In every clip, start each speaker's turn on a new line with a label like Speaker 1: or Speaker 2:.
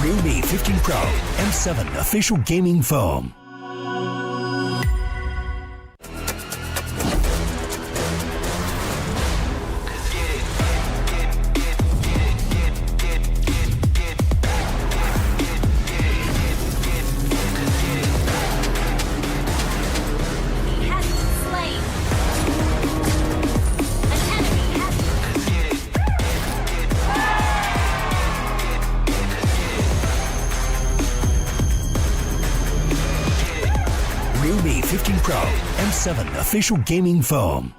Speaker 1: Realme 15 Pro M7 official gaming phone. Realme 15 Pro M7 official gaming phone.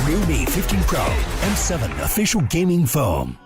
Speaker 1: Realme 15 Pro M7 official gaming phone.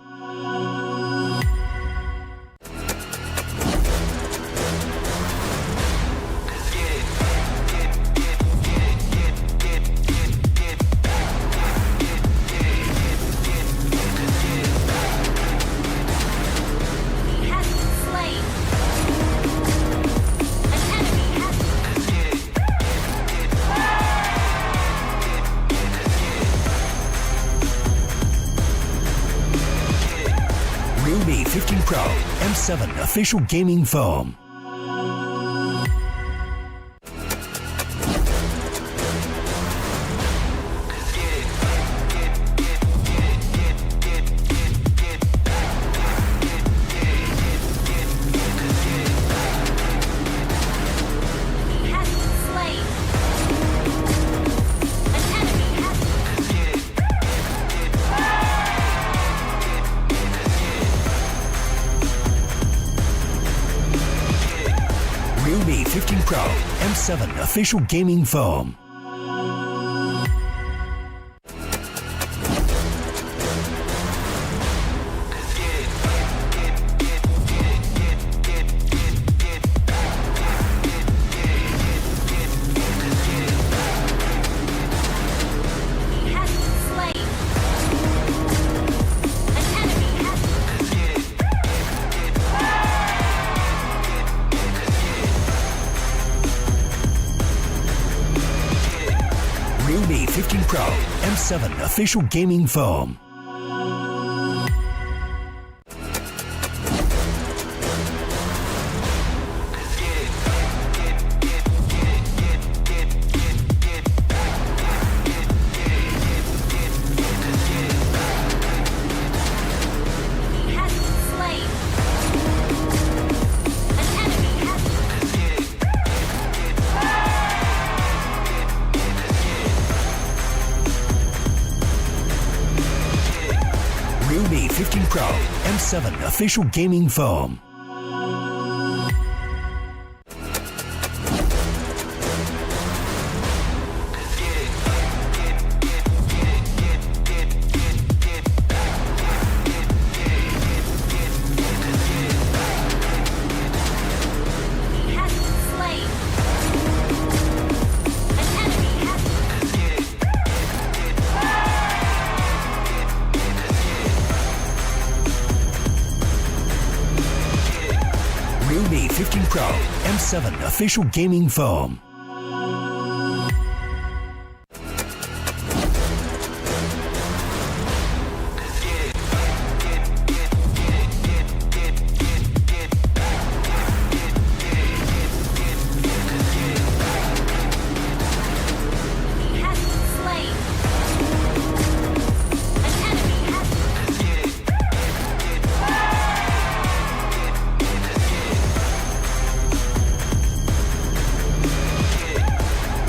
Speaker 1: Realme 15 Pro M7 official gaming phone. Realme 15 Pro M7 official gaming phone. Realme 15 Pro M7 official gaming phone. Realme 15 Pro M7 official gaming phone. Realme 15 Pro M7 official gaming phone.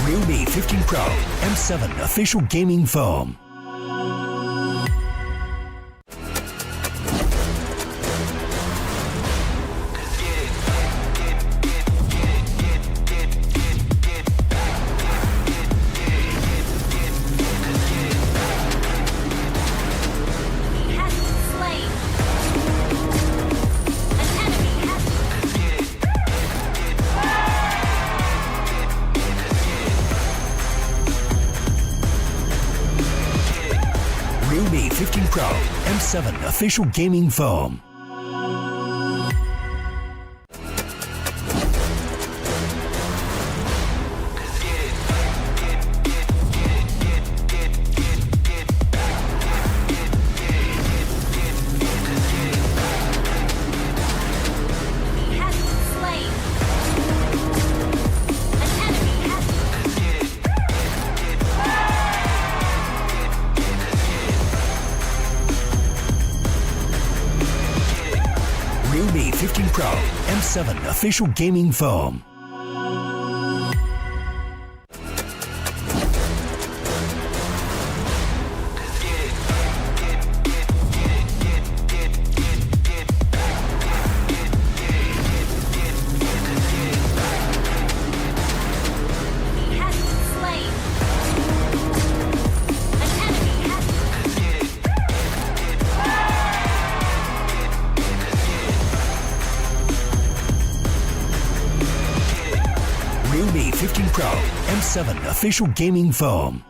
Speaker 1: Realme 15 Pro M7 official gaming phone.
Speaker 2: Has slain an enemy.
Speaker 1: M7 official gaming foam. Realme 15 Pro M7 official gaming foam. Realme 15 Pro M7 official gaming foam.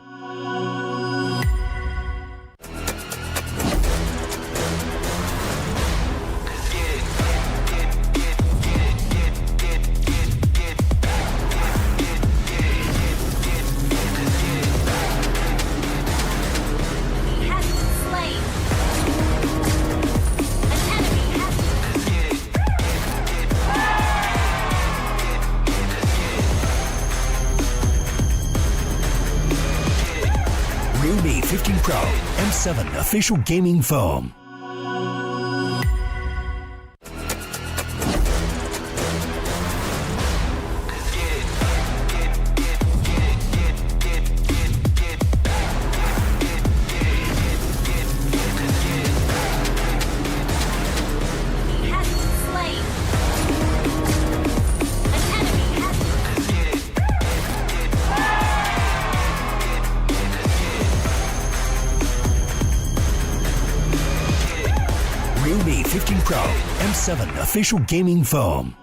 Speaker 1: Realme 15 Pro M7 official gaming foam. Realme 15 Pro M7 official gaming foam.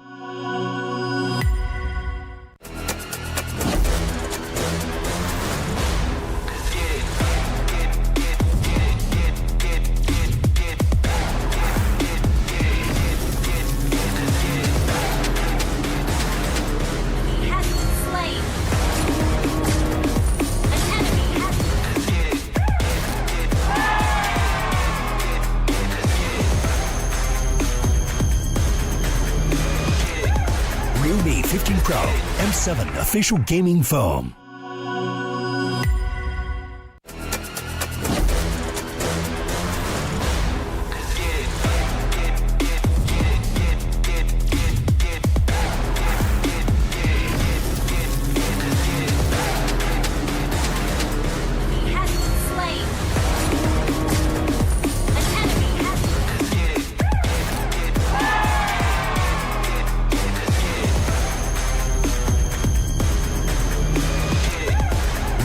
Speaker 1: Realme 15 Pro M7 official gaming foam.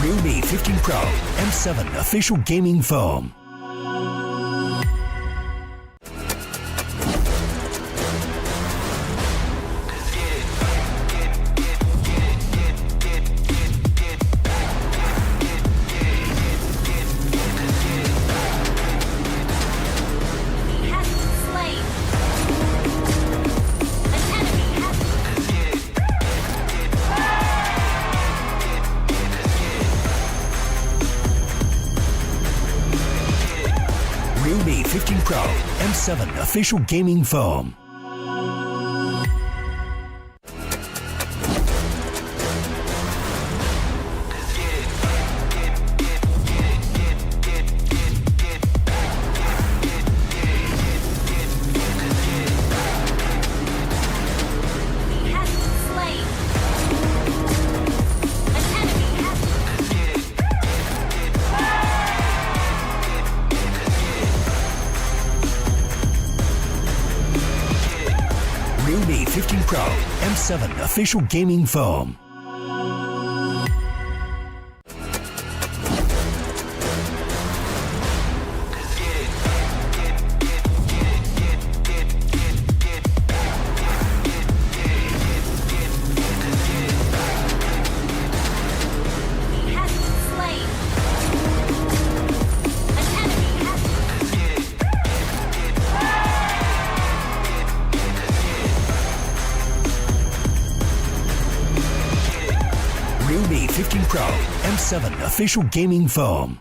Speaker 1: Realme 15 Pro M7 official gaming foam. Realme 15 Pro M7 official gaming foam. Realme 15 Pro M7 official gaming foam. 15 Pro M7 official gaming foam.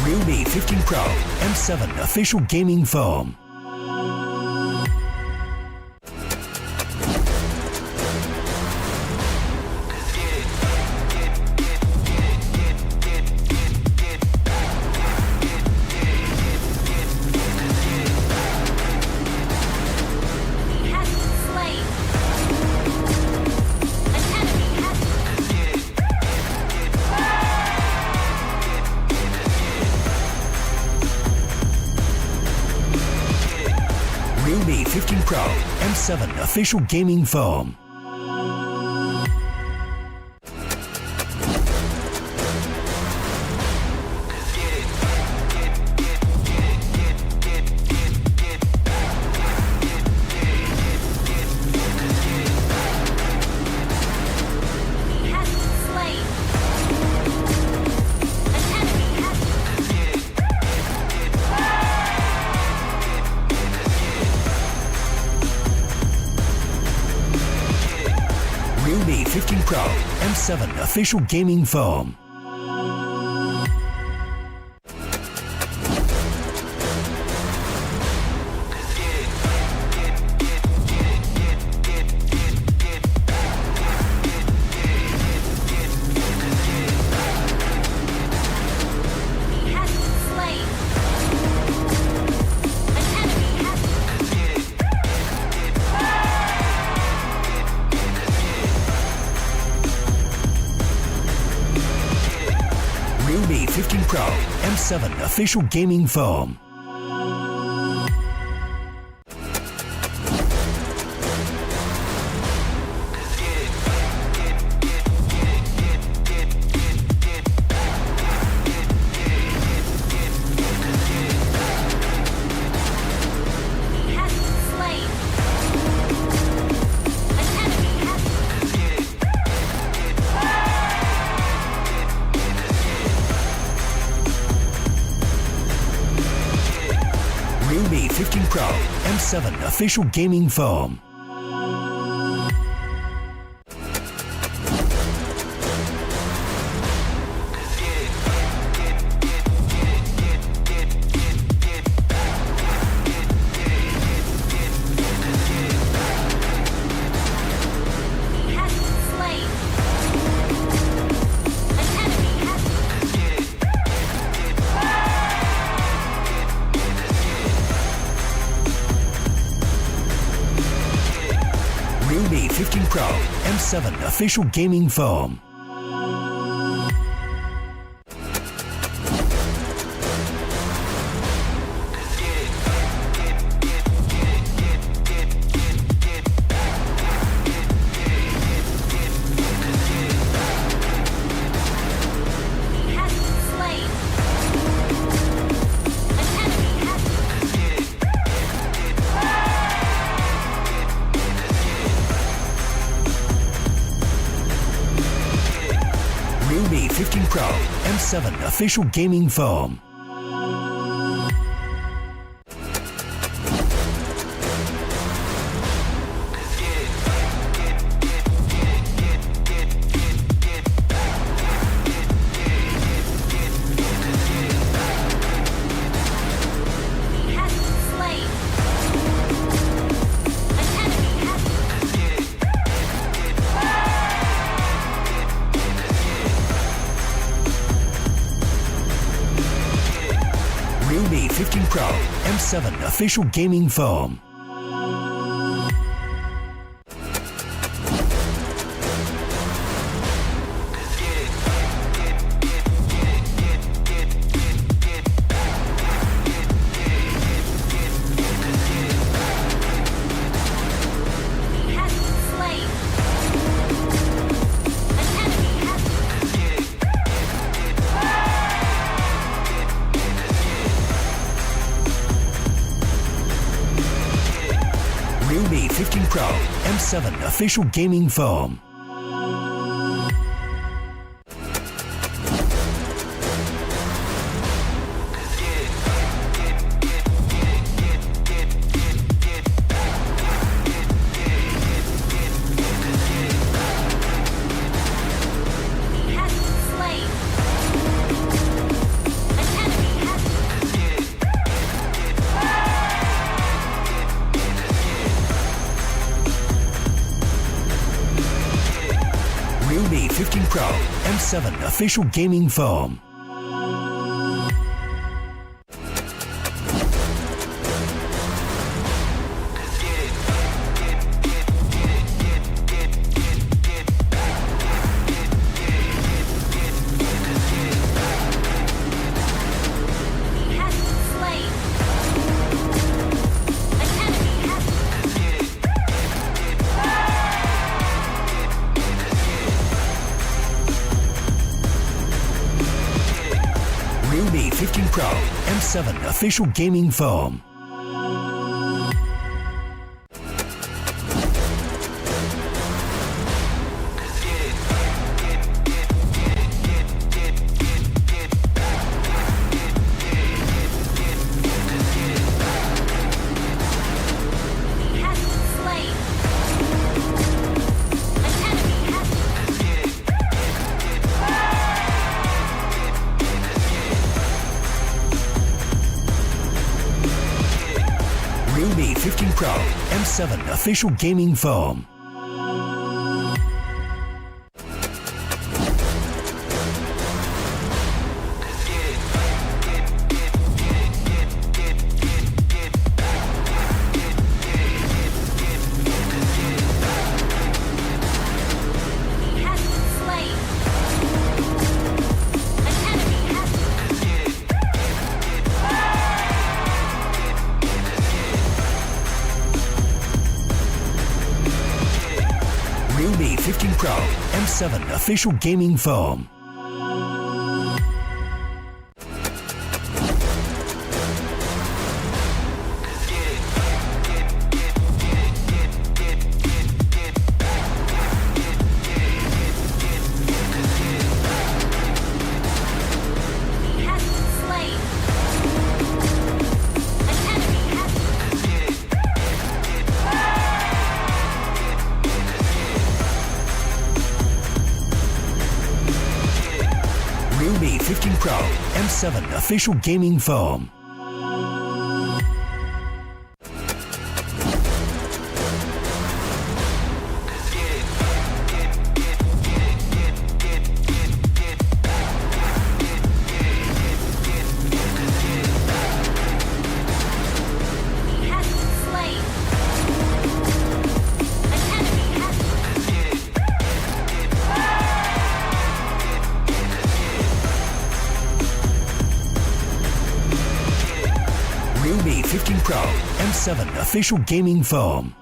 Speaker 1: Realme 15 Pro M7 official gaming foam. Realme 15 Pro M7 official gaming foam. 15 Pro M7 official gaming foam. Realme 15 Pro M7 official gaming foam. Realme 15 Pro M7 official gaming foam. Realme 15 Pro M7 official gaming foam. Realme 15 Pro M7 official gaming foam. Realme 15 Pro M7 official gaming foam. Realme 15 Pro M7 official gaming foam. Realme 15 Pro M7 official gaming foam. Realme 15 Pro M7 official gaming foam. Realme 15 Pro M7 official gaming foam. Realme 15 Pro M7 official gaming foam. Realme 15 Pro M7 official gaming foam. Realme 15 Pro M7 official gaming foam.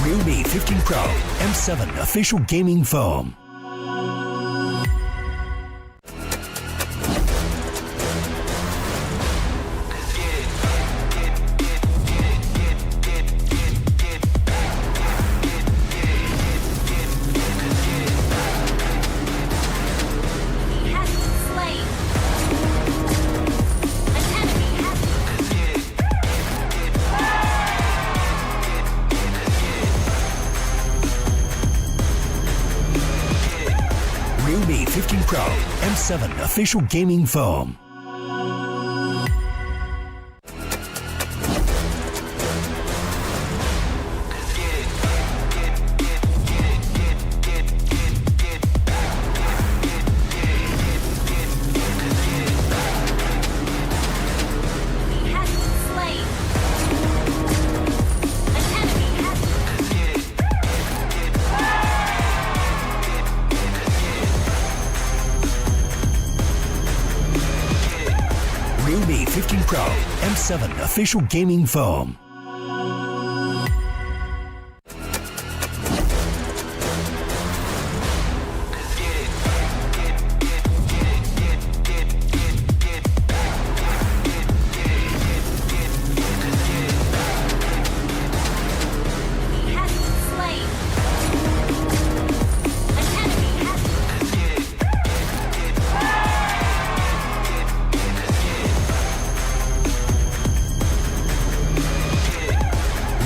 Speaker 1: Realme 15 Pro M7 official gaming foam. Realme 15 Pro M7 official gaming foam. Realme 15 Pro M7 official gaming foam.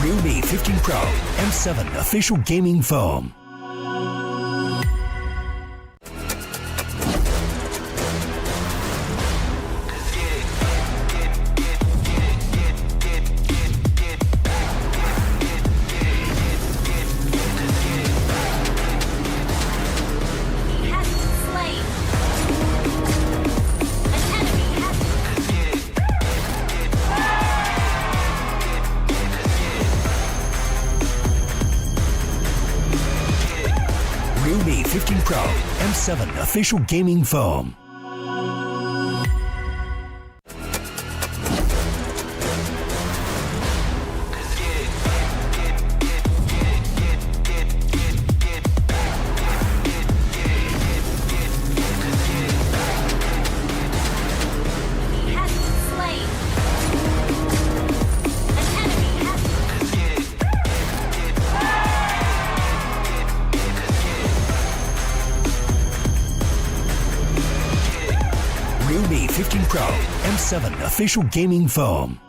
Speaker 1: Realme 15 Pro M7 official gaming foam. Realme 15 Pro M7 official gaming foam. M7 official gaming foam.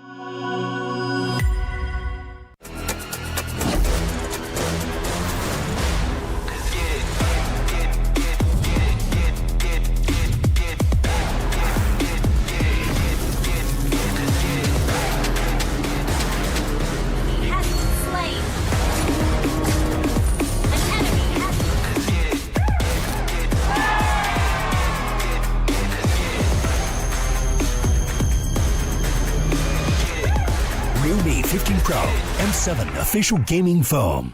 Speaker 1: Realme 15 Pro M7 official gaming foam.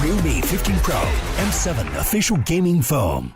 Speaker 1: Realme 15 Pro M7 official gaming foam.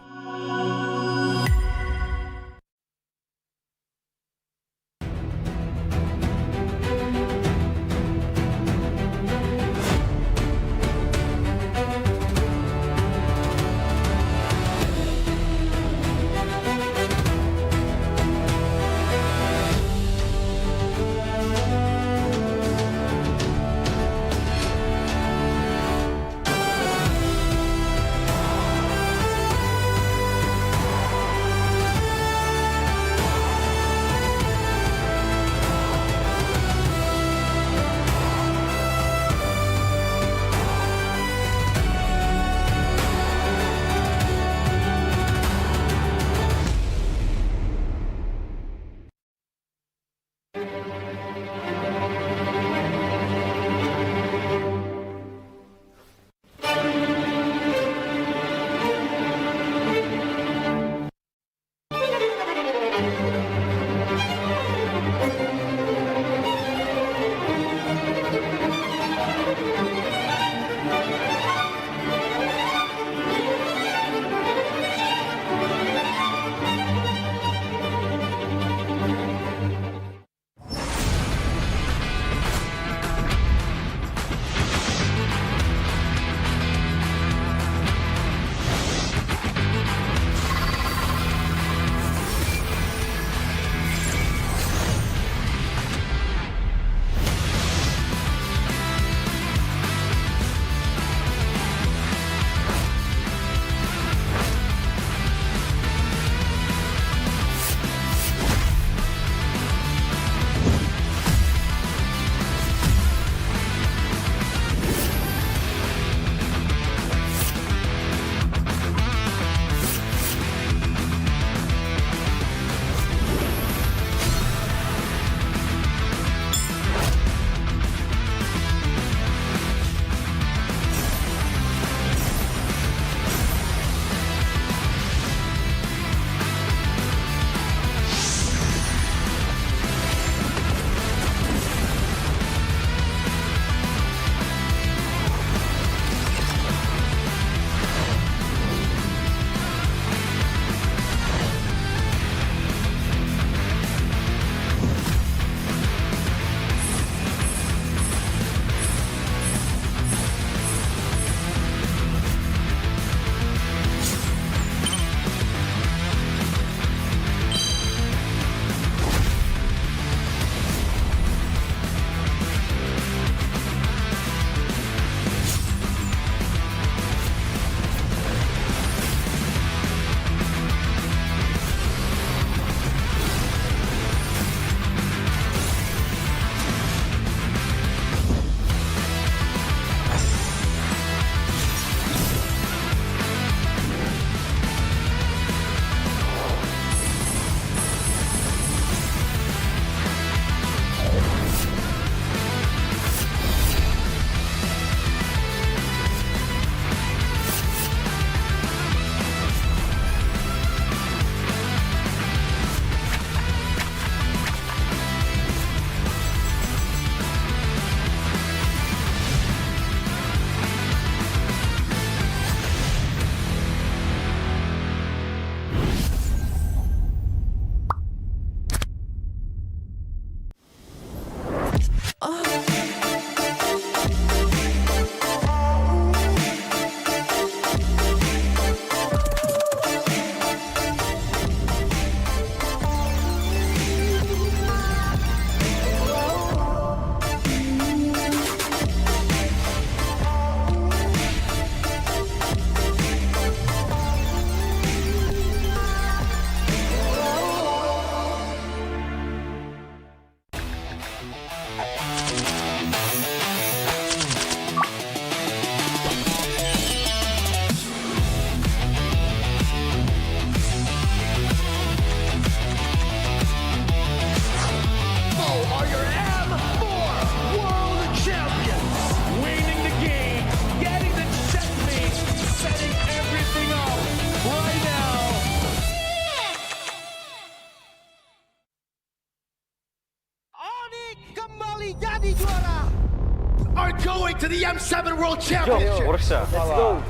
Speaker 2: Are going to the M7 World Championship.
Speaker 3: Let's go.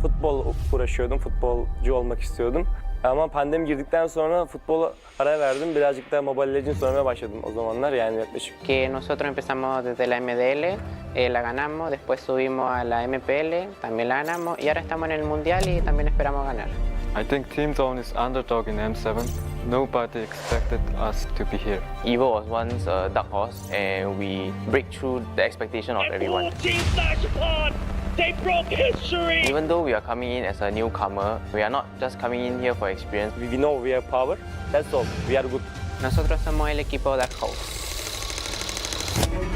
Speaker 4: Futbol uğraşıyordum, futbolcu olmak istiyordum. Ama pandemi girdikten sonra futbola ara verdim. Birazcık da Mobile Legends oynamaya başladım o zamanlar, yani yaklaşık.
Speaker 5: Que nosotros empezamos desde la MDL, la ganamos, después subimos a la MPL, también la ganamos y ahora estamos en el Mundial y también esperamos ganar.
Speaker 6: I think Team Zone is underdog in M7. Nobody expected us to be here.
Speaker 7: Evo was once a dark horse and we break through the expectation of everyone.
Speaker 8: They broke history!
Speaker 7: Even though we are coming in as a newcomer, we are not just coming in here for experience.
Speaker 4: We know we have power, that's all, we are good.
Speaker 5: Nosotros somos el equipo Dark Horse.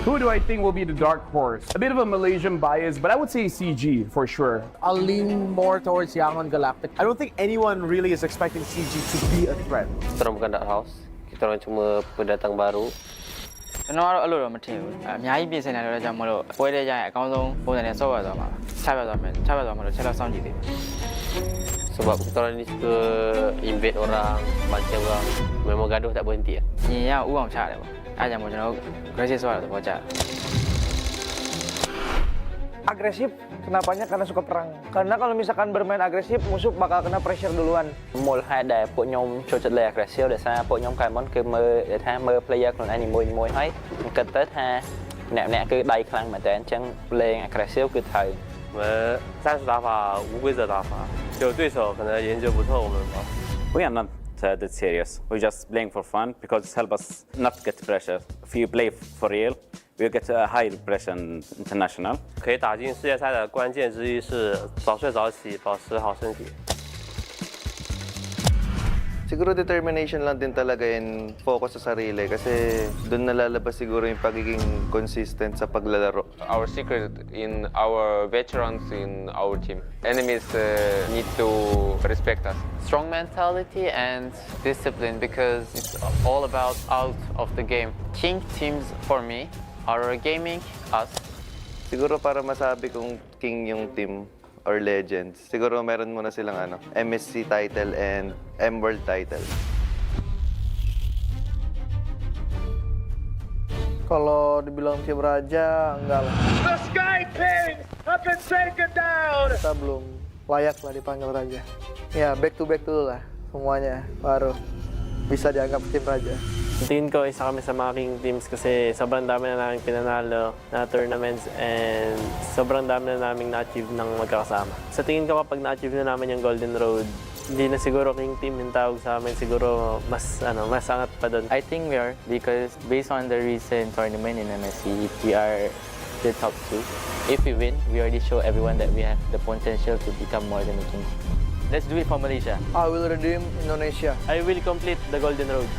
Speaker 9: Who do I think will be the dark horse? A bit of a Malaysian bias, but I would say CG for sure.
Speaker 3: I'll lean more towards Yangon Galactic. I don't think anyone really is expecting CG to be a threat.
Speaker 7: Kita orang bukan dark house. Kita orang cuma pendatang baru.
Speaker 10: ကျွန်တော်ကတော့အဲ့လိုတော့မထင်ဘူးအများကြီးပြင်ဆင်နေတယ်ကြောင့်မလို့ပွဲတဲ့ကြရင်အကောင်းဆုံးပုံစံနဲ့ဆော့ရသွားမှာချပြသွားမှာလို့ချက်တော့စောင့်ကြည့်သေးတယ်
Speaker 7: Sebab kita orang ni suka invade orang, baca orang. Memang gaduh tak berhenti.
Speaker 10: ညီရဥအောင်ချတယ်ပေါ့အဲ့ကြောင့်မို့ကျွန်တော် aggressive ဆော့ရတဲ့ဘောကြတယ်
Speaker 3: Agresif, kenapanya? Karena suka perang. Karena kalau misalkan bermain agresif, musuh bakal kena pressure duluan.
Speaker 7: មូលហេតុដែលពួកខ្ញុំចូលចិត្តលេង aggressive ដោយសារពួកខ្ញុំកាលមុនគឺមើលថាមើល player ខ្លួនឯងនីមួយៗហើយគិតទៅថាអ្នកៗគឺដៃខ្លាំងមែនតើអញ្ចឹងលេង aggressive គឺត្រូវ
Speaker 4: 我们战术打法无规则打法，就对手可能研究不透我们吧。
Speaker 11: We are not that serious. We're just playing for fun because it helps us not get pressure. If you play for real, we'll get a high pressure international.
Speaker 4: 可以打进世界赛的关键之一是早睡早起，保持好身体。
Speaker 12: Siguro determination lang din talaga and focus sa sarili kasi doon nalalabas siguro yung pagiging consistent sa paglalaro.
Speaker 6: Our secret in our veterans in our team. Enemies need to respect us.
Speaker 5: Strong mentality and discipline because it's all about out of the game. King teams for me are gaming us.
Speaker 12: Siguro para masabi kong king yung team or legends, siguro meron muna silang MSC title and M-World title.
Speaker 3: Kalau dibilang tim raja, enggak lah.
Speaker 8: The Sky Kings have been taken down!
Speaker 3: Kita belum layak lah dipanggil raja. Ya, back to back dulu lah semuanya, baru bisa dianggap tim raja.
Speaker 4: Tingin ko isa kami sa mga king teams kasi sobrang dami na namin pinanalo na tournaments and sobrang dami na namin na-achieve ng magkakasama. Sa tingin ko kapag na-achieve na namin yung Golden Road, hindi na siguro king team yung tawag sa amin, siguro mas angat pa doon.
Speaker 7: I think we are because based on the recent tournament in MSC, we are the top 2. If we win, we already show everyone that we have the potential to become more than a king. Let's do it for Malaysia.
Speaker 3: I will redeem Indonesia.
Speaker 4: I will complete the Golden Road.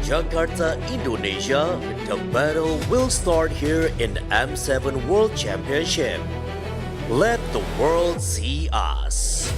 Speaker 13: Jakarta, Indonesia, the battle will start here in M7 World Championship. Let the world see us.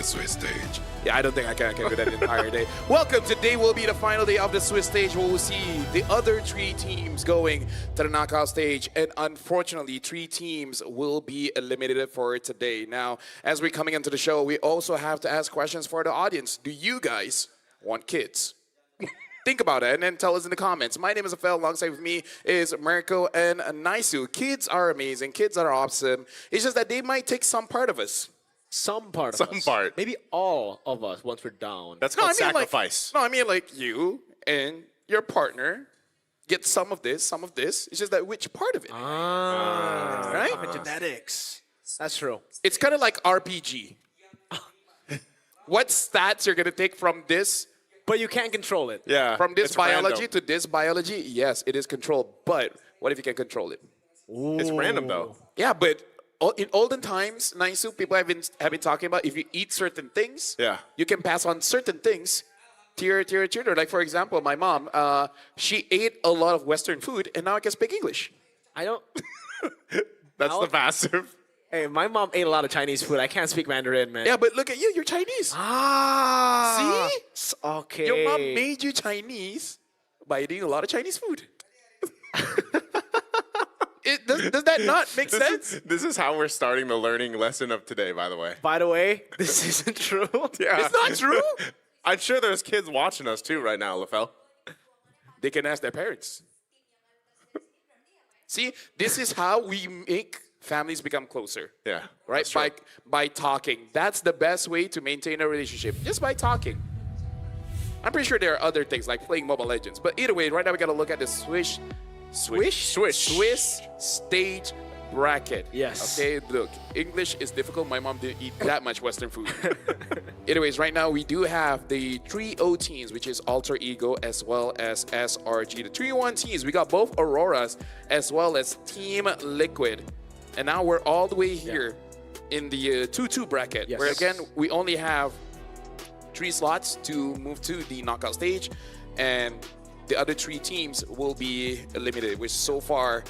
Speaker 14: Swiss stage. Yeah, I don't think I can do that the entire day. Welcome. Today will be the final day of the Swiss stage where we'll see the other 3 teams going to the knockout stage. And unfortunately, 3 teams will be eliminated for today. Now, as we're coming into the show, we also have to ask questions for the audience. Do you guys want kids? Think about it and then tell us in the comments. My name is Afel. Alongside with me is Marco and Naisu. Kids are amazing. Kids are awesome. It's just that they might take some part of us.
Speaker 2: Some part of us. Maybe all of us once we're down.
Speaker 14: That's called sacrifice. I mean like you and your partner get some of this, some of this. It's just that which part of it? Right?
Speaker 2: Genetics. That's true.
Speaker 14: It's kind of like RPG. What stats you're going to take from this?
Speaker 2: But you can't control it.
Speaker 14: Yeah. From this biology to this biology, yes, it is controlled. But what if you can control it?
Speaker 2: Ooh. It's random though.
Speaker 14: Yeah, but in olden times, Naisu, people have been talking about if you eat certain things, you can pass on certain things to your children. Like, for example, my mom, she ate a lot of Western food, and now I can speak English.
Speaker 2: I don't...
Speaker 14: That's the passive.
Speaker 2: Hey, my mom ate a lot of Chinese food. I can't speak Mandarin, man.
Speaker 14: Yeah, but look at you. You're Chinese. See?
Speaker 2: Okay.
Speaker 14: Your mom made you Chinese by eating a lot of Chinese food. Does that not make sense?
Speaker 15: This is how we're starting the learning lesson of today, by the way.
Speaker 2: By the way, this isn't true.
Speaker 15: Yeah.
Speaker 14: It's not true?
Speaker 15: I'm sure there's kids watching us too right now, LaFell.
Speaker 14: They can ask their parents. See, this is how we make families become closer.
Speaker 15: Yeah.
Speaker 14: Right? By talking. That's the best way to maintain a relationship. Just by talking. I'm pretty sure there are other things like playing Mobile Legends. But either way, right now we got to look at the Swiss stage bracket.
Speaker 2: Yes.
Speaker 14: Okay, look, English is difficult. My mom didn't eat that much Western food. Anyways, right now we do have the 3-0 teams, which is Alter Ego as well as SRG. The 3-1 teams, we got both Auroras as well as Team Liquid. And now we're all the way here in the 2-2 bracket, where again, we only have 3 slots to move to the knockout stage. And the other 3 teams will be eliminated, which so far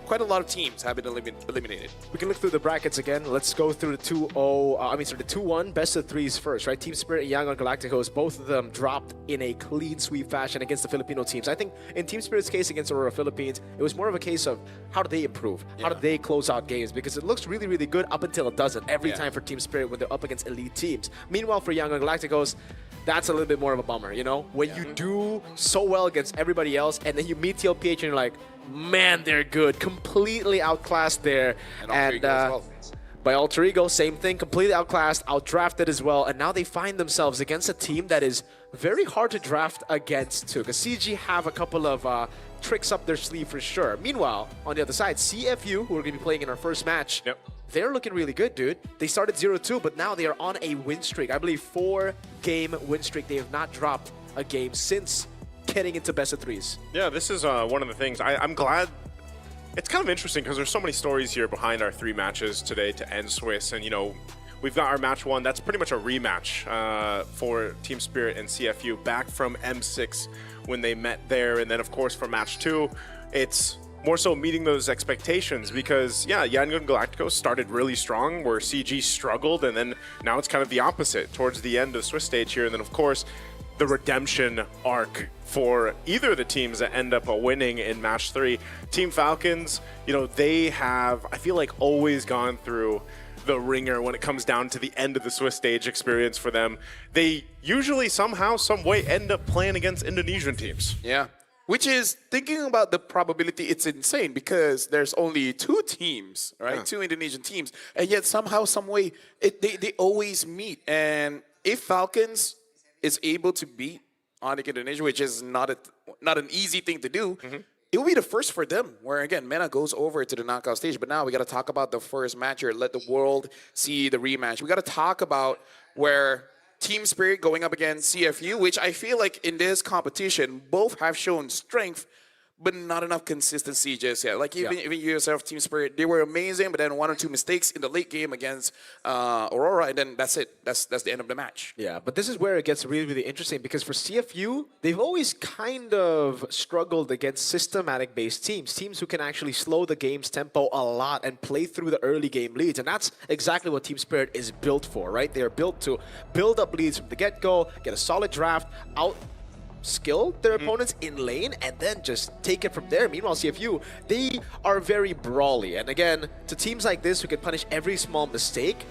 Speaker 14: quite a lot of teams have been eliminated.
Speaker 2: We can look through the brackets again. Let's go through the 2-1 best of 3s first, right? Team Spirit and Yangon Galacticos, both of them dropped in a clean sweep fashion against the Filipino teams. I think in Team Spirit's case against Aurora Philippines, it was more of a case of how do they improve? How do they close out games? Because it looks really, really good up until it doesn't every time for Team Spirit when they're up against elite teams. Meanwhile, for Yangon Galacticos, that's a little bit more of a bummer, you know? When you do so well against everybody else and then you meet TLPH and you're like, man, they're good. Completely outclassed there. And by Alter Ego, same thing. Completely outclassed, outdrafted as well. And now they find themselves against a team that is very hard to draft against too. Because CG have a couple of tricks up their sleeve for sure. Meanwhile, on the other side, CFU, who are going to be playing in our first match, they're looking really good, dude. They started 0-2, but now they are on a win streak. I believe 4-game win streak. They have not dropped a game since getting into best of 3s.
Speaker 15: Yeah, this is one of the things. I'm glad. It's kind of interesting because there's so many stories here behind our 3 matches today to end Swiss. And, you know, we've got our match 1. That's pretty much a rematch for Team Spirit and CFU back from M6 when they met there. And then, of course, for match 2, it's more so meeting those expectations because, yeah, Yangon Galacticos started really strong where CG struggled, and then now it's kind of the opposite towards the end of Swiss stage here. And then, of course, the redemption arc for either of the teams that end up winning in match 3. Team Falcons, you know, they have, I feel like, always gone through the ringer when it comes down to the end of the Swiss stage experience for them. They usually somehow, some way end up playing against Indonesian teams.
Speaker 14: Yeah. Which is, thinking about the probability, it's insane because there's only 2 teams, right? 2 Indonesian teams. And yet somehow, some way, they always meet. And if Falcons is able to beat ONIC Indonesia, which is not an easy thing to do, it will be the first for them, where again, MENA goes over to the knockout stage. But now we got to talk about the first match here. Let the world see the rematch. We got to talk about where Team Spirit going up against CFU, which I feel like in this competition, both have shown strength, but not enough consistency just yet. Like even you yourself, Team Spirit, they were amazing, but then 1 or 2 mistakes in the late game against Aurora, and then that's it. That's the end of the match.
Speaker 2: Yeah, but this is where it gets really, really interesting because for CFU, they've always kind of struggled against systematic-based teams who can actually slow the game's tempo a lot and play through the early game leads, and that's exactly what Team Spirit is built for, right? They are built to build up leads from the get-go, get a solid draft, skill their opponents in lane and then just take it from there. Meanwhile, CFU, they are very brawly. And again, to teams like this who can punish every small mistake,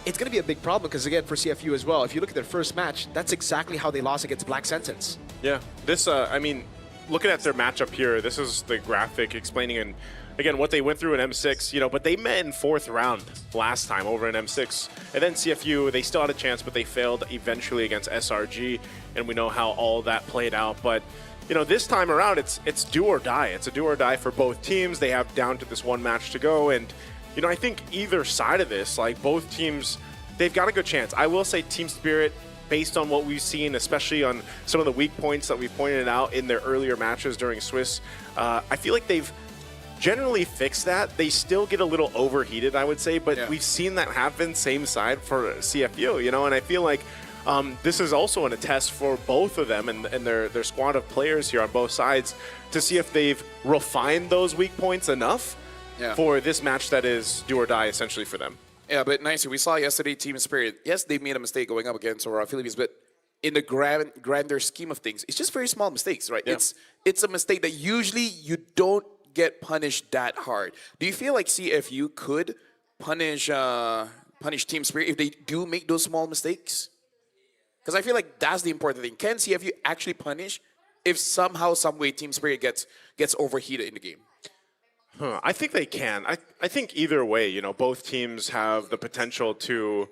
Speaker 2: it's going to be a big problem because again, for CFU as well, if you look at their first match, that's exactly how they lost against Black Sentence.
Speaker 15: Yeah, this, I mean, looking at their matchup here, this is the graphic explaining and again, what they went through in M6, you know, but they met in 4th round last time over in M6. And then CFU, they still had a chance, but they failed eventually against SRG, and we know how all that played out. But, you know, this time around, it's do or die. It's a do or die for both teams. They have down to this one match to go, and, you know, I think either side of this, like both teams, they've got a good chance. I will say Team Spirit, based on what we've seen, especially on some of the weak points that we pointed out in their earlier matches during Swiss, I feel like they've generally fix that. They still get a little overheated, I would say, but we've seen that happen same side for CFU, you know, and I feel like this is also a test for both of them and their squad of players here on both sides to see if they've refined those weak points enough for this match that is do or die essentially for them.
Speaker 14: Yeah, but nice. We saw yesterday Team Spirit. Yes, they made a mistake going up against Aurora Philippines, but in the grander scheme of things, it's just very small mistakes, right? It's a mistake that usually you don't get punished that hard. Do you feel like CFU could punish Team Spirit if they do make those small mistakes? Because I feel like that's the important thing. Can CFU actually punish if somehow, some way Team Spirit gets overheated in the game?
Speaker 15: I think they can. I think either way, you know, both teams have the potential to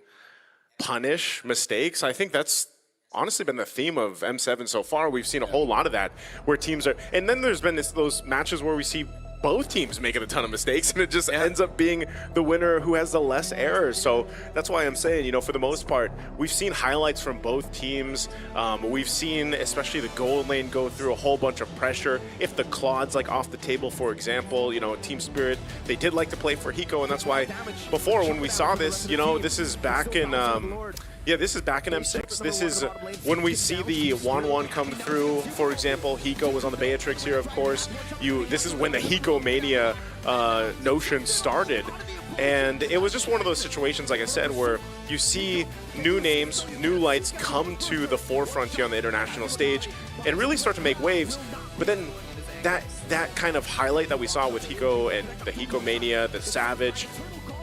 Speaker 15: punish mistakes. I think that's honestly been the theme of M7 so far. We've seen a whole lot of that where teams are, and then there's been those matches where we see both teams making a ton of mistakes and it just ends up being the winner who has the less errors. So that's why I'm saying, you know, for the most part, we've seen highlights from both teams. We've seen especially the gold lane go through a whole bunch of pressure. If the Claude's like off the table, for example, you know, Team Spirit, they did like to play for Hiko, and that's why before when we saw this, you know, this is back in this is back in M6. This is when we see the 1-1 come through. For example, Hiko was on the Beatrix here, of course. This is when the Hiko Mania notion started. And it was just one of those situations, like I said, where you see new names, new lights come to the forefront here on the international stage and really start to make waves. But then that kind of highlight that we saw with Hiko and the Hiko Mania, the Savage,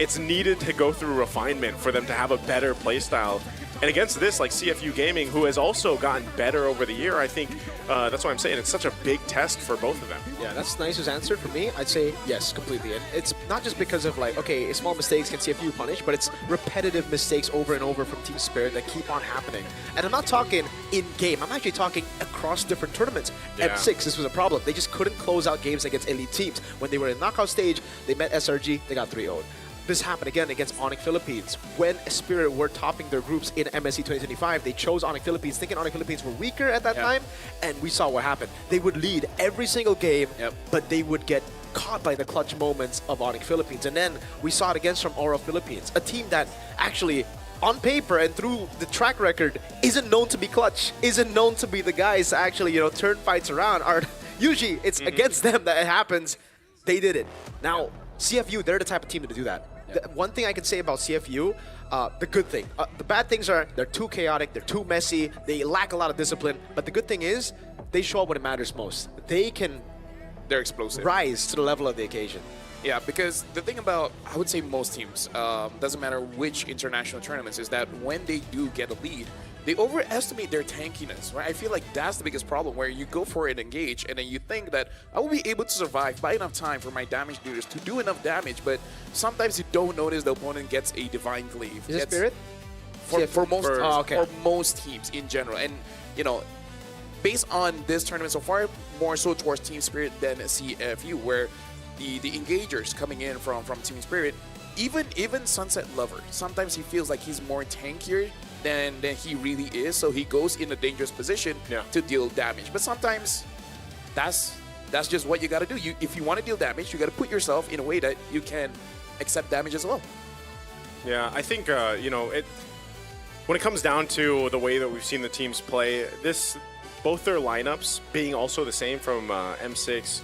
Speaker 15: it's needed to go through refinement for them to have a better playstyle. And against this, like CFU Gaming, who has also gotten better over the year, I think that's why I'm saying it's such a big test for both of them.
Speaker 2: Yeah, that's Nice's answer for me. I'd say yes, completely. And it's not just because of like, okay, small mistakes can CFU punish, but it's repetitive mistakes over and over from Team Spirit that keep on happening. And I'm not talking in-game. I'm actually talking across different tournaments. M6, this was a problem. They just couldn't close out games against elite teams. When they were in knockout stage, they met SRG, they got 3-0'd. This happened again against ONIC Philippines. When Spirit were topping their groups in MSC 2025, they chose ONIC Philippines, thinking ONIC Philippines were weaker at that time, and we saw what happened. They would lead every single game, but they would get caught by the clutch moments of ONIC Philippines. And then we saw it against from Aura Philippines, a team that actually, on paper and through the track record, isn't known to be clutch, isn't known to be the guys to actually, you know, turn fights around. Usually it's against them that it happens. They did it. Now, CFU, they're the type of team to do that. The one thing I can say about CFU, the good thing. The bad things are they're too chaotic, they're too messy, they lack a lot of discipline. But the good thing is they show up when it matters most.
Speaker 14: They're explosive.
Speaker 2: Rise to the level of the occasion.
Speaker 14: Yeah, because the thing about, I would say most teams, doesn't matter which international tournaments, is that when they do get a lead, they overestimate their tankiness, right? I feel like that's the biggest problem, where you go for it, engage, and then you think that I will be able to survive by enough time for my damage dealers to do enough damage, but sometimes you don't notice the opponent gets a divine cleave.
Speaker 2: Is it Spirit?
Speaker 14: For most teams in general. And, you know, based on this tournament so far, more so towards Team Spirit than CFU, where the engagers coming in from Team Spirit, even Sunset Lover, sometimes he feels like he's more tankier than he really is, so he goes in a dangerous position to deal damage. But sometimes that's just what you got to do. If you want to deal damage, you got to put yourself in a way that you can accept damage as well.
Speaker 15: Yeah, I think you know, when it comes down to the way that we've seen the teams play, both their lineups being also the same from M6.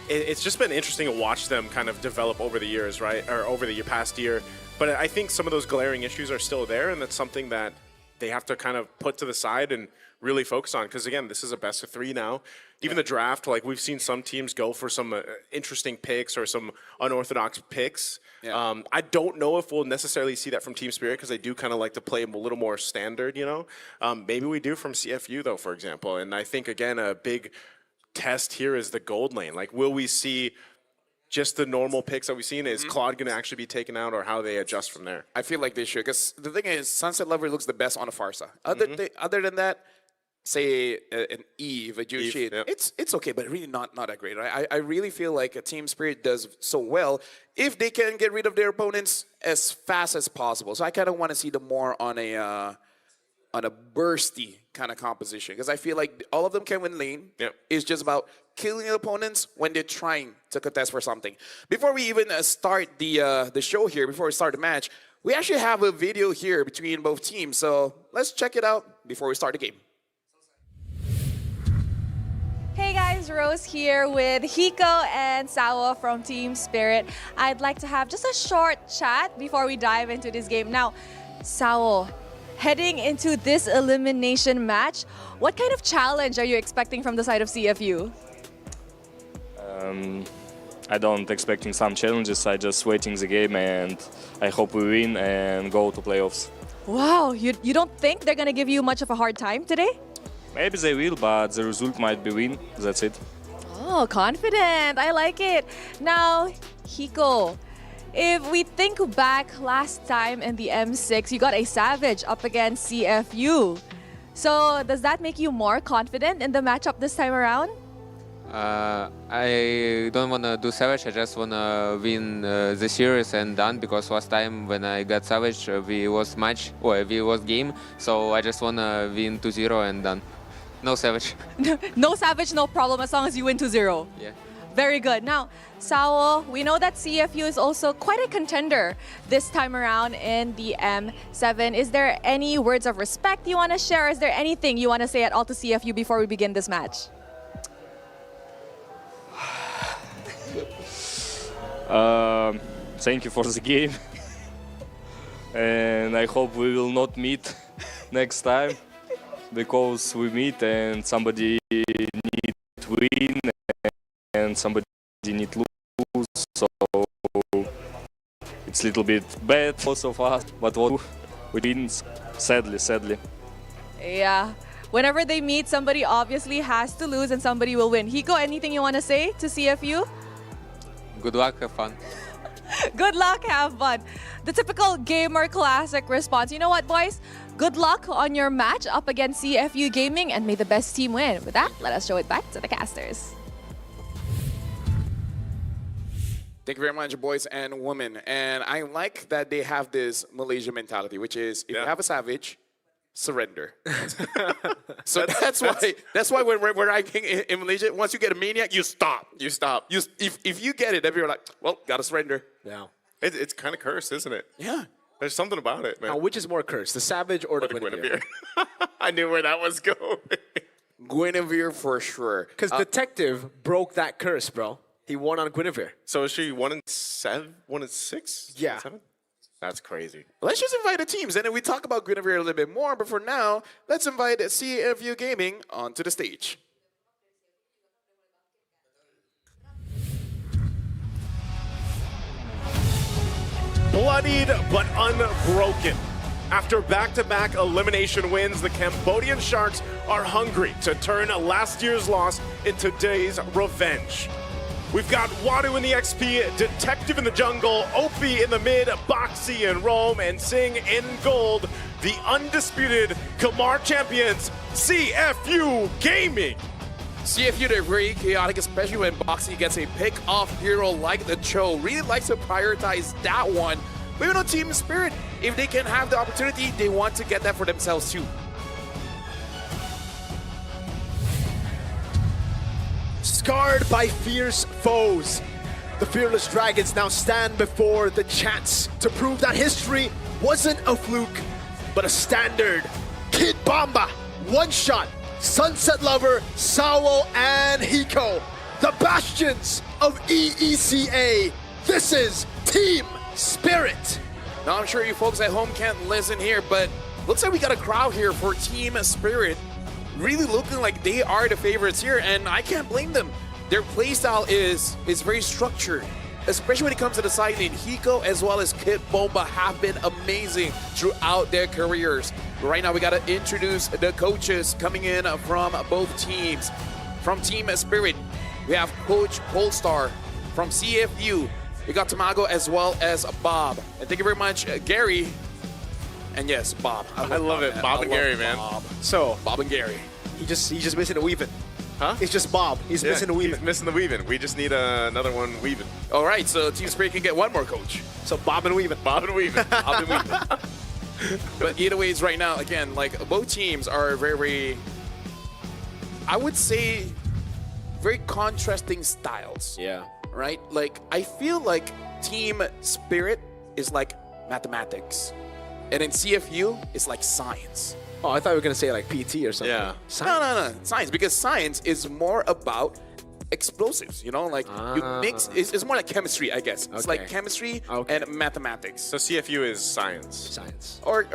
Speaker 15: It's just been interesting to watch them kind of develop over the years, right? Or over the past year. But I think some of those glaring issues are still there, and that's something that they have to kind of put to the side and really focus on. Because again, this is a best of 3 now. Even the draft, like we've seen some teams go for some interesting picks or some unorthodox picks.
Speaker 14: Yeah.
Speaker 15: I don't know if we'll necessarily see that from Team Spirit because they do kind of like to play a little more standard, you know? Maybe we do from CFU though, for example. And I think, again, a big test here is the gold lane. Like, will we see just the normal picks that we've seen? Is Claude going to actually be taken out, or how they adjust from there?
Speaker 14: I feel like they should, because the thing is, Sunset Lover looks the best on a Farsa. Other than that, say an Eve, a Jushid, it's okay, but really not that great. Right? I really feel like a Team Spirit does so well if they can get rid of their opponents as fast as possible. So I kind of want to see them more on a bursty kind of composition, because I feel like all of them can win lane. It's just about killing the opponents when they're trying to contest for something. Before we even start the show here, before we start the match, we actually have a video here between both teams. So let's check it out before we start the game.
Speaker 16: Hey guys, Rose here with Hiko and Sawa from Team Spirit. I'd like to have just a short chat before we dive into this game. Now, Sawa, heading into this elimination match, what kind of challenge are you expecting from the side of CFU?
Speaker 17: I don't expecting some challenges. I just waiting the game, and I hope we win and go to playoffs.
Speaker 16: Wow, you don't think they're gonna give you much of a hard time today?
Speaker 17: Maybe they will, but the result might be win. That's it.
Speaker 16: Oh, confident. I like it. Now, Hiko, if we think back last time in the M6, you got a Savage up against CFU. So does that make you more confident in the matchup this time around?
Speaker 6: I don't want to do Savage, I just want to win the series and done, because last time when I got Savage, we was game, so I just want to win 2-0 and done. No Savage.
Speaker 16: No Savage, no problem, as long as you win 2-0.
Speaker 6: Yeah.
Speaker 16: Very good. Now, Sao, we know that CFU is also quite a contender this time around in the M7. Is there any words of respect you want to share? Is there anything you want to say at all to CFU before we begin this match?
Speaker 17: Thank you for the game. And I hope we will not meet next time, because we meet and somebody need to win and somebody need to lose, so it's a little bit bad for both of us, but what we win, sadly.
Speaker 16: Yeah, whenever they meet, somebody obviously has to lose and somebody will win. Hiko, anything you want to say to CFU?
Speaker 6: Good luck, have fun.
Speaker 16: Good luck, have fun. The typical gamer classic response. You know what, boys? Good luck on your match up against CFU Gaming, and may the best team win. With that, let us show it back to the casters.
Speaker 14: Thank you very much, boys and women. And I like that they have this Malaysia mentality, which is if you have a Savage, surrender. So that's why when we're ranking in Malaysia, once you get a Maniac, you stop. If you get it, then you're like, well, gotta surrender.
Speaker 15: Yeah. It's kind of cursed, isn't it?
Speaker 14: Yeah.
Speaker 15: There's something about it, man.
Speaker 2: Now, which is more cursed, the Savage or the Guinevere?
Speaker 15: I knew where that was going.
Speaker 14: Guinevere for sure.
Speaker 2: Because Detective broke that curse, bro. He won on Guinevere.
Speaker 15: So is she 1-7, 1-6?
Speaker 2: Yeah.
Speaker 15: 7? That's crazy.
Speaker 14: Let's just invite the teams, and then we talk about Guinevere a little bit more. But for now, let's invite CFU Gaming onto the stage.
Speaker 15: Bloodied but unbroken. After back-to-back elimination wins, the Cambodian Sharks are hungry to turn last year's loss into today's revenge. We've got Wadu in the XP, Detective in the jungle, Opie in the mid, Boxy in Rome, and Singh in gold. The undisputed Kamar champions, CFU Gaming.
Speaker 14: CFU, they're very chaotic, especially when Boxy gets a pick-off hero like the Cho. Really likes to prioritize that one. But you know, Team Spirit, if they can have the opportunity, they want to get that for themselves too.
Speaker 2: Scarred by fierce foes, the Fearless Dragons now stand before the chance to prove that history wasn't a fluke, but a standard. Kid Bomba, One Shot, Sunset Lover, Sawo, and Hiko, the bastions of EECA. This is Team Spirit.
Speaker 14: Now, I'm sure you folks at home can't listen here, but looks like we got a crowd here for Team Spirit. Really looking like they are the favorites here, and I can't blame them. Their playstyle is very structured, especially when it comes to the side lane. Hiko as well as Kid Bomba have been amazing throughout their careers. Right now, we got to introduce the coaches coming in from both teams. From Team Spirit, we have Coach Polestar. From CFU, we got Tamago as well as Bob. And thank you very much, Gary. And yes, Bob.
Speaker 15: I love it. Bob and Gary, man.
Speaker 2: So,
Speaker 14: Bob and Gary.
Speaker 2: He's just missing a weaving.
Speaker 15: Huh?
Speaker 2: It's just Bob. He's missing a weaving.
Speaker 15: He's missing the weaving. We just need another one weaving.
Speaker 14: All right, so Team Spirit can get one more coach.
Speaker 2: So Bob and weaving.
Speaker 15: Bob and weaving.
Speaker 14: Bob and weaving. But either ways, right now, again, like both teams are very, I would say, very contrasting styles.
Speaker 2: Yeah.
Speaker 14: Right? Like, I feel like Team Spirit is like mathematics. And in CFU, it's like science.
Speaker 2: Oh, I thought you were going to say like PT or something.
Speaker 15: Yeah.
Speaker 14: No. Science, because science is more about explosives, you know? Like, you mix, it's more like chemistry, I guess. It's like chemistry and mathematics.
Speaker 15: So CFU is science.
Speaker 2: Science.
Speaker 14: Or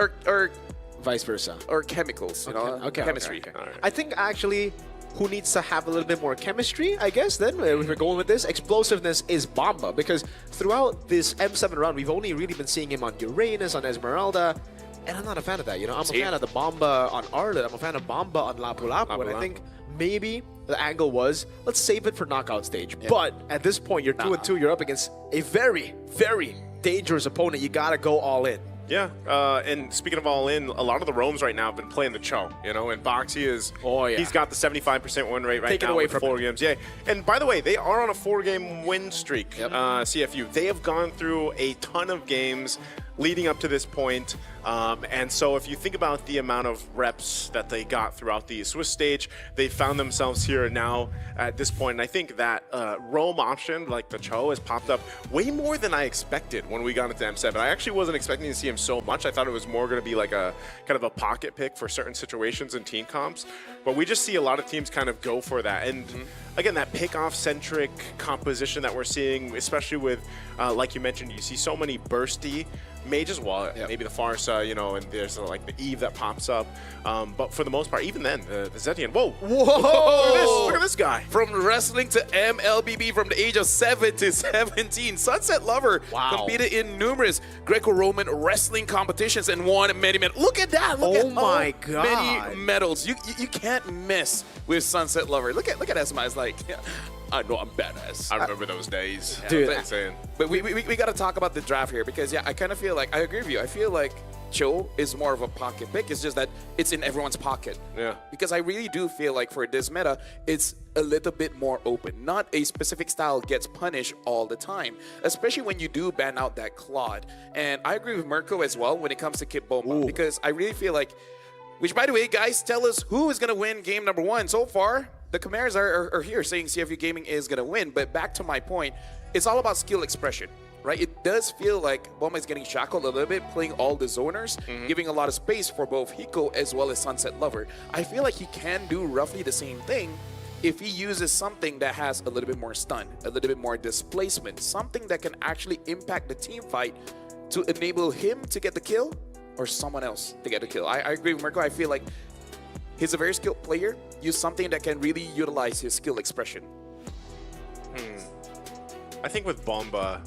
Speaker 2: vice versa.
Speaker 14: Or chemicals, you know? Chemistry.
Speaker 15: All right.
Speaker 2: I think actually who needs to have a little bit more chemistry, I guess, then, if we're going with this, explosiveness is Bomba, because throughout this M7 round, we've only really been seeing him on Uranus, on Esmeralda, and I'm not a fan of that, you know? I'm a fan of the Bomba on Arlet, I'm a fan of Bomba on Lapu Lapu, and I think maybe the angle was, let's save it for knockout stage. Yeah. But at this point, you're 2-2, you're up against a very, very dangerous opponent. You gotta go all in.
Speaker 15: Yeah, and speaking of all in, a lot of the roams right now have been playing the Cho, you know, and Boxy is, he's got the 75% win rate right now
Speaker 2: away
Speaker 15: with
Speaker 2: from
Speaker 15: 4 games. Yeah, and by the way, they are on a 4-game win streak, CFU. They have gone through a ton of games leading up to this point. And so if you think about the amount of reps that they got throughout the Swiss stage, they found themselves here now at this point. And I think that roam option, like the Cho, has popped up way more than I expected when we got into M7. I actually wasn't expecting to see him so much. I thought it was more going to be like a kind of a pocket pick for certain situations in team comps. But we just see a lot of teams kind of go for that. And again, that pick-off-centric composition that we're seeing, especially with, like you mentioned, you see so many bursty mages, well, maybe the Farsa, you know, and there's like the Eve that pops up. But for the most part, even then, the Zetian, whoa! Look at this guy.
Speaker 14: From wrestling to MLBB from the age of 7 to 17, Sunset Lover competed in numerous Greco-Roman wrestling competitions and won many medals. Look at that! Look at
Speaker 2: my God.
Speaker 14: Many medals. You can't miss with Sunset Lover. Look at Esma. It's like, I know I'm badass.
Speaker 15: I remember those days.
Speaker 2: Dude.
Speaker 14: But we got to talk about the draft here because, I kind of feel like, I agree with you. I feel like Cho is more of a pocket pick. It's just that it's in everyone's pocket.
Speaker 15: Yeah.
Speaker 14: Because I really do feel like for this meta, it's a little bit more open. Not a specific style gets punished all the time, especially when you do ban out that Claude. And I agree with Mirko as well when it comes to Kid Bomba because I really feel like, which by the way, guys, tell us who is going to win game number 1. So far, the Khmers are here saying CFU Gaming is going to win. But back to my point, it's all about skill expression, right? It does feel like Bomba is getting shackled a little bit, playing all the zoners, giving a lot of space for both Hiko as well as Sunset Lover. I feel like he can do roughly the same thing if he uses something that has a little bit more stun, a little bit more displacement, something that can actually impact the team fight to enable him to get the kill or someone else to get the kill. I agree with Mirko. I feel like he's a very skilled player. Use something that can really utilize his skill expression.
Speaker 15: I think with Bomba,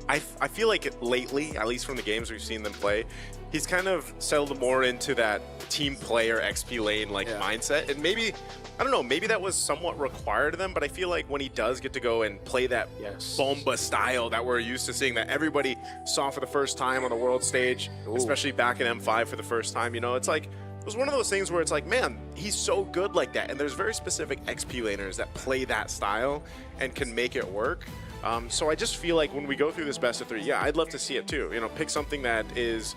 Speaker 15: I feel like lately, at least from the games we've seen them play, he's kind of settled more into that team player XP lane mindset, and maybe I don't know, maybe that was somewhat required of them, but I feel like when he does get to go and play that bomba style that we're used to seeing, that everybody saw for the first time on the world stage, especially back in M5 for the first time, you know, it's like, it was one of those things where it's like, man, he's so good like that. And there's very specific XP laners that play that style and can make it work. So I just feel like when we go through this best of 3, yeah, I'd love to see it too. You know, pick something that is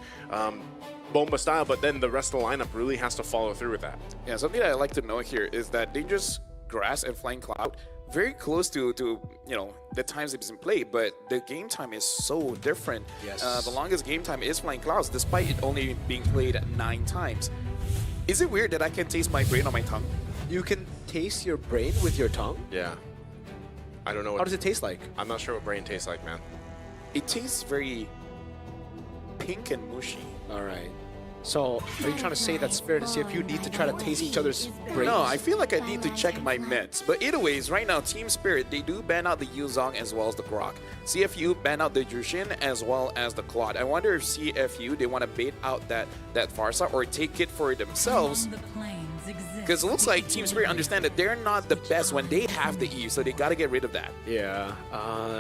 Speaker 15: bomba style, but then the rest of the lineup really has to follow through with that.
Speaker 14: Yeah, something that I like to know here is that Dangerous Grass and Flying Cloud, very close to you know, the times it's been played, but the game time is so different.
Speaker 2: Yes.
Speaker 14: The longest game time is Flying Clouds, despite it only being played 9 times. Is it weird that I can taste my brain on my tongue?
Speaker 2: You can taste your brain with your tongue?
Speaker 15: Yeah. I don't know.
Speaker 2: How does it taste like?
Speaker 15: I'm not sure what brain tastes like, man.
Speaker 14: It tastes very pink and mushy.
Speaker 2: All right. So, are you trying to say that Spirit and CFU need to try to taste each other's brains?
Speaker 14: No, I feel like I need to check my meds. But either ways, right now, Team Spirit, they do ban out the Yuzong as well as the Grok. CFU ban out the Jushin as well as the Claude. I wonder if CFU, they want to bait out that Farsa or take it for themselves. Because it looks like Team Spirit understand that they're not the best when they have the E, so they got to get rid of that.
Speaker 2: Yeah,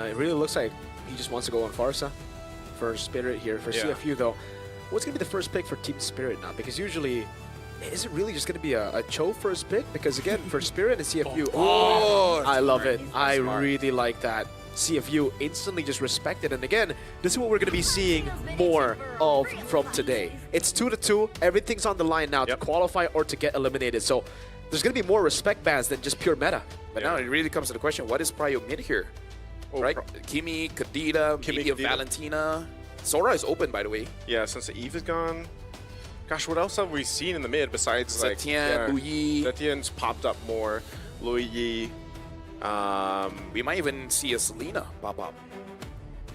Speaker 2: it really looks like he just wants to go on Farsa for Spirit here. For CFU, though, what's going to be the first pick for Team Spirit now? Because usually, is it really just going to be a Cho first pick? Because again, for Spirit and CFU, I love it. I really like that. CFU instantly just respected. And again, this is what we're going to be seeing more of from today. It's 2-2. Everything's on the line now to qualify or to get eliminated. So there's going to be more respect bans than just pure meta.
Speaker 14: But now it really comes to the question, what is Prio mid here? Right? Kimi, Kadita, maybe a Valentina. Sora is open, by the way.
Speaker 15: Yeah, since the Eve is gone. Gosh, what else have we seen in the mid besides
Speaker 14: Setien, Luyi?
Speaker 15: Setien's popped up more. Luyi.
Speaker 14: We might even see a Selena pop up.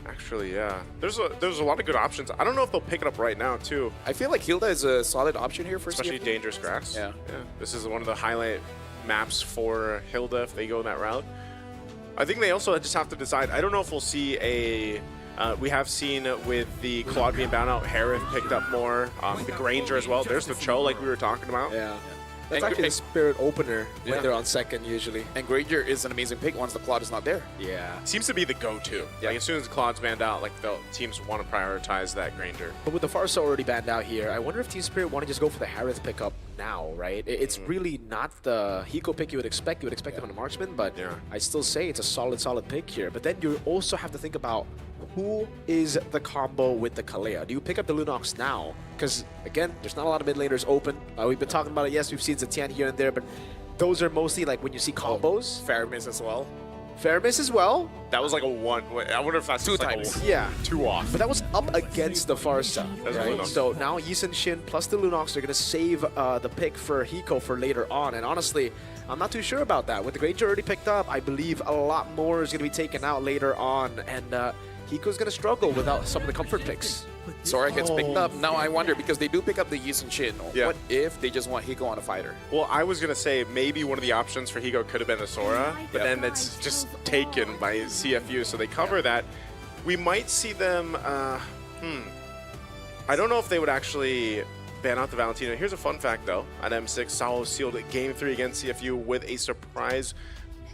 Speaker 15: Actually, yeah. There's a lot of good options. I don't know if they'll pick it up right now, too.
Speaker 14: I feel like Hilda is a solid option here for
Speaker 15: especially
Speaker 14: CFU.
Speaker 15: Dangerous Grass.
Speaker 14: Yeah.
Speaker 15: This is one of the highlight maps for Hilda if they go that route. I think they also just have to decide. I don't know if we'll see a... we have seen with the Claude being bound out, Harith picked up more. The Granger as well. There's the Cho like we were talking about.
Speaker 2: Yeah. That's actually the Spirit opener when they're on second usually.
Speaker 14: And Granger is an amazing pick once the Claude is not there.
Speaker 15: Yeah. Seems to be the go-to. Like as soon as the Claude's banned out, like the teams want to prioritize that Granger.
Speaker 2: But with the Farsa already banned out here, I wonder if Team Spirit want to just go for the Harith pickup now, right? It's really not the Hiko pick you would expect. You would expect them on the Marksman, but I still say it's a solid pick here. But then you also have to think about who is the combo with the Kalea? Do you pick up the Lunox now? Because, again, there's not a lot of mid laners open. We've been talking about it. Yes, we've seen Zetian here and there, but those are mostly like when you see combos.
Speaker 14: Faramis as well.
Speaker 2: Faramis as well.
Speaker 15: That was like a 1. I wonder if that's
Speaker 14: 2
Speaker 15: like
Speaker 14: times.
Speaker 2: Yeah.
Speaker 15: 2 off.
Speaker 2: But that was up against the Farsa, right?
Speaker 15: Lunox.
Speaker 2: So now Yisun Shin plus the Lunox are going to save the pick for Hiko for later on. And honestly, I'm not too sure about that. With the Granger already picked up, I believe a lot more is going to be taken out later on. And Hiko's going to struggle without some of the comfort picks.
Speaker 14: Sora gets picked up. Now I wonder, because they do pick up the Yisun Shin, what if they just want Hiko on a fighter?
Speaker 15: Well, I was going to say maybe one of the options for Hiko could have been the Sora, but then it's just taken by CFU, so they cover that. We might see them, I don't know if they would actually ban out the Valentina. Here's a fun fact, though. On M6, Sao sealed Game 3 against CFU with a surprise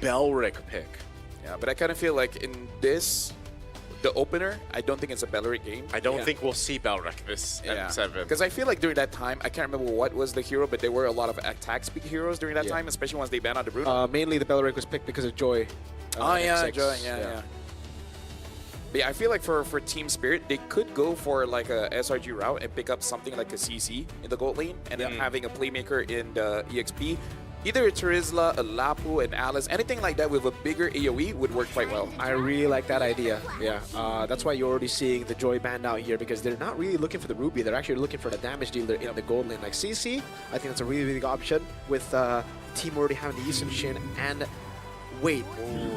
Speaker 15: Belric pick.
Speaker 14: Yeah, but I kind of feel like in this... the opener, I don't think it's a Belric game.
Speaker 15: I don't think we'll see Belric this M7.
Speaker 14: Because I feel like during that time, I can't remember what was the hero, but there were a lot of attack speed heroes during that time, especially once they banned out the Bruno.
Speaker 2: Mainly the Belric was picked because of Joy.
Speaker 14: Oh yeah, Joy, yeah. But yeah, I feel like for Team Spirit, they could go for like a SRG route and pick up something like a CC in the gold lane, and then having a playmaker in the EXP. Either a Terizla, a Lapu, an Alice, anything like that with a bigger AoE would work quite well.
Speaker 2: I really like that idea. Yeah, that's why you're already seeing the Joy band out here, because they're not really looking for the Ruby. They're actually looking for the damage dealer in the gold lane. Like CC, I think that's a really good option with team already having the Yisun Shin and... Wait,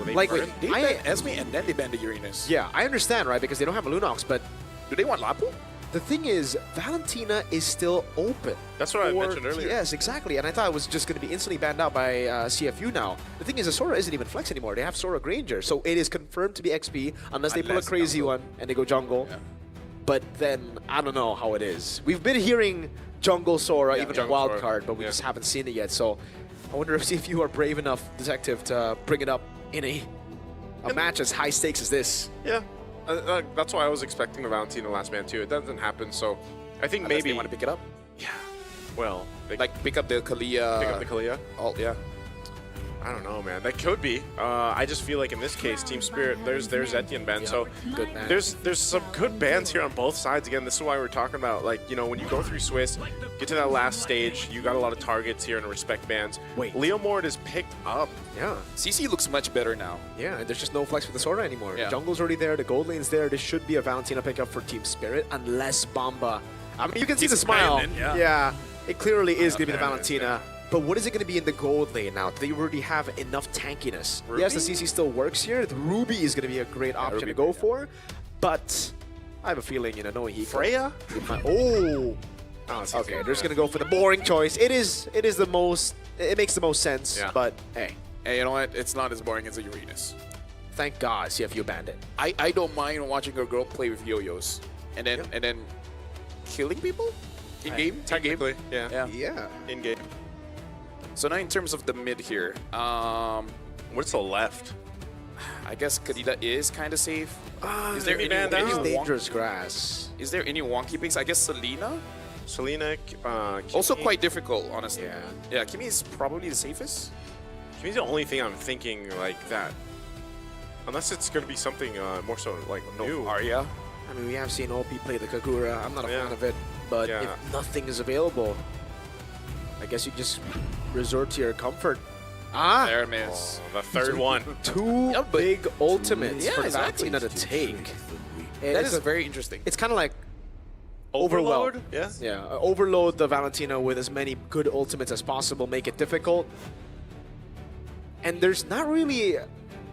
Speaker 14: they banned Esme and then they banned the Uranus.
Speaker 2: Yeah, I understand, right? Because they don't have a Lunox, but...
Speaker 14: Do they want Lapu?
Speaker 2: The thing is, Valentina is still open.
Speaker 15: That's what I mentioned earlier.
Speaker 2: Yes, exactly. And I thought it was just going to be instantly banned out by CFU now. The thing is, the Sora isn't even flex anymore. They have Sora Granger. So it is confirmed to be XP unless they pull a crazy one and they go jungle. Yeah. but then I don't know how it is. We've been hearing jungle Sora, even a wild card, but we just haven't seen it yet. So I wonder if you are brave enough, Detective, to bring it up in a match as high stakes as this.
Speaker 15: Yeah, that's why I was expecting the Valentina last man too. It doesn't happen, so I think maybe
Speaker 14: they want to pick it up.
Speaker 15: Yeah. Well,
Speaker 14: like pick up the Kalia.
Speaker 15: Pick up the Kalia.
Speaker 14: Alt, yeah.
Speaker 15: I don't know, man. That could be. I just feel like in this case, Team Spirit, there's Etienne band.
Speaker 2: Yeah,
Speaker 15: so
Speaker 2: good man.
Speaker 15: there's some good bands here on both sides. Again, this is why we're talking about, like, you know, when you go through Swiss, get to that last stage, you got a lot of targets here in respect bands.
Speaker 2: Wait.
Speaker 15: Leo Mord is picked up.
Speaker 2: Yeah.
Speaker 14: CC looks much better now.
Speaker 2: Yeah, and there's just no flex for the Sora anymore.
Speaker 14: Yeah.
Speaker 2: The jungle's already there, the gold lane's there. This should be a Valentina pickup for Team Spirit, unless Bomba. I mean, you can see the smile. Yeah, it clearly is going to be the Valentina. But what is it going to be in the gold lane now? Do they already have enough tankiness?
Speaker 15: Ruby?
Speaker 2: Yes, the CC still works here. The Ruby is going to be a great option to go for. But I have a feeling, you know, knowing he
Speaker 15: Freya?
Speaker 2: Oh, okay, they're just going to go for the boring choice. It makes the most sense, but hey.
Speaker 14: Hey, you know what? It's not as boring as a Uranus.
Speaker 2: Thank God CFU banned it.
Speaker 14: I don't mind watching a girl play with yo-yos and then killing people in game.
Speaker 15: Technically,
Speaker 2: yeah.
Speaker 15: In game.
Speaker 14: So now in terms of the mid here,
Speaker 15: what's the left?
Speaker 14: I guess Kadita is kind of safe. Is there any
Speaker 2: dangerous grass?
Speaker 14: Is there any wonky picks? I guess Selena.
Speaker 15: Kimi.
Speaker 14: Also quite difficult, honestly. Yeah, Kimi is probably the safest.
Speaker 15: Kimi's the only thing I'm thinking like that. Unless it's going to be something more so like new.
Speaker 14: Arya.
Speaker 2: I mean, we have seen OP play the Kagura. I'm not a fan of it, but if nothing is available, I guess you just resort to your comfort.
Speaker 14: There it is.
Speaker 15: The third one.
Speaker 2: Two big ultimates for Valentina to take.
Speaker 14: That is very interesting.
Speaker 2: It's kind of like
Speaker 15: Overload?
Speaker 2: Yeah, overload the Valentina with as many good ultimates as possible, make it difficult. And there's not really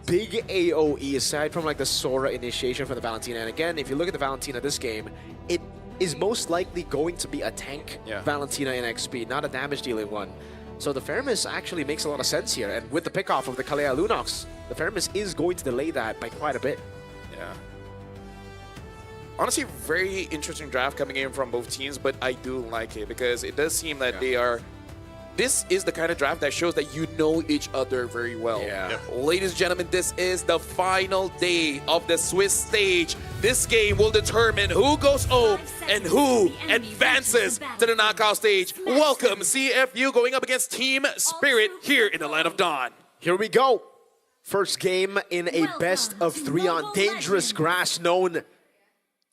Speaker 2: big AoE aside from like the Sora initiation for the Valentina. And again, if you look at the Valentina this game, it is most likely going to be a tank Valentina in XP, not a damage dealing one. So the Feramis actually makes a lot of sense here. And with the pickoff of the Kalea Lunox, the Feramis is going to delay that by quite a bit.
Speaker 14: Yeah. Honestly, very interesting draft coming in from both teams, but I do like it because it does seem that they are... This is the kind of draft that shows that you know each other very well. Ladies and gentlemen, this is the final day of the Swiss stage. This game will determine who goes home and who advances to the knockout stage. Welcome, CFU going up against Team Spirit here in the Land of Dawn.
Speaker 2: Here we go. First game in a best of 3 on dangerous grass, known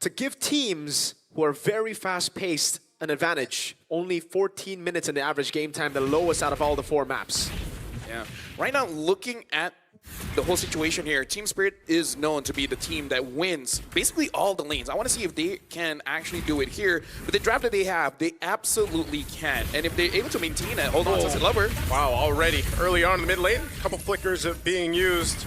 Speaker 2: to give teams who are very fast-paced an advantage. Only 14 minutes in the average game time, the lowest out of all the 4 maps.
Speaker 14: Yeah. Right now, looking at the whole situation here, Team Spirit is known to be the team that wins basically all the lanes. I want to see if they can actually do it here. But the draft that they have, they absolutely can. And if they're able to maintain it, hold on, Sunset Lover.
Speaker 15: Wow, already early on in the mid lane, a couple flickers of being used.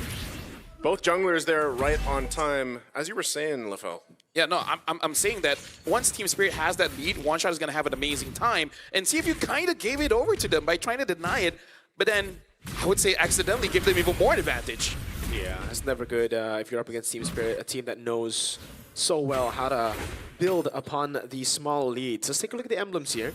Speaker 15: Both junglers there right on time. As you were saying, Lefel.
Speaker 14: Yeah, no, I'm saying that once Team Spirit has that lead, One Shot is going to have an amazing time. And see if you kind of gave it over to them by trying to deny it. But then, I would say accidentally give them even more advantage.
Speaker 2: Yeah, it's never good if you're up against Team Spirit, a team that knows so well how to build upon these small leads. Let's take a look at the emblems here.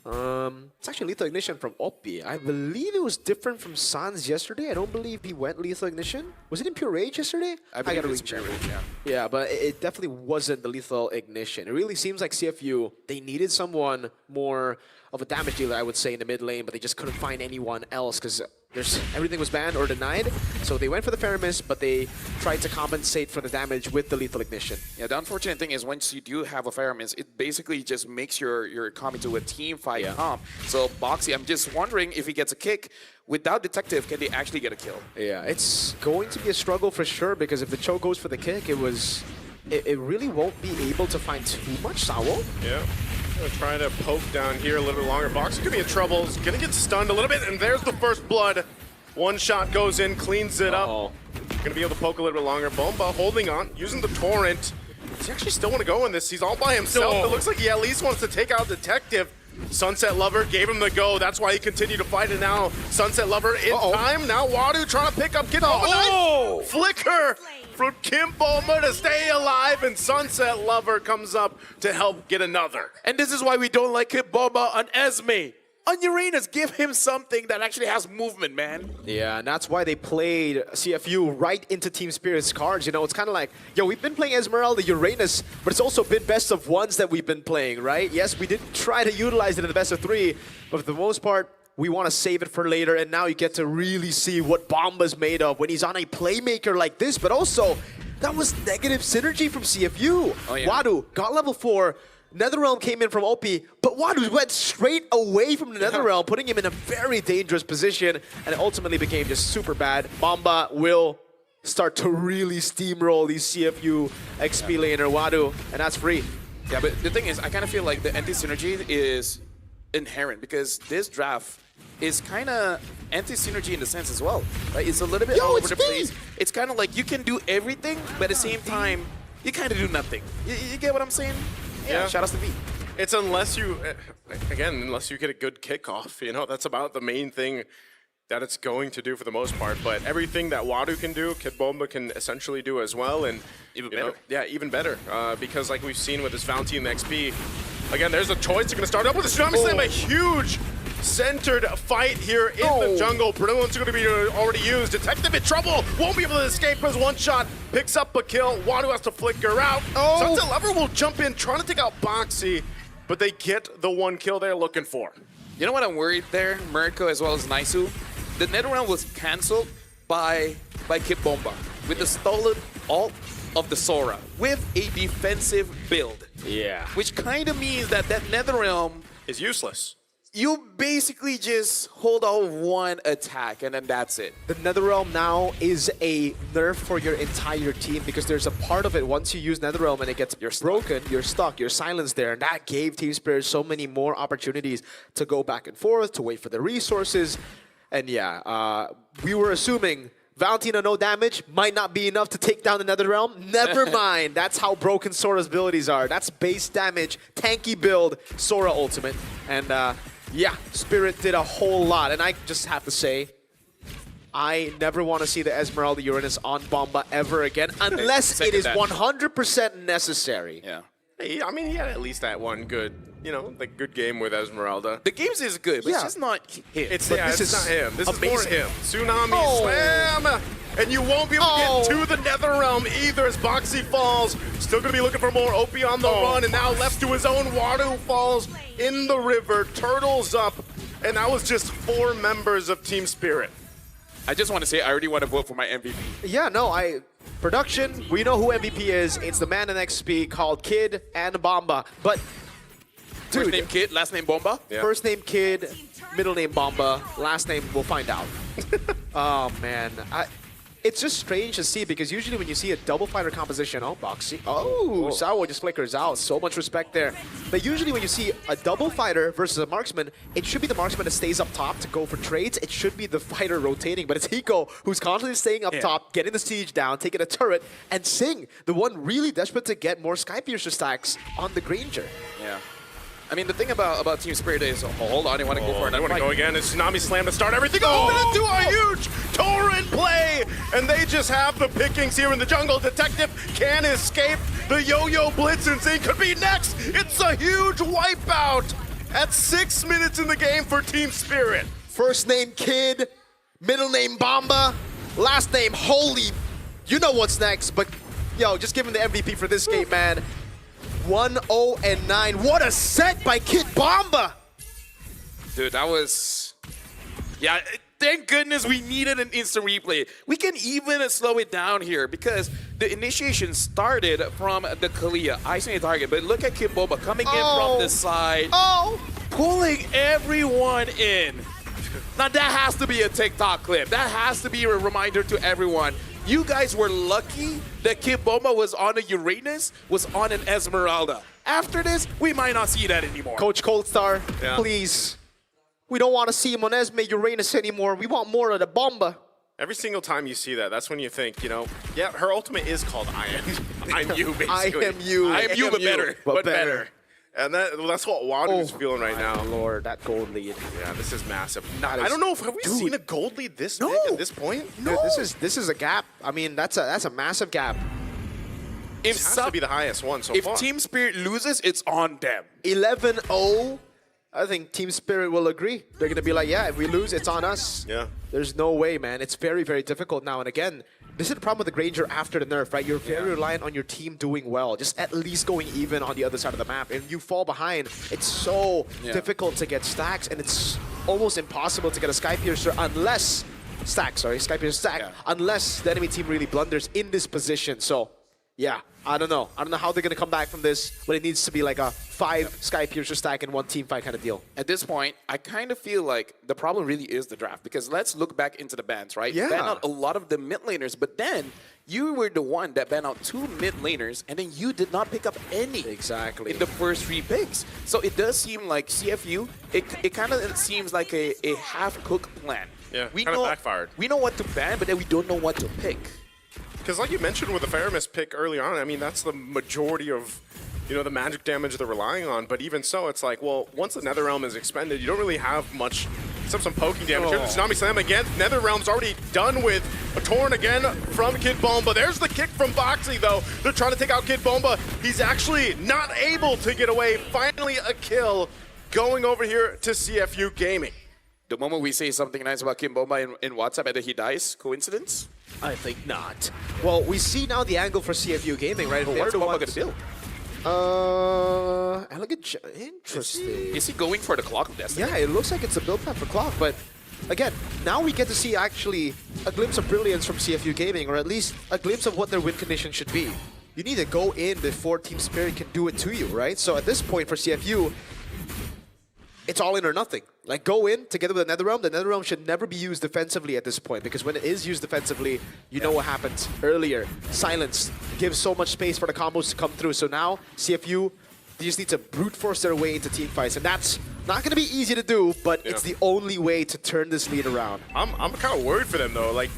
Speaker 2: It's actually Lethal Ignition from Oppi. I believe it was different from Sans yesterday. I don't believe he went Lethal Ignition. Was it in Pure Rage yesterday?
Speaker 14: I gotta reach Pure Rage,
Speaker 2: yeah, but it definitely wasn't the Lethal Ignition. It really seems like CFU, they needed someone more of a damage dealer, I would say, in the mid lane, but they just couldn't find anyone else because everything was banned or denied. So they went for the Feramis, but they tried to compensate for the damage with the Lethal Ignition.
Speaker 14: Yeah, the unfortunate thing is once you do have a Feramis, it basically just makes your comp into a team fight comp. So Boxy, I'm just wondering if he gets a kick. Without Detective, can they actually get a kill?
Speaker 2: Yeah, it's going to be a struggle for sure because if the Cho goes for the kick, it really won't be able to find too much Sawo.
Speaker 15: Yeah. Trying to poke down here a little bit longer. Boxy could be in trouble. He's gonna get stunned a little bit, and there's the first blood. One shot goes in, cleans it up. Gonna be able to poke a little bit longer. Bomba holding on, using the torrent. Does he actually still want to go in this? He's all by himself. It looks like he at least wants to take out Detective. Sunset Lover gave him the go. That's why he continued to fight it now. Sunset Lover in time. Now Wadu trying to pick up Kid Bomba.
Speaker 14: Oh!
Speaker 15: Flicker from Kim Bomba to stay alive, and Sunset Lover comes up to help get another.
Speaker 14: And this is why we don't like Kid Bomba on Esme. On Uranus, give him something that actually has movement, man.
Speaker 2: Yeah, and that's why they played CFU right into Team Spirit's cards. You know, it's kind of like, yo, we've been playing Esmeralda, Uranus, but it's also been best of ones that we've been playing, right? Yes, we did try to utilize it in the best of 3, but for the most part, we want to save it for later, and now you get to really see what Bomba's made of when he's on a playmaker like this, but also, that was negative synergy from CFU.
Speaker 14: Oh, yeah.
Speaker 2: Wadu got level 4, NetherRealm came in from OP, but Wadu went straight away from the NetherRealm, putting him in a very dangerous position, and it ultimately became just super bad. Bomba will start to really steamroll these CFU XP laner Wadu, and that's free.
Speaker 14: Yeah, but the thing is, I kind of feel like the anti-synergy is inherent because this draft is kind of anti-synergy in the sense as well. Right? It's a little bit all over the place. It's kind of like you can do everything, but at the same time, you kind of do nothing. You get what I'm saying? Yeah, shout out to V.
Speaker 15: It's unless you, again, unless you get a good kickoff, you know, that's about the main thing that it's going to do for the most part. But everything that Wadu can do, Kid Bomba can essentially do as well. And
Speaker 14: even better.
Speaker 15: Yeah, even better. Because like we've seen with this Valentine XP, again, there's a choice. You're going to start up with a Tsunami Slam, a huge centered fight here in the jungle. Brilliant's going to be already used. Detective in trouble. Won't be able to escape his one shot. Picks up a kill. Wadu has to flicker out. Sunset Lover will jump in, trying to take out Boxy, but they get the one kill they're looking for.
Speaker 14: You know what I'm worried there, Mirko as well as Naisu? The NetherRealm was cancelled by Kid Bomba with the stolen ult of the Sora with a defensive build.
Speaker 15: Yeah.
Speaker 14: Which kind of means that NetherRealm
Speaker 15: is useless.
Speaker 14: You basically just hold on one attack and then that's it.
Speaker 2: The NetherRealm now is a nerf for your entire team because there's a part of it, once you use NetherRealm and it gets broken, you're stuck, you're silenced there. And that gave Team Spirit so many more opportunities to go back and forth, to wait for the resources. And yeah, we were assuming Valentina no damage might not be enough to take down the NetherRealm. Never mind. That's how broken Sora's abilities are. That's base damage, tanky build, Sora ultimate. And yeah, Spirit did a whole lot. And I just have to say, I never want to see the Esmeralda Uranus on Bomba ever again, unless it is 100% necessary.
Speaker 14: Yeah.
Speaker 15: I mean, he had at least that one good, you know, like good game with Esmeralda.
Speaker 14: The games is good, but it's just not him.
Speaker 15: It's not him. This
Speaker 14: amazing.
Speaker 15: is more him. Tsunami Slam! And you won't be able to get to the NetherRealm either as Boxy falls. Still going to be looking for more OP on the run, and now left to his own. Wadu falls in the river, turtles up, and that was just 4 members of Team Spirit.
Speaker 14: I just want to say I already want to vote for my MVP.
Speaker 2: Yeah, no, production, we know who MVP is. It's the man in XP called Kid and Bomba. But, dude.
Speaker 14: First name Kid, last name Bomba?
Speaker 2: Yeah. First name Kid, middle name Bomba, last name we'll find out. Oh, man. It's just strange to see because usually when you see a double fighter composition, Boxy. Sawo just flickers out. So much respect there. But usually when you see a double fighter versus a marksman, it should be the marksman that stays up top to go for trades. It should be the fighter rotating, but it's Hiko who's constantly staying up top, getting the siege down, taking a turret, and Sing, the one really desperate to get more Skypiercer stacks on the Granger.
Speaker 14: Yeah. I mean, the thing about Team Spirit is, hold on, I want to go for it.
Speaker 15: I want to go again. It's Tsunami Slam to start everything. And into a huge torrent play. And they just have the pickings here in the jungle. Detective can escape. The Yo-Yo Blitz and Zing could be next. It's a huge wipeout at 6 minutes in the game for Team Spirit.
Speaker 2: First name Kid, middle name Bomba, last name Holy. You know what's next, but yo, just give him the MVP for this game, man. 1-0-9. What a set by Kid Bomba!
Speaker 14: Dude, that was... Yeah, thank goodness we needed an instant replay. We can even slow it down here because the initiation started from the Kalia, isolating target. But look at Kid Bomba coming in from the side, pulling everyone in. Now that has to be a TikTok clip. That has to be a reminder to everyone. You guys were lucky that Kid Bomba was on a Uranus, was on an Esmeralda. After this, we might not see that anymore.
Speaker 2: Coach Coldstar, please. We don't want to see him on Esme Uranus anymore. We want more of the Bomba.
Speaker 15: Every single time you see that, that's when you think, you know, yeah, her ultimate is called I'm you, basically.
Speaker 2: I am you.
Speaker 14: I am you, but better.
Speaker 2: But better.
Speaker 15: And that's what Wadu's feeling right now.
Speaker 2: Lord, that gold lead.
Speaker 15: Yeah, this is massive. I don't know if have we seen a gold lead this big at this point?
Speaker 2: No. Dude, this is a gap. I mean, that's a massive gap.
Speaker 15: It has to be the highest one so far.
Speaker 14: If Team Spirit loses, it's on them.
Speaker 2: 11-0. I think Team Spirit will agree. They're going to be like, yeah, if we lose, it's on us.
Speaker 15: Yeah.
Speaker 2: There's no way, man. It's very, very difficult now. And again, this is the problem with the Granger after the nerf, right? You're very reliant on your team doing well, just at least going even on the other side of the map. And you fall behind, it's so difficult to get stacks, and it's almost impossible to get a Sky Piercer unless... Sky Piercer stack, unless the enemy team really blunders in this position. So, yeah, I don't know. I don't know how they're going to come back from this, but it needs to be like a 5 Sky Piercer stack in one team fight kind of deal.
Speaker 14: At this point, I kind of feel like the problem really is the draft, because let's look back into the bans, right?
Speaker 2: Yeah.
Speaker 14: You ban out a lot of the mid laners, but then you were the one that banned out 2 mid laners, and then you did not pick up any in the first 3 picks. So it does seem like CFU, it kind of seems like a half-cooked plan.
Speaker 15: Yeah, kind of backfired.
Speaker 14: We know what to ban, but then we don't know what to pick.
Speaker 15: Because like you mentioned with the Faramis pick early on, I mean, that's the majority of, you know, the magic damage they're relying on. But even so, it's like, well, once the Netherrealm is expended, you don't really have much, except some poking damage. Here, the Tsunami Slam again. Netherrealm's already done with. A Torn again from Kid Bomba. There's the kick from Boxy, though. They're trying to take out Kid Bomba. He's actually not able to get away. Finally, a kill going over here to CFU Gaming.
Speaker 14: The moment we say something nice about Kim Bomba in WhatsApp and then he dies, coincidence?
Speaker 2: I think not. Well, we see now the angle for CFU Gaming, right?
Speaker 14: But what are Bomba going to build?
Speaker 2: Elegant. Interesting.
Speaker 14: Is he going for the Clock of Destiny?
Speaker 2: Yeah, it looks like it's a build plan for Clock, but again, now we get to see actually a glimpse of brilliance from CFU Gaming, or at least a glimpse of what their win condition should be. You need to go in before Team Spirit can do it to you, right? So at this point for CFU, it's all in or nothing. Like, go in together with the Netherrealm. The Netherrealm should never be used defensively at this point, because when it is used defensively, you know what happens earlier. Silence gives so much space for the combos to come through. So now, CFU, they just need to brute force their way into team fights, and that's not going to be easy to do, but it's the only way to turn this lead around.
Speaker 15: I'm kind of worried for them, though. Like,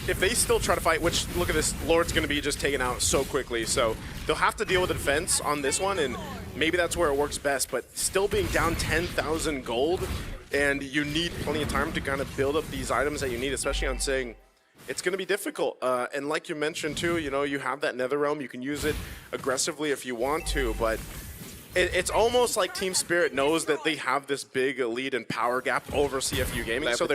Speaker 15: if they still try to fight, which, look at this, Lord's going to be just taken out so quickly, so they'll have to deal with the defense on this one, and maybe that's where it works best, but still being down 10,000 gold, and you need plenty of time to kind of build up these items that you need, especially on saying it's going to be difficult. And like you mentioned too, you know, you have that Netherrealm, you can use it aggressively if you want to, but it's almost like Team Spirit knows that they have this big lead and power gap over CFU Gaming. So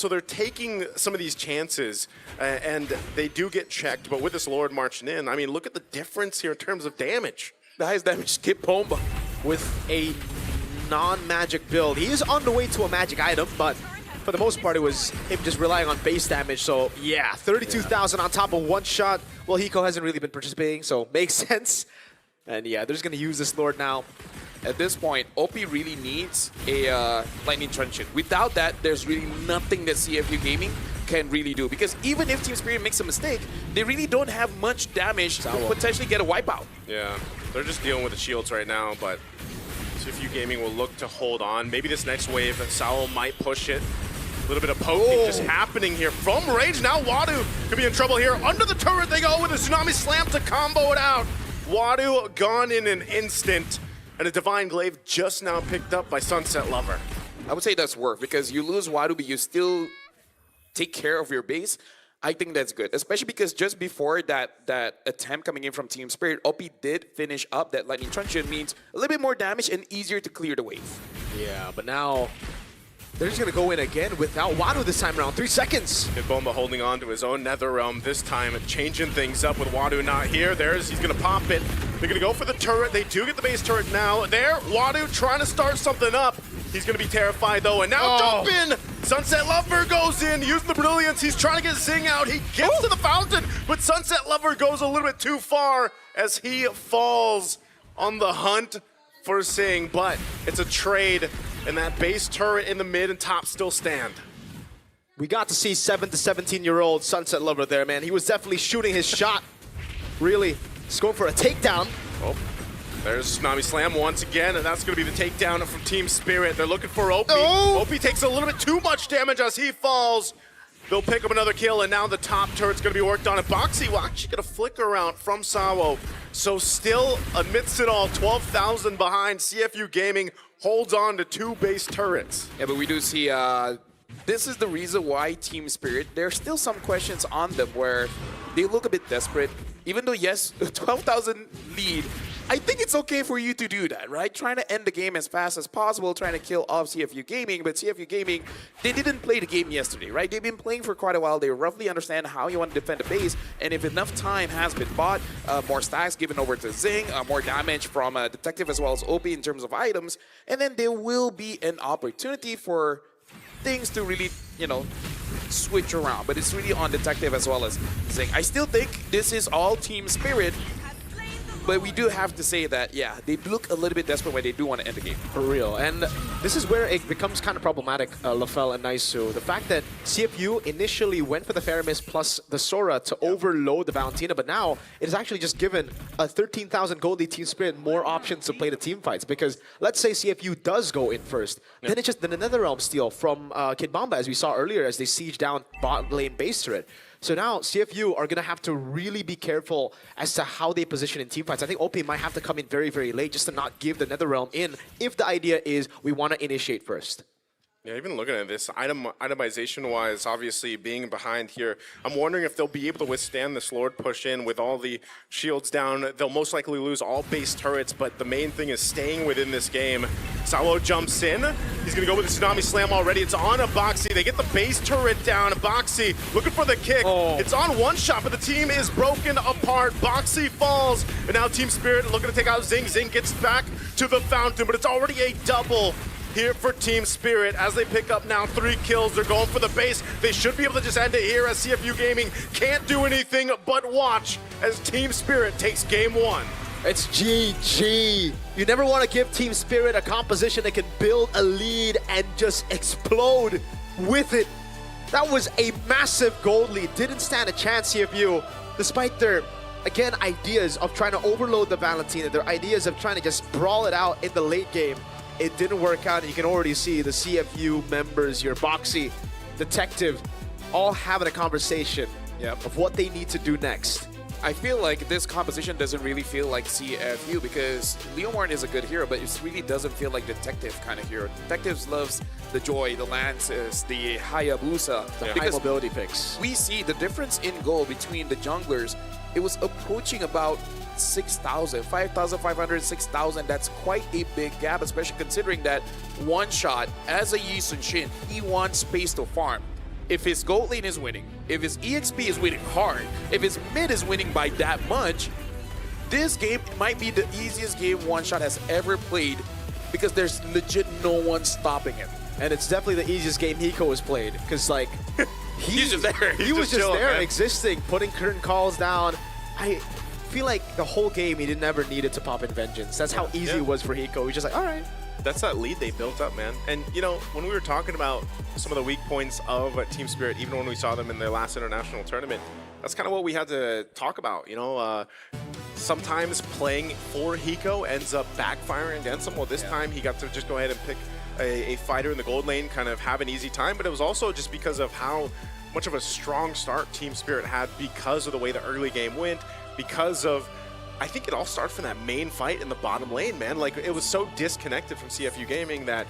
Speaker 15: they're taking some of these chances, and they do get checked. But with this Lord marching in, I mean, look at the difference here in terms of damage.
Speaker 14: The highest damage, Kid Bomba.
Speaker 2: With a non-magic build. He is on the way to a magic item, but for the most part, it was him just relying on base damage. So yeah, 32,000 on top of one shot. Well, Hiko hasn't really been participating, so makes sense. And yeah, they're just going to use this Lord now.
Speaker 14: At this point, OP really needs a Lightning Truncheon. Without that, there's really nothing that CFU Gaming can really do. Because even if Team Spirit makes a mistake, they really don't have much damage to potentially get a wipeout.
Speaker 15: Yeah, they're just dealing with the shields right now, but CFU Gaming will look to hold on. Maybe this next wave, Sao might push it. A little bit of poking just happening here from Rage. Now Wadu could be in trouble here. Under the turret they go with a Tsunami Slam to combo it out. Wadu gone in an instant, and a Divine Glaive just now picked up by Sunset Lover.
Speaker 14: I would say that's worth, because you lose Wadu, but you still take care of your base. I think that's good, especially because just before that attempt coming in from Team Spirit, OP did finish up that Lightning Truncheon, means a little bit more damage and easier to clear the wave.
Speaker 2: Yeah, but now they're just going to go in again without Wadu this time around. 3 seconds.
Speaker 15: Kid Bomba holding on to his own Netherrealm this time, changing things up with Wadu not here. He's going to pop it. They're going to go for the turret. They do get the base turret now. There, Wadu trying to start something up. He's going to be terrified, though, and now jump in. Sunset Lover goes in, using the Brilliance. He's trying to get Zing out. He gets to the fountain, but Sunset Lover goes a little bit too far as he falls on the hunt for Zing, but it's a trade, and that base turret in the mid and top still stand.
Speaker 2: We got to see 7 to 17-year-old Sunset Lover there, man. He was definitely shooting his shot. Really, he's going for a takedown.
Speaker 15: Oh, there's Tsunami Slam once again, and that's going to be the takedown from Team Spirit. They're looking for OP. OP takes a little bit too much damage as he falls. They'll pick up another kill, and now the top turret's going to be worked on. And Boxy will actually get a flicker out from Sawo. So still, amidst it all, 12,000 behind. CFU Gaming holds on to 2 base turrets.
Speaker 14: Yeah, but we do see this is the reason why Team Spirit, there's still some questions on them where they look a bit desperate. Even though, yes, 12,000 lead, I think it's okay for you to do that, right? Trying to end the game as fast as possible, trying to kill off CFU Gaming, but CFU Gaming, they didn't play the game yesterday, right? They've been playing for quite a while. They roughly understand how you want to defend the base, and if enough time has been bought, more stacks given over to Zing, more damage from Detective as well as OP in terms of items, and then there will be an opportunity for things to really, you know, switch around, but it's really on Detective as well as Zing. I still think this is all Team Spirit, but we do have to say that, yeah, they look a little bit desperate when they do want to end the game.
Speaker 2: For real. And this is where it becomes kind of problematic, Lafel and Naisu. The fact that CFU initially went for the Faramis plus the Sora to overload the Valentina, but now it is actually just given a 13,000 gold lead Team Spirit more options to play the team fights. Because let's say CFU does go in first, then it's just the NetherRealm steal from Kid Bamba, as we saw earlier, as they siege down bot lane base turret. So now CFU are going to have to really be careful as to how they position in teamfights. I think OP might have to come in very, very late just to not give the NetherRealm in if the idea is we want to initiate first.
Speaker 15: Yeah, even looking at this, itemization-wise, obviously being behind here, I'm wondering if they'll be able to withstand this Lord push in with all the shields down. They'll most likely lose all base turrets, but the main thing is staying within this game. Sawo jumps in. He's going to go with the Tsunami Slam already. It's on a Boxy. They get the base turret down. Boxy looking for the kick. It's on one shot, but the team is broken apart. Boxy falls, and now Team Spirit looking to take out Zing. Zing gets back to the fountain, but it's already a double here for Team Spirit as they pick up now 3 kills. They're going for the base. They should be able to just end it here as CFU Gaming can't do anything but watch as Team Spirit takes game 1.
Speaker 2: It's GG. You never want to give Team Spirit a composition that can build a lead and just explode with it. That was a massive gold lead. Didn't stand a chance, CFU, despite their, again, ideas of trying to overload the Valentina, their ideas of trying to just brawl it out in the late game. It didn't work out, and you can already see the CFU members, your Boxy, Detective, all having a conversation of what they need to do next.
Speaker 14: I feel like this composition doesn't really feel like CFU because Leomorn is a good hero, but it really doesn't feel like Detective kind of hero. Detectives loves the Joy, the Lances, the Hayabusa.
Speaker 2: The high mobility picks.
Speaker 14: We see the difference in goal between the junglers. It was approaching about 6,000, 5,500, 6,000. That's quite a big gap, especially considering that one shot, as a Yi Sun-shin, he wants space to farm. If his gold lane is winning, if his EXP is winning hard, if his mid is winning by that much, this game might be the easiest game One Shot has ever played because there's legit no one stopping him.
Speaker 2: And it's definitely the easiest game Hiko has played because, like,
Speaker 14: he's just there.
Speaker 2: He was just there,
Speaker 15: man.
Speaker 2: existing, putting curtain calls down. I feel like the whole game he never needed to pop in Vengeance. That's how easy it was for Hiko. He's just like, all right.
Speaker 15: That's that lead they built up, man. And, you know, when we were talking about some of the weak points of Team Spirit, even when we saw them in their last international tournament, that's kind of what we had to talk about, you know. Sometimes playing for Hiko ends up backfiring against him. Well, this time he got to just go ahead and pick a fighter in the gold lane, kind of have an easy time, but it was also just because of how much of a strong start Team Spirit had because of the way the early game went, because of, I think it all started from that main fight in the bottom lane, man. Like, it was so disconnected from CFU Gaming that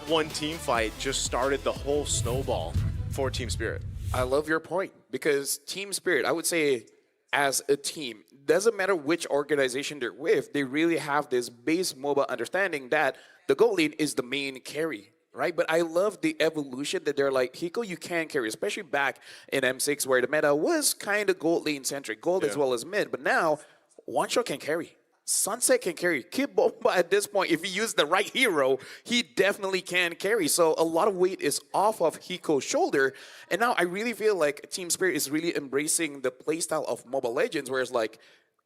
Speaker 15: one team fight just started the whole snowball for Team Spirit.
Speaker 14: I love your point because Team Spirit, I would say, as a team, doesn't matter which organization they're with, they really have this base MOBA understanding that the gold lane is the main carry, right? But I love the evolution that they're like, Hiko, you can carry, especially back in M6 where the meta was kind of gold lane centric, gold as well as mid. But now, One Shot can carry. Sunset can carry. Kid Bomba at this point, if he used the right hero, he definitely can carry. So a lot of weight is off of Hiko's shoulder. And now I really feel like Team Spirit is really embracing the playstyle of Mobile Legends, where it's like,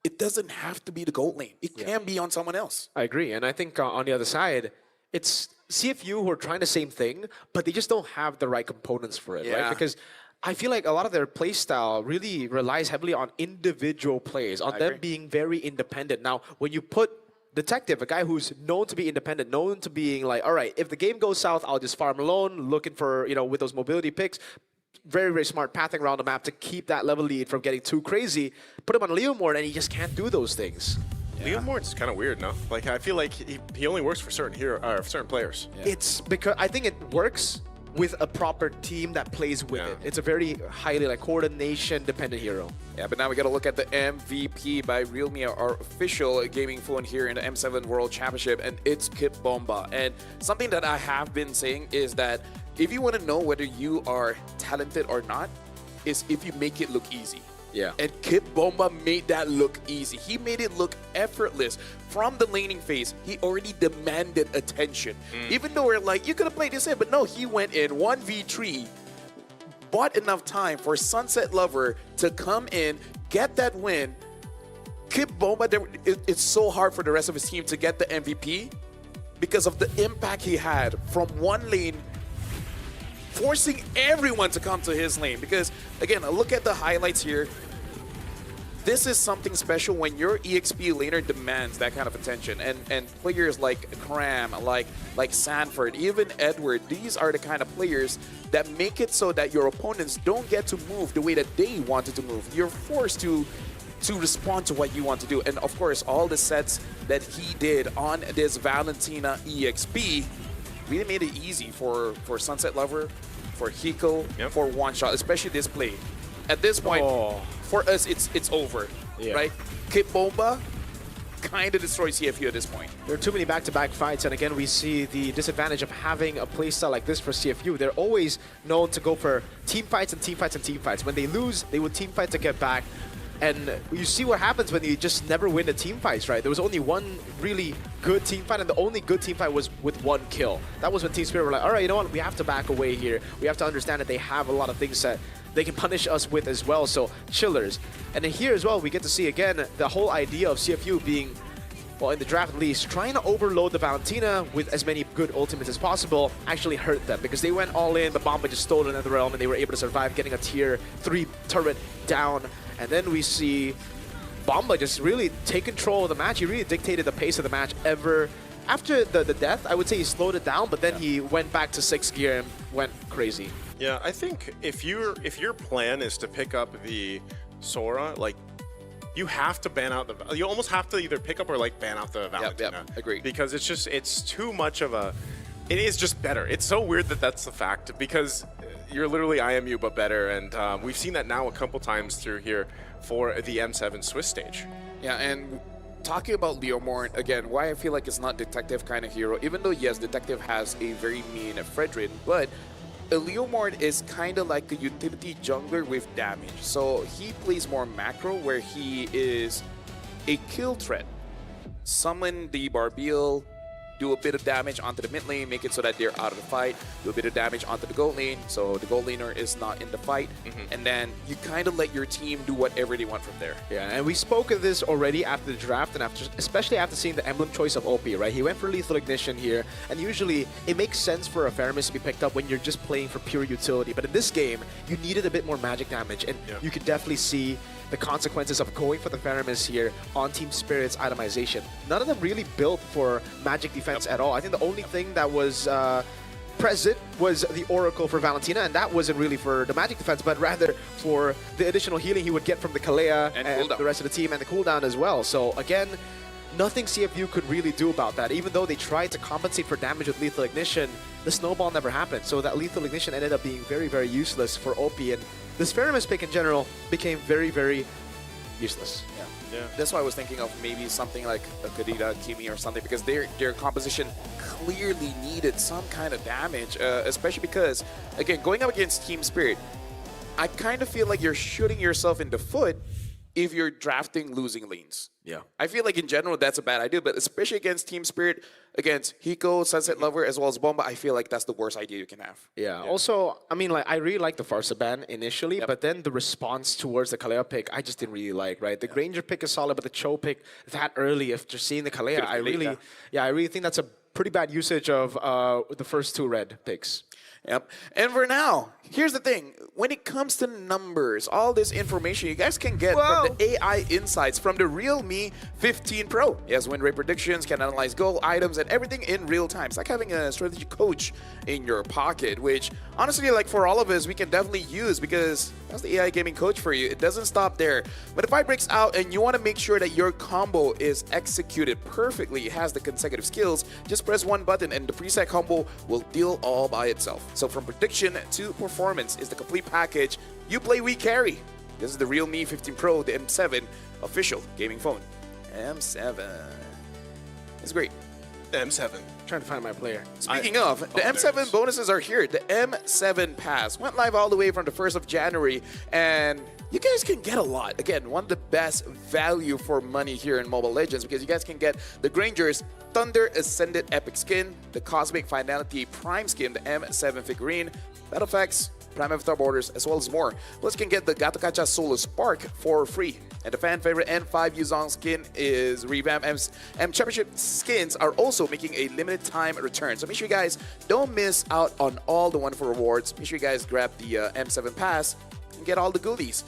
Speaker 14: it doesn't have to be the gold lane. It can be on someone else.
Speaker 2: I agree. And I think on the other side, it's CFU who are trying the same thing, but they just don't have the right components for it, right? Because I feel like a lot of their play style really relies heavily on individual plays, on them being very independent. Now, when you put Detective, a guy who's known to be independent, known to being like, all right, if the game goes south, I'll just farm alone, looking for, with those mobility picks. Very, very smart pathing around the map to keep that level lead from getting too crazy. Put him on Leomord, and he just can't do those things.
Speaker 15: Yeah. Leomord's kind of weird, no? Like, I feel like he only works for certain players.
Speaker 2: Yeah. It's because I think it works with a proper team that plays with it. It's a very highly coordination-dependent hero.
Speaker 14: Yeah, but now we got to look at the MVP by Realme, our official gaming phone here in the M7 World Championship, and it's Kip Bomba. And something that I have been saying is that if you want to know whether you are talented or not, is if you make it look easy.
Speaker 2: Yeah.
Speaker 14: And Kip Bomba made that look easy. He made it look effortless. From the laning phase, he already demanded attention. Even though we're like, you could have played this in, but no, he went in 1v3, bought enough time for Sunset Lover to come in, get that win. Kip Bomba, it's so hard for the rest of his team to get the MVP because of the impact he had from one lane, forcing everyone to come to his lane. Because, again, look at the highlights here. This is something special when your EXP laner demands that kind of attention. And players like Cram, like Sanford, even Edward, these are the kind of players that make it so that your opponents don't get to move the way that they wanted to move. You're forced to respond to what you want to do. And of course, all the sets that he did on this Valentina EXP really made it easy for Sunset Lover, for Hiko, for One Shot, especially this play. At this point, for us, it's over, right? Kip Bomba kind of destroys CFU at this point.
Speaker 2: There are too many back-to-back fights, and again, we see the disadvantage of having a playstyle like this for CFU. They're always known to go for team fights and team fights and team fights. When they lose, they would team fight to get back. And you see what happens when you just never win the team fights, right? There was only one really good team fight, and the only good team fight was with one kill. That was when Team Spirit were like, all right, you know what? We have to back away here. We have to understand that they have a lot of things that they can punish us with as well, so chillers. And then here as well, we get to see, again, the whole idea of CFU being, well, in the draft at least, trying to overload the Valentina with as many good ultimates as possible actually hurt them, because they went all in, but Bomba just stole another realm, and they were able to survive, getting a tier 3 turret down. And then we see Bomba just really take control of the match. He really dictated the pace of the match ever. After the death, I would say he slowed it down, but then he went back to 6th gear and went crazy.
Speaker 15: Yeah, I think if your plan is to pick up the Sora, like, you have to ban out the... You almost have to either pick up or, like, ban out the Valentina.
Speaker 14: Agreed.
Speaker 15: Because it's too much of a... It is just better. It's so weird that that's the fact, because you're literally IMU but better, and we've seen that now a couple times through here for the M7 Swiss stage.
Speaker 14: Yeah, and talking about Leomord, again, why I feel like it's not Detective kind of hero, even though, yes, Detective has a very mean Fredrin, but Leomord is kind of like a utility jungler with damage. So he plays more macro, where he is a kill threat. Summon the Barbiel, do a bit of damage onto the mid lane, make it so that they're out of the fight, do a bit of damage onto the gold lane, so the gold laner is not in the fight, and then you kind of let your team do whatever they want from there.
Speaker 2: Yeah, and we spoke of this already after the draft, and especially after seeing the emblem choice of OP, right? He went for Lethal Ignition here, and usually it makes sense for a Faramis to be picked up when you're just playing for pure utility, but in this game, you needed a bit more magic damage, and you could definitely see the consequences of going for the Faramis here on Team Spirit's itemization. None of them really built for magic defense at all. I think the only thing that was present was the Oracle for Valentina, and that wasn't really for the magic defense, but rather for the additional healing he would get from the Kalea and the rest of the team, and the cooldown as well. So again, nothing CFU could really do about that. Even though they tried to compensate for damage with Lethal Ignition, the snowball never happened. So that Lethal Ignition ended up being very, very useless for OP, and this Faramis pick in general became very, very useless.
Speaker 14: Yeah. That's why I was thinking of maybe something like a Kadita, Kimi or something, because their composition clearly needed some kind of damage, especially because, again, going up against Team Spirit, I kind of feel like you're shooting yourself in the foot if you're drafting losing lanes.
Speaker 2: Yeah.
Speaker 14: I feel like in general that's a bad idea, but especially against Team Spirit, against Hiko, Sunset Lover, as well as Bomba, I feel like that's the worst idea you can have.
Speaker 2: Yeah. Also, I mean, like, I really liked the Farsa ban initially, but then the response towards the Kalea pick, I just didn't really like, right? The Granger pick is solid, but the Cho pick that early after seeing the Kalea, I really think that's a pretty bad usage of the first two red picks.
Speaker 14: Yep. And for now, here's the thing. when it comes to numbers, all this information you guys can get from the AI insights from the Realme 15 Pro. It has win rate predictions, can analyze goal, items, and everything in real time. It's like having a strategy coach in your pocket, which honestly, like for all of us, we can definitely use because that's the AI gaming coach for you. It doesn't stop there. But if fight breaks out and you want to make sure that your combo is executed perfectly, it has the consecutive skills, just press one button and the preset combo will deal all by itself. So from prediction to performance is the complete package. You play, we carry. This is the Realme 15 Pro, the M7 official gaming phone. M7. It's great.
Speaker 15: The M7.
Speaker 2: Trying to find my player.
Speaker 14: Speaking of, the M7 bonuses are here. The M7 Pass went live all the way from the 1st of January, and you guys can get a lot. Again, one of the best value for money here in Mobile Legends because you guys can get the Granger's Thunder Ascended Epic Skin, the Cosmic Finality Prime Skin, the M7 figurine, Battle Effects, Prime Avatar Borders, as well as more. Plus, you can get the Gatokacha Solo Spark for free. And the fan favorite N5 Yuzong skin is revamped. M Championship skins are also making a limited time return. So make sure you guys don't miss out on all the wonderful rewards. Make sure you guys grab the M7 Pass and get all the goodies.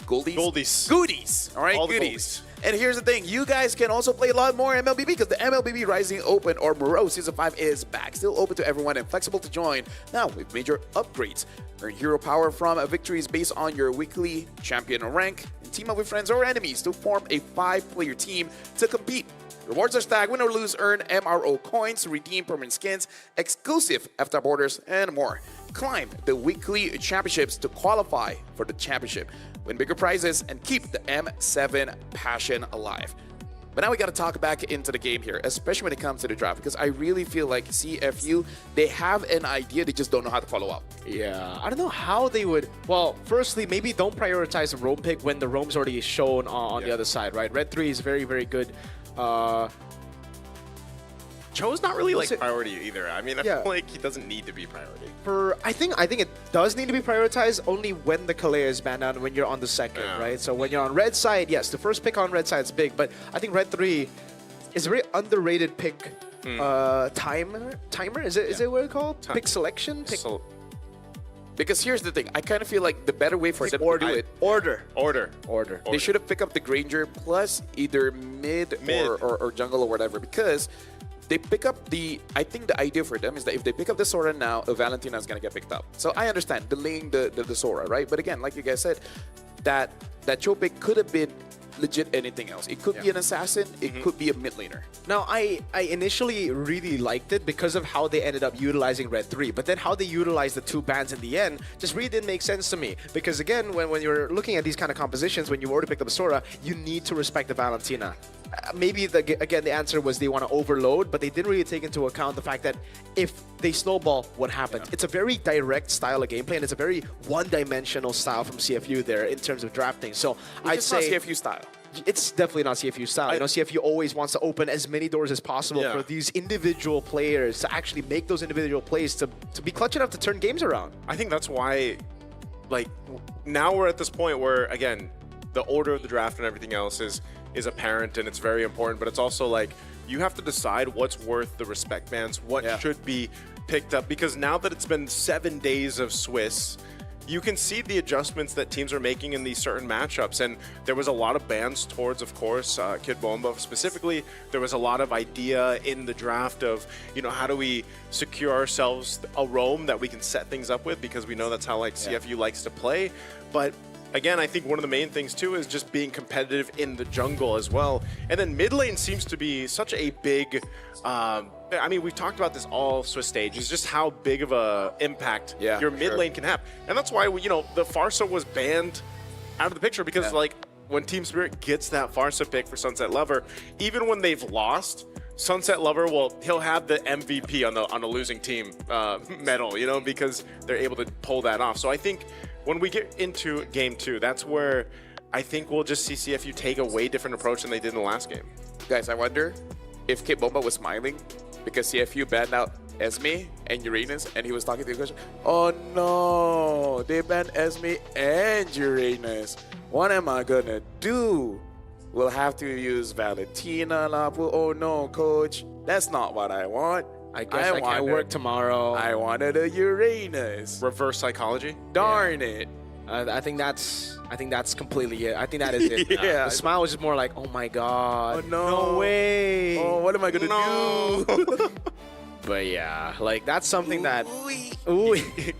Speaker 14: Goodies. All right, goodies. And here's the thing, you guys can also play a lot more MLBB because the MLBB Rising Open or Moreau Season 5 is back. Still open to everyone and flexible to join. Now with major upgrades. Earn hero power from victories based on your weekly champion rank. And team up with friends or enemies to form a 5-player team to compete. Rewards are stacked. Win or lose, earn MRO coins to redeem permanent skins, exclusive Avatar Borders, and more. Climb the weekly championships to qualify for the championship. Win bigger prizes and keep the M7 passion alive. But now we got to talk back into the game here, especially when it comes to the draft, because I really feel like CFU, they have an idea, they just don't know how to follow up.
Speaker 2: Yeah, I don't know how they would. Well, firstly, maybe don't prioritize the roam pick when the roam's already shown on the other side, right? Red 3 is very, very good.
Speaker 15: Cho's not really like priority either. I mean, I feel like he doesn't need to be priority.
Speaker 2: I think it does need to be prioritized only when the Kalea is banned out, when you're on the second, right? So when you're on red side, yes, the first pick on red side is big, but I think red 3 is a very underrated pick. Timer? Is it what it's called? Pick selection?
Speaker 14: Because here's the thing, I kind of feel like the better way for them to do it.
Speaker 2: Order.
Speaker 14: They should have picked up the Granger plus either mid. Or jungle or whatever, because they pick up I think the idea for them is that if they pick up the Sora now, Valentina is going to get picked up. So I understand delaying the Sora, right? But again, like you guys said, that Cho pick could have been legit anything else. It could be an assassin, it could be a mid laner.
Speaker 2: Now, I initially really liked it because of how they ended up utilizing Red 3, but then how they utilized the 2 bans in the end just really didn't make sense to me. Because again, when you're looking at these kind of compositions, when you already picked up a Sora, you need to respect the Valentina. Maybe, again, the answer was they want to overload, but they didn't really take into account the fact that if they snowball, what happens? It's a very direct style of gameplay, and it's a very one-dimensional style from CFU there in terms of drafting. So I'd say
Speaker 14: it's not CFU style.
Speaker 2: It's definitely not CFU style. You know, CFU always wants to open as many doors as possible for these individual players to actually make those individual plays to be clutch enough to turn games around.
Speaker 15: I think that's why, like, now we're at this point where, again, the order of the draft and everything else is apparent and it's very important, but it's also like you have to decide what's worth the respect bans, what should be picked up, because now that it's been 7 days of Swiss, you can see the adjustments that teams are making in these certain matchups, and there was a lot of bans towards, of course, Kid Bomba specifically. There was a lot of idea in the draft of, you know, how do we secure ourselves a roam that we can set things up with, because we know that's how like CFU likes to play. But again, I think one of the main things too is just being competitive in the jungle as well. And then mid lane seems to be such a big, I mean, we've talked about this all Swiss stage, is just how big of a impact your mid lane can have. And that's why, you know, the Farsa was banned out of the picture, because like when Team Spirit gets that Farsa pick for Sunset Lover, even when they've lost, Sunset Lover, he'll have the MVP on the losing team medal, you know, because they're able to pull that off. So I think when we get into game 2, that's where I think we'll just see CFU take a way different approach than they did in the last game.
Speaker 14: Guys, I wonder if Kid Bomba was smiling because CFU banned out Esme and Uranus, and he was talking to the question, oh no, they banned Esme and Uranus. What am I gonna do? We'll have to use Valentina, Lapu. Oh no, coach, that's not what I want.
Speaker 2: I guess I can't work tomorrow.
Speaker 14: I wanted a Uranus.
Speaker 15: Reverse psychology.
Speaker 14: Darn it.
Speaker 2: I think that's completely it. I think that is it.
Speaker 14: Yeah.
Speaker 2: The smile was just more like, oh my god.
Speaker 14: Oh no.
Speaker 2: No way.
Speaker 14: Oh, what am I gonna do?
Speaker 2: But yeah, like that's something that. Ooh.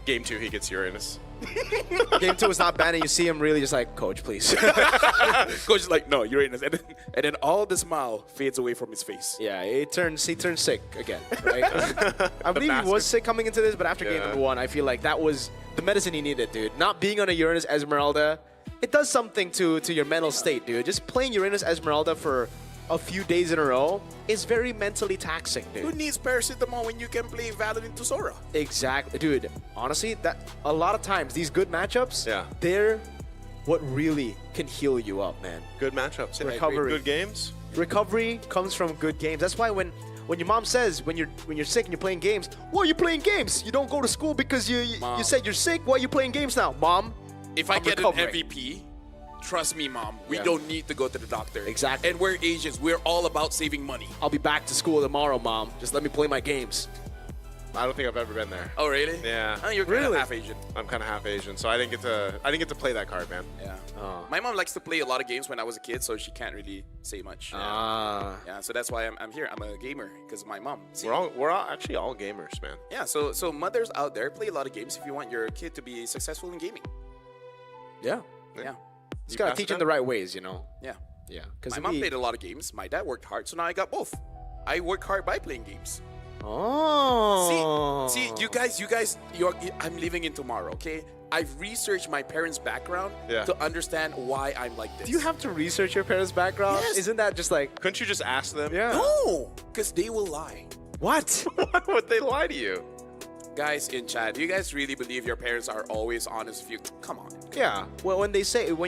Speaker 15: Game 2, he gets Uranus.
Speaker 2: Game 2 is not bad, and you see him really just like, coach, please.
Speaker 14: Coach is like, no, Uranus, and then all the smile fades away from his face.
Speaker 2: Yeah, he turns sick again, right? I believe he was sick coming into this, but after game number 1, I feel like that was the medicine he needed, dude. Not being on a Uranus Esmeralda, it does something to your mental state, dude. Just playing Uranus Esmeralda for a few days in a row is very mentally taxing, dude.
Speaker 14: Who needs paracetamol when you can play Valorant to Sora?
Speaker 2: Exactly, dude. Honestly, that a lot of times these good matchups, they're what really can heal you up, man.
Speaker 15: Good matchups. Yeah,
Speaker 2: Recovery.
Speaker 15: Good games.
Speaker 2: Recovery comes from good games. That's why when your mom says when you're sick and you're playing games, why are you playing games? You don't go to school because you said you're sick. Why are you playing games now, Mom?
Speaker 14: If I get
Speaker 2: recovering.
Speaker 14: an MVP, trust me, Mom, we don't need to go to the doctor.
Speaker 2: Exactly.
Speaker 14: And we're Asians. We're all about saving money.
Speaker 2: I'll be back to school tomorrow, Mom. Just let me play my games.
Speaker 15: I don't think I've ever been there.
Speaker 14: Oh, really?
Speaker 15: Yeah.
Speaker 14: Oh, you're kind of half Asian.
Speaker 15: I'm kind of half Asian, so I didn't get to play that card, man.
Speaker 14: Yeah. My mom likes to play a lot of games when I was a kid, so she can't really say much. Yeah, so that's why I'm here. I'm a gamer because of my mom. See?
Speaker 15: We're all actually all gamers, man.
Speaker 14: Yeah, so mothers out there, play a lot of games if you want your kid to be successful in gaming.
Speaker 2: Yeah.
Speaker 14: Yeah.
Speaker 2: Just gotta teach them the right ways, you know.
Speaker 14: Yeah.
Speaker 2: Yeah.
Speaker 14: My mom played a lot of games. My dad worked hard, so now I got both. I work hard by playing games.
Speaker 2: Oh.
Speaker 14: See, you guys, I'm living in tomorrow, okay? I've researched my parents' background to understand why I'm like this.
Speaker 2: Do you have to research your parents' background?
Speaker 14: Yes.
Speaker 2: Isn't that just like...
Speaker 15: Couldn't you just ask them?
Speaker 2: Yeah.
Speaker 14: No, because they will lie.
Speaker 2: What?
Speaker 15: Why would they lie to you?
Speaker 14: Guys in chat, do you guys really believe your parents are always honest with you? Come on.
Speaker 2: Yeah. Well, when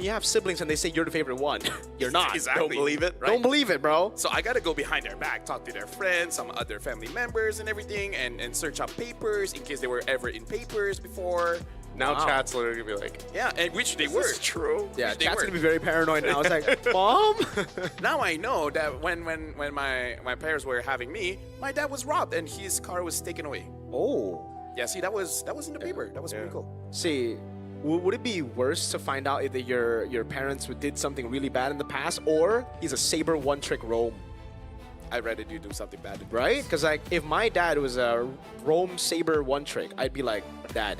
Speaker 2: you have siblings and they say you're the favorite one, you're not.
Speaker 14: Exactly.
Speaker 15: Don't believe it, right?
Speaker 2: Don't believe it, bro.
Speaker 14: So I gotta go behind their back, talk to their friends, some other family members and everything, and search up papers in case they were ever in papers before.
Speaker 15: Now chat's literally gonna be like,
Speaker 14: yeah, and which they were.
Speaker 15: Is true?
Speaker 2: Yeah,
Speaker 14: Which they
Speaker 2: chat's
Speaker 14: were.
Speaker 2: gonna be very paranoid now. It's like, Mom?
Speaker 14: Now I know that when my parents were having me, my dad was robbed and his car was taken away.
Speaker 2: Oh.
Speaker 14: Yeah, see, that was in the paper. That was pretty cool.
Speaker 2: See, would it be worse to find out either your parents did something really bad in the past, or he's a Saber one-trick roam?
Speaker 14: I'd rather you do something bad.
Speaker 2: Right? Because like, if my dad was a roam Saber one-trick, I'd be like, Dad,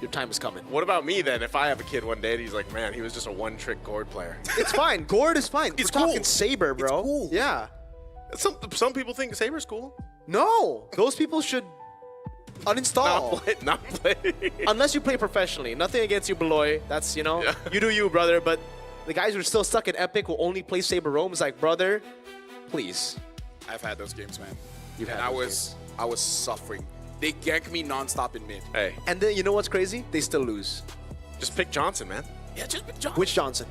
Speaker 2: your time is coming.
Speaker 15: What about me then? If I have a kid one day and he's like, man, he was just a one-trick gourd player.
Speaker 2: It's fine. Gourd is fine.
Speaker 15: It's
Speaker 2: We're
Speaker 15: cool.
Speaker 2: talking Saber, bro.
Speaker 15: It's cool.
Speaker 2: Yeah.
Speaker 15: Some people think Saber's cool.
Speaker 2: No, those people should uninstall.
Speaker 15: Not play.
Speaker 2: Unless you play professionally. Nothing against you, Beloy. That's, you do you, brother. But the guys who are still stuck in Epic who only play Saber Roam is like, brother, please.
Speaker 14: I've had those games, man.
Speaker 2: You've
Speaker 14: and
Speaker 2: had
Speaker 14: I
Speaker 2: those
Speaker 14: was suffering. They ganked me nonstop in mid.
Speaker 15: Hey.
Speaker 2: And then you know what's crazy? They still lose.
Speaker 15: Just pick Johnson, man.
Speaker 14: Yeah, just pick Johnson.
Speaker 2: Which Johnson?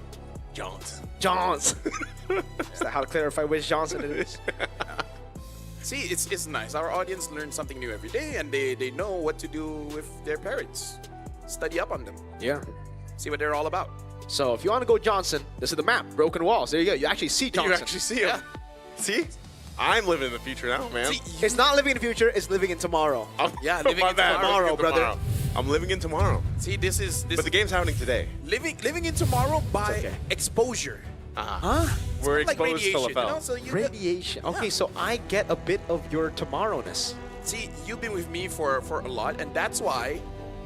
Speaker 15: Johnson.
Speaker 2: Johnson. Is that how to clarify which Johnson it is?
Speaker 14: See, it's nice. Our audience learns something new every day, and they know what to do with their parents. Study up on them.
Speaker 2: Yeah.
Speaker 14: See what they're all about.
Speaker 2: So if you want to go Johnson, this is the map. Broken walls. There you go. You actually see Johnson.
Speaker 15: You actually see him. See? I'm living in the future now, man.
Speaker 2: See, it's not living in the future. It's living in tomorrow.
Speaker 14: Yeah, living in
Speaker 2: tomorrow, brother.
Speaker 15: I'm living in tomorrow.
Speaker 14: See, this is
Speaker 15: But the game's happening today.
Speaker 14: living in tomorrow by exposure.
Speaker 2: Huh?
Speaker 15: We're
Speaker 14: like
Speaker 15: exposed to
Speaker 14: radiation, you know?
Speaker 15: LaFell.
Speaker 14: So you
Speaker 2: Radiation. Okay, so I get a bit of your tomorrowness.
Speaker 14: see, you've been with me for a lot, and that's why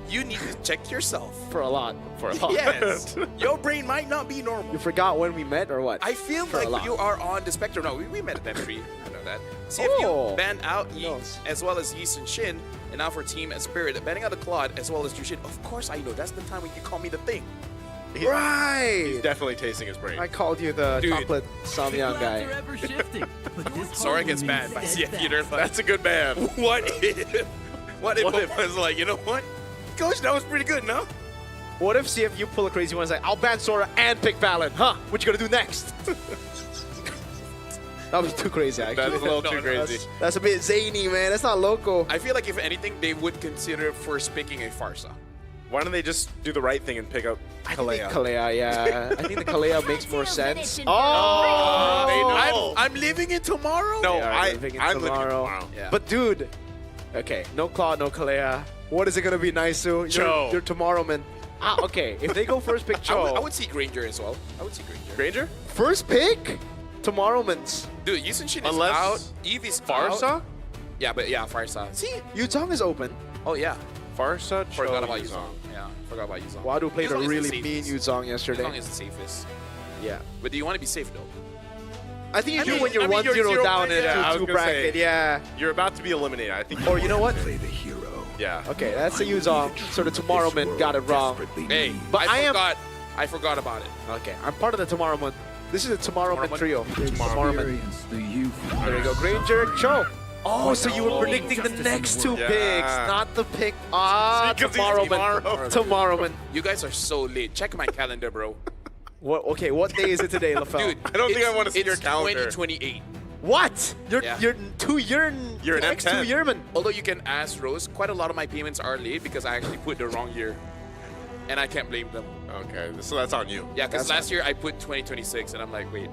Speaker 14: you need to check yourself.
Speaker 2: For a lot. For a lot.
Speaker 14: Yes. Your brain might not be normal.
Speaker 2: You forgot when we met or what?
Speaker 14: I feel
Speaker 2: For a
Speaker 14: like
Speaker 2: lot.
Speaker 14: you are on the spectrum. No, we met at that tree. I know that. See,
Speaker 2: Oh.
Speaker 14: if you banned out Yi
Speaker 2: knows?
Speaker 14: as well as Yeast and Shin, and now for Team and Spirit, banning out the Claude as well as Jushin, of course I know. That's the time when you call me the thing.
Speaker 2: Right.
Speaker 15: He's definitely tasting his brain.
Speaker 2: I called you the
Speaker 14: Dude.
Speaker 2: chocolate Samyang guy.
Speaker 14: Sora gets banned by CFU.
Speaker 15: That's a good man.
Speaker 14: What if I was like, you know what? Coach, that was pretty good, no?
Speaker 2: What if CFU pull a crazy one and say, I'll ban Sora and pick Valen? Huh? What you gonna do next? That was too crazy, actually.
Speaker 15: That's a little too crazy.
Speaker 2: That's a bit zany, man. That's not local.
Speaker 14: I feel like if anything, they would consider first picking a Farsa.
Speaker 15: Why don't they just do the right thing and pick up Kalea?
Speaker 2: Kalea, yeah. I think the Kalea makes more sense. Oh!
Speaker 14: I'm living in tomorrow?
Speaker 15: No,
Speaker 2: They are living in
Speaker 15: I'm
Speaker 2: tomorrow.
Speaker 15: living in tomorrow.
Speaker 14: Yeah.
Speaker 2: But dude, Okay, no Claw, no Kalea. What is it gonna be, Naisu?
Speaker 15: Cho.
Speaker 2: You're Tomorrowman. Ah, okay. If they go first pick Cho.
Speaker 14: I would see Granger as well. I would see Granger.
Speaker 15: Granger?
Speaker 2: First pick? Tomorrowman's.
Speaker 14: Dude, Yusunshin is
Speaker 15: Unless
Speaker 14: out. Eve is
Speaker 15: Farsa?
Speaker 14: out. Yeah, but yeah, Farsa. See?
Speaker 2: Yuzong is open.
Speaker 14: Oh, yeah.
Speaker 15: Farsa, Cho,
Speaker 14: Forgot about
Speaker 15: Yuzong.
Speaker 14: Yuzong. Yeah, forgot about Yuzong.
Speaker 2: Wadu played a
Speaker 14: Yuzong is the
Speaker 2: really mean
Speaker 14: safest.
Speaker 2: Yuzong yesterday.
Speaker 14: Yuzong is the safest.
Speaker 2: Yeah.
Speaker 14: But do you want to be safe, though?
Speaker 2: I think you do when you're 1-0 down in
Speaker 15: I
Speaker 2: a
Speaker 15: was
Speaker 2: 2-2
Speaker 15: gonna
Speaker 2: bracket.
Speaker 15: say,
Speaker 2: Yeah.
Speaker 15: You're about to be eliminated. I think.
Speaker 2: Or you know what?
Speaker 1: Play the hero.
Speaker 15: Yeah.
Speaker 2: Okay, that's the Yuzong. So the Tomorrowman got it wrong.
Speaker 14: Hey,
Speaker 2: But I am-
Speaker 14: I forgot about it.
Speaker 2: Okay, I'm part of the Tomorrowman. This is a Tomorrowman trio. Tomorrowman.
Speaker 1: Experience the youth.
Speaker 2: There we go. Granger, Cho. Oh, so you were predicting the next two
Speaker 15: Yeah.
Speaker 2: picks, not the pick. Ah,
Speaker 15: Because he's
Speaker 2: Tomorrowman.
Speaker 15: tomorrow.
Speaker 2: Tomorrowman.
Speaker 14: You guys are so late. Check my calendar, bro.
Speaker 2: What? Okay, what day is it today, LaFell?
Speaker 14: Dude,
Speaker 15: I don't think I want to see your calendar.
Speaker 14: It's 2028.
Speaker 2: What? You're
Speaker 14: Yeah.
Speaker 2: you're
Speaker 15: You're an
Speaker 2: next
Speaker 15: M10.
Speaker 2: 2 yearman.
Speaker 14: Although you can ask Rose, quite a lot of my payments are late because I actually put the wrong year. And I can't blame them.
Speaker 15: Okay, so that's on you.
Speaker 14: Yeah, because last year I put 2026 and I'm like, wait.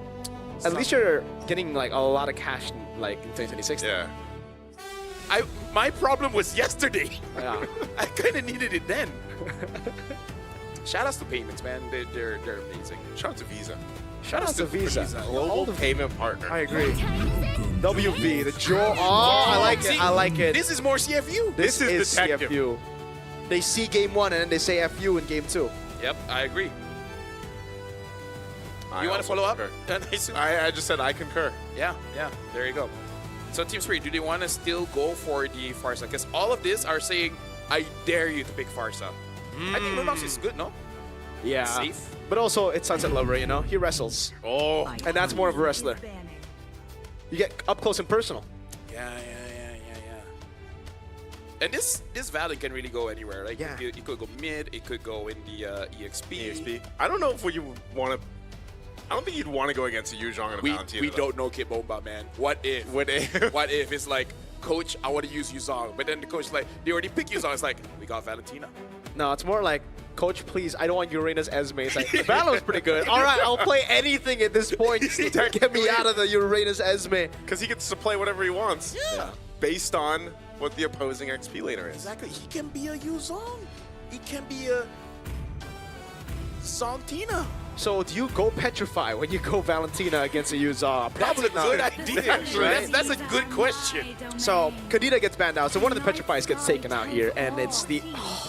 Speaker 2: At least you're getting like a lot of cash like in 2026.
Speaker 15: Yeah.
Speaker 14: My problem was yesterday.
Speaker 2: Yeah.
Speaker 14: I kind of needed it then. Shout outs to payments, man. They're amazing.
Speaker 15: Shout out to Visa.
Speaker 2: Shout out to Visa.
Speaker 15: Global payment partner.
Speaker 2: I agree. WV, the jaw. Oh, I like it. I like it.
Speaker 14: This is more CFU.
Speaker 2: This is
Speaker 15: detective.
Speaker 2: CFU. They see game 1 and then they say FU in game 2.
Speaker 14: Yep, I agree.
Speaker 15: I
Speaker 14: You want to
Speaker 15: also
Speaker 14: follow up?
Speaker 15: concur. I just said I concur.
Speaker 14: Yeah, there you go. So Team Spirit, do they want to still go for the Farsa? Because all of this are saying, I dare you to pick Farsa. I think Lunox is good, no?
Speaker 2: Yeah.
Speaker 14: Safe.
Speaker 2: But also, it's Sunset Lover, you know? He wrestles.
Speaker 15: Oh.
Speaker 2: And that's more of a wrestler. You get up close and personal.
Speaker 14: Yeah. And this Valley can really go anywhere. Like,
Speaker 2: Yeah.
Speaker 14: it could go mid, it could go in the EXP.
Speaker 15: I don't know if you want to. I don't think you'd want to go against a Yuzhong and a Valentina.
Speaker 14: We
Speaker 15: though.
Speaker 14: don't know Kid Bomba, man. What if?
Speaker 15: What if?
Speaker 14: What if it's like, Coach, I want to use Yuzong. But then the coach is like, they already picked Yuzong. It's like, we got Valentina.
Speaker 2: No, it's more like, Coach, please, I don't want Uranus Esme. It's like, Valo's pretty good. All right, I'll play anything at this point to get me out of the Uranus Esme.
Speaker 15: Because he gets to play whatever he wants.
Speaker 14: Yeah.
Speaker 15: Based on what the opposing XP laner is.
Speaker 14: Exactly. He can be a Yuzong. He can be a Zongtina.
Speaker 2: So do you go Petrify when you go Valentina against a Yuzong?
Speaker 14: That's a
Speaker 2: Probably
Speaker 14: good
Speaker 2: not.
Speaker 14: idea. Actually. That's a good question.
Speaker 2: So Kadita gets banned out. So one of the Petrifies gets taken out here, and it's the.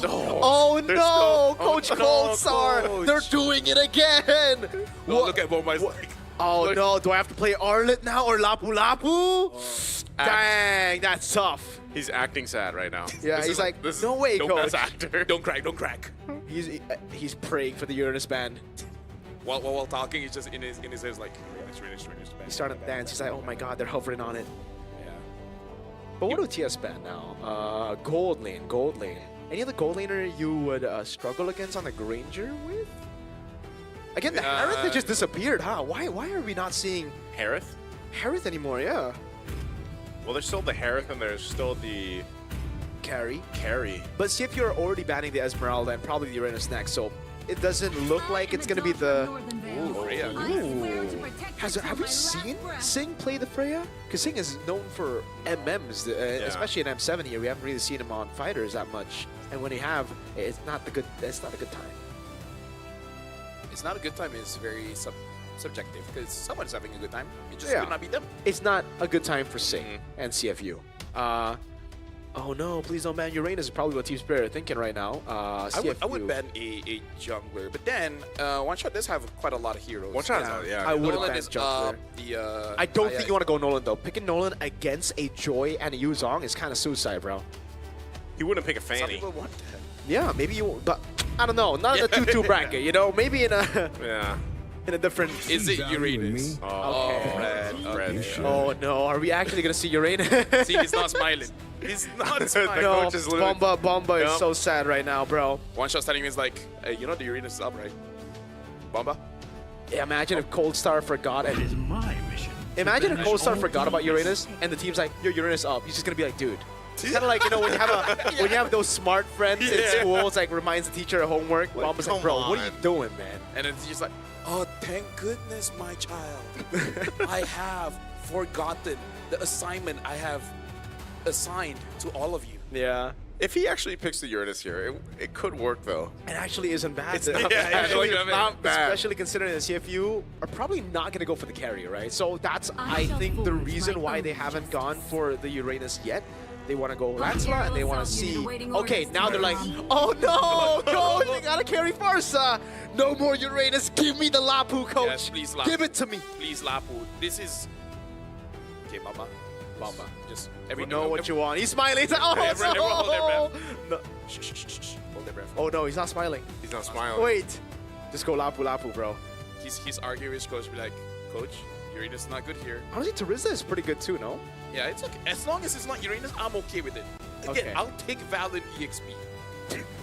Speaker 14: Oh,
Speaker 2: no, Coach Coldstar!
Speaker 14: Coach.
Speaker 2: They're doing it again.
Speaker 14: Oh, look at Bomba's like.
Speaker 2: Oh no, do I have to play Arlet now or Lapu Lapu? Dang, that's tough.
Speaker 15: He's acting sad right now.
Speaker 2: Yeah,
Speaker 15: This
Speaker 2: he's
Speaker 15: is
Speaker 2: like,
Speaker 15: this
Speaker 2: no way,
Speaker 15: no
Speaker 2: Coach.
Speaker 15: best actor.
Speaker 14: Don't crack.
Speaker 2: He's praying for the Uranus ban.
Speaker 14: While talking, he's just in his head like,
Speaker 2: He's starting to dance. He's like, oh my god, they're hovering on it.
Speaker 14: Yeah.
Speaker 2: But what do TS ban now? Gold lane. Any other gold laner you would struggle against on the Granger with? Again, the Harith has just disappeared, huh? Why are we not seeing
Speaker 15: Harith?
Speaker 2: Harith anymore? Yeah.
Speaker 15: Well, there's still the Harith and there's still the
Speaker 2: Carry.
Speaker 15: Carry.
Speaker 2: But see if you're already banning the Esmeralda and probably the Uranus next, so it doesn't look like it's gonna be the.
Speaker 14: Freya.
Speaker 2: Have we seen Sing play the Freya? Because Sing is known for MMs, especially in M7 here. We haven't really seen him on fighters that much, and when he have, it's not a good time.
Speaker 14: It's not a good time. It's very subjective because someone's having a good time. It just
Speaker 2: Yeah.
Speaker 14: could not be them.
Speaker 2: It's not a good time for Sing and CFU. Oh no, please don't ban Uranus is probably what Team Spirit are thinking right now. CFU.
Speaker 14: I would ban a jungler, but then One Shot does have quite a lot of heroes.
Speaker 15: One Shot,
Speaker 2: I would have
Speaker 14: Nolan
Speaker 2: banned
Speaker 14: is
Speaker 2: jungler.
Speaker 14: the.
Speaker 2: I don't think you want to go Nolan though. Picking Nolan against a Joy and a Yuzong is kind of suicide, bro.
Speaker 15: He wouldn't pick a
Speaker 14: Some
Speaker 15: Fanny.
Speaker 14: people want that.
Speaker 2: Yeah, maybe you, but I don't know. Not in a 2-2 bracket, you know. Maybe in a
Speaker 15: Yeah.
Speaker 2: in a different.
Speaker 14: Is it Uranus?
Speaker 15: Oh,
Speaker 2: Okay.
Speaker 15: Fred.
Speaker 2: Oh no, are we actually gonna see Uranus?
Speaker 14: See, he's not smiling. He's not smiling.
Speaker 2: No,
Speaker 15: coach is losing.
Speaker 2: Bomba is
Speaker 15: Yep.
Speaker 2: so sad right now, bro.
Speaker 14: One Shot's telling me is like, hey, you know the Uranus is up, right? Bomba?
Speaker 2: Yeah, imagine if Cold Star forgot and
Speaker 1: My mission.
Speaker 2: imagine if Cold Star forgot about Uranus and the team's like, yo, Uranus up. He's just gonna be like, dude. It's kind of like, you know, when you have when you have those smart friends in school, it's like reminds the teacher of homework. Bomba's like, bro, what are you doing, man?
Speaker 14: And it's just like, oh, thank goodness, my child. I have forgotten the assignment I have assigned to all of you.
Speaker 2: Yeah.
Speaker 18: If he actually picks the Uranus here, it could work though.
Speaker 2: It actually isn't bad.
Speaker 18: It's not bad.
Speaker 2: Actually,
Speaker 18: It's not bad.
Speaker 2: Especially considering the CFU are probably not going to go for the carry, right? So that's, I think, the reason why they haven't gone for the Uranus yet. They want to go Lancelot and they want to see. Okay, now they're like, oh no, coach, they gotta carry Farsa. No more Uranus. Give me the Lapu, coach.
Speaker 14: Yes, please, Lapu.
Speaker 2: Give it to me.
Speaker 14: Please, Lapu. This is. Okay, Mama. Just
Speaker 2: We know what you want. He's smiling. He's like, oh,
Speaker 14: everyone hold their
Speaker 2: no.
Speaker 14: breath.
Speaker 2: No.
Speaker 14: Shh, shh, shh, shh. Hold their breath.
Speaker 2: Oh no, he's not smiling.
Speaker 18: He's not smiling.
Speaker 2: Wait. Just go Lapu, bro.
Speaker 14: He's arguing with his coach, be like, Coach, Uranus is not good here.
Speaker 2: Honestly, Teresa is pretty good too, no?
Speaker 14: Yeah, it's okay. As long as it's not Uranus, I'm okay with it. Again,
Speaker 2: Okay.
Speaker 14: I'll take Valid EXP.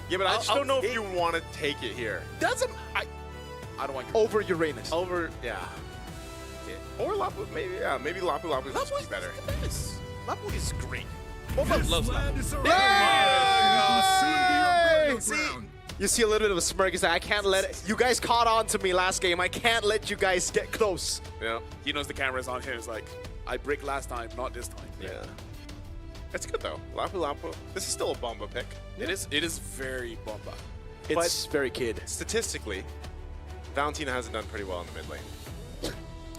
Speaker 18: Yeah, but I just don't know if
Speaker 14: take-
Speaker 18: you want to take it here.
Speaker 14: Doesn't I don't want
Speaker 2: Over Uranus.
Speaker 18: Over, yeah. Or Lapu, maybe, yeah. Maybe Lapu is
Speaker 14: Lapu
Speaker 18: just better.
Speaker 14: Yes. Lapu is great. Boba loves Lapu.
Speaker 2: Yay! See, you see a little bit of a smirk. He's like, I can't let it. You guys caught on to me last game. I can't let you guys get close.
Speaker 14: Yeah. He knows the camera's on him. It's like, I break last time, not this time.
Speaker 18: Yeah. It's good though. Lapu. This is still a Bomba pick.
Speaker 14: It is very Bomba.
Speaker 2: It's very kid.
Speaker 18: Statistically, Valentina hasn't done pretty well in the mid lane.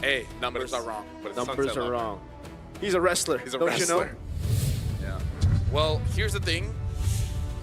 Speaker 14: Hey, numbers are wrong.
Speaker 18: But it's
Speaker 2: Numbers
Speaker 18: Sunset
Speaker 2: are
Speaker 18: Lover.
Speaker 2: wrong. He's a wrestler.
Speaker 18: He's a
Speaker 2: don't
Speaker 18: wrestler.
Speaker 2: you know?
Speaker 14: Yeah. Well, here's the thing.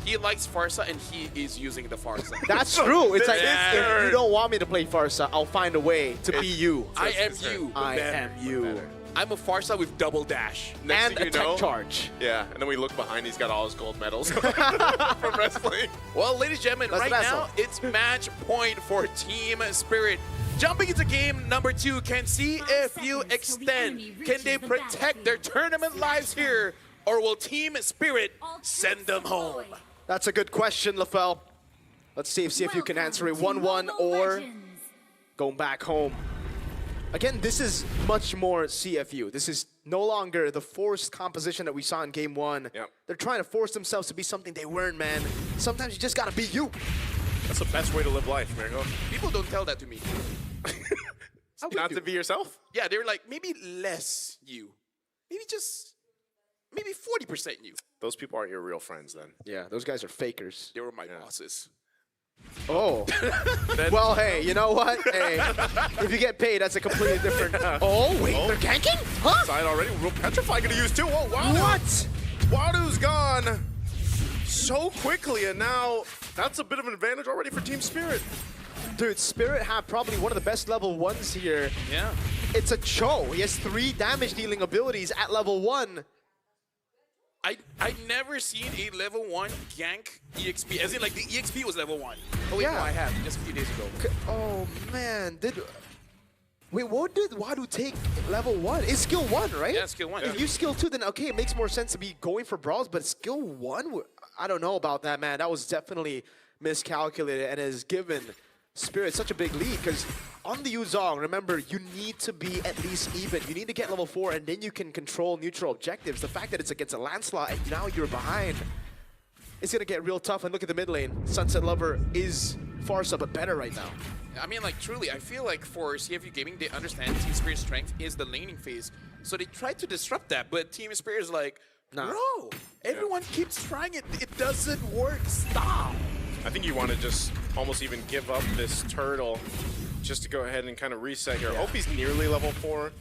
Speaker 14: He likes Farsa and he is using the Farsa.
Speaker 2: That's true. It's like,
Speaker 14: Yeah.
Speaker 2: if you don't want me to play Farsa, I'll find a way to be you.
Speaker 14: I am you.
Speaker 2: I am you.
Speaker 14: I'm a Farsa with double dash.
Speaker 18: Next
Speaker 2: And
Speaker 18: thing
Speaker 2: a
Speaker 18: you know,
Speaker 2: tech charge.
Speaker 18: Yeah, and then we look behind, he's got all his gold medals from wrestling.
Speaker 14: Well, ladies and gentlemen,
Speaker 2: That's
Speaker 14: right
Speaker 2: the best
Speaker 14: now
Speaker 2: one.
Speaker 14: it's match point for Team Spirit. Jumping into game number 2, can CFU extend? Can they protect their tournament lives here? Or will Team Spirit send them home?
Speaker 2: That's a good question, LaFell. Let's see if CFU can answer it 1-1 or going back home. Again, this is much more CFU. This is no longer the forced composition that we saw in game 1.
Speaker 18: Yep.
Speaker 2: They're trying to force themselves to be something they weren't, man. Sometimes you just gotta be you.
Speaker 18: That's the best way to live life, Miracle.
Speaker 14: People don't tell that to me.
Speaker 18: Not to be yourself?
Speaker 14: Yeah, they're like, maybe less you. Maybe 40% you.
Speaker 18: Those people aren't your real friends then.
Speaker 2: Yeah, those guys are fakers.
Speaker 14: They were my bosses.
Speaker 2: Oh. Well, hey, you know what? Hey, if you get paid, that's a completely different... Oh, wait, they're ganking? Huh?
Speaker 18: Side already. Real Petrify gonna use too. Oh, wow.
Speaker 2: What?
Speaker 18: Wadu's gone so quickly, and now that's a bit of an advantage already for Team Spirit.
Speaker 2: Dude, Spirit have probably one of the best level 1s here.
Speaker 14: Yeah.
Speaker 2: It's a Cho. He has 3 damage dealing abilities at level 1.
Speaker 14: I never seen a level 1 gank EXP. As in, like, the EXP was level 1. Oh, wait,
Speaker 2: Yeah.
Speaker 14: no, I have. Just a few days ago.
Speaker 2: Oh, man. Wait, what did Wadu take level 1? It's skill 1, right?
Speaker 14: Yeah, skill 1.
Speaker 2: If you skill 2, then okay, it makes more sense to be going for brawls, but skill 1? I don't know about that, man. That was definitely miscalculated and has given Spirit such a big lead, because on the Yuzong, remember, you need to be at least even. You need to get level 4, and then you can control neutral objectives. The fact that it's against a Lancelot, and now you're behind, it's going to get real tough. And look at the mid lane. Sunset Lover is Farsa, but better right now.
Speaker 14: I mean, like, truly, I feel like for CFU Gaming, they understand Team Spirit's strength is the laning phase. So they try to disrupt that, but Team Spirit is like, bro, everyone keeps trying it. It doesn't work. Stop.
Speaker 18: I think you want to just almost even give up this turtle just to go ahead and kind of reset here. I hope he's nearly level 4.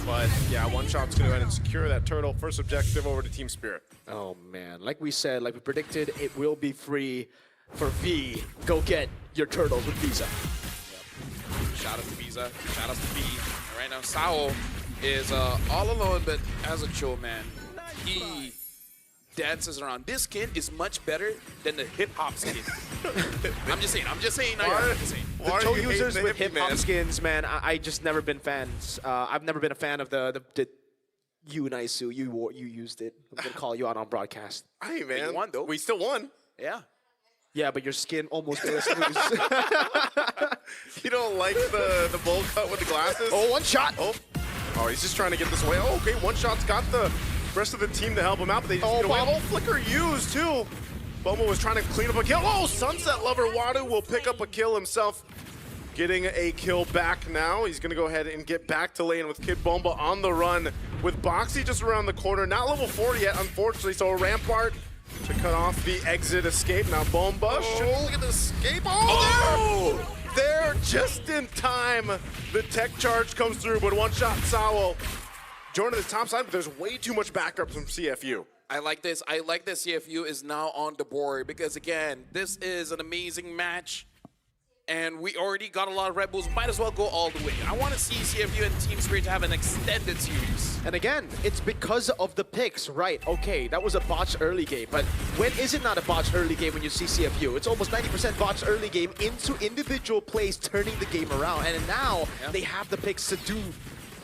Speaker 18: But yeah, one shot's going to go ahead and secure that turtle. First objective over to Team Spirit.
Speaker 2: Oh man, like we said, like we predicted, it will be free for V. Go get your turtles with Visa.
Speaker 14: Yep. Shout out to Visa. Shout out to V. And right now, Sao is all alone, but as a Cho, man, he dances around. This skin is much better than the hip-hop skin. I'm just saying.
Speaker 2: The Cho users with hip-hop skins, man, I just never been fans. I've never been a fan of the you, Naisu, you used it. I'm going to call you out on broadcast.
Speaker 18: Hey, man.
Speaker 14: We won, though.
Speaker 18: We still won.
Speaker 14: Yeah.
Speaker 2: Yeah, but your skin almost made us lose.
Speaker 18: You don't like the bowl cut with the glasses?
Speaker 2: Oh, one shot.
Speaker 18: Oh, he's just trying to get this away. Oh, okay, one shot's got the rest of the team to help him out, but they just get away. Oh, Flicker used too. Bomo was trying to clean up a kill. Oh, Sunset Lover Wadu will pick up a kill himself. getting a kill back now. He's going to go ahead and get back to lane with Kid Bomba on the run with Boxy just around the corner. Not level 4 yet, unfortunately, so a Rampart to cut off the exit escape. Now Bomba should get the escape. Oh, there just in time. The tech charge comes through, but one-shot Sawo joining the top side, but there's way too much backup from CFU.
Speaker 14: I like this. I like that CFU is now on the board because, again, this is an amazing match. And we already got a lot of Red Bulls. Might as well go all the way. I want to see CFU and Team Spirit have an extended series.
Speaker 2: And again, it's because of the picks, right? Okay, that was a botched early game, but when is it not a botched early game when you see CFU? It's almost 90% botched early game into individual plays turning the game around. And now they have the picks to do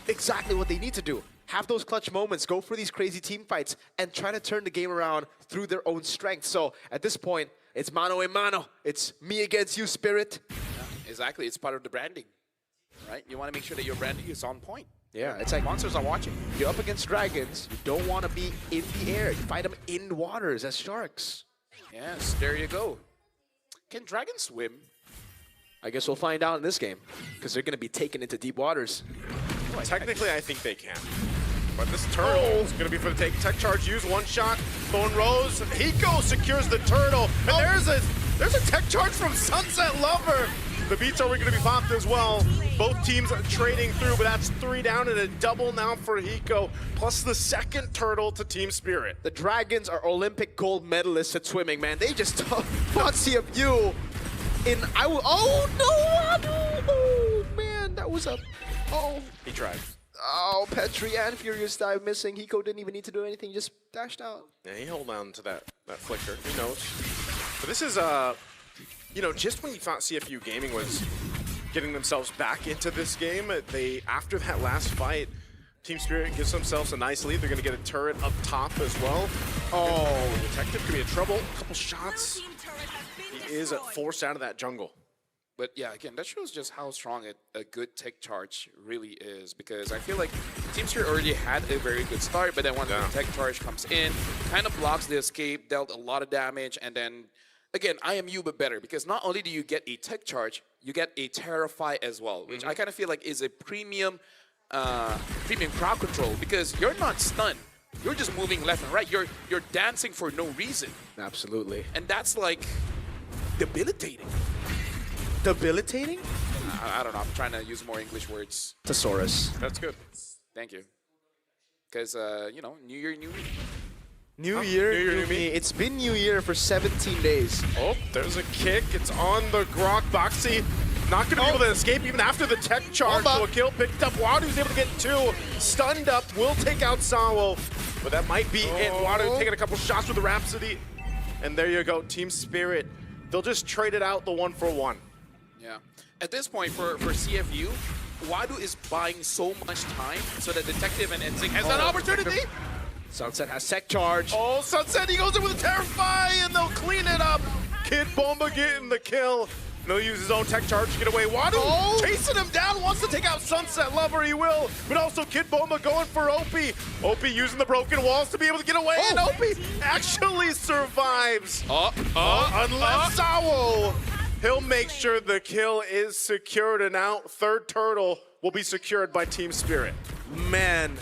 Speaker 2: exactly what they need to do. Have those clutch moments, go for these crazy team fights, and try to turn the game around through their own strength. So at this point, it's mano a mano. It's me against you, Spirit.
Speaker 14: Yeah, exactly. It's part of the branding, right? You want to make sure that your branding is on point.
Speaker 2: Yeah, it's like
Speaker 14: monsters are watching.
Speaker 2: You're up against dragons. You don't want to be in the air. You fight them in waters as sharks.
Speaker 14: Yes, there you go. Can dragons swim?
Speaker 2: I guess we'll find out in this game because they're going to be taken into deep waters.
Speaker 18: Well, technically, I think they can. But this turtle is going to be for the take. Tech charge used, one shot. Thorn Rose. Hiko secures the turtle. And there's a tech charge from Sunset Lover. The beats are going to be popped as well. Both teams are trading through, but that's 3 down and a double now for Hiko, plus the second turtle to Team Spirit.
Speaker 2: The Dragons are Olympic gold medalists at swimming, man. They just fought CFU in, oh man, that was a,
Speaker 18: He tried.
Speaker 2: Oh, Petri and Furious dive missing. Hiko didn't even need to do anything, he just dashed out.
Speaker 18: Yeah, he held on to that flicker. Who knows? But this is, you know, just when you thought CFU Gaming was getting themselves back into this game, after that last fight, Team Spirit gives themselves a nice lead. They're going to get a turret up top as well. Oh, Detective could be in trouble. A couple shots. He is forced out of that jungle.
Speaker 14: But yeah, again, that shows just how strong a good tech charge really is, because I feel like Team Spirit already had a very good start, but then when the tech charge comes in, kind of blocks the escape, dealt a lot of damage, and then, again, IMU but better, because not only do you get a tech charge, you get a Terrify as well, which I kind of feel like is a premium crowd control, because you're not stunned. You're just moving left and right. You're dancing for no reason.
Speaker 2: Absolutely.
Speaker 14: And that's like debilitating.
Speaker 2: Debilitating?
Speaker 14: I don't know. I'm trying to use more English words.
Speaker 2: Thesaurus.
Speaker 18: That's good.
Speaker 14: Thank you. Because, you know, New Year, New Me.
Speaker 2: New Year, New Me. It's been New Year for 17 days.
Speaker 18: Oh, there's a kick. It's on the Grok. Boxy not going to be able to escape even after the tech charge. So a kill picked up. Wadu's able to get 2. Stunned up. Will take out Sawo. But that might be it. Wadu taking a couple shots with the Rhapsody. And there you go. Team Spirit. They'll just trade it out the 1-for-1.
Speaker 14: Yeah. At this point, for CFU, Wadu is buying so much time so that Detective and NSYNC has that opportunity.
Speaker 2: Sunset has tech charge.
Speaker 18: Oh, Sunset, he goes in with a Terrify, and they'll clean it up. Kid Bomba getting the kill. And he'll use his own tech charge to get away. Wadu chasing him down, wants to take out Sunset Lover, he will. But also Kid Bomba going for Opie. Opie using the broken walls to be able to get away, and Opie actually survives. Unless Sawo, he'll make sure the kill is secured, and out third turtle will be secured by Team Spirit.
Speaker 2: Man,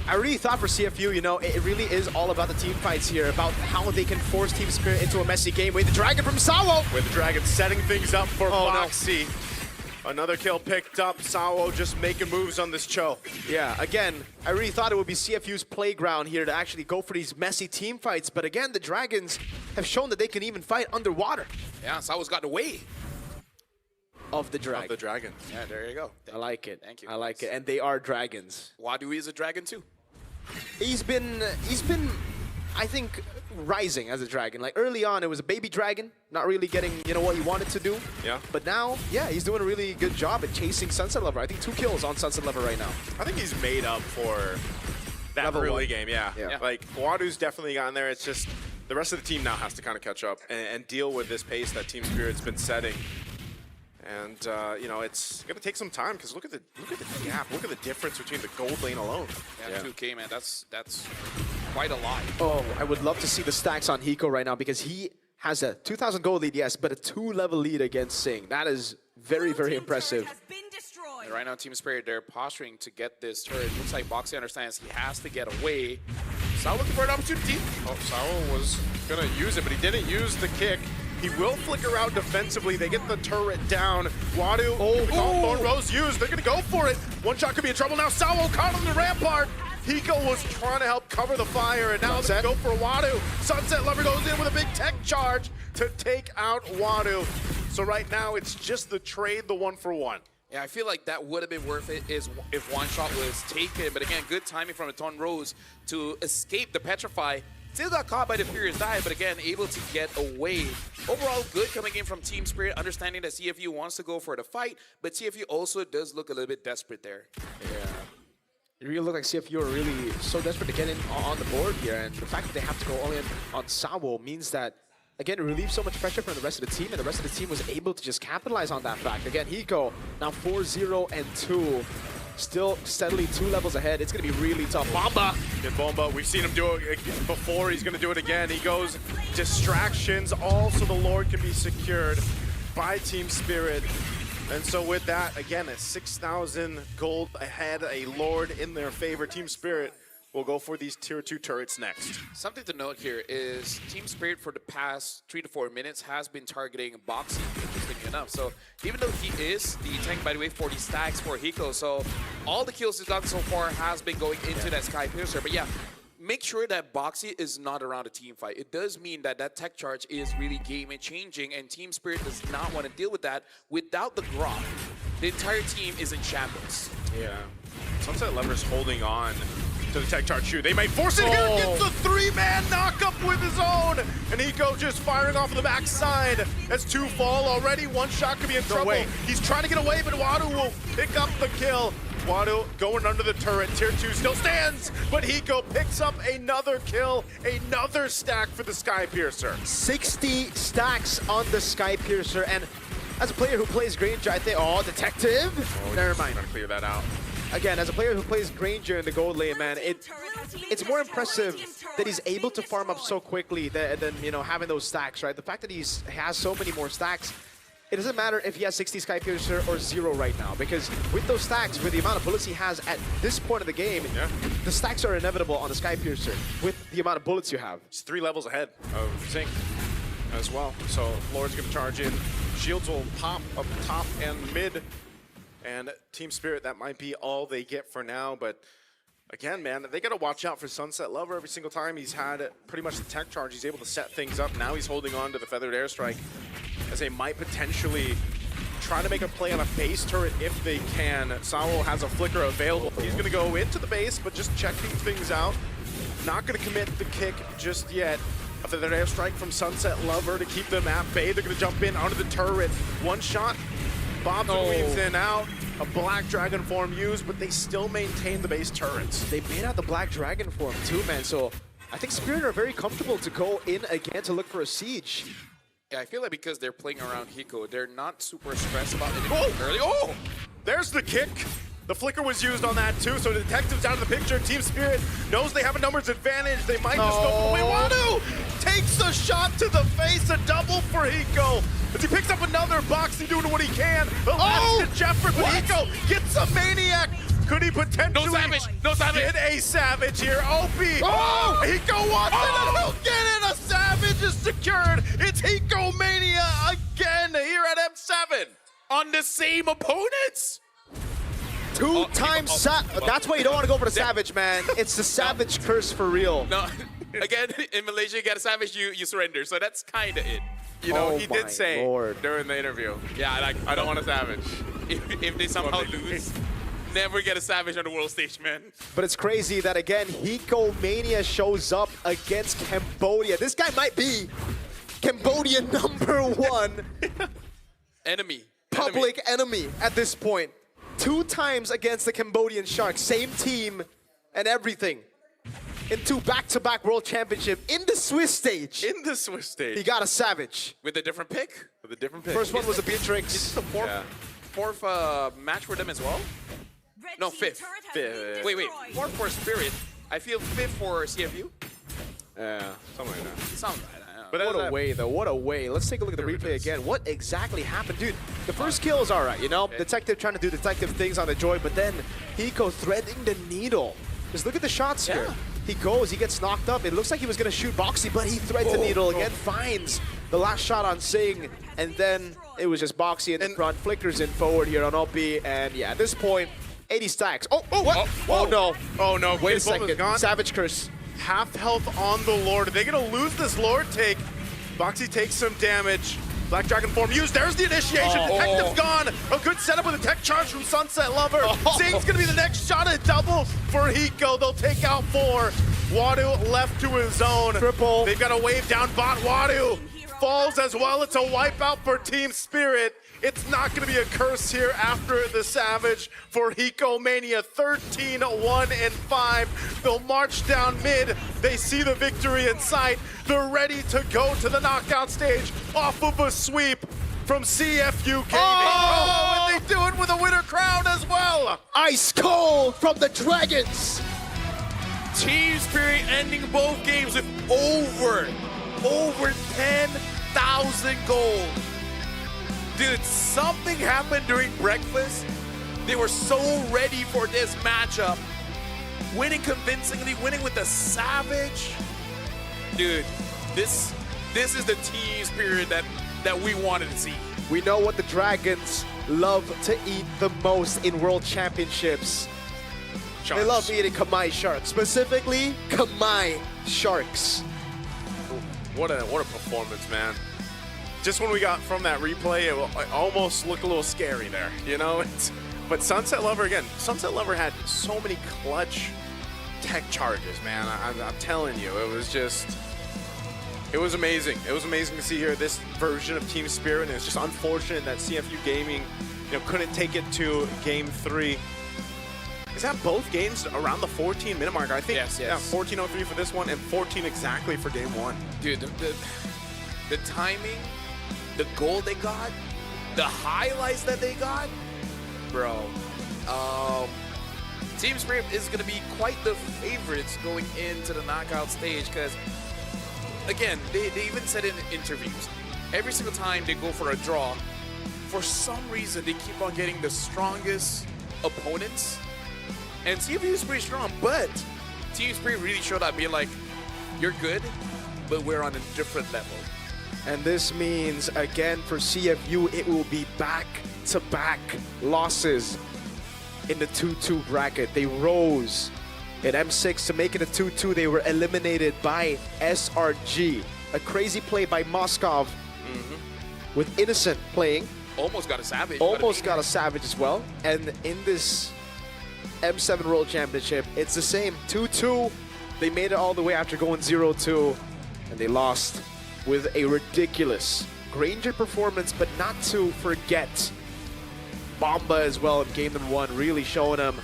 Speaker 2: I really thought for CFU, you know, it really is all about the team fights here, about how they can force Team Spirit into a messy game. With the Dragon from Sawo!
Speaker 18: With the Dragon setting things up for Boxy. No. Another kill picked up. Sawo just making moves on this Cho.
Speaker 2: Yeah, again, I really thought it would be CFU's playground here to actually go for these messy team fights, but again, the Dragons have shown that they can even fight underwater.
Speaker 14: Yeah, Sawo's got away.
Speaker 2: Of the dragon.
Speaker 18: Of the dragon.
Speaker 14: Yeah, there you go.
Speaker 2: I like it.
Speaker 14: Thank you.
Speaker 2: I like it. And they are dragons.
Speaker 14: Wadu is a dragon too.
Speaker 2: He's been, I think, rising as a dragon. Like early on, it was a baby dragon, not really getting, you know, what he wanted to do.
Speaker 18: Yeah.
Speaker 2: But now, yeah, he's doing a really good job at chasing Sunset Lover. I think 2 kills on Sunset Lover right now.
Speaker 18: I think he's made up for that
Speaker 2: Level
Speaker 18: early
Speaker 2: 1.
Speaker 18: game. Yeah. Like Wadu's definitely gotten there. It's just the rest of the team now has to kind of catch up and deal with this pace that Team Spirit's been setting. And you know, it's gonna take some time because look at the gap. Look at the difference between the gold lane alone.
Speaker 14: Yeah, 2K, man. That's quite a lot.
Speaker 2: Oh, I would love to see the stacks on Hiko right now because he has a 2,000 gold lead, yes, but a 2-level lead against Sing. That is Very, very impressive.
Speaker 14: And right now, Team Spirit, they're posturing to get this turret. Looks like Boxy understands he has to get away. Sao looking for an opportunity.
Speaker 18: Oh, Sao was going to use it, but he didn't use the kick. He will flicker out defensively. They get the turret down. Wadu, Thorn Rose used. They're going to go for it. One shot could be in trouble now. Sao caught on the rampart. Hiko was trying to help cover the fire, and now they go for Wadu. Sunset Lover goes in with a big tech charge to take out Wadu. So right now, it's just the trade, the 1-for-1.
Speaker 14: Yeah, I feel like that would have been worth it if one shot was taken. But again, good timing from Ton Rose to escape the Petrify. Still got caught by the Furious Dive, but again, able to get away. Overall, good coming in from Team Spirit, understanding that CFU wants to go for the fight, but CFU also does look a little bit desperate there.
Speaker 2: Yeah. It really looked like CFU are really so desperate to get in on the board here, and the fact that they have to go all in on Sao means that, again, it relieves so much pressure from the rest of the team, and the rest of the team was able to just capitalize on that fact. Again, Hiko now 4-0-2. Still steadily 2 levels ahead. It's going to be really tough. Bomba!
Speaker 18: Good Bomba. We've seen him do it before. He's going to do it again. He goes distractions, all so the Lord can be secured by Team Spirit. And so with that, again, a 6,000 gold ahead, a Lord in their favor. Team Spirit will go for these Tier 2 turrets next.
Speaker 14: Something to note here is Team Spirit for the past 3 to 4 minutes has been targeting Boxy, interestingly enough. So even though he is the tank, by the way, 40 stacks for Hiko, so all the kills he's gotten so far has been going into that Sky Piercer. But yeah, make sure that Boxy is not around a team fight. It does mean that that tech charge is really game-changing, and Team Spirit does not want to deal with that. Without the Grok, the entire team is in shambles.
Speaker 18: Yeah. Sunset Lover's holding on to the tech charge shoot. They might force it here. Gets the 3-man knockup with his own. And Hiko just firing off the backside. That's 2 fall already. One shot could be in trouble. He's trying to get away, but Wadu will pick up the kill. Wadu going under the turret. Tier 2 still stands, but Hiko picks up another kill, another stack for the Sky Piercer.
Speaker 2: 60 stacks on the Sky Piercer, and as a player who plays Granger, I think, Detective? Never mind.
Speaker 18: Trying to clear that out.
Speaker 2: Again, as a player who plays Granger in the gold lane, man, it's more impressive that he's able to farm up so quickly than you know, having those stacks, right? The fact that he has so many more stacks, it doesn't matter if he has 60 Sky Piercer or 0 right now, because with those stacks, with the amount of bullets he has at this point of the game, the stacks are inevitable on the Sky Piercer with the amount of bullets you have.
Speaker 18: He's 3 levels ahead of Zink as well. So Lord's going to charge in. Shields will pop up top and mid. And Team Spirit, that might be all they get for now. But again, man, they got to watch out for Sunset Lover every single time he's had pretty much the tech charge. He's able to set things up. Now he's holding on to the Feathered Airstrike as they might potentially try to make a play on a base turret if they can. Sao has a flicker available. He's going to go into the base, but just checking things out. Not going to commit the kick just yet. A Feathered Airstrike from Sunset Lover to keep them at bay. They're going to jump in onto the turret. One shot. Bobs and weaves in out. A Black Dragon form used, but they still maintain the base turrets.
Speaker 2: They made out the Black Dragon form too, man. So I think Spirit are very comfortable to go in again to look for a siege.
Speaker 14: Yeah, I feel like because they're playing around Hiko, they're not super stressed about anything early. Oh!
Speaker 18: There's the kick. The flicker was used on that too, so the detective's out of the picture. Team Spirit knows they have a numbers advantage. They might just go for Wadu takes the shot to the face, a double for Hiko. As he picks up another Boxy doing what he can. The last to Jeffrey, but Hiko gets a Maniac. Could he potentially get a Savage here? OP! Oh! Hiko wants it and he'll get it! A Savage is secured! It's Hiko Mania again here at M7!
Speaker 14: On the same opponents?
Speaker 2: Two times that's why you don't want to go for the Savage, man. It's the Savage curse for real.
Speaker 14: No, again, in Malaysia, you get a Savage, you surrender. So that's kind of it.
Speaker 18: You know, he did say during the interview,
Speaker 14: yeah, like,
Speaker 18: I don't want a Savage.
Speaker 14: If they somehow lose, never get a Savage on the world stage, man.
Speaker 2: But it's crazy that, again, Hiko Mania shows up against Cambodia. This guy might be Cambodia #1
Speaker 14: enemy.
Speaker 2: Public enemy at this point. 2 times against the Cambodian Sharks, same team and everything. In 2 back-to-back World Championship in the Swiss stage.
Speaker 18: In the Swiss stage.
Speaker 2: He got a Savage.
Speaker 14: With a different pick?
Speaker 18: With a different pick.
Speaker 2: First one was a Beatrix.
Speaker 14: Is this the fourth match for them as well? No, 5th. Wait, 4th for Spirit. I feel 5th for CFU.
Speaker 18: Yeah, something like that.
Speaker 14: Sounds right.
Speaker 2: What a way, though. What a way. Let's take a look at the replay again. What exactly happened? Dude, the first kill is all right, you know? Detective trying to do detective things on the Joy, but then Hiko threading the needle. Just look at the shots here. He goes, he gets knocked up. It looks like he was going to shoot Boxy, but he threads the needle again, finds the last shot on Sing, and then it was just Boxy in the front, flickers in forward here on Opie, and yeah, at this point, 80 stacks. Oh, what? Oh, no.
Speaker 18: Oh, no.
Speaker 2: Wait a second. Savage Curse.
Speaker 18: Half health on the Lord. Are they going to lose this Lord take? Boxy takes some damage. Black Dragon form used. There's the initiation. Detective's gone. A good setup with a tech charge from Sunset Lover. Sing's going to be the next shot at double for Hiko. They'll take out 4. Wadu left to his own.
Speaker 2: Triple.
Speaker 18: They've got a wave down bot. Wadu falls as well. It's a wipeout for Team Spirit. It's not going to be a curse here after the Savage for Hiko Mania. 13-1-5. They'll march down mid. They see the victory in sight. They're ready to go to the knockout stage off of a sweep from CFU Gaming. Oh, and they do it with a winner crown as well.
Speaker 2: Ice cold from the Dragons.
Speaker 14: Team Spirit ending both games with over 10,000 gold. Dude, something happened during breakfast. They were so ready for this matchup. Winning convincingly, winning with the Savage. Dude, this is the Team Spirit that we wanted to see.
Speaker 2: We know what the Dragons love to eat the most in World Championships.
Speaker 18: Sharks.
Speaker 2: They love eating Kamai sharks, specifically Kamai sharks.
Speaker 18: What a performance, man. Just when we got from that replay, it almost looked a little scary there, you know? But Sunset Lover, again, Sunset Lover had so many clutch tech charges, man. I'm telling you, it was amazing. It was amazing to see here this version of Team Spirit, and it's just unfortunate that CFU Gaming, couldn't take it to Game 3. Is that both games around the 14-minute mark? I think.
Speaker 14: Yes.
Speaker 18: Yeah, 14:03 for this one and 14 exactly for Game 1.
Speaker 14: Dude, the timing, the goal they got, the highlights that they got, bro. Team Spirit is going to be quite the favorites going into the knockout stage because, again, they even said in interviews, every single time they go for a draw, for some reason they keep on getting the strongest opponents. And CFU is pretty strong, but Team Spirit really showed up being like, you're good, but we're on a different level.
Speaker 2: And this means, again, for CFU, it will be back-to-back losses in the 2-2 bracket. They rose in M6 to make it a 2-2. They were eliminated by SRG. A crazy play by Moskov with Innocent playing.
Speaker 14: Almost got a Savage.
Speaker 2: Almost got a Savage as well. And in this M7 World Championship, it's the same. 2-2. They made it all the way after going 0-2. And they lost with a ridiculous Granger performance, but not to forget Bomba as well in game number 1, really showing them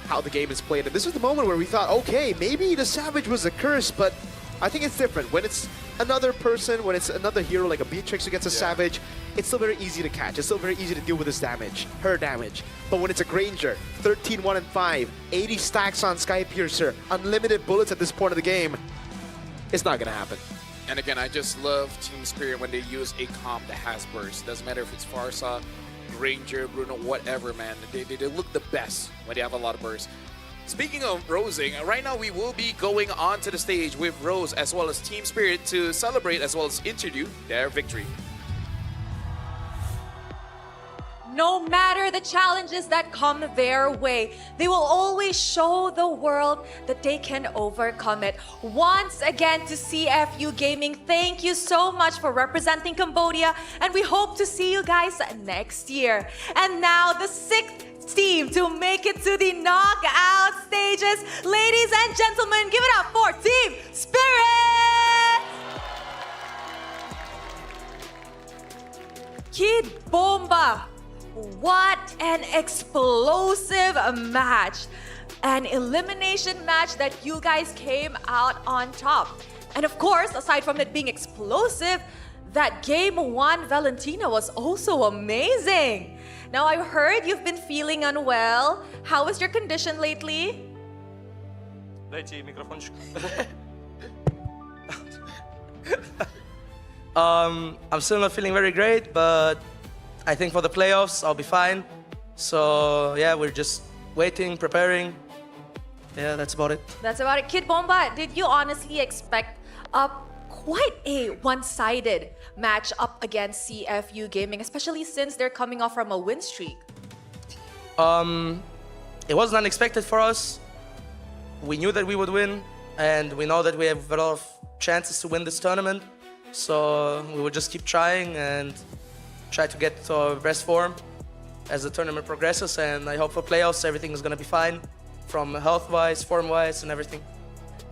Speaker 2: how the game is played. And this was the moment where we thought, okay, maybe the Savage was a curse, but I think it's different. When it's another person, when it's another hero like a Beatrix who gets a Savage, it's still very easy to catch. It's still very easy to deal with his damage, her damage. But when it's a Granger, 13-1-5, 80 stacks on Skypiercer, unlimited bullets at this point of the game, it's not gonna happen.
Speaker 14: And again, I just love Team Spirit when they use a comp that has burst. Doesn't matter if it's Farsa, Granger, Bruno, whatever, man. They look the best when they have a lot of burst. Speaking of rosing, right now we will be going on to the stage with Rose as well as Team Spirit to celebrate as well as introduce their victory.
Speaker 16: No matter the challenges that come their way, they will always show the world that they can overcome it. Once again to CFU Gaming, thank you so much for representing Cambodia, and we hope to see you guys next year. And now the 6th team to make it to the knockout stages. Ladies and gentlemen, give it up for Team Spirit! Kid Bomba. What an explosive match. An elimination match that you guys came out on top. And of course, aside from it being explosive, that game 1 Valentina was also amazing. Now, I heard you've been feeling unwell. How is your condition lately?
Speaker 17: Дайте микрофончик.
Speaker 3: I'm still not feeling very great, but I think for the playoffs, I'll be fine. So, yeah, we're just waiting, preparing. Yeah, that's about it.
Speaker 16: That's about it. Kid Bomba, did you honestly expect quite a one-sided match up against CFU Gaming, especially since they're coming off from a win streak?
Speaker 3: It wasn't unexpected for us. We knew that we would win, and we know that we have a lot of chances to win this tournament. So we will just keep trying and try to get to our best form as the tournament progresses. And I hope for playoffs everything is going to be fine, from health-wise, form-wise, and everything.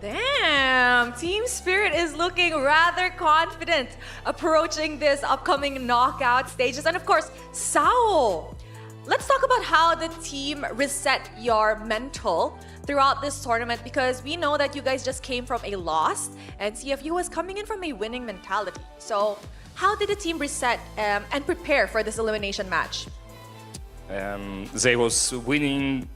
Speaker 16: Damn, Team Spirit is looking rather confident approaching this upcoming knockout stages. And of course, Sao. Let's talk about how the team reset your mental throughout this tournament, because we know that you guys just came from a loss and CFU was coming in from a winning mentality. So how did the team reset and prepare for this elimination match?
Speaker 17: They was winning.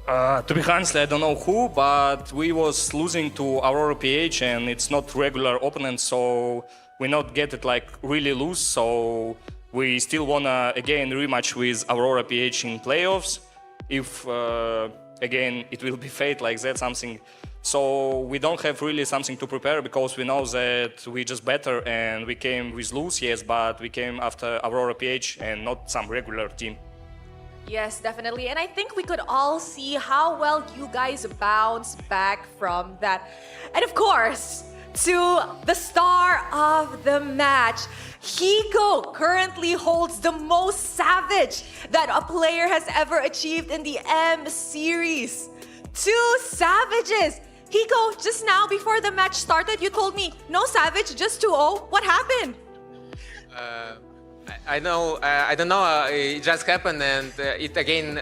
Speaker 17: To be honest, I don't know who, but we was losing to Aurora PH, and it's not regular opponent, so we not get it like really loose. So we still wanna again rematch with Aurora PH in playoffs. If again it will be fate like that, something. So we don't have really something to prepare, because we know that we just better and we came with lose, yes, but we came after Aurora PH and not some regular team.
Speaker 16: Yes, definitely. And I think we could all see how well you guys bounced back from that. And of course, to the star of the match, Hiko currently holds the most savage that a player has ever achieved in the M series. 2 savages. Hiko, just now before the match started, you told me no savage, just 2-0. What happened?
Speaker 6: I don't know, it just happened, and it again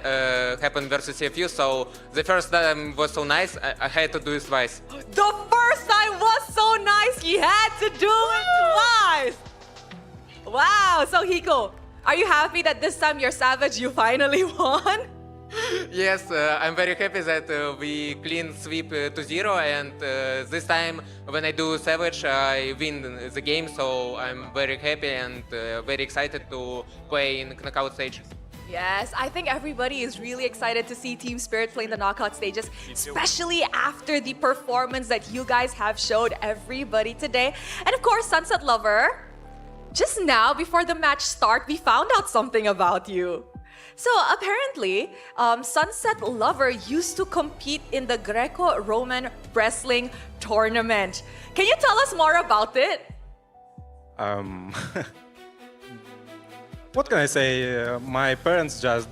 Speaker 6: happened versus CFU, so the first time was so nice, I had to do it twice.
Speaker 16: The first time was so nice, he had to do it twice! Wow, so Hiko, are you happy that this time you're savage, you finally won?
Speaker 6: Yes, I'm very happy that we clean sweep to 0, and this time when I do Savage, I win the game, so I'm very happy and very excited to play in knockout stage.
Speaker 16: Yes, I think everybody is really excited to see Team Spirit play in the knockout stages, especially after the performance that you guys have showed everybody today. And of course, Sunset Lover, just now before the match start, we found out something about you. So apparently, Sunset Lover used to compete in the Greco-Roman wrestling tournament. Can you tell us more about it?
Speaker 19: What can I say? My parents just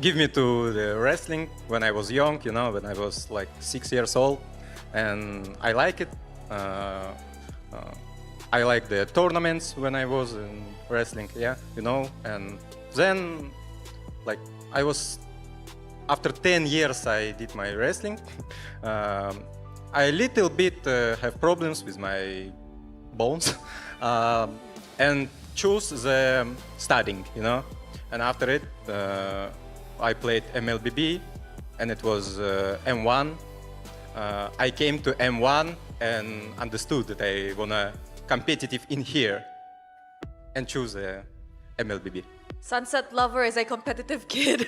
Speaker 19: give me to the wrestling when I was young, you know, when I was like 6 years old, and I like it. I like the tournaments when I was in wrestling, yeah, you know, and then, like, I was, after 10 years I did my wrestling. I little bit have problems with my bones, and choose the studying, you know, and after it, I played MLBB, and it was M1. I came to M1 and understood that I wanna competitive in here and choose MLBB.
Speaker 16: Sunset Lover is a competitive kid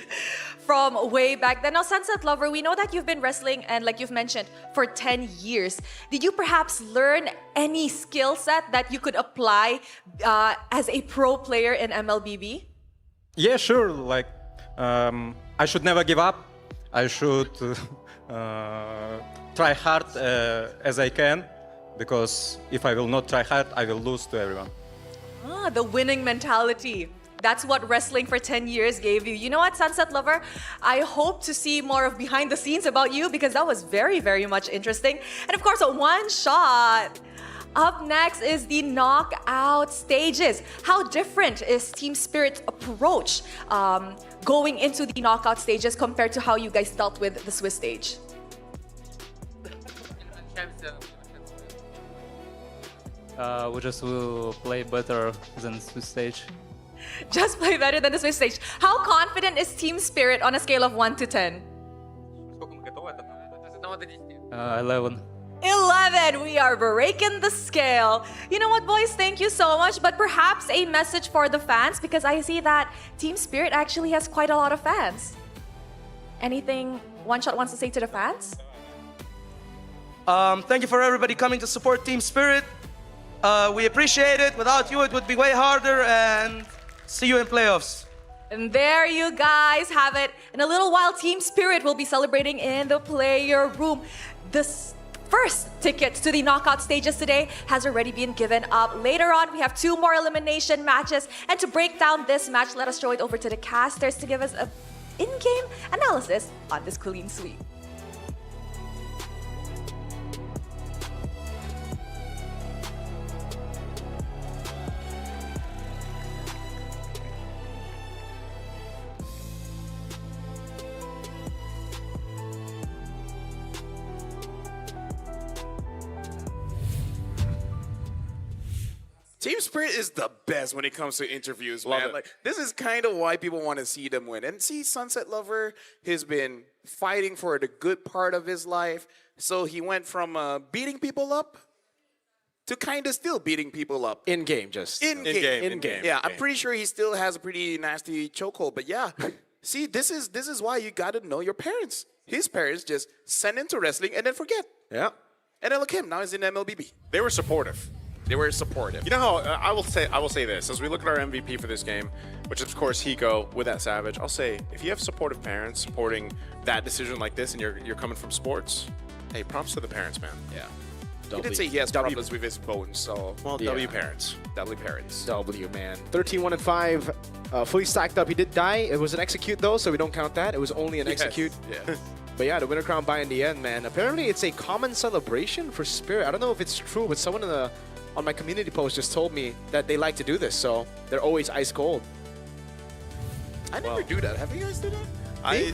Speaker 16: from way back then. Now, Sunset Lover, we know that you've been wrestling, and like you've mentioned, for 10 years. Did you perhaps learn any skill set that you could apply as a pro player in MLBB?
Speaker 19: Yeah, sure. Like, I should never give up. I should try hard as I can. Because if I will not try hard, I will lose to everyone.
Speaker 16: Ah, the winning mentality. That's what wrestling for 10 years gave you. You know what, Sunset Lover? I hope to see more of behind the scenes about you, because that was very, very much interesting. And of course, one shot. Up next is the knockout stages. How different is Team Spirit's approach going into the knockout stages compared to how you guys dealt with the Swiss stage?
Speaker 20: We just will play better than Swiss stage.
Speaker 16: Just play better than the Swiss stage. How confident is Team Spirit on a scale of 1 to 10?
Speaker 20: 11.
Speaker 16: 11. We are breaking the scale. You know what, boys? Thank you so much. But perhaps a message for the fans, because I see that Team Spirit actually has quite a lot of fans. Anything One Shot wants to say to the fans?
Speaker 3: Thank you for everybody coming to support Team Spirit. We appreciate it. Without you, it would be way harder. And see you in playoffs.
Speaker 16: And there you guys have it. In a little while, Team Spirit will be celebrating in the player room. The first tickets to the knockout stages today has already been given up. Later on, we have 2 more elimination matches. And to break down this match, let us throw it over to the casters to give us an in-game analysis on this clean sweep.
Speaker 14: Team Spirit is the best when it comes to interviews, man. Like, this is kind of why people want to see them win. And see, Sunset Lover has been fighting for the good part of his life. So he went from beating people up to kind of still beating people up.
Speaker 2: In-game, just.
Speaker 14: In-game. Yeah, I'm pretty sure he still has a pretty nasty chokehold. But yeah, see, this is why you got to know your parents. His parents just send him to wrestling and then forget.
Speaker 15: Yeah.
Speaker 14: And then look him, now he's in MLBB.
Speaker 15: They were supportive.
Speaker 14: They were supportive.
Speaker 15: You know how I will say this as we look at our MVP for this game, which is of course Hiko with that Savage. I'll say if you have supportive parents supporting that decision like this, and you're coming from sports, hey, props to the parents, man.
Speaker 14: Yeah. He did say he has problems with his bones, so
Speaker 15: well,
Speaker 2: yeah.
Speaker 15: W parents.
Speaker 14: W parents.
Speaker 2: W, man. 13-1-5, fully stacked up. He did die. It was an execute though, so we don't count that. It was only an execute.
Speaker 14: Yeah.
Speaker 2: But yeah, the winner crown by in the end, man. Apparently, it's a common celebration for Spirit. I don't know if it's true, but someone on my community post just told me that they like to do this, so they're always ice cold.
Speaker 14: I never do that. Have you guys do that?
Speaker 2: I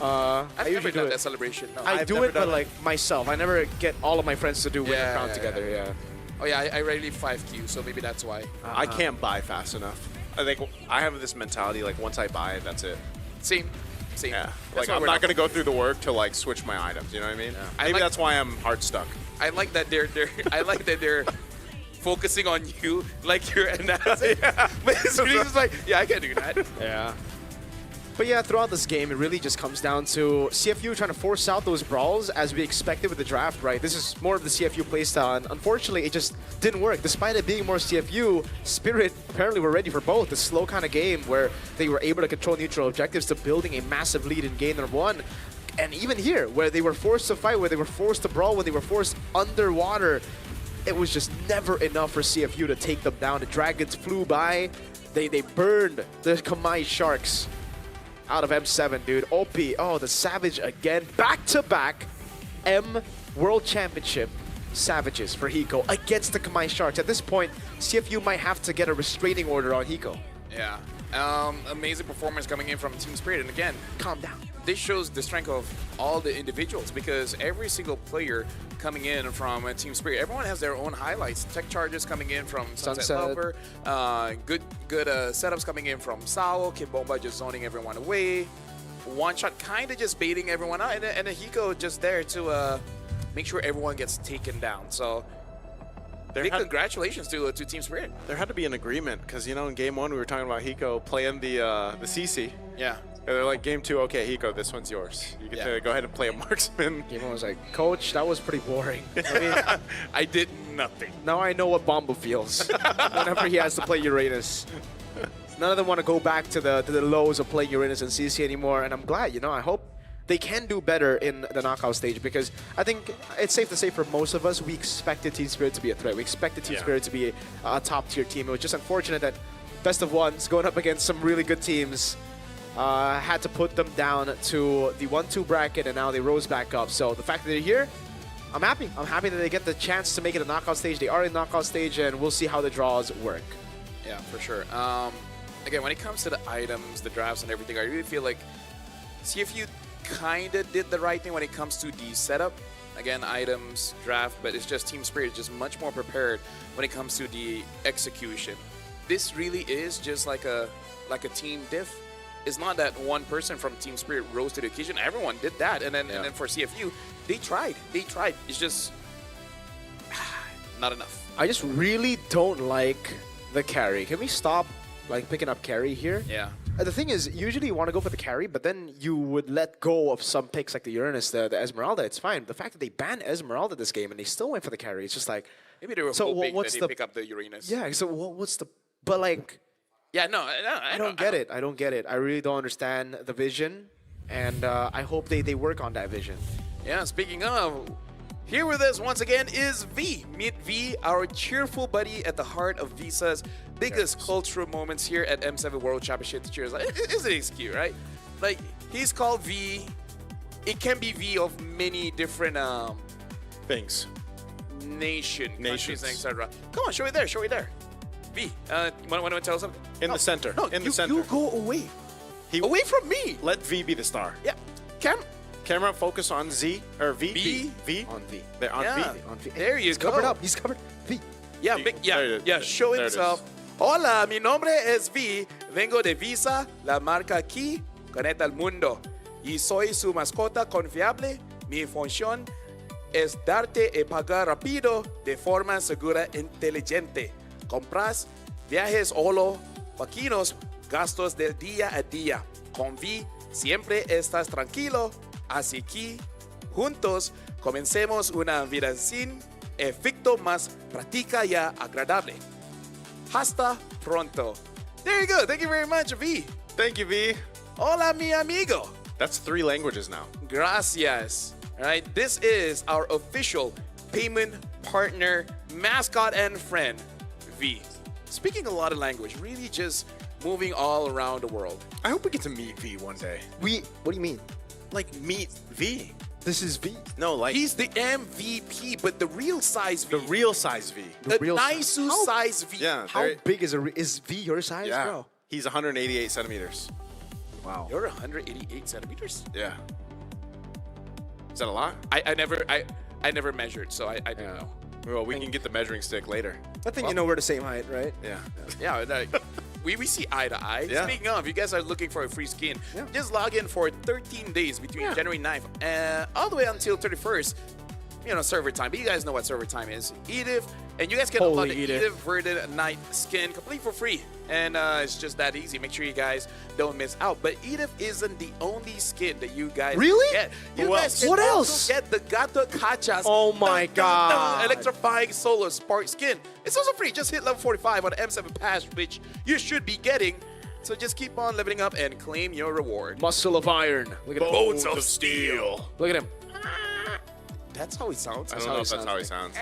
Speaker 14: I've never
Speaker 2: usually do
Speaker 14: done
Speaker 2: it.
Speaker 14: that celebration. No,
Speaker 2: I
Speaker 14: I've
Speaker 2: do
Speaker 14: never
Speaker 2: it, but
Speaker 14: done
Speaker 2: like myself. I never get all of my friends to do winner crown together. Yeah.
Speaker 14: Oh yeah, I rarely 5Q, so maybe that's why.
Speaker 15: I can't buy fast enough. I think I have this mentality like once I buy it, that's it.
Speaker 14: Same.
Speaker 15: Yeah.
Speaker 14: That's
Speaker 15: Like
Speaker 14: why
Speaker 15: I'm
Speaker 14: we're
Speaker 15: not gonna go through the work to like switch my items. You know what I mean? Maybe that's why I'm hard stuck.
Speaker 14: I like that they're I like that they're focusing on you like you're announcing. But it's really just like, yeah, I can do that.
Speaker 2: Yeah. But yeah, throughout this game, it really just comes down to CFU trying to force out those brawls as we expected with the draft, right? This is more of the CFU playstyle, and unfortunately, it just didn't work. Despite it being more CFU, Spirit apparently were ready for both. The slow kind of game where they were able to control neutral objectives to building a massive lead in game number 1. And even here, where they were forced to fight, where they were forced to brawl, when they were forced underwater, it was just never enough for CFU to take them down. The Dragons flew by. They burned the Kamai Sharks out of M7, dude. OP. Oh, the Savage again. Back-to-back M World Championship Savages for Hiko against the Kamai Sharks. At this point, CFU might have to get a restraining order on Hiko.
Speaker 14: Yeah. Amazing performance coming in from Team Spirit. And again,
Speaker 2: calm down.
Speaker 14: This shows the strength of all the individuals because every single player coming in from Team Spirit, everyone has their own highlights. Tech charges coming in from Sunset Lover, good setups coming in from Sao, Kid Bomba just zoning everyone away, One Shot kind of just baiting everyone out, and then Hiko just there to make sure everyone gets taken down. So big congratulations to Team Spirit.
Speaker 15: There had to be an agreement because you know in game 1 we were talking about Hiko playing the CC.
Speaker 14: Yeah.
Speaker 15: And they're like, game 2, okay, Hiko, this one's yours. You get to go ahead and play a marksman.
Speaker 2: Game 1 was like, Coach, that was pretty boring.
Speaker 14: I did nothing.
Speaker 2: Now I know what Bombo feels whenever he has to play Uranus. None of them want to go back to the lows of playing Uranus and CC anymore, and I'm glad, you know, I hope they can do better in the knockout stage because I think it's safe to say for most of us, we expected Team Spirit to be a threat. We expected Team Spirit to be a top-tier team. It was just unfortunate that best of ones going up against some really good teams had to put them down to the 1-2 bracket, and now they rose back up. So the fact that they're here, I'm happy. I'm happy that they get the chance to make it a knockout stage. They are in knockout stage, and we'll see how the draws work.
Speaker 14: Yeah, for sure. Again, when it comes to the items, the drafts, and everything, I really feel like CFU kind of did the right thing when it comes to the setup. Again, items, draft, but it's just Team Spirit is just much more prepared when it comes to the execution. This really is just like a team diff. It's not that one person from Team Spirit rose to the occasion. Everyone did that, and then for CFU, they tried. It's just not enough.
Speaker 2: I just really don't like the carry. Can we stop like picking up carry here?
Speaker 14: Yeah.
Speaker 2: The thing is, usually you want to go for the carry, but then you would let go of some picks like the Uranus, the Esmeralda. It's fine. The fact that they banned Esmeralda this game and they still went for the carry, it's just like...
Speaker 14: Maybe they were
Speaker 2: so
Speaker 14: hoping
Speaker 2: what's
Speaker 14: that
Speaker 2: the
Speaker 14: they pick up the Uranus.
Speaker 2: Yeah, so what's the... But like...
Speaker 14: Yeah, no,
Speaker 2: I don't get it. I don't get it. I really don't understand the vision, and I hope they work on that vision.
Speaker 14: Yeah, speaking of, here with us once again is V. Meet V, our cheerful buddy at the heart of Visa's biggest cultural moments here at M7 World Championship. Cheers. Isn't it cute, right? Like, he's called V. It can be V of many different
Speaker 15: things.
Speaker 14: Countries, etc. Come on, show it there, show it there. V, want to tell us something?
Speaker 15: In the center.
Speaker 14: No,
Speaker 15: in the center.
Speaker 14: You go away. Away from me.
Speaker 15: Let V be the star.
Speaker 14: Yeah.
Speaker 15: Camera focus on Z or V.
Speaker 14: V.
Speaker 2: On V.
Speaker 15: They're on
Speaker 14: Yeah.
Speaker 15: V.
Speaker 2: On V.
Speaker 14: There you
Speaker 2: He's
Speaker 14: go.
Speaker 2: covered up. He's covered. V.
Speaker 14: Yeah,
Speaker 15: V.
Speaker 14: big,
Speaker 15: There it is.
Speaker 14: show
Speaker 15: There it
Speaker 14: himself. Hola, mi nombre es V. Vengo de Visa, la marca aquí conecta al mundo. Y soy su mascota confiable. Mi función es darte y pagar rápido de forma segura e inteligente. Compras, viajes solo, vaquinos, gastos del día a día. Con V siempre estás tranquilo. Así que juntos comencemos una vida sin efecto más práctica y agradable. Hasta pronto. There you go. Thank you very much, V.
Speaker 15: Thank you, V.
Speaker 14: Hola, mi amigo.
Speaker 15: That's 3 languages now.
Speaker 14: Gracias. All right, this is our official payment partner, mascot, and friend, V. Speaking a lot of language, really just moving all around the world.
Speaker 15: I hope we get to meet V one day.
Speaker 2: What do you mean?
Speaker 15: Like, meet V.
Speaker 2: This is V.
Speaker 15: No, like...
Speaker 14: He's the MVP, but the real size V.
Speaker 15: The real size V.
Speaker 14: The
Speaker 2: real
Speaker 14: nice size V.
Speaker 15: Yeah.
Speaker 2: How big is is V your size,
Speaker 15: Yeah.
Speaker 2: bro?
Speaker 15: He's 188 centimeters.
Speaker 2: Wow.
Speaker 14: You're 188 centimeters?
Speaker 15: Yeah. Is that a lot?
Speaker 14: I never measured, so I don't know.
Speaker 15: Well, we can get the measuring stick later.
Speaker 2: I think you know we're the same height, right?
Speaker 15: Yeah.
Speaker 14: Yeah, like, we see eye to eye.
Speaker 15: Yeah.
Speaker 14: Speaking of, if you guys are looking for a free skin, just log in for 13 days between January 9th and all the way until 31st. You know, server time. But you guys know what server time is. Edith, and you guys can unlock the Edith Verdant Night skin completely for free. And it's just that easy. Make sure you guys don't miss out. But Edith isn't the only skin that you guys get. You guys can also get the Gato Kachas.
Speaker 2: Oh my god.
Speaker 14: Electrifying Solar Spark skin. It's also free. Just hit level 45 on the M7 Pass, which you should be getting. So just keep on leveling up and claim your reward.
Speaker 2: Muscle of iron. Look at
Speaker 15: Bones of steel.
Speaker 2: Look at him.
Speaker 14: That's how he sounds.
Speaker 15: I don't know if that's how he sounds.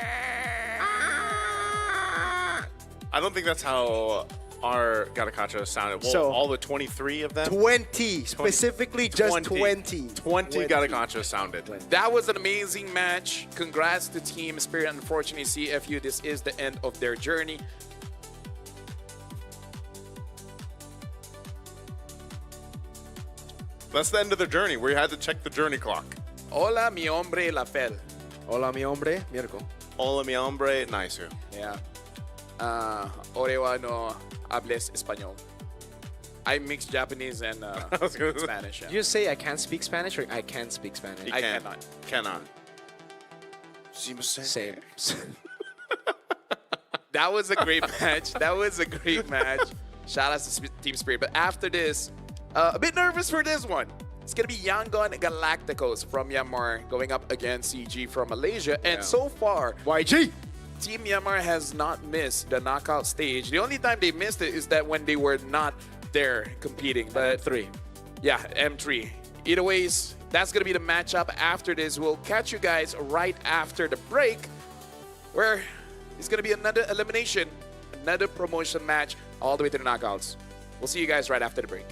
Speaker 15: I don't think that's how our Gatakacha sounded. Well,
Speaker 2: So-
Speaker 15: all the 23 of them?
Speaker 2: 20. Specifically just 20.
Speaker 15: 20 Gatakacha sounded.
Speaker 14: That was an amazing match. Congrats to Team Spirit. Unfortunately, CFU, this is the end of their journey.
Speaker 15: That's the end of their journey. We had to check the journey clock.
Speaker 14: Hola, mi hombre, la fel.
Speaker 2: Hola, mi hombre, Mirko.
Speaker 15: Hola, mi hombre, Naisu.
Speaker 14: Yeah. Orewa no hables español. I mix Japanese and Spanish.
Speaker 2: Did you just say I can't speak Spanish or I can speak Spanish?
Speaker 15: He
Speaker 14: I
Speaker 15: can.
Speaker 14: cannot.
Speaker 15: Cannot.
Speaker 2: Same.
Speaker 14: That was a great match. That was a great match. Shout out to Team Spirit. But after this, a bit nervous for this one. It's going to be Yangon Galacticos from Myanmar going up against CG from Malaysia. And so far,
Speaker 2: YG!
Speaker 14: Team Myanmar has not missed the knockout stage. The only time they missed it is that when they were not there competing. But
Speaker 2: M3.
Speaker 14: Yeah, M3. Either ways, that's going to be the matchup after this. We'll catch you guys right after the break, where it's going to be another elimination, another promotion match, all the way to the knockouts. We'll see you guys right after the break.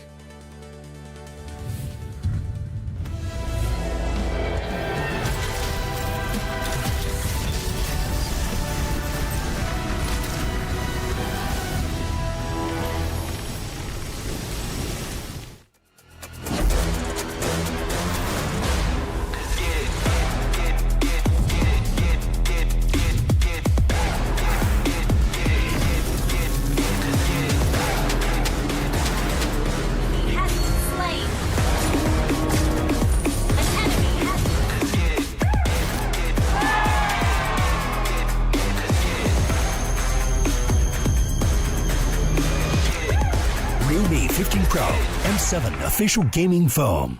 Speaker 1: Realme 15 Pro M7 official gaming foam.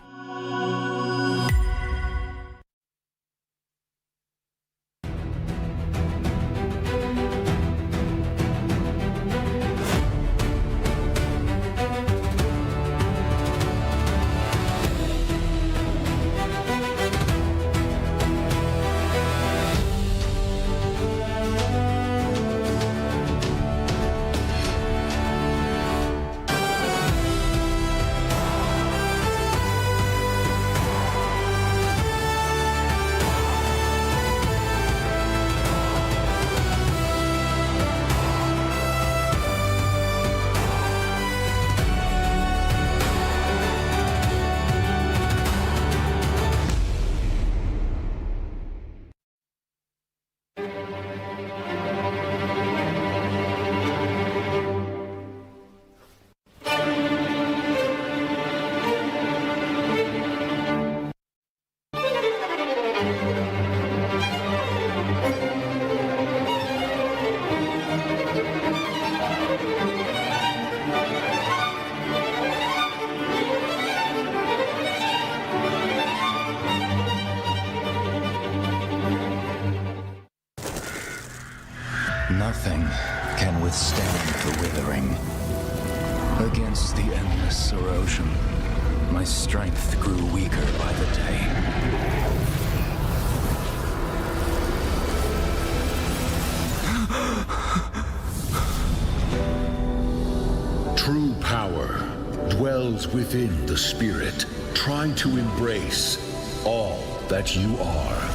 Speaker 21: Nothing can withstand the withering. Against the endless erosion, my strength grew weaker by the day.
Speaker 22: True power dwells within the spirit. Try to embrace all that you are.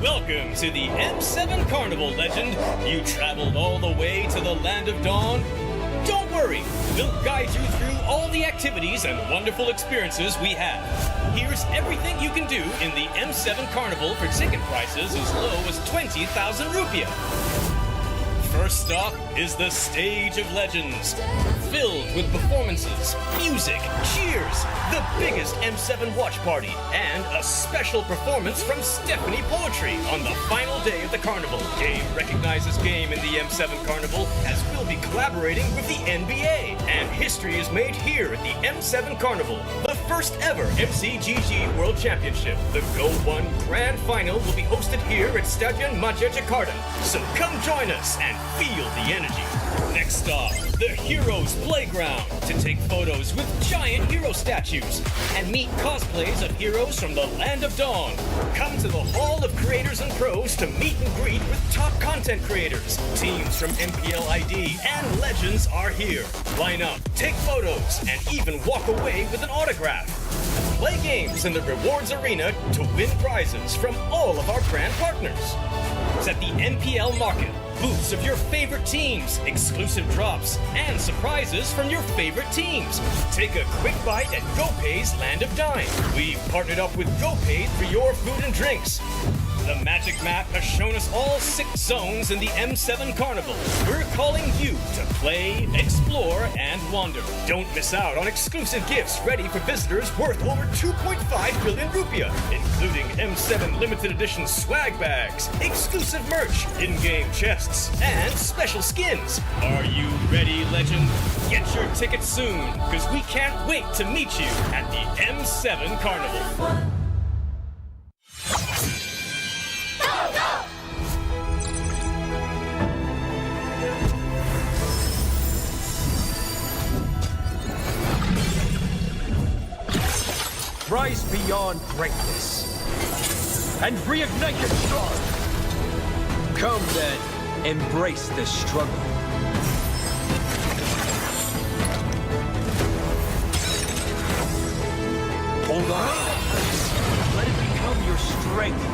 Speaker 23: Welcome to the M7 Carnival, legend. You traveled all the way to the Land of Dawn? Don't worry, we'll guide you through all the activities and wonderful experiences we have. Here's everything you can do in the M7 Carnival for ticket prices as low as 20,000 rupiah. First stop is the Stage of Legends. filled with performances, music, cheers, the biggest M7 watch party, and a special performance from Stephanie Poetry on the final day of the carnival. Game recognizes game in the M7 Carnival, as we'll be collaborating with the NBA. And history is made here at the M7 Carnival, the first ever MCGG World Championship. The Go 1 Grand Final will be hosted here at Stadion Maja Jakarta. So come join us and feel the energy. Next stop, the Heroes Playground, to take photos with giant hero statues and meet cosplays of heroes from the Land of Dawn. Come to the Hall of Creators and Pros to meet and greet with top content creators. Teams from MPL ID and Legends are here. Line up, take photos, and even walk away with an autograph. Play games in the rewards arena to win prizes from all of our brand partners. It's at the MPL Market. Booths of your favorite teams, exclusive drops, and surprises from your favorite teams. Take a quick bite at GoPay's Land of Dine. We've partnered up with GoPay for your food and drinks. The Magic Map has shown us all 6 zones in the M7 Carnival. We're calling you to play, explore, and wander. Don't miss out on exclusive gifts ready for visitors worth over 2.5 billion rupiah, including M7 limited edition swag bags, exclusive merch, in-game chests, and special skins. Are you ready, Legend? Get your tickets soon, because we can't wait to meet you at the M7 Carnival.
Speaker 9: Rise beyond greatness and reignite your star. Come then, embrace the struggle. Hold on. Let it become your strength.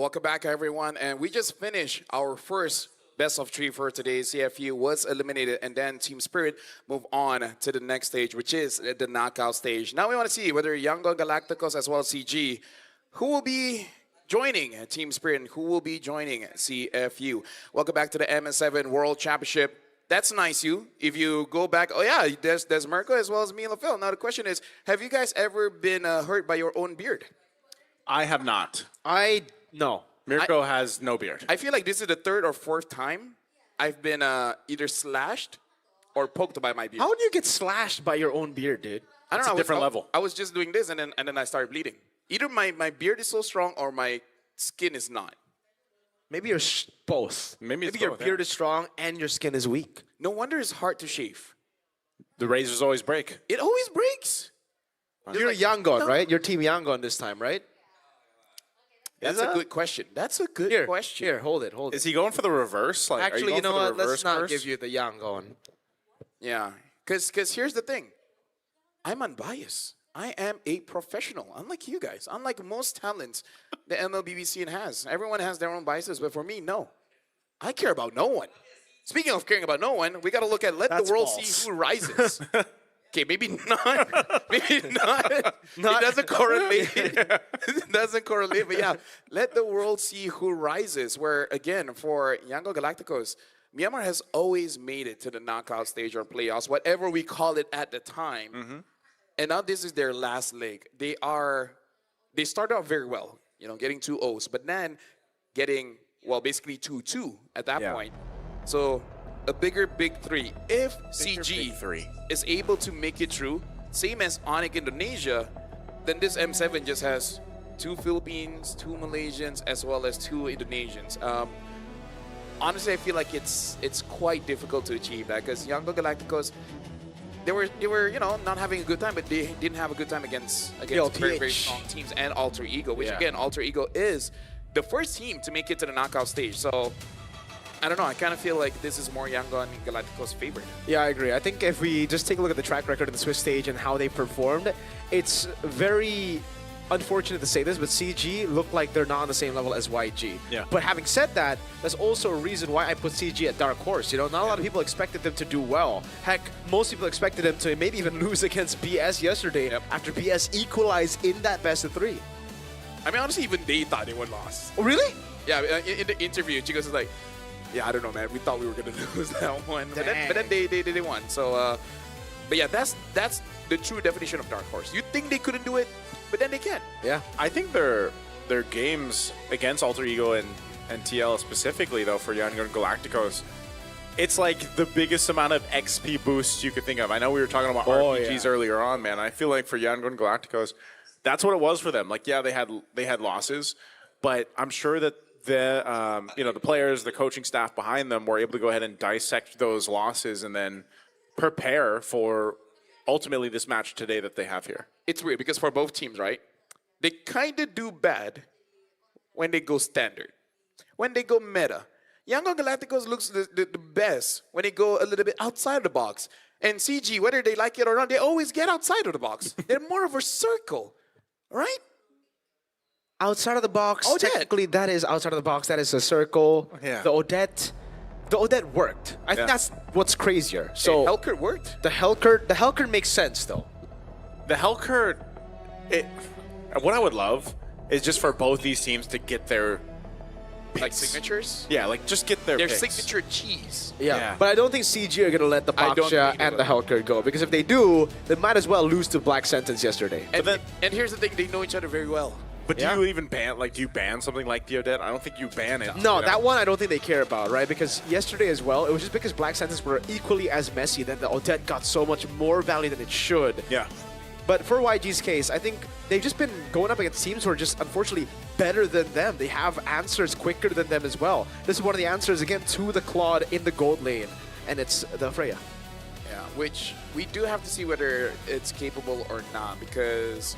Speaker 14: Welcome back, everyone. And we just finished our first best of 3 for today. CFU was eliminated, and then Team Spirit moved on to the next stage, which is the knockout stage. Now we want to see whether Yangon Galacticos as well as CG, who will be joining Team Spirit and who will be joining CFU. Welcome back to the MS7 World Championship. That's nice, you. If you go back, oh yeah, there's Mirko as well as me and LaFille. Now the question is, have you guys ever been hurt by your own beard?
Speaker 18: I have not.
Speaker 2: No.
Speaker 18: Mirko has no beard.
Speaker 14: I feel like this is the 3rd or 4th time I've been either slashed or poked by my beard.
Speaker 2: How would you get slashed by your own beard, dude?
Speaker 14: I don't
Speaker 18: It's
Speaker 14: know.
Speaker 18: a different level.
Speaker 14: I was just doing this and then I started bleeding. Either my beard is so strong or my skin is not.
Speaker 2: Maybe you're both.
Speaker 18: Maybe
Speaker 2: your beard is strong and your skin is weak.
Speaker 14: No wonder it's hard to shave.
Speaker 18: The razors always break.
Speaker 14: It always breaks.
Speaker 2: You're Yangon, right? You're Team Yangon this time, right?
Speaker 14: That's a good question. That's a good question.
Speaker 2: Here, hold it.
Speaker 18: Is he going for the reverse? Like,
Speaker 2: Actually,
Speaker 18: are
Speaker 2: you
Speaker 18: going
Speaker 2: know
Speaker 18: for the
Speaker 2: what? Let's
Speaker 18: reverse
Speaker 2: not
Speaker 18: curse?
Speaker 2: give you the Yangon.
Speaker 14: Yeah, because here's the thing. I'm unbiased. I am a professional, unlike you guys, unlike most talents the MLBB scene has. Everyone has their own biases, but for me, no. I care about no one. Speaking of caring about no one, we got to look at let the world see who rises. Okay, maybe not. Maybe not. It doesn't correlate. It doesn't correlate, but yeah, let the world see who rises. Where, again, for Yangon Galacticos, Myanmar has always made it to the knockout stage or playoffs, whatever we call it at the time. And now this is their last leg. They started out very well, getting 2 O's, but then getting, basically 2-2 at that point. So a bigger big 3. If CG is able to make it through, same as ONIC Indonesia, then this M7 just has 2 Philippines, 2 Malaysians, as well as 2 Indonesians. Honestly, I feel like it's quite difficult to achieve that because Yangon Galacticos, they were not having a good time, but they didn't have a good time against very, very strong teams and Alter Ego, which again, Alter Ego is the first team to make it to the knockout stage. So I don't know. I kind of feel like this is more Yangon Galacticos' favorite.
Speaker 2: Yeah, I agree. I think if we just take a look at the track record of the Swiss stage and how they performed, it's very unfortunate to say this, but CG look like they're not on the same level as YG.
Speaker 18: Yeah.
Speaker 2: But having said that, that's also a reason why I put CG at dark horse. Not a lot of people expected them to do well. Heck, most people expected them to maybe even lose against BS yesterday after BS equalized in that best of 3.
Speaker 14: I mean, honestly, even they thought they would lose.
Speaker 2: Oh, really?
Speaker 14: Yeah, in the interview, Chicos is like, yeah, I don't know, man. We thought we were going to lose that one. But then they won. So, but yeah, that's the true definition of dark horse. You think they couldn't do it, but then they can.
Speaker 2: Yeah.
Speaker 18: I think their games against Alter Ego and TL specifically, though, for Yangon Galacticos, it's like the biggest amount of XP boosts you could think of. I know we were talking about RPGs earlier on, man. I feel like for Yangon Galacticos, that's what it was for them. Like, yeah, they had losses, but I'm sure that the players, the coaching staff behind them were able to go ahead and dissect those losses and then prepare for ultimately this match today that they have here.
Speaker 14: It's weird because for both teams, right, they kind of do bad when they go standard. When they go meta. Yangon Galacticos looks the best when they go a little bit outside of the box. And CG, whether they like it or not, they always get outside of the box. They're more of a circle, right?
Speaker 2: Outside of the box, technically that is outside of the box. That is a circle.
Speaker 18: Yeah.
Speaker 2: The Odette worked. I think that's what's crazier. So
Speaker 14: Hellcurt worked.
Speaker 2: The Hellcurt makes sense though.
Speaker 18: The Hellcurt, what I would love is just for both these teams to get their picks.
Speaker 14: Like signatures?
Speaker 18: Yeah, like just get their picks.
Speaker 14: Signature cheese.
Speaker 2: Yeah. But I don't think CG are gonna let the
Speaker 14: I don't
Speaker 2: Paksha
Speaker 14: think
Speaker 2: and the Hellcurt go because if they do, they might as well lose to Black Sentence yesterday.
Speaker 14: And here's the thing, they know each other very well.
Speaker 18: But do you even ban, do you ban something like the Odette? I don't think you ban it.
Speaker 2: No, that one I don't think they care about, right? Because yesterday as well, it was just because Black Sentence were equally as messy that the Odette got so much more value than it should.
Speaker 18: Yeah.
Speaker 2: But for YG's case, I think they've just been going up against teams who are just unfortunately better than them. They have answers quicker than them as well. This is one of the answers, again, to the Claude in the gold lane, and it's the Freya.
Speaker 14: Yeah, which we do have to see whether it's capable or not, because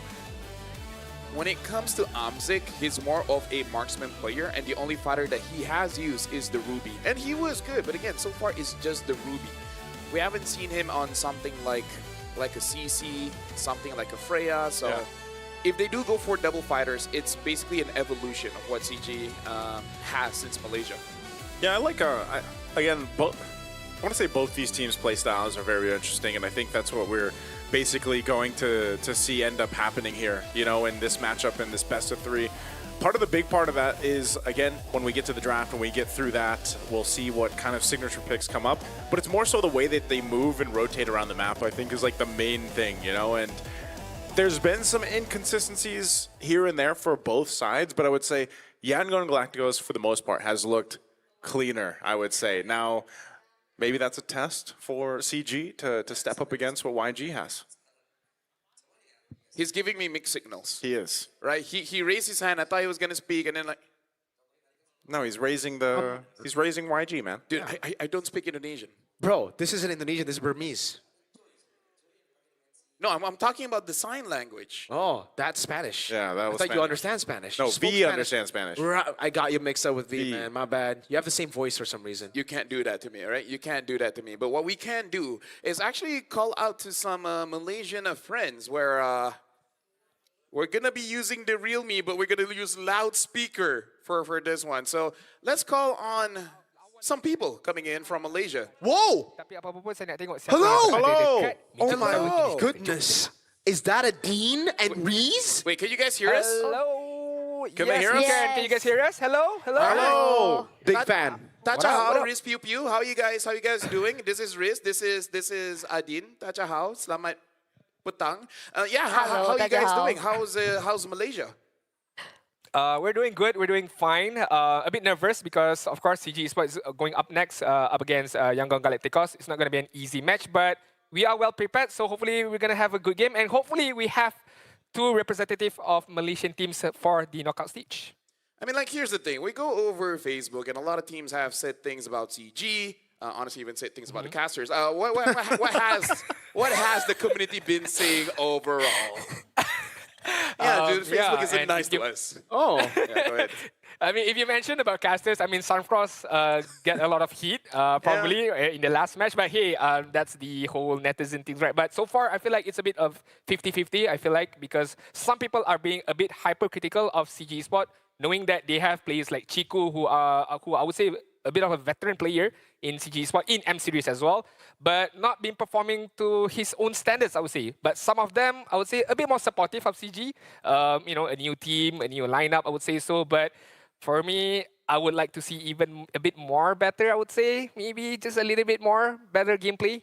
Speaker 14: when it comes to Amzik, he's more of a marksman player, and the only fighter that he has used is the Ruby. And he was good, but again, so far it's just the Ruby. We haven't seen him on something like a CC, something like a Freya, so if they do go for double fighters, it's basically an evolution of what CG has since Malaysia.
Speaker 15: Yeah, I like, again, both. I want to say both these teams' play styles are very interesting, and I think that's what we're basically going to see end up happening here, you know, in this matchup, in this best of three. Part of the big part of that is, again, when we get to the draft, when we get through that, we'll see what kind of signature picks come up. But it's more so the way that they move and rotate around the map, I think, is like the main thing, you know, and there's been some inconsistencies here and there for both sides, but I would say Yangon Galacticos, for the most part, has looked cleaner, I would say. Now, maybe that's a test for CG to step up against what YG has.
Speaker 14: He's giving me mixed signals.
Speaker 15: He is.
Speaker 14: Right? He raised his hand. I thought he was going to speak, and then like...
Speaker 15: No, he's raising he's raising YG, man.
Speaker 14: Dude, I don't speak Indonesian.
Speaker 2: Bro, this isn't Indonesian, this is Burmese.
Speaker 14: No, I'm talking about the sign language.
Speaker 2: Oh, that's Spanish.
Speaker 15: Yeah, that was
Speaker 2: I thought
Speaker 15: Spanish.
Speaker 2: you understand Spanish.
Speaker 15: No,
Speaker 2: You spoke
Speaker 15: V
Speaker 2: Spanish.
Speaker 15: understands Spanish.
Speaker 2: I got you mixed up with V, man. My bad. You have the same voice for some reason.
Speaker 14: You can't do that to me, all right? You can't do that to me. But what we can do is actually call out to some Malaysian friends where we're going to be using the real me, but we're going to use loudspeaker for this one. So let's call on some people coming in from Malaysia.
Speaker 2: Whoa! Hello!
Speaker 14: Hello!
Speaker 2: Oh my goodness. Is that a Dean and Reese?
Speaker 14: Wait, can you guys hear us?
Speaker 5: Hello.
Speaker 14: Can they hear us?
Speaker 5: Can you guys hear us? Hello. Hello.
Speaker 2: Hello. Big fan.
Speaker 14: Tacha how, Riz Piu Piu. How you guys doing? This is Riz. This is Adin. Tacha how. Selamat petang. Yeah, how are you guys doing? How's Malaysia?
Speaker 5: We're doing good. We're doing fine. A bit nervous because, of course, CG Esports is going up next up against Yangon Galacticos. It's not going to be an easy match, but we are well prepared. So hopefully we're going to have a good game. And hopefully we have two representatives of Malaysian teams for the knockout stage.
Speaker 14: I mean, like, here's the thing. We go over Facebook, and a lot of teams have said things about CG. Honestly, even said things about the casters. What has the community been saying overall? Yeah, dude, Facebook isn't nice to us.
Speaker 2: Oh.
Speaker 14: Yeah, go ahead.
Speaker 5: I mean, if you mentioned about casters, I mean, Sunfrost get a lot of heat probably in the last match. But hey, that's the whole netizen thing, right? But so far, I feel like it's a bit of 50-50, I feel like, because some people are being a bit hypercritical of CG Sport, knowing that they have players like Chiku, who I would say a bit of a veteran player in CG Sport, in M Series as well, but not been performing to his own standards, I would say. But some of them, I would say, a bit more supportive of CG. You know, a new team, a new lineup, I would say so. But for me, I would like to see even a bit more better, I would say. Maybe just a little bit more better gameplay.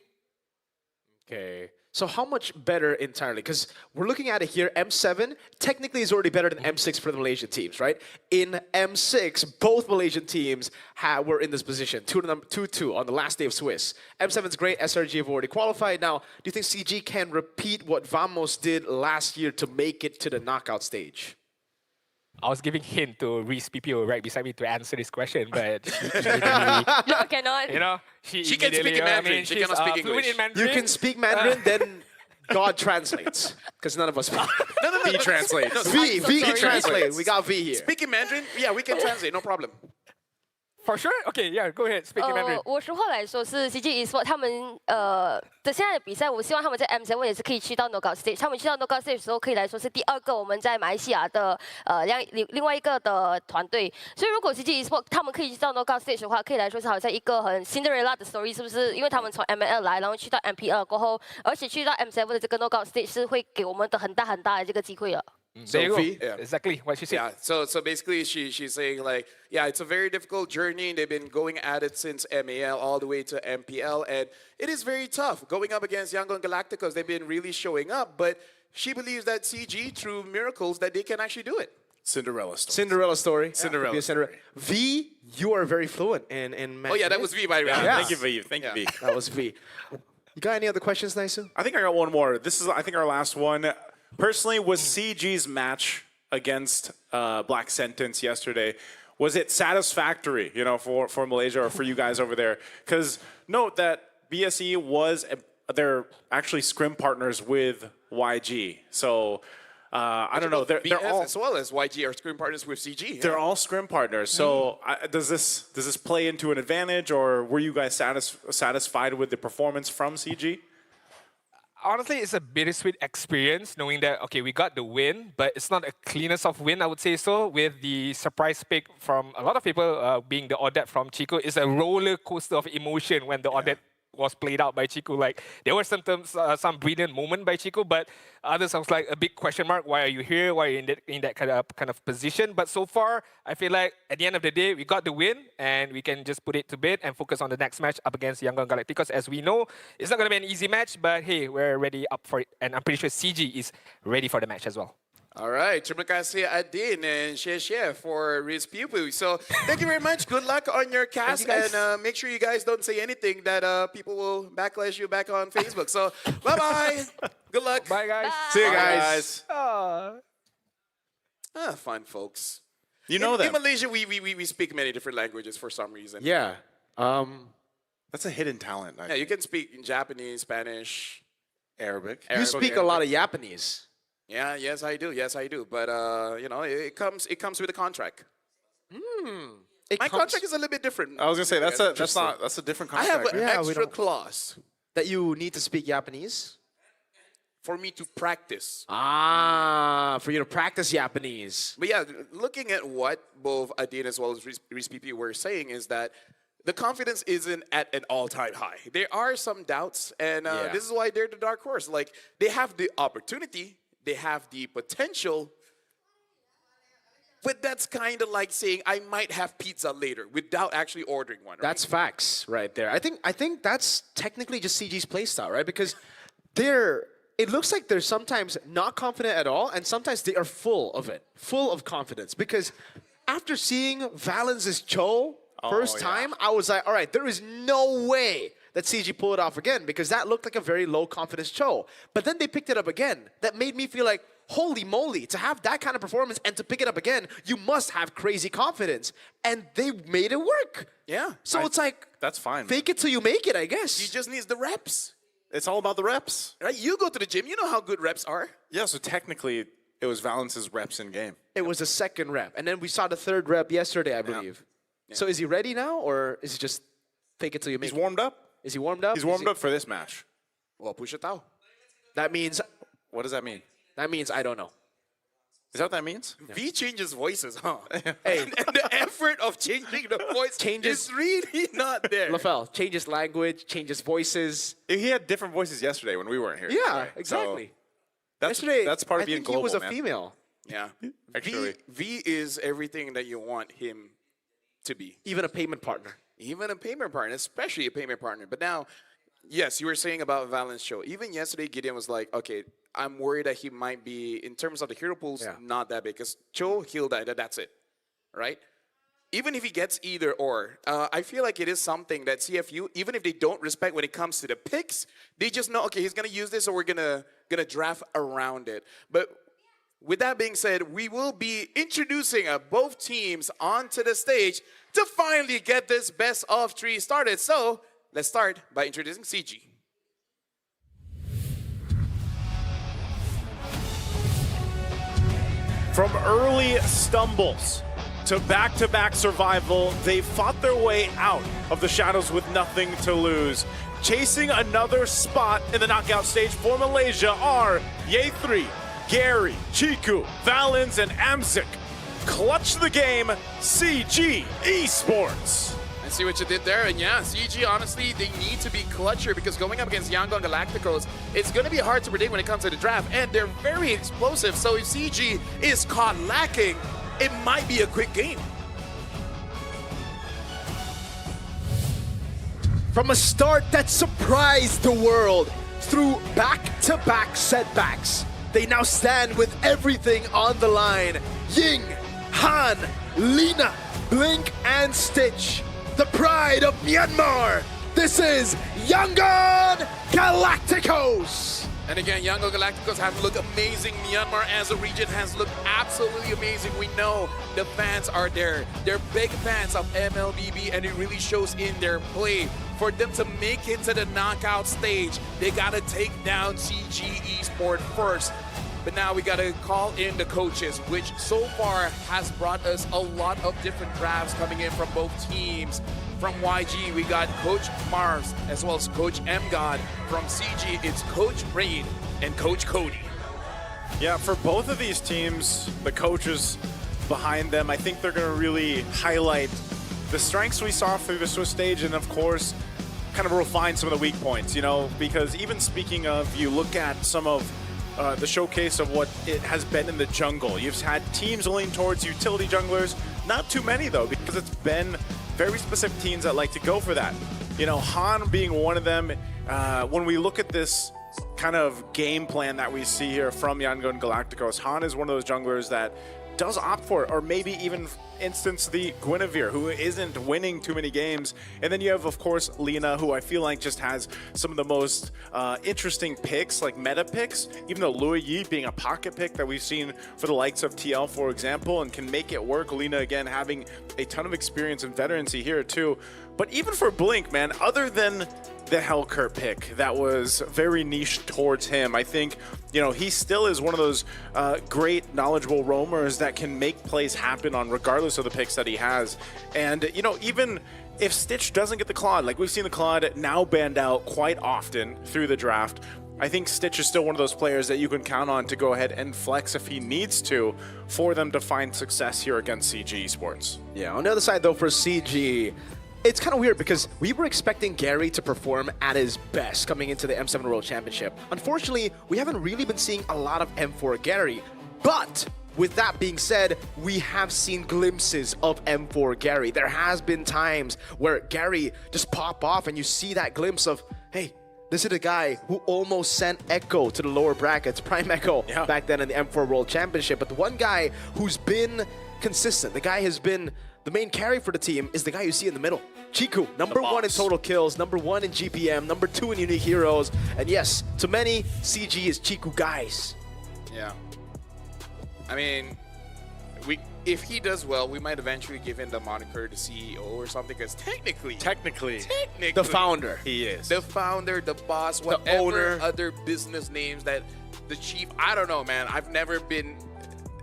Speaker 2: Okay. So how much better entirely? Because we're looking at it here, M7 technically is already better than M6 for the Malaysian teams, right? In M6, both Malaysian teams were in this position, 2-2 on the last day of Swiss. M7's great, SRG have already qualified. Now, do you think CG can repeat what Vamos did last year to make it to the knockout stage?
Speaker 5: I was giving hint to Reese PPO right beside me to answer this question, but
Speaker 10: no, cannot.
Speaker 5: You know,
Speaker 14: she can speak in Mandarin. She cannot speak English.
Speaker 5: In Mandarin.
Speaker 2: You can speak Mandarin, then God translates. Because none of us speak.
Speaker 14: No.
Speaker 2: V translates.
Speaker 14: No,
Speaker 2: V can translate. We got V here.
Speaker 14: Speak in Mandarin? Yeah, we can translate. No problem.
Speaker 5: For sure? Okay, yeah, go ahead. Speak in Mandarin.
Speaker 10: 我实话来说是 CG Esports 他们的现在的比赛，我希望他们在 M7 也是可以去到 knockout stage。他们去到 knockout stage 的时候，可以来说是第二个我们在马来西亚的另外一个的团队。所以如果 CG Esports 他们可以去到 knockout stage 的话，可以来说是好像一个很 Cinderella 的 story， 是不是？因为他们从 ML 来，然后去到 MPL 过后，而且去到 M7 的这个 knockout stage 是会给我们的很大的这个机会了。
Speaker 5: There you go.
Speaker 14: Yeah.
Speaker 5: Exactly what she said.
Speaker 14: Yeah. So basically, she's saying like, yeah, it's a very difficult journey. They've been going at it since MAL all the way to MPL, and it is very tough going up against Yangon Galacticos. They've been really showing up, but she believes that CG, through miracles, that they can actually do it.
Speaker 15: Cinderella story.
Speaker 2: Cinderella story.
Speaker 15: Cinderella.
Speaker 2: Yeah. V, you are very fluent in Mandarin.
Speaker 14: Oh yeah, that was V by the way.
Speaker 15: Yeah. Thank you, V. Thank you, V.
Speaker 2: That was V. You got any other questions, Naisu?
Speaker 15: I think I got one more. This is, I think, our last one. Personally, was CG's match against Black Sentence yesterday, was it satisfactory, you know, for Malaysia or for you guys over there? Because note that BSE was, they're actually scrim partners with YG. So, I don't know. They're all,
Speaker 14: as well as YG are scrim partners with CG.
Speaker 15: They're all scrim partners. So does this play into an advantage, or were you guys satisfied with the performance from CG?
Speaker 5: honestly, it's a bittersweet experience knowing that, okay, we got the win, but it's not a cleanest of win, I would say so, with the surprise pick from a lot of people being the Odette from Chico. It's a roller coaster of emotion when the Odette was played out by Chico. Like, there were sometimes some brilliant moment by Chico, but others I was like a big question mark. Why are you here? Why are you in that kind of position? But so far, I feel like at the end of the day, we got the win, and we can just put it to bed and focus on the next match up against Yangon Galacticos. As we know, it's not going to be an easy match, but hey, we're ready up for it, and I'm pretty sure CG is ready for the match as well.
Speaker 14: All right, terima kasih Adin and Sheshe for Riz Pupu. So thank you very much. Good luck on your cast, and make sure you guys don't say anything that people will backlash you back on Facebook. So bye-bye. Good luck.
Speaker 5: Bye, guys.
Speaker 18: See you guys.
Speaker 14: Fun, folks.
Speaker 18: You know
Speaker 14: in
Speaker 18: them.
Speaker 14: Malaysia, we speak many different languages for some reason.
Speaker 2: Yeah.
Speaker 18: That's a hidden talent.
Speaker 14: Yeah, you can speak in Japanese, Spanish,
Speaker 18: Arabic.
Speaker 2: You speak a lot of Japanese.
Speaker 14: Yeah, yes I do. Yes I do. But you know, it comes with a contract. My contract is a little bit different.
Speaker 18: I was gonna say that's a different
Speaker 14: I
Speaker 18: contract.
Speaker 14: have an extra clause
Speaker 2: that you need to speak Japanese
Speaker 14: for me to practice.
Speaker 2: For you to practice Japanese.
Speaker 14: But yeah, looking at what both Adin as well as Riz PP were saying is that the confidence isn't at an all-time high. There are some doubts, and this is why they're the dark horse. Like, they have the opportunity, they have the potential, but that's kind of like saying I might have pizza later without actually ordering one. Right?
Speaker 2: That's facts right there. I think that's technically just CG's playstyle, right? Because it looks like they're sometimes not confident at all, and sometimes they are full of it, full of confidence. Because after seeing Valence's Cho first time, I was like, all right, there is no way that CG pulled it off again, because that looked like a very low confidence Cho. But then they picked it up again. That made me feel like, holy moly, to have that kind of performance and to pick it up again, you must have crazy confidence. And they made it work.
Speaker 14: Yeah.
Speaker 2: So it's like,
Speaker 18: that's fine.
Speaker 2: Fake it till you make it, I guess.
Speaker 14: You just need the reps.
Speaker 18: It's all about the reps.
Speaker 14: Right? You go to the gym, you know how good reps are.
Speaker 18: Yeah, so technically, it was Valence's reps in game.
Speaker 2: It was the second rep. And then we saw the third rep yesterday, I believe. Yeah. So is he ready now, or is he just fake it till you make it?
Speaker 18: He's warmed up.
Speaker 2: Is he warmed up?
Speaker 18: He's warmed up for this match.
Speaker 14: Well, push it out.
Speaker 2: That means...
Speaker 18: What does that mean?
Speaker 2: That means I don't know.
Speaker 18: Is that what that means?
Speaker 14: Yeah. V changes voices, huh? Hey, and the effort of changing the voice is really not there.
Speaker 2: LaFell changes language, changes voices.
Speaker 18: He had different voices yesterday when we weren't here.
Speaker 2: Yeah,
Speaker 18: right?
Speaker 2: exactly.
Speaker 18: So
Speaker 2: yesterday,
Speaker 18: that's part of being global,
Speaker 2: he was a
Speaker 18: man.
Speaker 2: female.
Speaker 14: Yeah.
Speaker 18: Actually.
Speaker 14: V is everything that you want him to be.
Speaker 2: Even a payment partner.
Speaker 14: Even a payment partner, especially a payment partner. But now, yes, you were saying about Valence Show. Even yesterday, Gideon was like, okay, I'm worried that he might be, in terms of the hero pools, not that big. Because Cho healed that, that's it, right? Even if he gets either or, I feel like it is something that CFU, even if they don't respect when it comes to the picks, they just know, okay, he's going to use this, so we're gonna draft around it. But with that being said, we will be introducing both teams onto the stage to finally get this best of 3 started. So let's start by introducing CG.
Speaker 18: From early stumbles to back-to-back survival, they fought their way out of the shadows with nothing to lose. Chasing another spot in the knockout stage for Malaysia are Ye3, Gary, Chiku, Valens, and Amzik. Clutch the game, CG Esports.
Speaker 14: I see what you did there, and yeah, CG, honestly, they need to be clutcher because going up against Yangon Galacticos, it's going to be hard to predict when it comes to the draft, and they're very explosive, so if CG is caught lacking, it might be a quick game.
Speaker 2: From a start that surprised the world through back-to-back setbacks, they now stand with everything on the line. Ying, Han, Lina, Blink, and Stitch. The pride of Myanmar. This is Yangon Galacticos.
Speaker 14: And again, Yangon Galacticos have looked amazing. Myanmar as a region has looked absolutely amazing. We know the fans are there. They're big fans of MLBB, and it really shows in their play. For them to make it to the knockout stage, they gotta take down CG Esports first. But now we got to call in the coaches, which so far has brought us a lot of different drafts coming in from both teams. From YG, we got Coach Mars as well as Coach M-God. From CG, it's Coach Rain and Coach Cody.
Speaker 18: Yeah, for both of these teams, the coaches behind them, I think they're going to really highlight the strengths we saw through the Swiss stage and, of course, kind of refine some of the weak points, you know, because even speaking of, you look at some of the showcase of what it has been in the jungle. You've had teams lean towards utility junglers, not too many though, because it's been very specific teams that like to go for that. You know, Han being one of them. When we look at this kind of game plan that we see here from Yangon Galacticos, Han is one of those junglers that does opt for it, or maybe even instance the Guinevere, who isn't winning too many games. And then you have, of course, Lina, who I feel like just has some of the most interesting picks, like meta picks, even though Lui Yi being a pocket pick that we've seen for the likes of TL, for example, and can make it work. Lina, again, having a ton of experience and veterancy here, too. But even for Blink, man, other than the Hellcurt pick that was very niche towards him, I think, you know, he still is one of those great, knowledgeable roamers that can make plays happen on regardless of the picks that he has. And, you know, even if Stitch doesn't get the Claude, like we've seen the Claude now banned out quite often through the draft, I think Stitch is still one of those players that you can count on to go ahead and flex if he needs to for them to find success here against CG Esports.
Speaker 2: Yeah, on the other side, though, for CG, it's kind of weird because we were expecting Gary to perform at his best coming into the M7 World Championship. Unfortunately, we haven't really been seeing a lot of M4 Gary, but with that being said, we have seen glimpses of M4 Gary. There has been times where Gary just pop off and you see that glimpse of, hey, this is the guy who almost sent Echo to the lower brackets, Prime Echo, back then in the M4 World Championship. But the one guy who's been consistent, the guy has been the main carry for the team, is the guy you see in the middle. Chiku, number 1 in total kills, number 1 in GPM, number 2 in unique heroes. And yes, to many, CG is Chiku guys.
Speaker 14: Yeah. I mean, if he does well, we might eventually give him the moniker the CEO or something, because technically,
Speaker 2: the founder.
Speaker 18: He is.
Speaker 14: The founder, the boss, whatever
Speaker 2: owner.
Speaker 14: other business names that the chief, I don't know, man. I've never been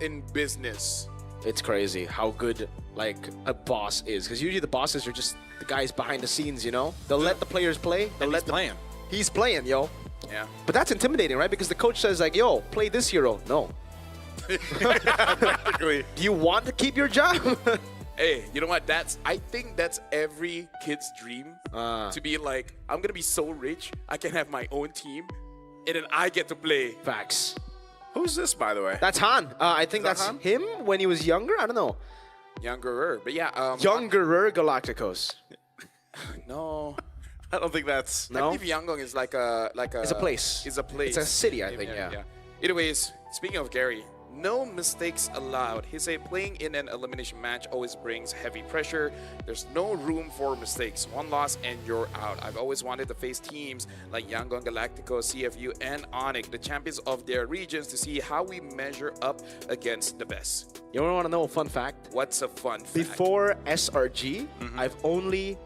Speaker 14: in business.
Speaker 2: It's crazy how good like a boss is, because usually the bosses are just the guys behind the scenes, you know? They'll let the players play. They'll let
Speaker 18: playing.
Speaker 2: He's playing, yo.
Speaker 14: Yeah.
Speaker 2: But that's intimidating, right? Because the coach says like, yo, play this hero. No. Do you want to keep your job?
Speaker 14: Hey, you know what? I think that's every kid's dream, to be like, I'm going to be so rich, I can have my own team, and then I get to play.
Speaker 2: Facts.
Speaker 18: Who's this, by the way?
Speaker 2: That's Han. I think that's
Speaker 18: Han?
Speaker 2: him when he was younger. I don't know.
Speaker 14: Younger, but yeah.
Speaker 2: Younger Galacticos.
Speaker 14: No.
Speaker 18: I don't think that's...
Speaker 14: I believe Yangon is like a...
Speaker 2: It's a place.
Speaker 14: It's a place.
Speaker 2: It's a city, I think, yeah.
Speaker 14: Anyways, speaking of Gary, no mistakes allowed. He said playing in an elimination match always brings heavy pressure. There's no room for mistakes. One loss and you're out. I've always wanted to face teams like Yangon Galactico, CFU, and ONIC, the champions of their regions, to see how we measure up against the best.
Speaker 2: You want to know a fun fact?
Speaker 14: What's a fun fact?
Speaker 2: Before SRG, I've only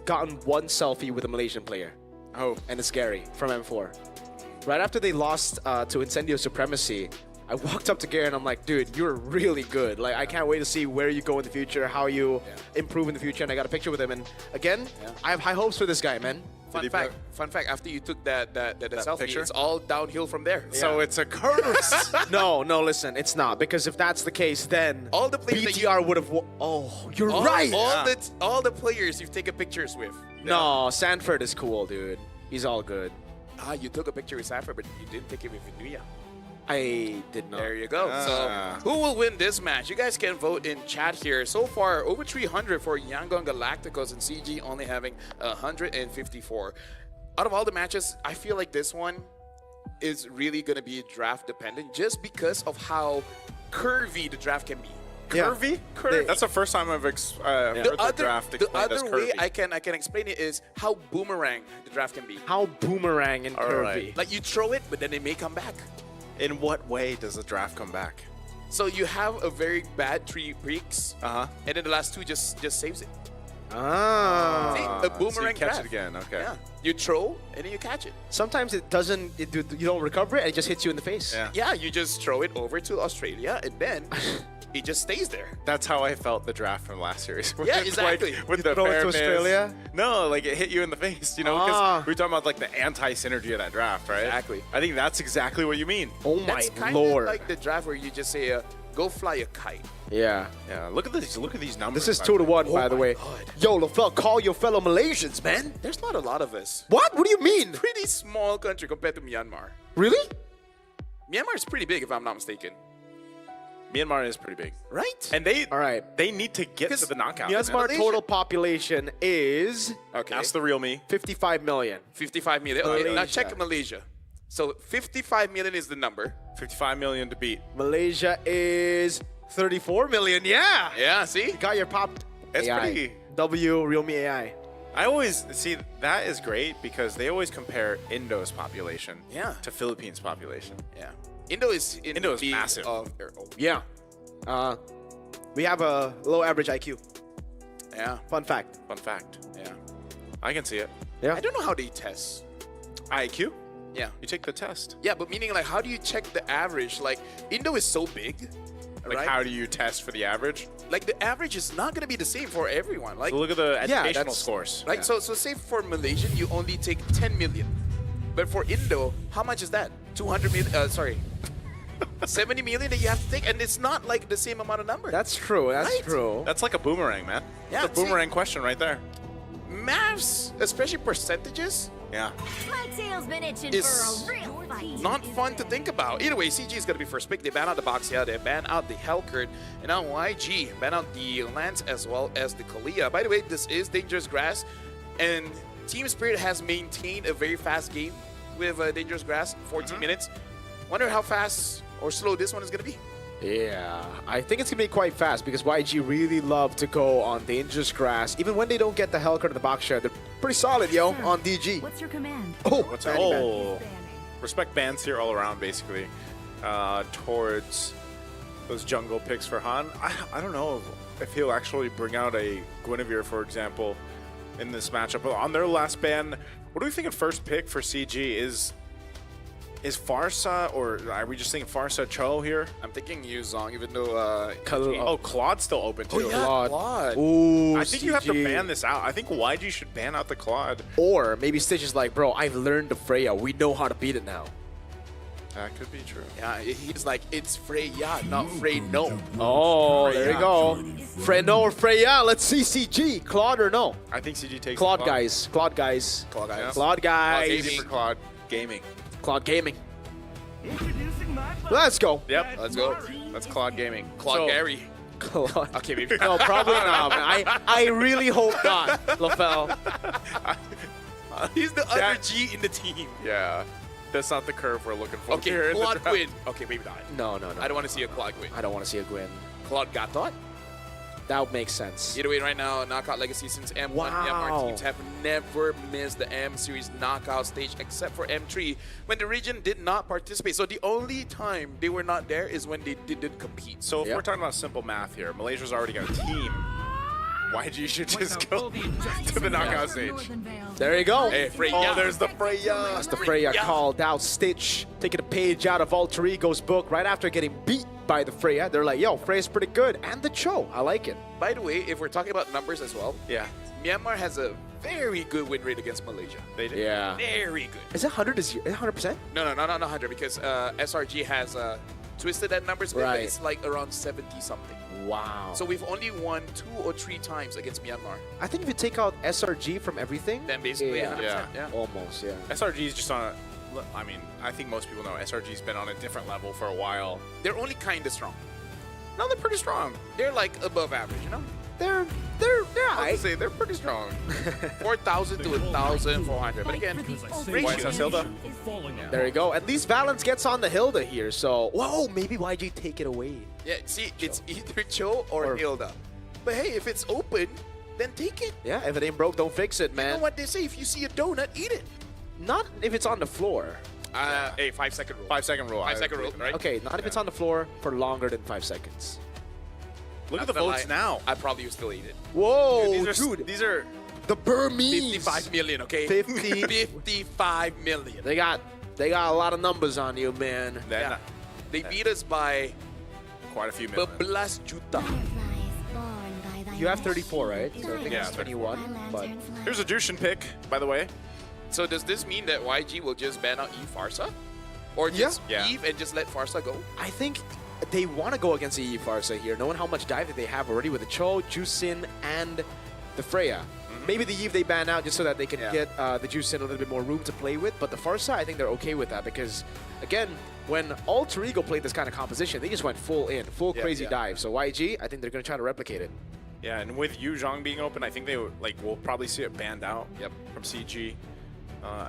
Speaker 2: gotten one selfie with a Malaysian player.
Speaker 18: Oh.
Speaker 2: And it's Gary from M4. Right after they lost to Incendio Supremacy, I walked up to Gary and I'm like, dude, you're really good. Like, I can't wait to see where you go in the future, how you improve in the future. And I got a picture with him. And again, I have high hopes for this guy, man.
Speaker 14: Fun fact, after you took that selfie,
Speaker 18: picture?
Speaker 14: it's all downhill from there.
Speaker 18: So it's a curse.
Speaker 2: No, listen, it's not. Because if that's the case, then
Speaker 14: all the players
Speaker 2: BTR would have... Oh, you're right.
Speaker 14: All the players you've taken pictures with.
Speaker 2: No, Sanford is cool, dude. He's all good.
Speaker 14: You took a picture with Sanford, but you didn't take it with Inuya.
Speaker 2: I did not.
Speaker 14: There you go. So, who will win this match? You guys can vote in chat here. So far, over 300 for Yangon Galacticos and CG only having 154. Out of all the matches, I feel like this one is really going to be draft dependent just because of how curvy the draft can be.
Speaker 18: Curvy? Curvy. That's the first time I've heard the draft explained as curvy.
Speaker 14: The other way I can explain it is how boomerang the draft can be.
Speaker 2: How boomerang and curvy.
Speaker 18: Right.
Speaker 14: Like you throw it, but then it may come back.
Speaker 18: In what way does the draft come back?
Speaker 14: So you have a very bad 3 picks, and then the last 2 just saves it.
Speaker 2: Ah.
Speaker 14: See, a boomerang
Speaker 18: so you catch
Speaker 14: grab.
Speaker 18: it again. Okay.
Speaker 14: Yeah. You throw and then you catch it.
Speaker 2: Sometimes it doesn't. You don't recover it. It just hits you in the face.
Speaker 18: Yeah.
Speaker 14: Yeah, you just throw it over to Australia and then it just stays there.
Speaker 18: That's how I felt the draft from last series.
Speaker 14: Yeah,
Speaker 18: It's
Speaker 14: exactly.
Speaker 18: Like, with
Speaker 2: You
Speaker 18: the
Speaker 2: throw it to
Speaker 18: fairness.
Speaker 2: Australia?
Speaker 18: No, like it hit you in the face, you know, because
Speaker 2: Ah.
Speaker 18: we were talking about like the anti-synergy of that draft, right?
Speaker 14: Exactly.
Speaker 18: I think that's exactly what you mean.
Speaker 2: Oh
Speaker 14: That's
Speaker 2: my
Speaker 14: kind
Speaker 2: lord.
Speaker 14: of like the draft where you just say, go fly a kite.
Speaker 2: Yeah.
Speaker 18: Yeah, look at this. Look at these numbers.
Speaker 2: This is
Speaker 18: by
Speaker 2: 2
Speaker 18: the
Speaker 2: to
Speaker 18: way.
Speaker 2: 1, by the way. Yo, LaFell, call your fellow Malaysians, man.
Speaker 14: There's not a lot of us.
Speaker 2: What? What do you mean?
Speaker 14: Pretty small country compared to Myanmar.
Speaker 2: Really?
Speaker 14: Myanmar is pretty big if I'm not mistaken.
Speaker 18: Myanmar is pretty big,
Speaker 14: right?
Speaker 18: And they
Speaker 2: All right.
Speaker 18: they need to get to the knockout.
Speaker 2: Myanmar
Speaker 14: Malaysia-
Speaker 2: total population is
Speaker 14: Okay.
Speaker 18: That's the real me.
Speaker 2: 55 million.
Speaker 14: 55 million. Okay, now
Speaker 2: Malaysia.
Speaker 14: check Malaysia. So 55 million is the number.
Speaker 18: 55 million to beat.
Speaker 2: Malaysia is 34 million. Yeah.
Speaker 14: Yeah, see?
Speaker 2: You got your pop.
Speaker 18: It's
Speaker 2: AI.
Speaker 18: pretty.
Speaker 2: W Realme AI.
Speaker 18: I always see that is great because they always compare Indo's population
Speaker 14: Yeah.
Speaker 18: to Philippines' population.
Speaker 14: Yeah. Indo is in
Speaker 18: Indo
Speaker 14: the
Speaker 18: is
Speaker 14: league
Speaker 18: massive.
Speaker 14: Of their own.
Speaker 2: Yeah. We have a low average IQ.
Speaker 14: Yeah.
Speaker 2: Fun fact.
Speaker 18: Fun fact.
Speaker 14: Yeah.
Speaker 18: I can see it.
Speaker 2: Yeah.
Speaker 14: I don't know how they test.
Speaker 18: IQ?
Speaker 14: Yeah.
Speaker 18: You take the test.
Speaker 14: Yeah, but meaning like how do you check the average? Like Indo is so big.
Speaker 18: Like
Speaker 14: right?
Speaker 18: how do you test for the average?
Speaker 14: Like the average is not gonna be the same for everyone. Like
Speaker 18: So look at the educational
Speaker 2: that's-
Speaker 18: scores.
Speaker 14: Right, so say for Malaysian, you only take 10 million. But for Indo, how much is that? 200 million, sorry. 70 million that you have to take, and it's not like the same amount of number.
Speaker 2: That's true. That's
Speaker 14: Right?
Speaker 2: true.
Speaker 18: That's like a boomerang, man.
Speaker 14: Yeah,
Speaker 18: It's a boomerang question right there.
Speaker 14: Maths, especially percentages,
Speaker 18: Yeah.
Speaker 8: My tail's been itching
Speaker 14: Is
Speaker 8: for a real fight.
Speaker 14: not fun to think about. Either way, CG is going to be first pick. They ban out the Boxia, they ban out the Hellcurt, and now YG ban out the Lance as well as the Kalia. By the way, this is Dangerous Grass, and Team Spirit has maintained a very fast game with Dangerous Grass, 14 minutes. Wonder how fast or slow this one is going to be.
Speaker 2: Yeah, I think it's gonna be quite fast because YG really love to go on dangerous grass. Even when they don't get the Hellcurt or the box share, they're pretty solid, yo, on DG.
Speaker 8: What's your command?
Speaker 2: Oh,
Speaker 18: What's
Speaker 2: banning ban.
Speaker 18: oh, respect bans here all around, basically, towards those jungle picks for Han. I don't know if he'll actually bring out a Guinevere, for example, in this matchup. But on their last ban, what do we think of first pick for CG? Is Farsa, or are we just thinking Farsa Cho here?
Speaker 14: I'm thinking Yuzong, even though...
Speaker 18: Oh, Claude's still open, too.
Speaker 14: Oh, yeah, Claude.
Speaker 2: Ooh,
Speaker 18: I think you have to
Speaker 2: CG.
Speaker 18: ban this out. I think YG should ban out the Claude.
Speaker 2: Or maybe Stitch is like, bro, I've learned the Freya. We know how to beat it now.
Speaker 18: That could be true.
Speaker 14: Yeah, he's like, it's Freya, not Frey no.
Speaker 2: Oh, there you
Speaker 14: Freya.
Speaker 2: go. Freno or Freya? Let's see CG. Claude or no?
Speaker 18: I think CG takes
Speaker 2: Claude
Speaker 18: the
Speaker 2: guys. Claude guys.
Speaker 14: Claude guys.
Speaker 18: Yeah.
Speaker 2: Claude guys.
Speaker 18: Easy for Claude Gaming.
Speaker 2: Claude Gaming. Let's go.
Speaker 18: Yep.
Speaker 14: Let's go.
Speaker 18: That's Claude Gaming.
Speaker 14: Claude
Speaker 18: So-
Speaker 14: Gary.
Speaker 2: Claude.
Speaker 14: Okay, maybe.
Speaker 2: No, probably not, man. I really hope not, LaFell.
Speaker 14: He's the other G in the team.
Speaker 18: Yeah. That's not the curve we're looking for. here
Speaker 14: Okay,
Speaker 18: in the
Speaker 14: Claude
Speaker 18: draft.
Speaker 14: Quinn. Okay, maybe not.
Speaker 2: No.
Speaker 14: I don't want to see a Claude Quinn.
Speaker 2: I don't want to see a Gwyn.
Speaker 14: Claude Gatot.
Speaker 2: That would make sense.
Speaker 14: Either way, right now, Knockout Legacy since M1, Myanmar
Speaker 2: Wow.
Speaker 14: teams have never missed the M Series knockout stage except for M3 when the region did not participate. So the only time they were not there is when they didn't compete.
Speaker 18: So if
Speaker 2: Yep.
Speaker 18: we're talking about simple math here, Malaysia's already got a team. YG should just go to the knockout stage.
Speaker 2: There you go.
Speaker 14: Hey, Freya.
Speaker 18: Oh, there's the Freya.
Speaker 2: That's the Freya called out. Stitch taking a page out of Alter Ego's book right after getting beat by the Freya. They're like, yo, Freya's pretty good. And the Cho. I like it.
Speaker 14: By the way, if we're talking about numbers as well,
Speaker 18: Yeah.
Speaker 14: Myanmar has a very good win rate against Malaysia.
Speaker 18: They did.
Speaker 2: Yeah.
Speaker 14: Very good.
Speaker 2: Is it 100? Is it 100%?
Speaker 14: No, not 100 because SRG has twisted that numbers, but
Speaker 2: Right.
Speaker 14: it's like around 70 something.
Speaker 2: Wow.
Speaker 14: So we've only won 2 or 3 times against Myanmar.
Speaker 2: I think if you take out SRG from everything,
Speaker 14: Then basically
Speaker 2: yeah,
Speaker 14: 100%. Yeah.
Speaker 2: almost, yeah.
Speaker 18: SRG's just on a, I mean, I think most people know SRG's been on a different level for a while.
Speaker 14: They're only kind of strong.
Speaker 18: No, they're pretty strong.
Speaker 14: They're like above average, you know?
Speaker 2: They're
Speaker 18: I would say they're pretty strong.
Speaker 14: 4,000 to 1,400. But again,
Speaker 18: Why is that Hilda?
Speaker 2: There you go. At least Valence gets on the Hilda here. So, whoa, maybe YG take it away.
Speaker 14: yeah, see, it's either Cho or Hilda. But hey, if it's open, then take it.
Speaker 2: Yeah, if it ain't broke, don't fix it,
Speaker 14: You
Speaker 2: man.
Speaker 14: know what they say? If you see a donut, eat it.
Speaker 2: Not if it's on the floor.
Speaker 14: Hey, 5-second rule.
Speaker 18: 5-second rule.
Speaker 14: 5-second rule, right?
Speaker 2: Okay, not if it's on the floor for longer than 5 seconds.
Speaker 18: Look at
Speaker 14: Not
Speaker 18: the
Speaker 14: gonna
Speaker 18: votes
Speaker 14: lie,
Speaker 18: now.
Speaker 14: I probably would still eat it.
Speaker 2: Whoa,
Speaker 18: Dude, these are
Speaker 2: the Burmese.
Speaker 14: 55 million, okay? 55 million.
Speaker 2: They got a lot of numbers on you, man.
Speaker 14: Yeah. They beat us by
Speaker 18: quite a few million.
Speaker 14: 12 juta.
Speaker 2: You have 34, right? So I think
Speaker 18: Yeah,
Speaker 2: it's 21. But
Speaker 18: here's a Jushin pick, by the way.
Speaker 14: So does this mean that YG will just ban out Eve Farsa? Or just Eve and just let Farsa go?
Speaker 2: I think they want to go against the Farsa here, knowing how much dive that they have already with the Cho, Jusin, and the Freya. Maybe the Eve they ban out just so that they can get the Jusin a little bit more room to play with. But the Farsa, I think they're okay with that because, again, when Alter Ego played this kind of composition, they just went full in, full crazy dive. So YG, I think they're going to try to replicate it.
Speaker 18: Yeah, and with Yu Zhang being open, I think they we'll probably see it banned out from CG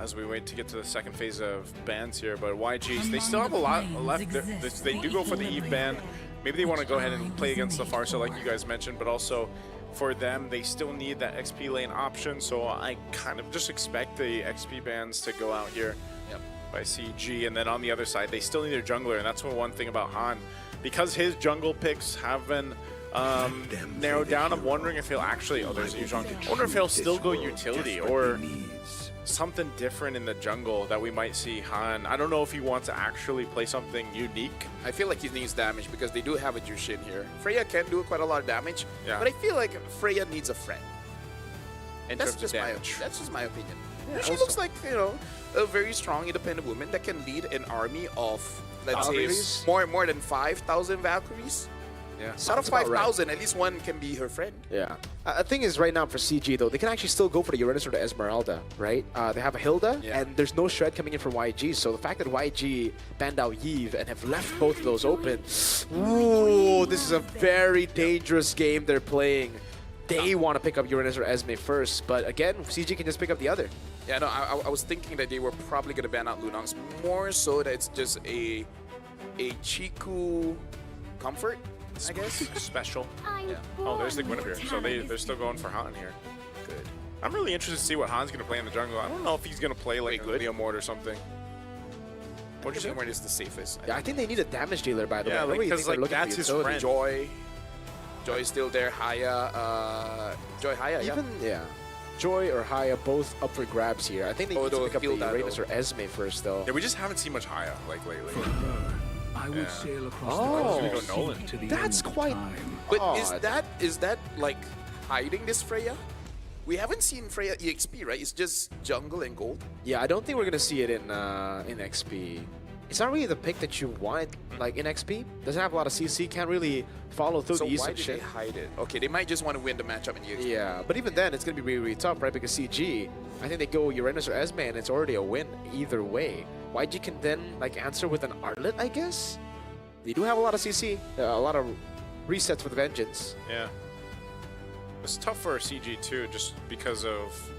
Speaker 18: as we wait to get to the second phase of bans here. But YG, they still have a lot left. They do go for the Eve ban. Maybe they want to go ahead and play against the Farsa like you guys mentioned, but also for them, they still need that XP lane option. So I kind of just expect the XP bans to go out here by CG. And then on the other side, they still need their jungler. And that's one thing about Han. Because his jungle picks have been narrowed down, I'm wondering if he'll actually, there's a Yu Zhang. I wonder if he'll still go utility or something different in the jungle that we might see Han. I don't know if he wants to actually play something unique.
Speaker 14: I feel like he needs damage because they do have a Jushin here. Freya can do quite a lot of damage,
Speaker 18: Yeah.
Speaker 14: but I feel like Freya needs a friend.
Speaker 18: In terms of damage.
Speaker 14: That's just my opinion.
Speaker 2: Yeah,
Speaker 14: She
Speaker 2: also-
Speaker 14: looks like, you know, a very strong, independent woman that can lead an army of, let's say,
Speaker 2: Valkyries?
Speaker 14: more than 5,000 Valkyries.
Speaker 18: Yeah.
Speaker 14: Out of 5,000, at least one can be her friend.
Speaker 2: Yeah. The thing is, right now for CG, though, they can actually still go for the Uranus or the Esmeralda, right? They have a Hilda, and there's no Shred coming in from YG. So the fact that YG banned out Yve and have left both of those open, ooh, this is a very dangerous game they're playing. They want to pick up Uranus or Esme first, but again, CG can just pick up the other.
Speaker 14: Yeah, no, I was thinking that they were probably going to ban out Lunox more so that it's just a Chiku comfort, I guess.
Speaker 18: Special.
Speaker 14: Yeah.
Speaker 18: Oh, there's the Guinevere. So they're still going for Han here. Good. I'm really interested to see what Han's going to play in the jungle. I don't know if he's going to play like a Leo Mort or something.
Speaker 14: What do you think is the safest?
Speaker 2: Yeah, I think they need a damage dealer, by the way.
Speaker 18: Yeah,
Speaker 2: I really
Speaker 18: because
Speaker 2: think they're looking
Speaker 18: that's
Speaker 2: for
Speaker 18: his
Speaker 2: utility.
Speaker 18: friend.
Speaker 14: Joy is still there. Haya, Joy, Haya,
Speaker 2: Joy or Haya both up for grabs here. I think they need to pick up the Uranus or Esme first, though.
Speaker 18: Yeah, we just haven't seen much Haya like lately.
Speaker 1: I would sail across
Speaker 2: Oh,
Speaker 1: the
Speaker 18: go Nolan.
Speaker 1: to the
Speaker 2: that's
Speaker 1: end of
Speaker 2: quite
Speaker 1: time.
Speaker 14: But
Speaker 2: odd.
Speaker 14: is that like hiding this Freya? We haven't seen Freya EXP, right? It's just jungle and gold.
Speaker 2: Yeah, I don't think we're gonna see it in XP. It's not really the pick that you want, like in XP. Doesn't have a lot of CC, can't really follow through
Speaker 14: So
Speaker 2: the
Speaker 14: why
Speaker 2: East
Speaker 14: did they
Speaker 2: shit.
Speaker 14: hide it? Okay, they might just want to win the matchup in EXP.
Speaker 2: Yeah, but even then, it's gonna be really, really tough, right? Because CG, I think they go Uranus or Esme, and it's already a win either way. YG can then like answer with an Arlet, I guess. They do have a lot of CC, a lot of resets with Vengeance.
Speaker 18: Yeah. It's tough for CG too, just because of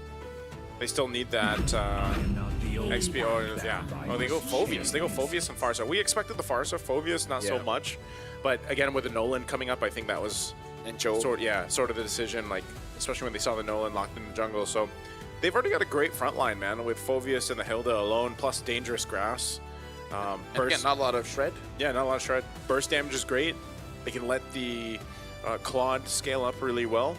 Speaker 18: they still need that XP. Oh, yeah. Oh, they go Phoveus. They go Phoveus and Farsa. We expected the Farsa, Phoveus, not so much. But again, with the Nolan coming up, I think that was sort of the decision. Like especially when they saw the Nolan locked in the jungle. So they've already got a great front line, man, with Phoveus and the Hilda alone, plus Dangerous Grass.
Speaker 14: And again, not a lot of Shred.
Speaker 18: Yeah, not a lot of Shred. Burst damage is great. They can let the Claude scale up really well.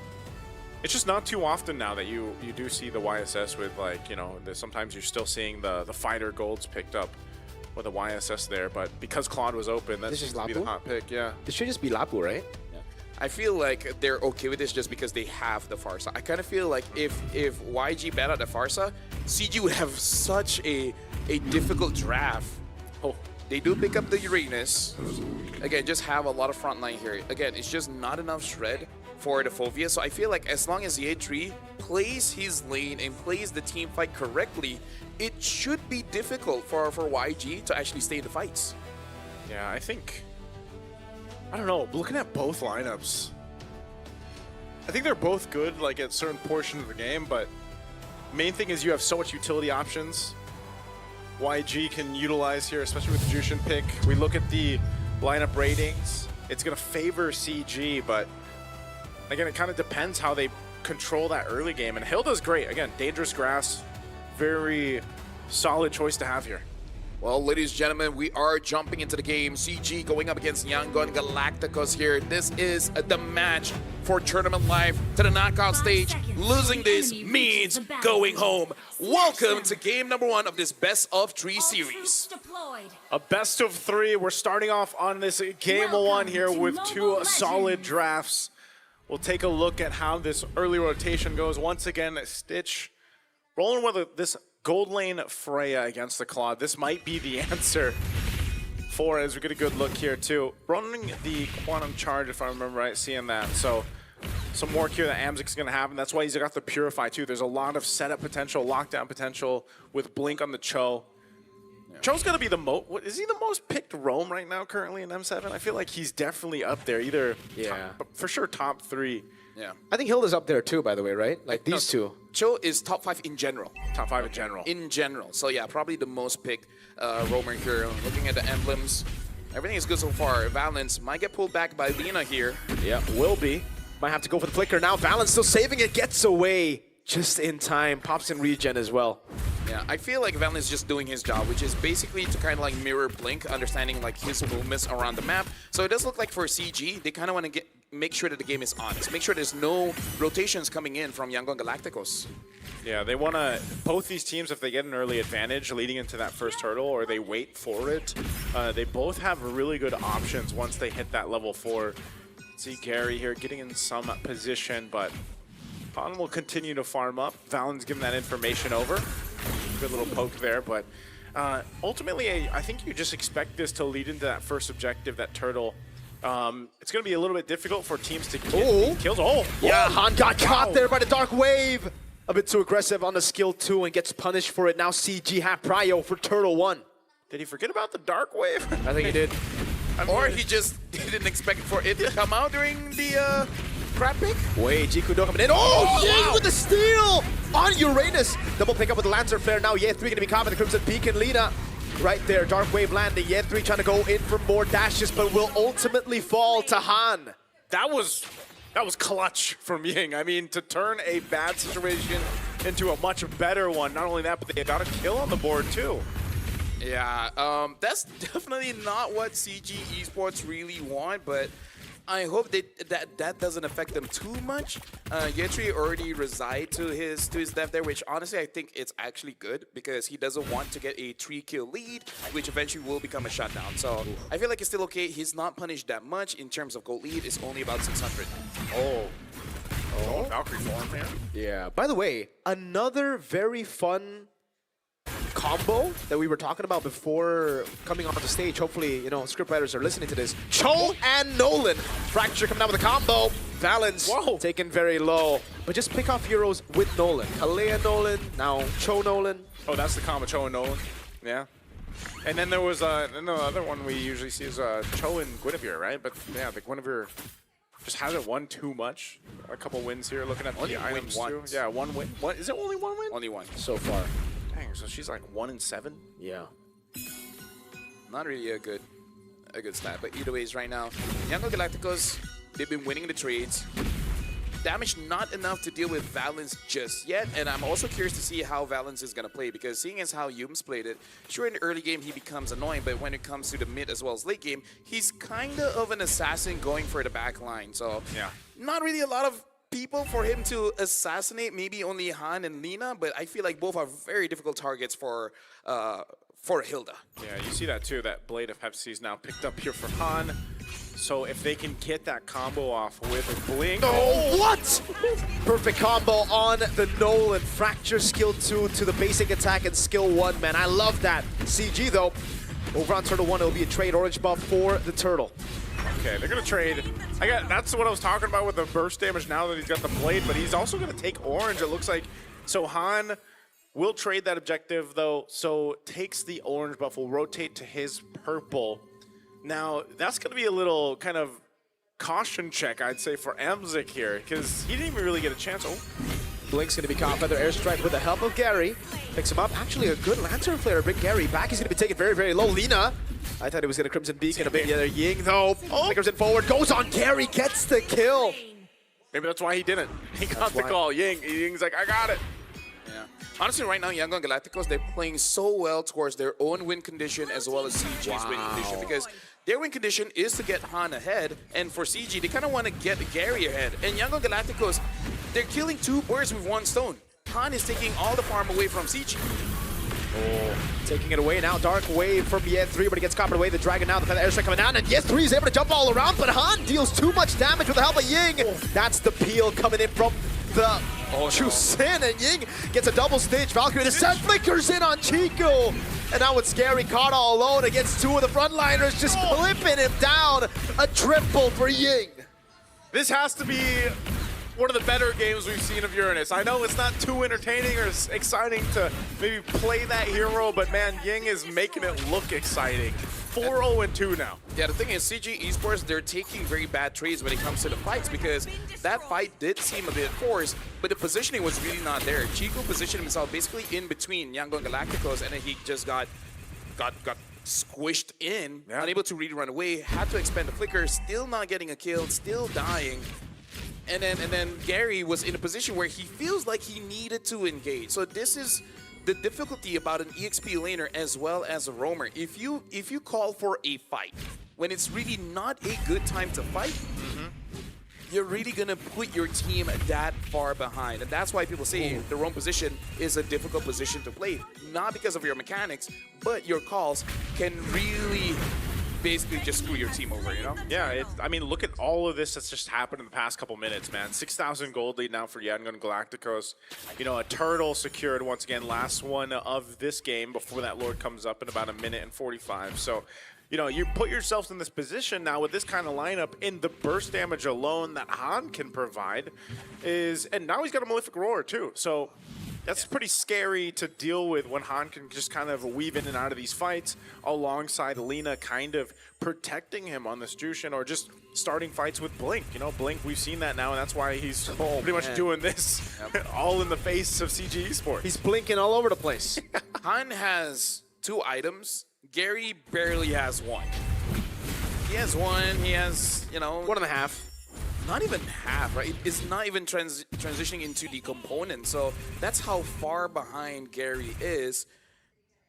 Speaker 18: It's just not too often now that you do see the YSS with, like, you know, sometimes you're still seeing the fighter golds picked up with the YSS there, but because Claude was open, that seems to be the hot pick, yeah.
Speaker 2: This should just be Lapu, right?
Speaker 14: Yeah. I feel like they're okay with this just because they have the Farsa. I kind of feel like if YG banned out the Farsa, CG would have such a difficult draft. Oh, they do pick up the Uranus. Again, just have a lot of frontline here. Again, it's just not enough Shred for the Phoveus. So I feel like as long as Ye3 plays his lane and plays the team fight correctly, it should be difficult for YG to actually stay in the fights.
Speaker 18: Yeah, I don't know, looking at both lineups, I think they're both good, like at certain portions of the game, but main thing is you have so much utility options. YG can utilize here, especially with the Jushin pick. We look at the lineup ratings, it's gonna favor CG, but again, it kind of depends how they control that early game. And Hilda's great. Again, Dangerous Grass, very solid choice to have here.
Speaker 14: Well, ladies and gentlemen, we are jumping into the game. CG going up against Yangon Galacticos here. This is the match for tournament life to the knockout stage. Losing this means going home. Welcome to game number 1 of this best of 3 series.
Speaker 18: A best of 3. We're starting off on this game 1 here with 2 solid drafts. We'll take a look at how this early rotation goes. Once again, Stitch rolling with this gold lane Freya against the Claude. This might be the answer for, as we get a good look here too. Running the Quantum Charge, if I remember right, seeing that. So some work here that Amzic's gonna have, and that's why he's got the Purify too. There's a lot of setup potential, lockdown potential with Blink on the Cho. Yeah. Cho's gonna be the most, is he the most picked roam right now currently in M7? I feel like he's definitely up there, either, for sure top 3.
Speaker 14: Yeah.
Speaker 2: I think Hilda's up there too, by the way, right? Like these two.
Speaker 14: Cho is top 5 in general.
Speaker 18: Top 5 in general.
Speaker 14: In general. So yeah, probably the most picked roamer here. Looking at the emblems, everything is good so far. Valence might get pulled back by Lina here.
Speaker 2: Yeah, will be. Might have to go for the flicker now. Valence still saving it, gets away just in time. Pops in regen as well.
Speaker 14: Yeah, I feel like Valence is just doing his job, which is basically to kind of like mirror Blink, understanding like his movements around the map. So it does look like for CG, they kind of want to make sure that the game is honest. Make sure there's no rotations coming in from Yangon Galacticos.
Speaker 18: Yeah, they want to, both these teams, if they get an early advantage leading into that first hurdle or they wait for it, they both have really good options once they hit that level 4. See Gary here getting in some position, but Han will continue to farm up. Valen's giving that information over. Good little poke there, but ultimately, I think you just expect this to lead into that first objective, that turtle. It's going to be a little bit difficult for teams to get these kills. Oh,
Speaker 2: yeah, Han got caught there by the Dark Wave. A bit too aggressive on the skill 2 and gets punished for it. Now CG have prio for turtle 1.
Speaker 18: Did he forget about the Dark Wave?
Speaker 2: I think he did.
Speaker 14: Or he just didn't expect for it to come out during the crab pick.
Speaker 2: Wait, Jikudo coming in. Oh, Ying with the steal on Uranus. Double pick up with the Lancer Flare. Now Ye3 going to be caught by the Crimson Beacon. Lina right there. Dark Wave landing. Ye3 trying to go in for more dashes, but will ultimately fall to Han.
Speaker 18: That was clutch from Ying. I mean, to turn a bad situation into a much better one. Not only that, but they got a kill on the board too.
Speaker 14: Yeah, that's definitely not what CG Esports really want, but I hope that doesn't affect them too much. Ye3 already reside to his death there, which honestly I think it's actually good because he doesn't want to get a 3-kill lead, which eventually will become a shutdown. So I feel like it's still okay. He's not punished that much in terms of gold lead. It's only about 600.
Speaker 18: Oh, Valkyrie form here.
Speaker 2: Yeah. By the way, another very fun combo that we were talking about before coming onto the stage. Hopefully, you know, scriptwriters are listening to this. Cho and Nolan. Fracture coming out with a combo. Valence taken very low. But just pick off heroes with Nolan. Kalea Nolan, now Cho Nolan.
Speaker 18: Oh, that's the combo, Cho and Nolan. Yeah. And then there was another one we usually see is Cho and Guinevere, right? But yeah, the Guinevere just hasn't won too much. A couple wins here, looking at the items too. Yeah, 1 win. What, is it only 1 win?
Speaker 14: Only 1
Speaker 2: so far.
Speaker 18: Dang, so she's like 1-7?
Speaker 2: Yeah.
Speaker 14: Not really a good stat, but either ways right now, Yangon Galacticos, they've been winning the trades. Damage not enough to deal with Valence just yet, and I'm also curious to see how Valence is going to play, because seeing as how Yums played it, sure in the early game he becomes annoying, but when it comes to the mid as well as late game, he's kind of an assassin going for the back line, so
Speaker 18: yeah,
Speaker 14: not really a lot of people for him to assassinate, maybe only Han and Lina, but I feel like both are very difficult targets for Hilda.
Speaker 18: Yeah, you see that too, that Blade of Pepsi is now picked up here for Han. So if they can get that combo off with a Blink.
Speaker 2: Oh, what? Perfect combo on the Nolan. Fracture skill 2 to the basic attack and skill 1, man. I love that. CG though, over on Turtle 1, it'll be a trade orange buff for the Turtle.
Speaker 18: Okay, they're gonna trade. That's what I was talking about with the burst damage now that he's got the blade, but he's also gonna take orange, it looks like. So Han will trade that objective though, so takes the orange buff, will rotate to his purple. Now, that's gonna be a little kind of caution check, I'd say, for Amzik here, because he didn't even really get a chance. Oh.
Speaker 2: Blink's gonna be caught by their airstrike with the help of Gary. Picks him up. Actually, a good Lantern Flare to bring Gary back. He's gonna be taken very, very low. Lina, I thought he was gonna Crimson Beacon a bit. Yeah, Ying though. Flickers in forward, goes on Gary, gets the kill.
Speaker 18: Maybe that's why he didn't. He got the call. Ying's like, I got it.
Speaker 14: Yeah. Honestly, right now, Yangon Galacticos, they're playing so well towards their own win condition as well as CG's win condition, because their win condition is to get Han ahead, and for CG, they kind of want to get Gary ahead. And Yangon Galacticos, they're killing 2 birds with 1 stone. Han is taking all the farm away from CG.
Speaker 2: Oh, taking it away now. Dark Wave from Yen3, but he gets caught away. The Dragon now, the Feather Airstrike coming down, and Yen3 is able to jump all around, but Han deals too much damage with the help of Ying. That's the peel coming in from the Chusin, and Ying gets a double stage Valkyrie. The set flickers in on Chico, and now it's Scary caught all alone against 2 of the frontliners, just clipping him down. A triple for Ying.
Speaker 18: This has to be one of the better games we've seen of Uranus. I know it's not too entertaining or exciting to maybe play that hero, but man, Ying is making it look exciting. 4-0-2 now.
Speaker 14: Yeah, the thing is, CG Esports, they're taking very bad trades when it comes to the fights, because that fight did seem a bit forced, but the positioning was really not there. Chico positioned himself basically in between Yangon Galacticos, and then he just got squished in, unable to really run away, had to expend the flicker, still not getting a kill, still dying. And then Gary was in a position where he feels like he needed to engage. So this is the difficulty about an EXP laner as well as a roamer. If you call for a fight when it's really not a good time to fight, you're really gonna put your team that far behind. And that's why people say the roam position is a difficult position to play. Not because of your mechanics, but your calls can really basically just screw your team over, you know?
Speaker 18: Yeah, I mean, look at all of this that's just happened in the past couple minutes, man. 6,000 gold lead now for Yangon Galacticos. You know, a turtle secured once again, last one of this game before that Lord comes up in about 1:45. So, you know, you put yourself in this position now with this kind of lineup, in the burst damage alone that Han can provide is, and now he's got a Malefic Roar too. So that's pretty scary to deal with when Han can just kind of weave in and out of these fights alongside Lina kind of protecting him on this Jushin, or just starting fights with Blink. You know, Blink, we've seen that now, and that's why he's pretty much doing this all in the face of CG Esports.
Speaker 2: He's blinking all over the place.
Speaker 14: Han has 2 items. Gary barely has 1. He has 1, he has, you know,
Speaker 2: 1.5.
Speaker 14: Not even half, right? It's not even transitioning into the component. So that's how far behind Gary is.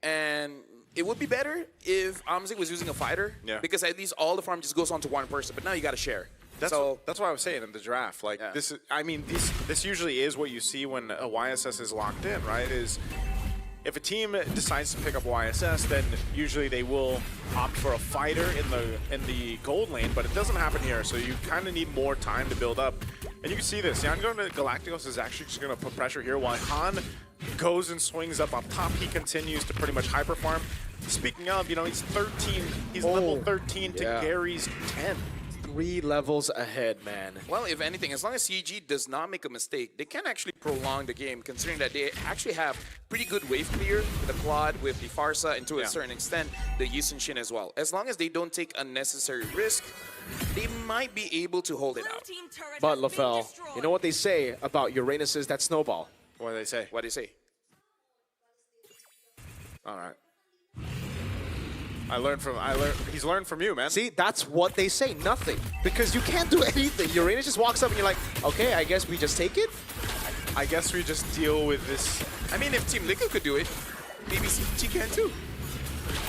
Speaker 14: And it would be better if Amzik was using a fighter, because at least all the farm just goes on to one person. But now you got to share.
Speaker 18: That's what I was saying in the draft. Like this is, I mean, this usually is what you see when a YSS is locked in, right? Is if a team decides to pick up YSS, then usually they will opt for a fighter in the gold lane, but it doesn't happen here, so you kind of need more time to build up. And you can see this, Yangon Galacticos is actually just going to put pressure here while Han goes and swings up top. He continues to pretty much hyper farm. Speaking of, you know, he's 13, he's level 13 to Gary's 10.
Speaker 2: 3 levels ahead, man.
Speaker 14: Well, if anything, as long as CG does not make a mistake, they can actually prolong the game, considering that they actually have pretty good wave clear with the Claude, with the Farsa, and to a certain extent, the Yusenshin as well. As long as they don't take unnecessary risk, they might be able to hold it out.
Speaker 2: But LaFell, you know what they say about Uranus's that snowball?
Speaker 18: What do they say?
Speaker 14: What do they say?
Speaker 18: All right. He's learned from you, man.
Speaker 2: See, that's what they say, nothing. Because you can't do anything. Uranus just walks up and you're like, okay, I guess we just take it?
Speaker 18: I guess we just deal with this.
Speaker 14: I mean, if Team Liquid could do it, maybe CG can too.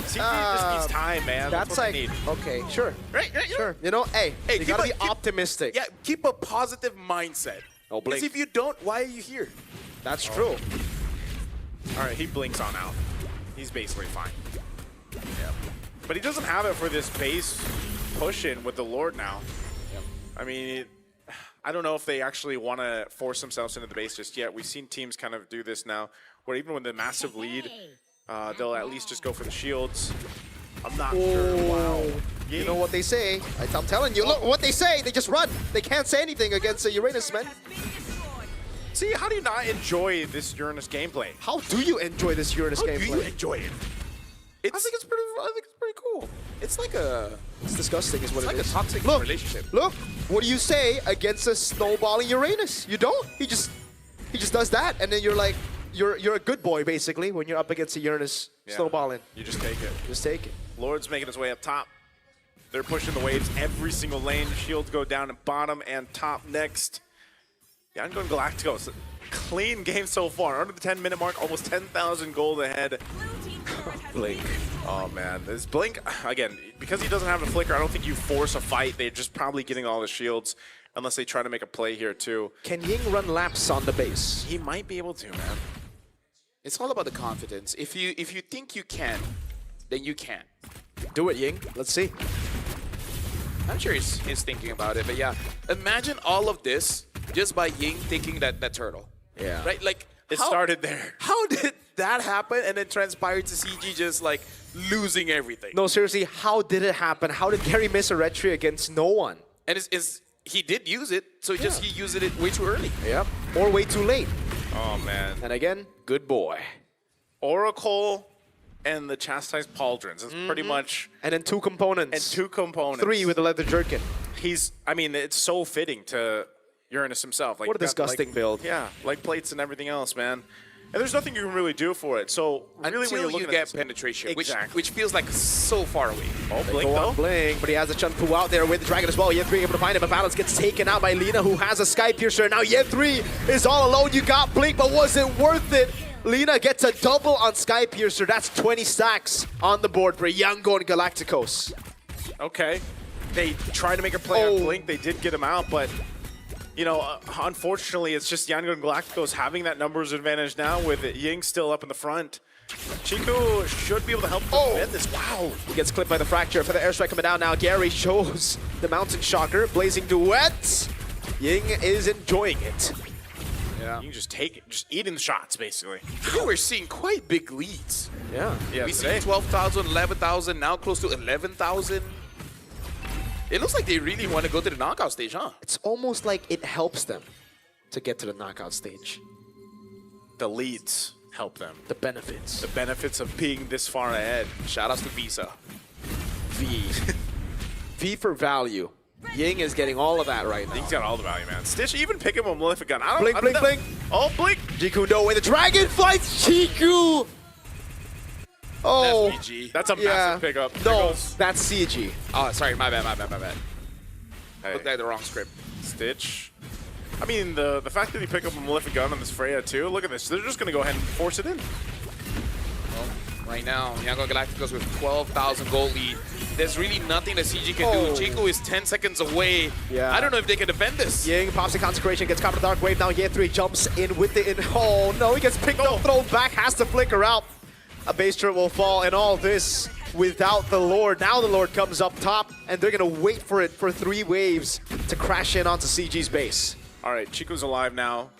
Speaker 18: CG just needs time, man.
Speaker 2: That's
Speaker 18: what
Speaker 2: like,
Speaker 18: they need.
Speaker 2: okay, sure.
Speaker 14: Right?
Speaker 2: Sure. You know, hey, you gotta be optimistic.
Speaker 14: Yeah, keep a positive mindset.
Speaker 2: Oh,
Speaker 14: because if you don't, why are you here?
Speaker 2: That's true.
Speaker 18: All right, he blinks on out. He's basically fine. Yeah. But he doesn't have it for this base push-in with the Lord now. Yep. I mean, I don't know if they actually want to force themselves into the base just yet. We've seen teams kind of do this now, where even with the massive lead, they'll at least just go for the shields. I'm not sure. Wow.
Speaker 2: You know what they say. I'm telling you, look what they say. They just run. They can't say anything against the Uranus, man.
Speaker 18: See, how do you not enjoy this Uranus gameplay?
Speaker 2: How do you enjoy this Uranus gameplay?
Speaker 18: How do you enjoy it?
Speaker 14: I think it's pretty cool. It's like
Speaker 2: it's disgusting is what it is.
Speaker 14: It's like a toxic relationship.
Speaker 2: Look, what do you say against a snowballing Uranus? You don't? He just does that, and then you're like, you're a good boy basically when you're up against a Uranus snowballing.
Speaker 18: You just take it.
Speaker 2: Just take it.
Speaker 18: Lord's making his way up top. They're pushing the waves every single lane. Shields go down at bottom and top next. Yangon Galacticos, clean game so far. Under the 10-minute mark, almost 10,000 gold ahead.
Speaker 2: Blink.
Speaker 18: Oh man, this Blink, again, because he doesn't have a flicker, I don't think you force a fight. They're just probably getting all the shields, unless they try to make a play here too.
Speaker 2: Can Ying run laps on the base?
Speaker 18: He might be able to, man.
Speaker 14: It's all about the confidence. If you think you can, then you can.
Speaker 2: Do it, Ying. Let's see.
Speaker 14: I'm sure he's thinking about it, but yeah. Imagine all of this just by Ying taking that turtle.
Speaker 2: Yeah.
Speaker 14: Right? Like,
Speaker 18: it started there.
Speaker 14: How did that happen and then transpired to CG just like losing everything?
Speaker 2: No, seriously, how did it happen? How did Gary miss a red tree against no one?
Speaker 14: And he did use it, so he used it way too early.
Speaker 2: Yep. Or way too late.
Speaker 18: Oh man.
Speaker 2: And again, good boy.
Speaker 18: Oracle and the Chastised Pauldrons. It's pretty much...
Speaker 2: And then 2 components.
Speaker 18: And 2 components.
Speaker 2: 3 with the leather jerkin.
Speaker 18: I mean, it's so fitting to Uranus himself. Like,
Speaker 2: what a disgusting build.
Speaker 18: Yeah, like plates and everything else, man. And there's nothing you can really do for it. So really,
Speaker 14: until
Speaker 18: when you
Speaker 14: get penetration,
Speaker 18: exactly.
Speaker 14: which feels like so far away.
Speaker 18: Oh, Blink though.
Speaker 2: Blink, but he has a Chun Pu out there with the Dragon as well. Ye3 able to find him, but Balance gets taken out by Lina, who has a Sky Piercer. Now Ye3 is all alone. You got Blink, but was it worth it? Lina gets a double on Sky Piercer. That's 20 stacks on the board for Yangon Galacticos.
Speaker 18: Okay. They tried to make a play on Blink. They did get him out, but you know, unfortunately, it's just Yangon Galacticos having that numbers advantage now with Ying still up in the front. Chico should be able to help defend this. Wow.
Speaker 2: He gets clipped by the fracture for the airstrike coming down now. Gary shows the Mountain Shocker. Blazing Duet. Ying is enjoying it.
Speaker 18: Yeah. You can just take it, just eating the shots, basically.
Speaker 14: Today we're seeing quite big leads.
Speaker 2: Yeah.
Speaker 14: We see 12,000, 11,000, now close to 11,000. It looks like they really want to go to the knockout stage, huh?
Speaker 2: It's almost like it helps them to get to the knockout stage.
Speaker 18: The leads help them.
Speaker 2: The benefits.
Speaker 18: The benefits of being this far ahead.
Speaker 14: Shout outs to Visa.
Speaker 2: V. V for value. Ying is getting all of that right now.
Speaker 18: He's got all the value, man. Stitch even pick him a Malefic gun.
Speaker 2: Blink.
Speaker 18: Oh, Blink.
Speaker 2: Jiku no way. The dragon fights Jiku. Oh,
Speaker 14: that's VG.
Speaker 18: That's a massive pickup.
Speaker 2: No, that's CG.
Speaker 14: Oh, sorry, my bad.
Speaker 18: Hey.
Speaker 14: Looked like the wrong script.
Speaker 18: Stitch. I mean, the fact that he picked up a Malefic gun on this Freya too, look at this. They're just going to go ahead and force it in.
Speaker 14: Well, right now, Yangon Galacticos with 12,000 gold lead. There's really nothing that CG can do. Chico is 10 seconds away.
Speaker 2: Yeah.
Speaker 14: I don't know if they can defend this.
Speaker 2: Ying pops the Consecration, gets caught in the Dark Wave. Now Ye3 jumps in with it. Oh no, he gets picked up, thrown back, has to flicker out. A base turret will fall, and all this without the Lord. Now the Lord comes up top, and they're going to wait for it for 3 waves to crash in onto CG's base.
Speaker 18: All right, Chico's alive now.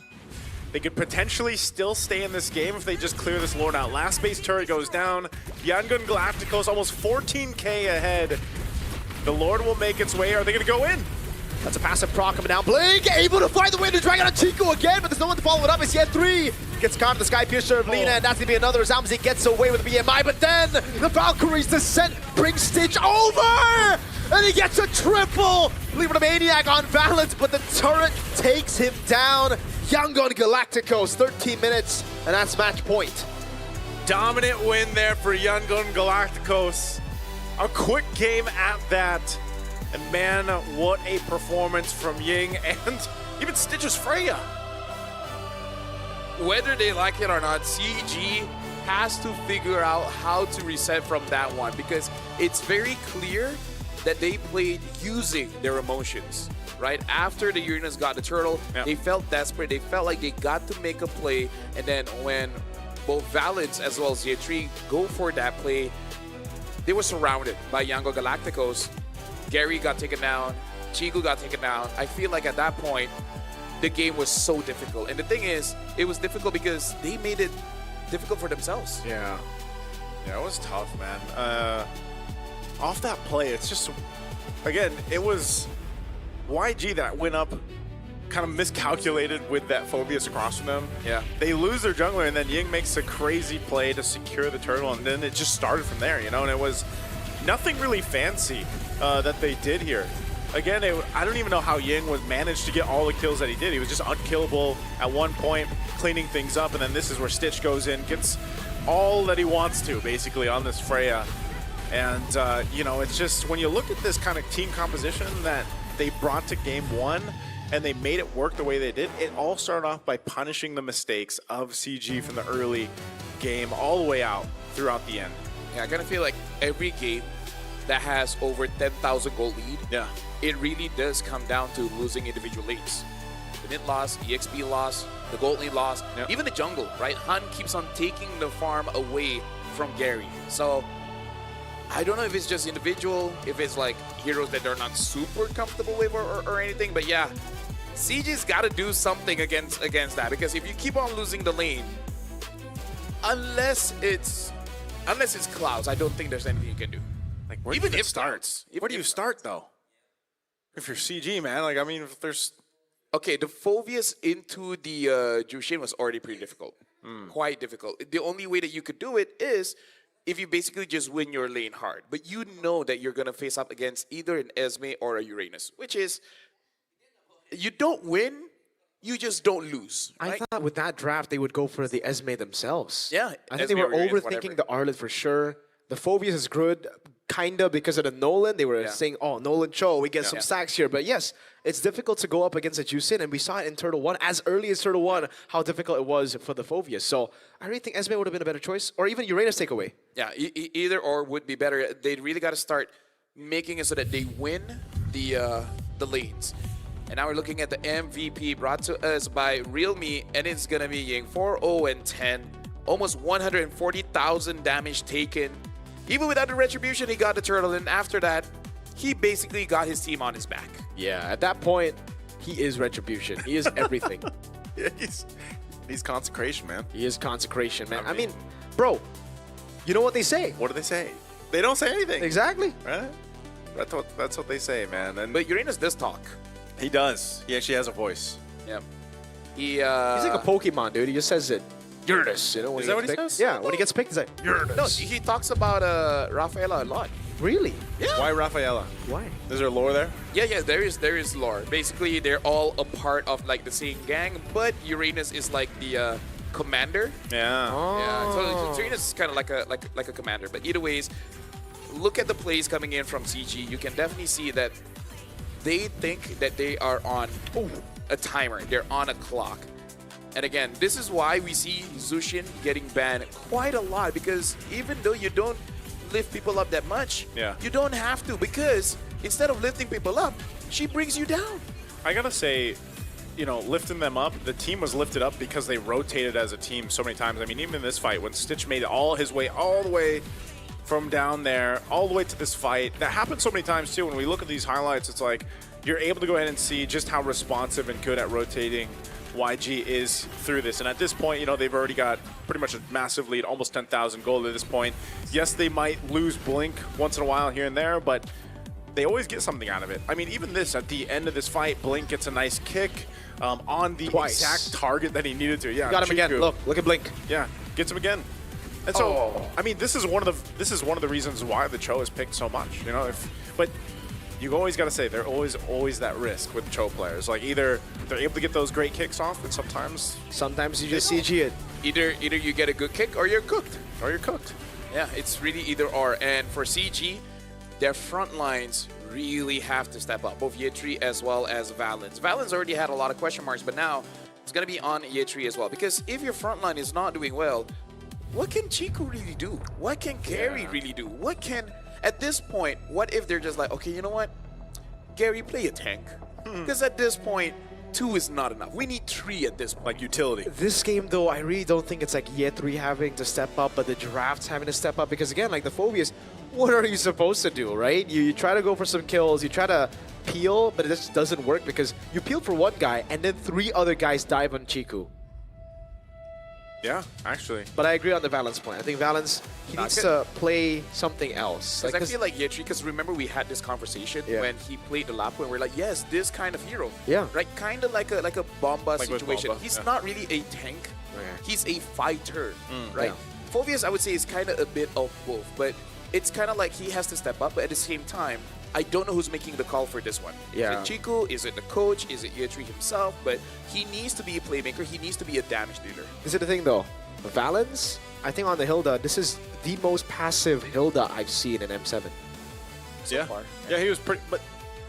Speaker 18: They could potentially still stay in this game if they just clear this Lord out. Last base turret goes down. Yangon Galacticos almost 14k ahead. The Lord will make its way. Are they going to go in?
Speaker 2: That's a passive proc coming down. Blink able to find the way to Dragon on Chico again, but there's no one to follow it up. It's Ye3. Gets caught in the Sky Piercer of Lina, and that's going to be another. Zamzi gets away with BMI, but then the Valkyrie's descent brings Stitch over! And he gets a triple! Leaving a Maniac on balance, but the turret takes him down. Yangon Galacticos, 13 minutes, and that's match point.
Speaker 18: Dominant win there for Yangon Galacticos. A quick game at that. And man, what a performance from Ying and even Stitch's Freya.
Speaker 14: Whether they like it or not, CG has to figure out how to reset from that one, because it's very clear that they played using their emotions, right? After the Uranus got the turtle, they felt desperate. They felt like they got to make a play, and then when both Valence as well as Ye3 go for that play, they were surrounded by Yangon Galacticos. Gary got taken down, Chico got taken down. I feel like at that point, the game was so difficult. And the thing is, it was difficult because they made it difficult for themselves.
Speaker 18: Yeah, it was tough, man. Off that play, it's just, again, it was YG that went up, kind of miscalculated with that Phobius across from them.
Speaker 14: Yeah.
Speaker 18: They lose their jungler, and then Ying makes a crazy play to secure the turtle, and then it just started from there, you know, and it was nothing really fancy that they did here. Again, I don't even know how Ying was managed to get all the kills that he did. He was just unkillable at one point, cleaning things up, and then this is where Stitch goes in, gets all that he wants to, basically, on this Freya. And, you know, it's just, when you look at this kind of team composition that they brought to game 1, and they made it work the way they did. It all started off by punishing the mistakes of CG from the early game all the way out throughout the end.
Speaker 14: Yeah, I kind of feel like every game that has over 10,000 gold lead, it really does come down to losing individual lanes. The mid loss, EXP loss, the gold lead loss, even the jungle, right? Han keeps on taking the farm away from Gary. So I don't know if it's just individual, if it's like heroes that they're not super comfortable with or anything, but yeah, CG's got to do something against that, because if you keep on losing the lane, unless it's Clouds, I don't think there's anything you can do.
Speaker 18: Like, where
Speaker 14: even
Speaker 18: do you
Speaker 14: if
Speaker 18: start? Where do you start though? If you're CG, man, like I mean, if there's
Speaker 14: okay, the Phoveus into the Jushin was already pretty difficult, quite difficult. The only way that you could do it is if you basically just win your lane hard, but you know that you're gonna face up against either an Esme or a Uranus, which is you don't win. You just don't lose.
Speaker 2: I
Speaker 14: Right?
Speaker 2: thought with that draft, they would go for the Esme themselves.
Speaker 14: Yeah,
Speaker 2: I think
Speaker 14: Esme
Speaker 2: they were
Speaker 14: or Uranus,
Speaker 2: overthinking the Arlet for sure. The Phoveus is good, kinda because of the Nolan. They were saying, oh, Nolan Cho, we get some stacks here. But yes, it's difficult to go up against a Jusin, and we saw it in Turtle 1, as early as Turtle 1, how difficult it was for the Phoveus. So I really think Esme would have been a better choice, or even Uranus takeaway.
Speaker 14: Yeah, either or would be better. They really got to start making it so that they win the lanes. And now we're looking at the MVP brought to us by Realme, and it's gonna be Ying 4-0 and 10, almost 140,000 damage taken. Even without the retribution, he got the turtle, and after that, he basically got his team on his back.
Speaker 2: Yeah, at that point, he is retribution. He is everything.
Speaker 18: he's consecration, man.
Speaker 2: He is consecration, man. I mean, bro, you know what they say?
Speaker 18: What do they say? They don't say anything.
Speaker 2: Exactly.
Speaker 18: Right? That's what they say, man. And
Speaker 14: but Uranus does talk.
Speaker 18: He does. He actually has a voice.
Speaker 14: Yeah.
Speaker 2: He's like a Pokemon, dude. He just says it. Uranus, you know, when
Speaker 18: Is
Speaker 2: he
Speaker 18: that
Speaker 2: gets
Speaker 18: what he
Speaker 2: picked.
Speaker 18: says?
Speaker 2: Yeah, when he gets picked, he's like, Uranus.
Speaker 14: No, he talks about Rafaela a lot.
Speaker 2: Really?
Speaker 14: Yeah.
Speaker 18: Why Rafaela?
Speaker 2: Why?
Speaker 18: Is there lore there?
Speaker 14: Yeah, there is lore. Basically, they're all a part of like the same gang, but Uranus is like the commander.
Speaker 18: Yeah.
Speaker 14: Yeah. So Uranus is kind of like a commander. But either ways, look at the plays coming in from CG. You can definitely see that they think that they are on a timer. They're on a clock. And again, this is why we see Zushin getting banned quite a lot, because even though you don't lift people up that much, you don't have to, because instead of lifting people up, she brings you down.
Speaker 18: I gotta say, you know, lifting them up, the team was lifted up because they rotated as a team so many times. I mean, even in this fight, when Stitch made his way all the way from down there, all the way to this fight, that happens so many times too. When we look at these highlights, it's like you're able to go ahead and see just how responsive and good at rotating YG is through this. And at this point, you know, they've already got pretty much a massive lead, almost 10,000 gold at this point. Yes, they might lose Blink once in a while here and there, but they always get something out of it. I mean, even this, at the end of this fight, Blink gets a nice kick on the exact target that he needed to. Yeah,
Speaker 2: got him again. Look at Blink.
Speaker 18: Yeah, gets him again. And so, I mean, this is one of the reasons why the Cho is picked so much. You know, but you always got to say there's always that risk with Cho players. Like either they're able to get those great kicks off, and sometimes
Speaker 2: you just CG it.
Speaker 14: Either you get a good kick or you're cooked. Yeah, it's really either or. And for CG, their front lines really have to step up. Both Yetri as well as Valens. Valens already had a lot of question marks, but now it's going to be on Yetri as well. Because if your front line is not doing well, what can Chico really do? What can Gary really do? At this point, what if they're just like, okay, you know what? Gary, play a tank. Because at this point, 2 is not enough. We need 3 at this point.
Speaker 18: Like utility.
Speaker 2: This game, though, I really don't think it's like Yetri having to step up, but the Giraffes having to step up. Because again, like the Phoveus, what are you supposed to do, right? You try to go for some kills, you try to peel, but it just doesn't work because you peel for one guy and then 3 other guys dive on Chiku.
Speaker 18: Yeah, actually.
Speaker 2: But I agree on the Valens point. I think Valens, he needs to play something else.
Speaker 14: Because I feel like Yetri, because remember we had this conversson when he played the Lapu, and we're like, yes, this kind of hero.
Speaker 2: Yeah.
Speaker 14: Right? Kind of like a Bomba
Speaker 18: Like with
Speaker 14: situation.
Speaker 18: Bomba,
Speaker 14: He's
Speaker 18: yeah.
Speaker 14: not really a tank. He's a fighter, right?
Speaker 2: Yeah.
Speaker 14: Phoveus, I would say, is kind of a bit of both, but it's kind of like he has to step up, but at the same time, I don't know who's making the call for this one.
Speaker 2: Yeah.
Speaker 14: Is it Chico? Is it the coach? Is it Yetri himself? But he needs to be a playmaker. He needs to be a damage dealer.
Speaker 2: This is the thing, though. Valens, I think on the Hilda, this is the most passive Hilda I've seen in M7.
Speaker 18: So far. Yeah, he was pretty. But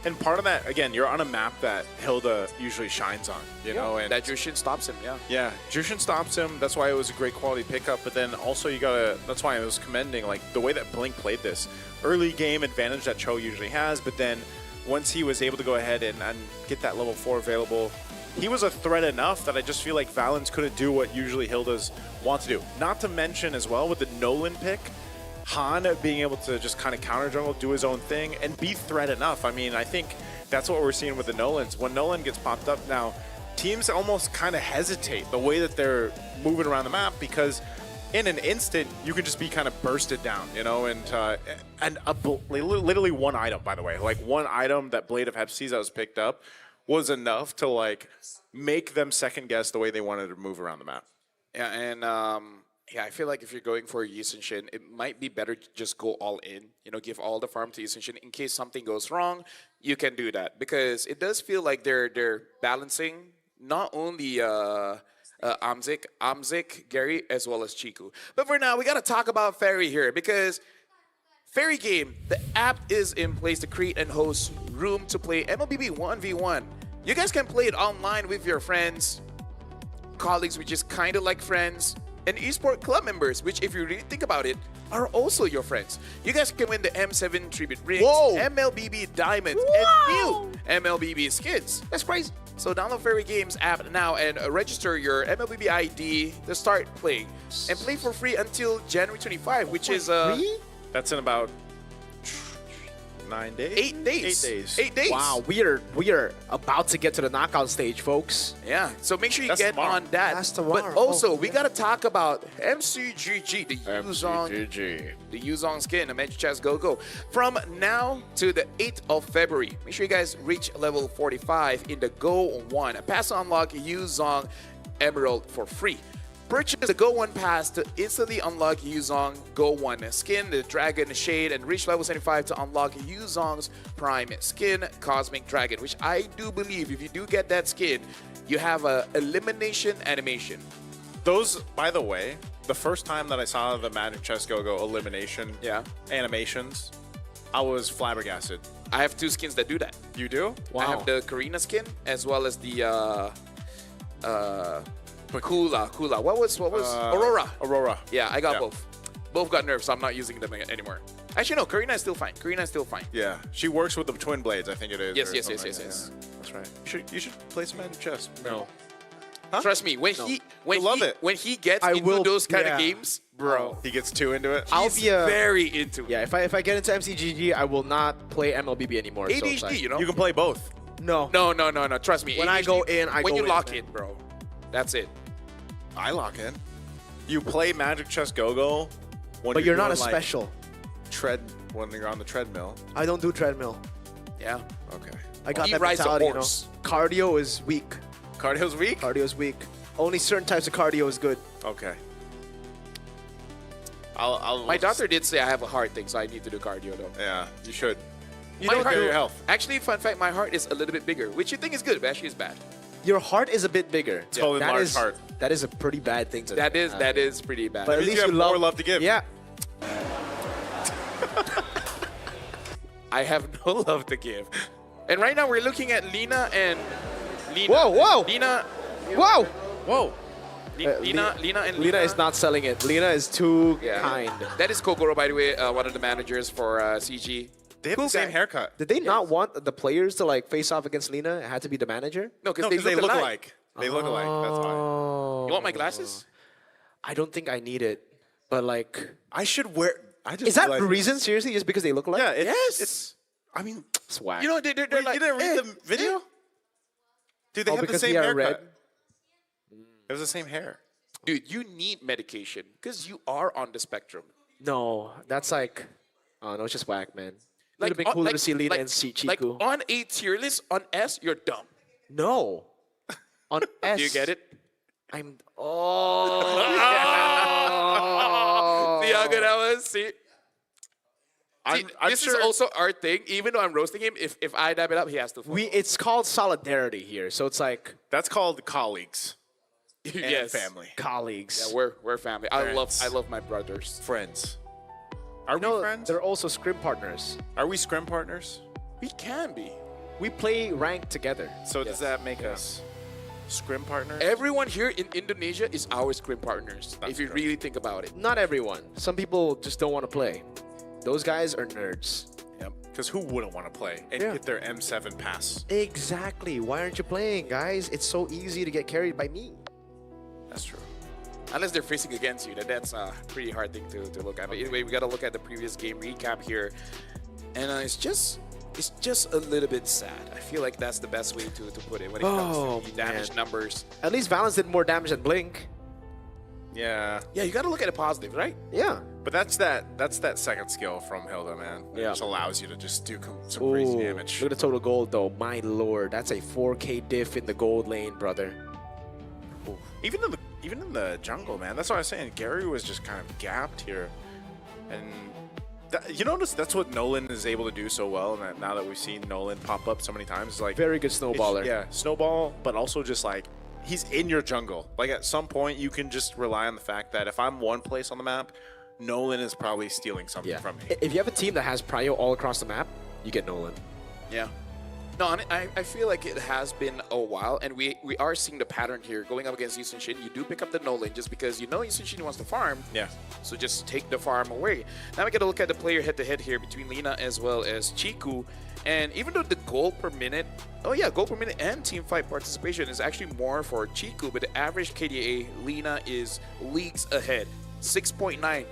Speaker 18: And part of that, again, you're on a map that Hilda usually shines on, you know, and
Speaker 14: that Jushin stops him,
Speaker 18: Yeah, Jushin stops him. That's why it was a great quality pickup. But then also you gotta, that's why I was commending like the way that Blink played this. Early game advantage that Cho usually has, but then once he was able to go ahead and get that level 4 available, he was a threat enough that I just feel like Valens couldn't do what usually Hilda's want to do. Not to mention as well with the Nolan pick, Han being able to just kind of counter jungle, do his own thing, and be threat enough. I mean, I think that's what we're seeing with the Nolans. When Nolan gets popped up now, teams almost kind of hesitate the way that they're moving around the map because in an instant, you can just be kind of bursted down, you know, and literally one item, by the way. Like one item that Blade of Hepsies that was picked up was enough to like make them second guess the way they wanted to move around the map.
Speaker 14: Yeah, and yeah, I feel like if you're going for Yi Sun-shin, it might be better to just go all in. You know, give all the farm to Yi Sun-shin in case something goes wrong. You can do that because it does feel like they're balancing not only Amzik, Gary, as well as Chiku. But for now, we got to talk about Fairy here because Fairy Game, the app is in place to create and host room to play MLBB 1v1. You guys can play it online with your friends, colleagues, which is kind of like friends, and esports club members, which if you really think about it, are also your friends. You guys can win the M7 Tribute Rings, MLBB Diamonds, and new MLBB skins. That's crazy. So download Fairy Games app now and register your MLBB ID to start playing. And play for free until January 25, which is...
Speaker 18: That's in about 9 days?
Speaker 14: 8 days.
Speaker 18: 8 days.
Speaker 14: 8 days.
Speaker 2: Wow, we are about to get to the knockout stage, folks.
Speaker 14: Yeah, so make sure you
Speaker 2: That's
Speaker 14: get
Speaker 2: tomorrow.
Speaker 14: on that.
Speaker 2: That's tomorrow.
Speaker 14: But also,
Speaker 2: Oh,
Speaker 14: we
Speaker 2: yeah.
Speaker 14: got to talk about MCGG, the Yuzong skin, the Magic Chess Go-Go. From now to the 8th of February, make sure you guys reach level 45 in the Go 1. Pass to unlock Yuzong Emerald for free. Purchase the Go 1 pass to instantly unlock Yuzong Go 1 skin, the Dragon Shade, and reach level 75 to unlock Yuzong's Prime skin, Cosmic Dragon, which I do believe if you do get that skin, you have a elimination animation.
Speaker 18: Those, by the way, the first time that I saw the Magic Chess Go-Go elimination animations, I was flabbergasted.
Speaker 14: I have 2 skins that do that.
Speaker 18: You do?
Speaker 14: I have the Karina skin as well as the Kula. What was Aurora?
Speaker 18: Aurora.
Speaker 14: Yeah, I got both. Both got nerfed, so I'm not using them anymore. Actually, no, Karina is still fine.
Speaker 18: Yeah, she works with the twin blades, I think it is.
Speaker 14: Yes.
Speaker 18: That's right. You should play some Magic Chess.
Speaker 14: No.
Speaker 18: Huh?
Speaker 14: Trust me, when he gets
Speaker 2: I
Speaker 14: into
Speaker 2: will-
Speaker 14: those kind
Speaker 2: yeah.
Speaker 14: of games, bro,
Speaker 18: He gets too into it.
Speaker 2: I'll
Speaker 14: he's
Speaker 2: be
Speaker 14: very into it.
Speaker 2: Yeah, if I get into MCGG, I will not play MLBB anymore. so it's
Speaker 14: ADHD,
Speaker 2: like-
Speaker 14: you know?
Speaker 18: You can play both.
Speaker 2: No.
Speaker 14: No. Trust me.
Speaker 2: When I
Speaker 14: ADHD,
Speaker 2: go in, I
Speaker 14: when
Speaker 2: go
Speaker 14: you
Speaker 2: in,
Speaker 14: lock
Speaker 2: man.
Speaker 14: in, bro. That's it.
Speaker 18: I lock in. You play Magic Chess Go-Go when
Speaker 2: But you're not a
Speaker 18: doing, like,
Speaker 2: special.
Speaker 18: when you're on the treadmill.
Speaker 2: I don't do treadmill.
Speaker 14: Yeah.
Speaker 18: Okay.
Speaker 2: I got
Speaker 14: He
Speaker 2: that
Speaker 14: rides a
Speaker 2: mentality,
Speaker 14: horse.
Speaker 2: you know. Cardio is weak.
Speaker 18: Cardio's weak?
Speaker 2: Cardio's weak. Only certain types of cardio is good.
Speaker 18: Okay. I'll
Speaker 14: My doctor did say I have a heart thing, so I need to do cardio though.
Speaker 18: Yeah, you should. You
Speaker 14: My
Speaker 18: don't
Speaker 14: heart-
Speaker 18: care your health.
Speaker 14: Actually, fun fact, my heart is a little bit bigger, which you think is good, but actually is bad.
Speaker 2: Your heart is a bit bigger.
Speaker 18: It's called
Speaker 2: That
Speaker 18: enlarged
Speaker 2: is-
Speaker 18: heart.
Speaker 2: That is a pretty bad thing to
Speaker 14: That
Speaker 2: have.
Speaker 14: is pretty bad.
Speaker 2: But at
Speaker 18: means
Speaker 2: least
Speaker 18: you
Speaker 2: you
Speaker 18: have more
Speaker 2: love
Speaker 18: love to give.
Speaker 2: Yeah.
Speaker 14: I have no love to give. And right now we're looking at Lina and Lina.
Speaker 2: Whoa!
Speaker 14: Lina.
Speaker 2: Whoa!
Speaker 18: Whoa!
Speaker 14: Lina and
Speaker 2: Lina is not selling it. Lina is too
Speaker 14: Yeah.
Speaker 2: kind.
Speaker 14: That is Kokoro, by the way, one of the managers for CG.
Speaker 18: They have
Speaker 14: Cool
Speaker 18: the same
Speaker 14: guy.
Speaker 18: haircut.
Speaker 2: Did they not want the players to like face off against Lina? It had to be the manager?
Speaker 14: No, because
Speaker 18: No,
Speaker 14: they
Speaker 18: look
Speaker 14: look alike.
Speaker 18: alike. They look alike. That's why.
Speaker 2: Oh.
Speaker 14: You want my glasses?
Speaker 2: I don't think I need it. But like,
Speaker 18: I should wear. I just
Speaker 2: is that
Speaker 18: realized-
Speaker 2: the reason? Seriously, just because they look alike?
Speaker 18: Yeah.
Speaker 14: Yes.
Speaker 18: It's. I mean,
Speaker 2: Swag.
Speaker 14: You know, they're
Speaker 18: wait,
Speaker 14: like,
Speaker 18: you didn't read the video? Dude, they have the
Speaker 2: because
Speaker 18: same
Speaker 2: we are
Speaker 18: haircut.
Speaker 2: red?
Speaker 18: It was the same hair.
Speaker 14: dude, you need medication because you are on the spectrum.
Speaker 2: No, that's like, oh no, it's just whack, man. Would have been
Speaker 14: on-
Speaker 2: cooler to see Lina
Speaker 14: like-
Speaker 2: and see Chiku.
Speaker 14: Like on a tier list, on S, you're dumb.
Speaker 2: No. On S.
Speaker 14: Do you get it?
Speaker 2: I'm. Oh.
Speaker 14: See how good I was? See?
Speaker 18: I'm
Speaker 14: this
Speaker 18: sure.
Speaker 14: is also our thing. Even though I'm roasting him, if I dab it up, he has to follow.
Speaker 2: It's called solidarity here. So it's like
Speaker 18: That's called colleagues and
Speaker 14: yes.
Speaker 18: family.
Speaker 2: colleagues.
Speaker 14: Yeah, we're family. I
Speaker 18: Friends.
Speaker 14: love my brothers.
Speaker 18: Friends. Are
Speaker 2: No,
Speaker 18: we friends?
Speaker 2: they're also scrim partners.
Speaker 18: Are we scrim partners?
Speaker 14: We can be.
Speaker 2: We play ranked together.
Speaker 18: So does that make us scrim partners?
Speaker 14: Everyone here in Indonesia is our scrim partners, if you really think about it.
Speaker 2: Not everyone. Some people just don't want to play. Those guys are nerds.
Speaker 18: Yep. Because who wouldn't want to play and get their M7 pass?
Speaker 2: Exactly. Why aren't you playing, guys? It's so easy to get carried by me.
Speaker 14: That's true. Unless they're facing against you, that's a pretty hard thing to look at. But anyway, we got to look at the previous game recap here. And it's just a little bit sad. I feel like that's the best way to put it when it comes to the damage numbers.
Speaker 2: At least Valence did more damage than Blink.
Speaker 18: Yeah.
Speaker 14: Yeah, you got to look at it positive, right?
Speaker 2: Yeah.
Speaker 18: But that's that second skill from Hilda, man. It just allows you to just do some crazy damage.
Speaker 2: Look at the total gold, though. My lord, that's a 4K diff in the gold lane, brother.
Speaker 18: Even in the jungle, man. That's what I was saying. Gary was just kind of gapped here, and you notice that's what Nolan is able to do so well. And now that we've seen Nolan pop up so many times, like
Speaker 2: very good snowballer.
Speaker 18: Yeah, snowball, but also just like he's in your jungle. Like at some point, you can just rely on the fact that if I'm one place on the map, Nolan is probably stealing something from me.
Speaker 2: If you have a team that has prio all across the map, you get Nolan.
Speaker 14: Yeah. No, I feel like it has been a while, and we are seeing the pattern here. Going up against Yusun Shin, you do pick up the Nolan just because you know Yusun Shin wants to farm.
Speaker 18: Yeah.
Speaker 14: So just take the farm away. Now we got to look at the player head-to-head here between Lina as well as Chiku. And even though the gold per minute, gold per minute and team fight participation is actually more for Chiku, but the average KDA, Lina is leagues ahead. 6.9.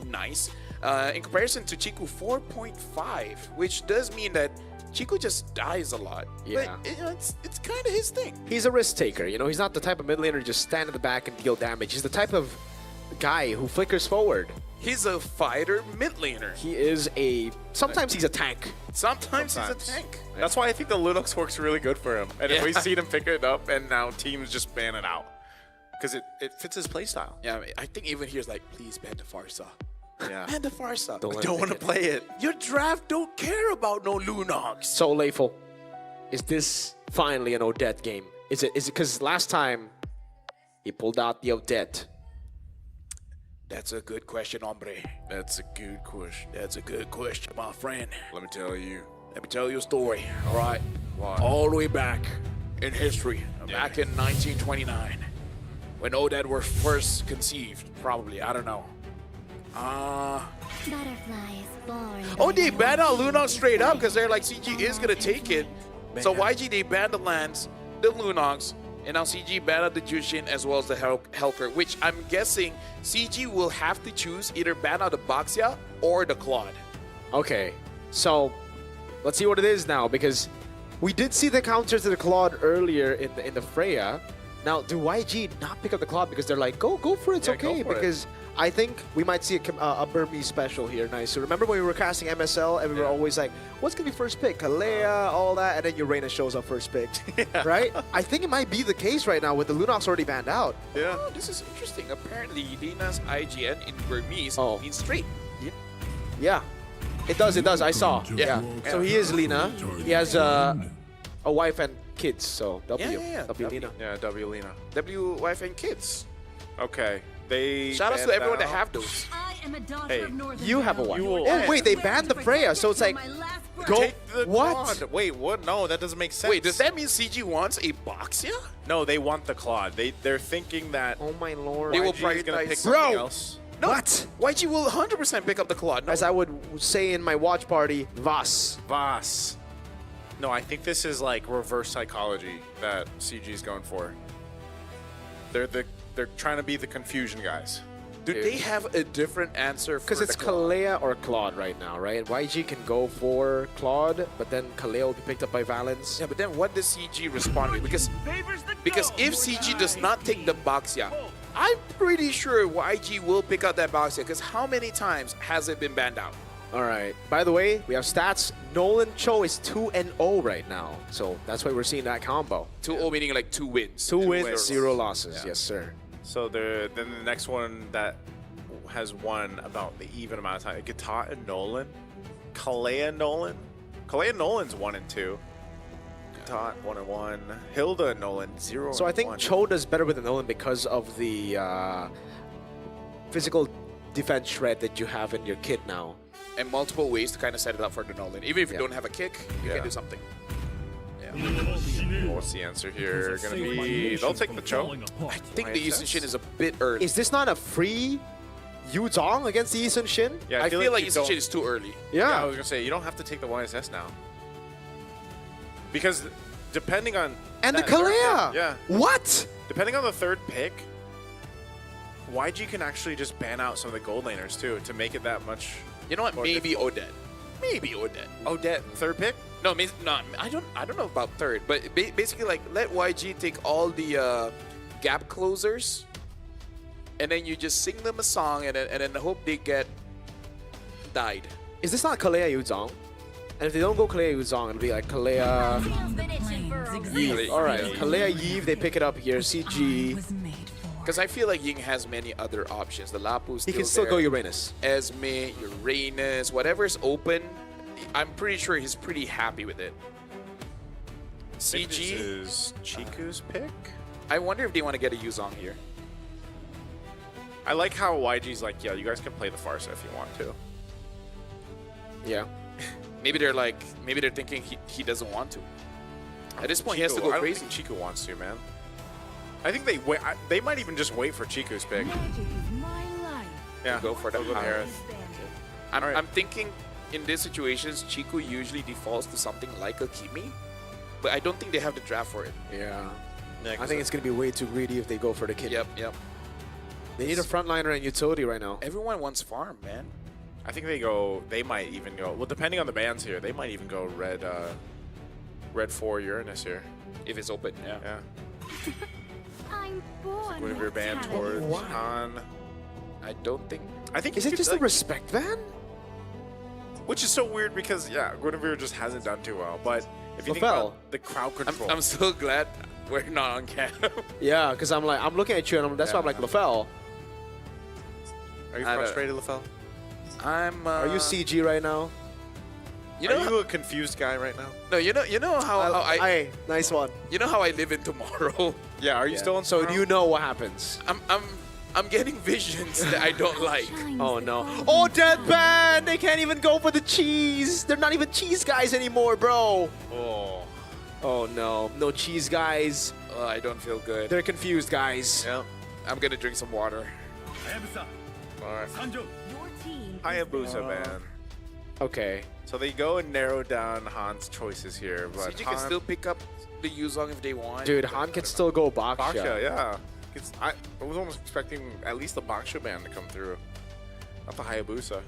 Speaker 14: Nice. In comparison to Chiku, 4.5, which does mean that Chiku just dies a lot.
Speaker 2: Yeah.
Speaker 14: But, it's kind of his thing.
Speaker 2: He's a risk taker. You know, he's not the type of mid laner to just stand in the back and deal damage. He's the type of guy who flickers forward.
Speaker 14: He's a fighter mid laner.
Speaker 2: He is sometimes he's a tank.
Speaker 14: Sometimes he's a tank.
Speaker 18: That's why I think the Linux works really good for him. And if we've seen him pick it up, and now teams just ban it out. Because it fits his playstyle.
Speaker 14: Yeah, I think even here's like, please ban the Farsa.
Speaker 18: Yeah.
Speaker 14: And the Farsa.
Speaker 18: I don't want to play it.
Speaker 14: Your draft don't care about no Lunox.
Speaker 2: So, Leifel, is this finally an Odette game? Is it because last time he pulled out the Odette?
Speaker 14: That's a good question, hombre.
Speaker 18: That's a good question.
Speaker 14: That's a good question, my friend.
Speaker 18: Let me tell you.
Speaker 14: Let me tell you a story, all right? All the way back in history, back in 1929, when Odette were first conceived, probably, I don't know.
Speaker 8: Butterflies born.
Speaker 14: Oh, they banned out Lunox straight up because they're like, CG is going to take it. So YG, they banned the Lance, the Lunox, and now CG banned out the Jushin as well as the Helker, which I'm guessing CG will have to choose either ban out the Baxia or the Claude.
Speaker 2: Okay, so let's see what it is now, because we did see the counter to the Claude earlier in the Freya. Now, do YG not pick up the Claude because they're like, go for it, it's okay, because I think we might see a Burmese special here. Nice. So remember when we were casting MSL and we were always like, what's going to be first pick? Kalea, all that, and then Urena shows up first pick, right? I think it might be the case right now with the Lunox already banned out.
Speaker 18: Yeah.
Speaker 14: Oh, this is interesting. Apparently, Lina's IGN in Burmese means straight.
Speaker 2: Yeah, it does. I saw. Yeah. So he is Lina. He has a wife and kids. So W. W Lina.
Speaker 18: Yeah, W Lina.
Speaker 14: W wife and kids.
Speaker 18: Okay.
Speaker 14: Shout out to everyone that have those.
Speaker 8: I am a daughter
Speaker 18: Hey,
Speaker 8: of Northern
Speaker 2: You have a wife.
Speaker 8: Valley.
Speaker 2: Oh wait, they banned the Freya, so it's like, go
Speaker 18: Take the
Speaker 2: what?
Speaker 18: Claude. Wait, what? No, that doesn't make sense.
Speaker 14: Wait, does that mean CG wants a Baxia?
Speaker 18: No, they want the Claude. They're thinking that.
Speaker 2: Oh my lord.
Speaker 14: They will
Speaker 18: YG is gonna
Speaker 14: prioritize-
Speaker 18: pick something
Speaker 2: Bro!
Speaker 18: else.
Speaker 14: No.
Speaker 2: What?
Speaker 14: YG will 100% pick up the Claude. No.
Speaker 2: As I would say in my watch party, Vas.
Speaker 18: Voss. No, I think this is like reverse psychology that CG is going for. They're trying to be the confusion guys.
Speaker 14: Do they have a different answer for
Speaker 2: Because it's
Speaker 14: the Claude?
Speaker 2: Kalea or Claude right now, right? YG can go for Claude, but then Kalea will be picked up by Valence.
Speaker 14: Yeah, but then what does CG respond with? Because if CG does not take the Baxia, I'm pretty sure YG will pick out that Baxia. Because how many times has it been banned out?
Speaker 2: All right. By the way, we have stats. Nolan Cho is 2-0 right now. So that's why we're seeing that combo.
Speaker 14: 2-0 meaning like 2 wins.
Speaker 2: 2 wins, 0 losses.
Speaker 18: Yeah.
Speaker 2: Yes, sir.
Speaker 18: So then the next one that has won about the even amount of time, Gata and Nolan, Kalea Nolan. Kalea Nolan's 1 and 2. Gata 1 and 1. Hilda and Nolan 0
Speaker 2: So I
Speaker 18: and
Speaker 2: think
Speaker 18: 1.
Speaker 2: Cho does better with the Nolan because of the physical defense shred that you have in your kit now.
Speaker 14: And multiple ways to kind of set it up for the Nolan. Even if you
Speaker 2: Yeah.
Speaker 14: don't have a kick, you
Speaker 18: Yeah.
Speaker 14: can do something.
Speaker 18: What's the answer here? Gonna be, they'll take the choke.
Speaker 14: I think the Eastern Shin is a bit early.
Speaker 2: Is this not a free Yu Zhong against the Eastern Shin?
Speaker 18: Yeah,
Speaker 14: I feel like
Speaker 18: you
Speaker 14: Eastern
Speaker 18: don't-
Speaker 14: Shin is too early.
Speaker 2: Yeah.
Speaker 18: I was gonna say, you don't have to take the YSS now. Because depending on...
Speaker 2: And the
Speaker 18: that third
Speaker 2: Kalea!
Speaker 18: pick- Yeah.
Speaker 2: What?
Speaker 18: Depending on the third pick, YG can actually just ban out some of the gold laners too to make it that much.
Speaker 14: You know what?
Speaker 18: more
Speaker 14: Maybe
Speaker 18: difficult.
Speaker 14: Odette. Maybe Odette.
Speaker 18: Odette, third pick?
Speaker 14: No, maybe not. I don't know about third, but basically like let YG take all the gap closers, and then you just sing them a song, and then hope they get died.
Speaker 2: Is this not Kalea Yu Zhong? And if they don't go Kalea Yu Zhong, it'll be like Kalea Yves. All right, Kalea Yves, they pick it up here. CG.
Speaker 14: Because I feel like Ying has many other options. The Lapu's
Speaker 2: He can still go Uranus.
Speaker 14: Esme, Uranus, whatever's open, I'm pretty sure he's pretty happy with it.
Speaker 18: Think this
Speaker 14: CG
Speaker 18: is Chiku's pick.
Speaker 14: I wonder if they want to get a Yuzong here.
Speaker 18: I like how YG's like, yeah, you guys can play the Farsa if you want to.
Speaker 2: Yeah.
Speaker 14: Maybe they're thinking he doesn't want to. At this point, he has to go
Speaker 18: I don't
Speaker 14: crazy.
Speaker 18: think Chiku wants to, man. I think they wait. They might even just wait for Chiku's pick. Yeah,
Speaker 14: Go for the
Speaker 18: they'll go
Speaker 14: power.
Speaker 18: Aerith.
Speaker 14: I'm thinking in these situations, Chiku usually defaults to something like a Kimi, but I don't think they have the draft for it.
Speaker 2: Yeah. I think it's going to be way too greedy if they go for the kid.
Speaker 14: Yep.
Speaker 2: They need a frontliner and utility right now.
Speaker 14: Everyone wants farm, man.
Speaker 18: I think they might even go, well, depending on the bans here, they might even go red 4 Uranus here.
Speaker 14: If it's open, yeah.
Speaker 18: Yeah.
Speaker 8: I'm born.
Speaker 18: Guinevere ban towards Han.
Speaker 14: I don't think.
Speaker 18: I think
Speaker 2: Is
Speaker 18: you
Speaker 2: it
Speaker 18: could,
Speaker 2: just
Speaker 18: like,
Speaker 2: a respect ban?
Speaker 18: which is so weird because yeah, Guinevere just hasn't done too well. But if you think
Speaker 2: Lafel.
Speaker 18: about the crowd control,
Speaker 14: I'm so glad we're not on cam.
Speaker 2: Yeah, because I'm looking at you and that's why I'm like, Lafel,
Speaker 18: are you
Speaker 14: I don't-
Speaker 18: frustrated, Lafel?
Speaker 14: I'm.
Speaker 2: are you CG right now?
Speaker 14: You know,
Speaker 18: Are you a confused guy right now?
Speaker 14: no, you know how I
Speaker 2: Nice one.
Speaker 14: you know how I live in tomorrow.
Speaker 18: Yeah, are you still on?
Speaker 2: So do you know what happens?
Speaker 14: I'm getting visions that I don't like.
Speaker 2: Oh no. Oh, deadpan! They can't even go for the cheese. They're not even cheese guys anymore, bro.
Speaker 18: Oh.
Speaker 2: Oh no. No cheese guys.
Speaker 14: I don't feel good.
Speaker 2: They're confused guys.
Speaker 18: Yeah.
Speaker 14: I'm gonna drink some water.
Speaker 18: All right. Hayabusa ban.
Speaker 2: Okay.
Speaker 18: So they go and narrow down Han's choices here, but
Speaker 14: CG can still pick up the Yuzong if they want.
Speaker 2: Dude, Han can still go Baksha.
Speaker 18: Baksha, yeah. I was almost expecting at least the Baksha ban to come through, not the Hayabusa.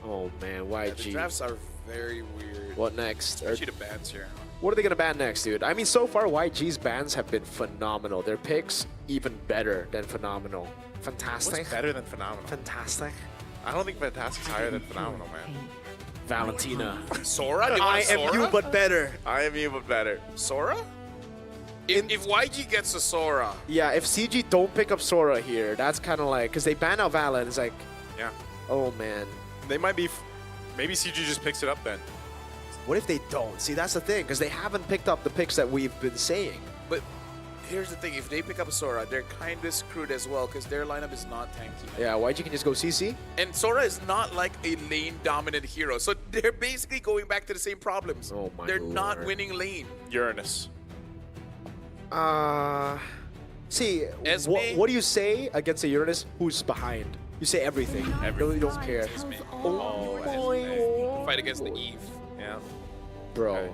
Speaker 2: Oh man,
Speaker 14: Yeah, the
Speaker 2: YG.
Speaker 14: drafts are very weird.
Speaker 2: What next?
Speaker 14: Especially the bans here.
Speaker 2: What are they gonna ban next, dude? I mean, so far YG's bans have been phenomenal. Their picks even better than phenomenal. Fantastic.
Speaker 18: What's better than Phenomenal?
Speaker 2: Fantastic.
Speaker 18: I don't think Fantastic's higher than Phenomenal, man.
Speaker 2: Valentina.
Speaker 14: Sora? They want
Speaker 2: I
Speaker 14: a
Speaker 2: am
Speaker 14: Sora?
Speaker 2: you, but better.
Speaker 18: I am you, but better.
Speaker 14: Sora? If YG gets a Sora,
Speaker 2: Yeah, if CG don't pick up Sora here, that's kind of like, because they ban out Val, and it's like,
Speaker 18: Yeah.
Speaker 2: oh man.
Speaker 18: They might be. Maybe CG just picks it up then.
Speaker 2: What if they don't? See, that's the thing, because they haven't picked up the picks that we've been saying.
Speaker 14: but here's the thing: if they pick up a Sora, they're kind of screwed as well because their lineup is not tanky.
Speaker 2: Yeah, YG can just go CC.
Speaker 14: And Sora is not like a lane dominant hero, so they're basically going back to the same problems.
Speaker 2: Oh my
Speaker 14: They're not
Speaker 2: lord.
Speaker 14: winning lane.
Speaker 18: Uranus.
Speaker 2: See,
Speaker 14: Esme?
Speaker 2: what do you say against a Uranus who's behind? You say everything. You don't care.
Speaker 14: Oh, fight against the Eve.
Speaker 18: Yeah.
Speaker 2: Bro.
Speaker 18: Okay.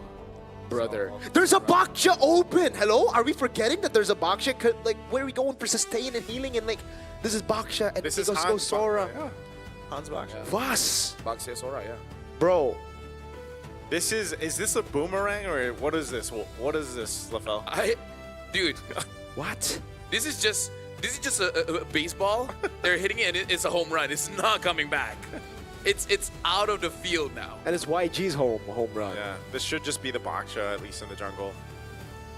Speaker 2: Brother. There's a Baksha open! Hello? Are we forgetting that there's a Baksha? Like, where are we going for sustain and healing? And like, this is Baksha and
Speaker 18: This
Speaker 2: this
Speaker 18: is
Speaker 2: goes
Speaker 18: Han's
Speaker 2: Sora.
Speaker 18: Yeah. Han's Baksha.
Speaker 2: Vas!
Speaker 14: Baxia Sora, yeah.
Speaker 2: Bro.
Speaker 18: This is this a boomerang or what is this? What is this, Lafel?
Speaker 14: Dude,
Speaker 2: What?
Speaker 14: this is just a baseball. They're hitting it and it's a home run. It's not coming back. It's out of the field now.
Speaker 2: And it's YG's home run.
Speaker 18: Yeah, this should just be the Baksha, at least in the jungle.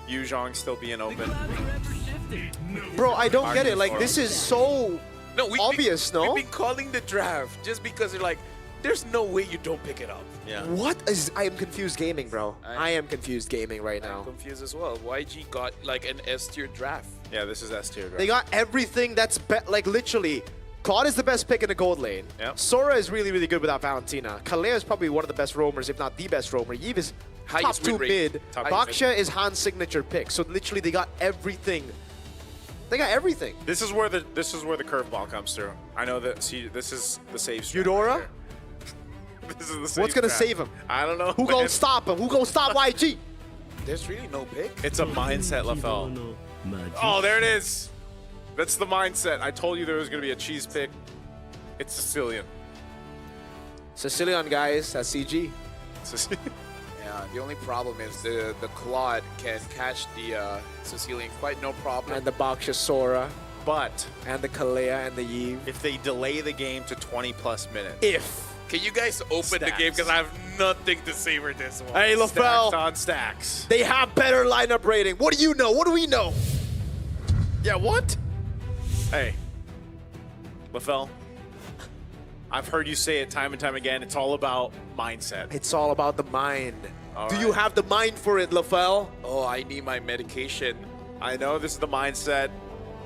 Speaker 18: Yuzhong still being open.
Speaker 2: Bro, I don't get it. Like, this is so obvious, no?
Speaker 14: We've been calling the draft just because they're like, there's no way you don't pick it up.
Speaker 18: Yeah.
Speaker 2: What is... I am confused gaming, bro. I am confused gaming right now.
Speaker 14: I'm confused as well. YG got like an S tier draft.
Speaker 18: Yeah, this is S tier draft.
Speaker 2: They got everything that's... like, literally... Claude is the best pick in the gold lane.
Speaker 18: Yep.
Speaker 2: Sora is really, really good without Valentina. Kalea is probably one of the best roamers, if not the best roamer. Yves is
Speaker 14: Highest
Speaker 2: two
Speaker 14: win rate.
Speaker 2: mid.
Speaker 14: Top
Speaker 2: Baksha is Han's signature pick. So literally they got everything. They got everything.
Speaker 18: This is where the curveball comes through. I know that. See, this is the save strat.
Speaker 2: Eudora?
Speaker 18: Right this is the save
Speaker 2: What's gonna
Speaker 18: strat.
Speaker 2: save him?
Speaker 18: I don't know.
Speaker 2: Who
Speaker 18: man.
Speaker 2: gonna stop him? Who gonna stop YG?
Speaker 14: There's really no pick.
Speaker 18: It's a mindset, LaFell. Oh, there it is. That's the mindset. I told you there was gonna be a cheese pick. It's Sicilian.
Speaker 2: Sicilian guys, that's CG.
Speaker 14: Yeah, the only problem is the Claude can catch the Sicilian quite no problem.
Speaker 2: And the Baksha Sora.
Speaker 18: But
Speaker 2: and the Kalea and the Yves.
Speaker 18: If they delay the game to 20+ minutes.
Speaker 14: Can you guys open the game? Because I have nothing to say for this one.
Speaker 2: Hey,
Speaker 18: Stacks
Speaker 2: LaFell.
Speaker 18: on stacks.
Speaker 2: They have better lineup rating. What do you know? What do we know?
Speaker 18: Yeah, what? Hey, LaFell. I've heard you say it time and time again. It's all about mindset.
Speaker 2: It's all about the mind.
Speaker 18: All
Speaker 2: do
Speaker 18: right.
Speaker 2: you have the mind for it, LaFell?
Speaker 14: Oh, I need my medication.
Speaker 18: I know this is the mindset.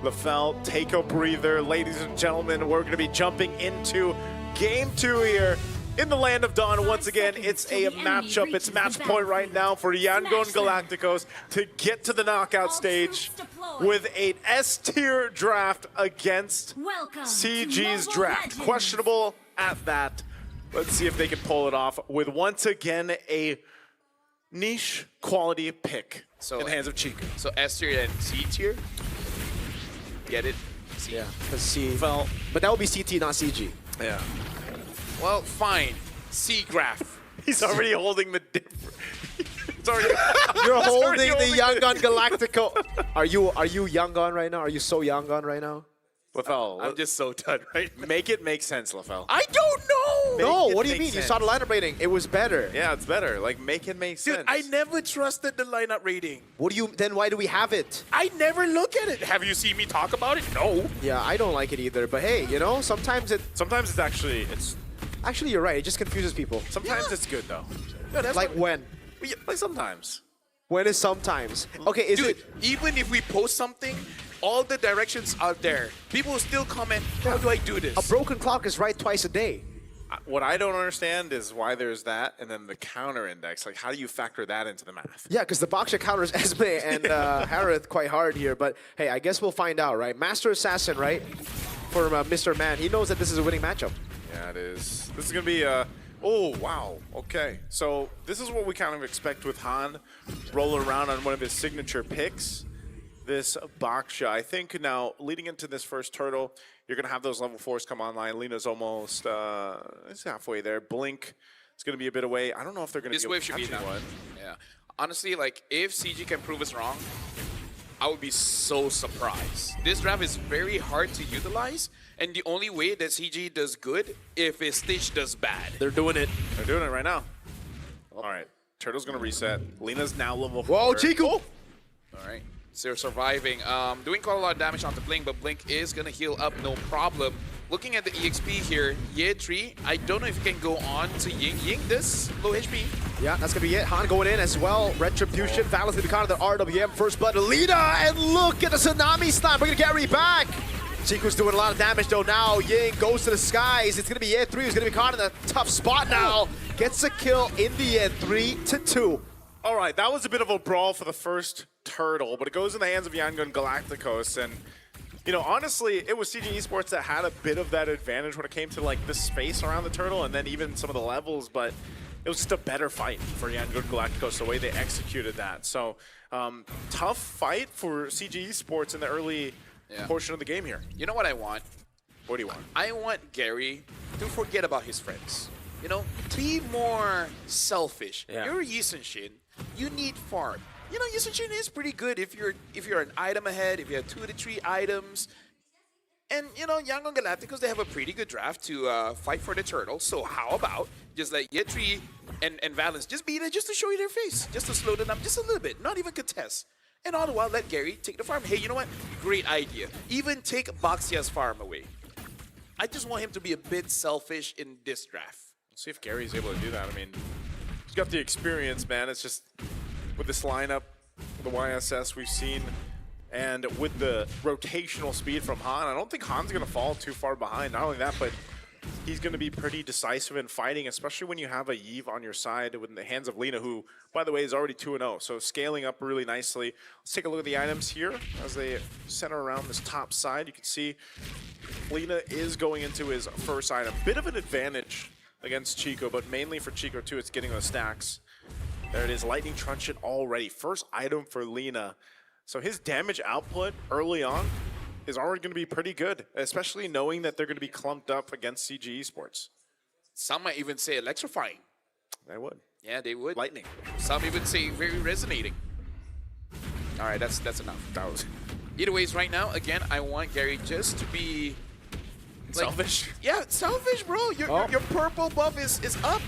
Speaker 18: LaFell, take a breather. Ladies and gentlemen, we're going to be jumping into Game 2 here in the Land of Dawn. Once again, it's a matchup. It's match point right now for Yangon Galacticos to get to the knockout stage with an S-tier draft against CG's draft. Questionable at that. Let's see if they can pull it off with, once again, a niche quality pick in the hands of Chico.
Speaker 14: So S tier and C tier? Get it? C.
Speaker 2: Yeah, C. Well, but that would be CT, not CG.
Speaker 18: Yeah.
Speaker 14: Well, fine. C graph.
Speaker 18: He's already holding the different.
Speaker 2: You're holding the Yangon Galactico. Are you Yangon right now? Are you so Yangon right now?
Speaker 18: LaFell,
Speaker 14: I'm just so done right now.
Speaker 18: Make it make sense, LaFell.
Speaker 14: I don't know!
Speaker 2: No, what do you mean? You saw the lineup rating. It was better.
Speaker 18: Yeah, it's better. Like, make it make sense.
Speaker 14: Dude, I never trusted the lineup rating.
Speaker 2: What do you, then why do we have it?
Speaker 14: I never look at it. Have you seen me talk about it? No.
Speaker 2: Yeah, I don't like it either. But hey, you know, sometimes
Speaker 18: it's actually,
Speaker 2: Actually, you're right. It just confuses people.
Speaker 18: Sometimes it's good, though.
Speaker 2: Like when?
Speaker 18: Like sometimes.
Speaker 2: When is sometimes? Okay, is
Speaker 14: Dude,
Speaker 2: it?
Speaker 14: even if we post something, all the directions are there. People will still comment, how do I do this?
Speaker 2: A broken clock is right twice a day.
Speaker 18: What I don't understand is why there's that, and then the counter index. Like, how do you factor that into the math?
Speaker 2: Yeah, because the Baksha counters Esme and Harith quite hard here. But hey, I guess we'll find out, right? Master Assassin, right? For Mr. Man, he knows that this is a winning matchup.
Speaker 18: Yeah, it is. This is going to be a... Oh, wow. Okay. So this is what we kind of expect with Han rolling around on one of his signature picks. This Baksha. I think now, leading into this first turtle, you're going to have those level 4s come online. Lena's almost it's halfway there. Blink is going to be a bit away. I don't know if they're going to
Speaker 14: This
Speaker 18: be
Speaker 14: wave should be
Speaker 18: catching
Speaker 14: enough.
Speaker 18: one.
Speaker 14: Yeah. Honestly, like, if CG can prove us wrong, I would be so surprised. This draft is very hard to utilize, and the only way that CG does good if his stage does bad.
Speaker 2: They're doing it.
Speaker 18: They're doing it right now. All right. Turtle's going to reset. Lena's now level 4.
Speaker 2: Whoa, Chico!
Speaker 14: All right. So they're surviving. Doing quite a lot of damage onto Blink, but Blink is going to heal up, no problem. Looking at the EXP here, Ye3, I don't know if he can go on to Ying. Ying, this low HP.
Speaker 2: Yeah, that's going to be it. Han going in as well. Retribution, Valence to the counter, the RWM, first blood to Lita, and look at the Tsunami Slam. We're going to carry back. Chico's doing a lot of damage though now. Ying goes to the skies. It's going to be Ye3 who's going to be caught in a tough spot now. Gets a kill in the end, 3-2.
Speaker 18: All right, that was a bit of a brawl for the first turtle, but it goes in the hands of Yangon Galacticos. And, you know, honestly, it was CG Esports that had a bit of that advantage when it came to, like, the space around the turtle and then even some of the levels, but it was just a better fight for Yangon Galacticos, the way they executed that. So, tough fight for CG Esports in the early portion of the game here.
Speaker 14: You know what I want?
Speaker 18: What do you want?
Speaker 14: I want Gary to forget about his friends. You know, be more selfish.
Speaker 2: Yeah.
Speaker 14: You're Yisenshin. You need farm. You know, Yisenshin is pretty good if you're an item ahead, if you have 2 to 3 items. And, you know, Yangon Galacticos, they have a pretty good draft to fight for the turtle. So how about just let Ye3 and Valence just be there just to show you their face, just to slow them up just a little bit, not even contest. And all the while, let Gary take the farm. Hey, you know what? Great idea. Even take Baxia's farm away. I just want him to be a bit selfish in this draft.
Speaker 18: Let's see if Gary's able to do that. I mean, he's got the experience, man. It's just with this lineup, the YSS we've seen, and with the rotational speed from Han, I don't think Han's going to fall too far behind. Not only that, but he's going to be pretty decisive in fighting, especially when you have a Yve on your side with the hands of Lina, who, by the way, is already 2-0. So scaling up really nicely. Let's take a look at the items here as they center around this top side. You can see Lina is going into his first item. Bit of an advantage against Chico, but mainly for Chico too, it's getting those stacks. There it is, Lightning Truncheon already. First item for Lina. So his damage output early on is already going to be pretty good, especially knowing that they're going to be clumped up against CG Esports.
Speaker 14: Some might even say electrifying.
Speaker 18: They would.
Speaker 14: Yeah, they would.
Speaker 18: Lightning.
Speaker 14: Some even say very resonating. All right, that's enough. That was. Either ways, right now, again, I want Gary just to be like,
Speaker 18: selfish.
Speaker 14: Yeah, selfish, bro. Your purple buff is up.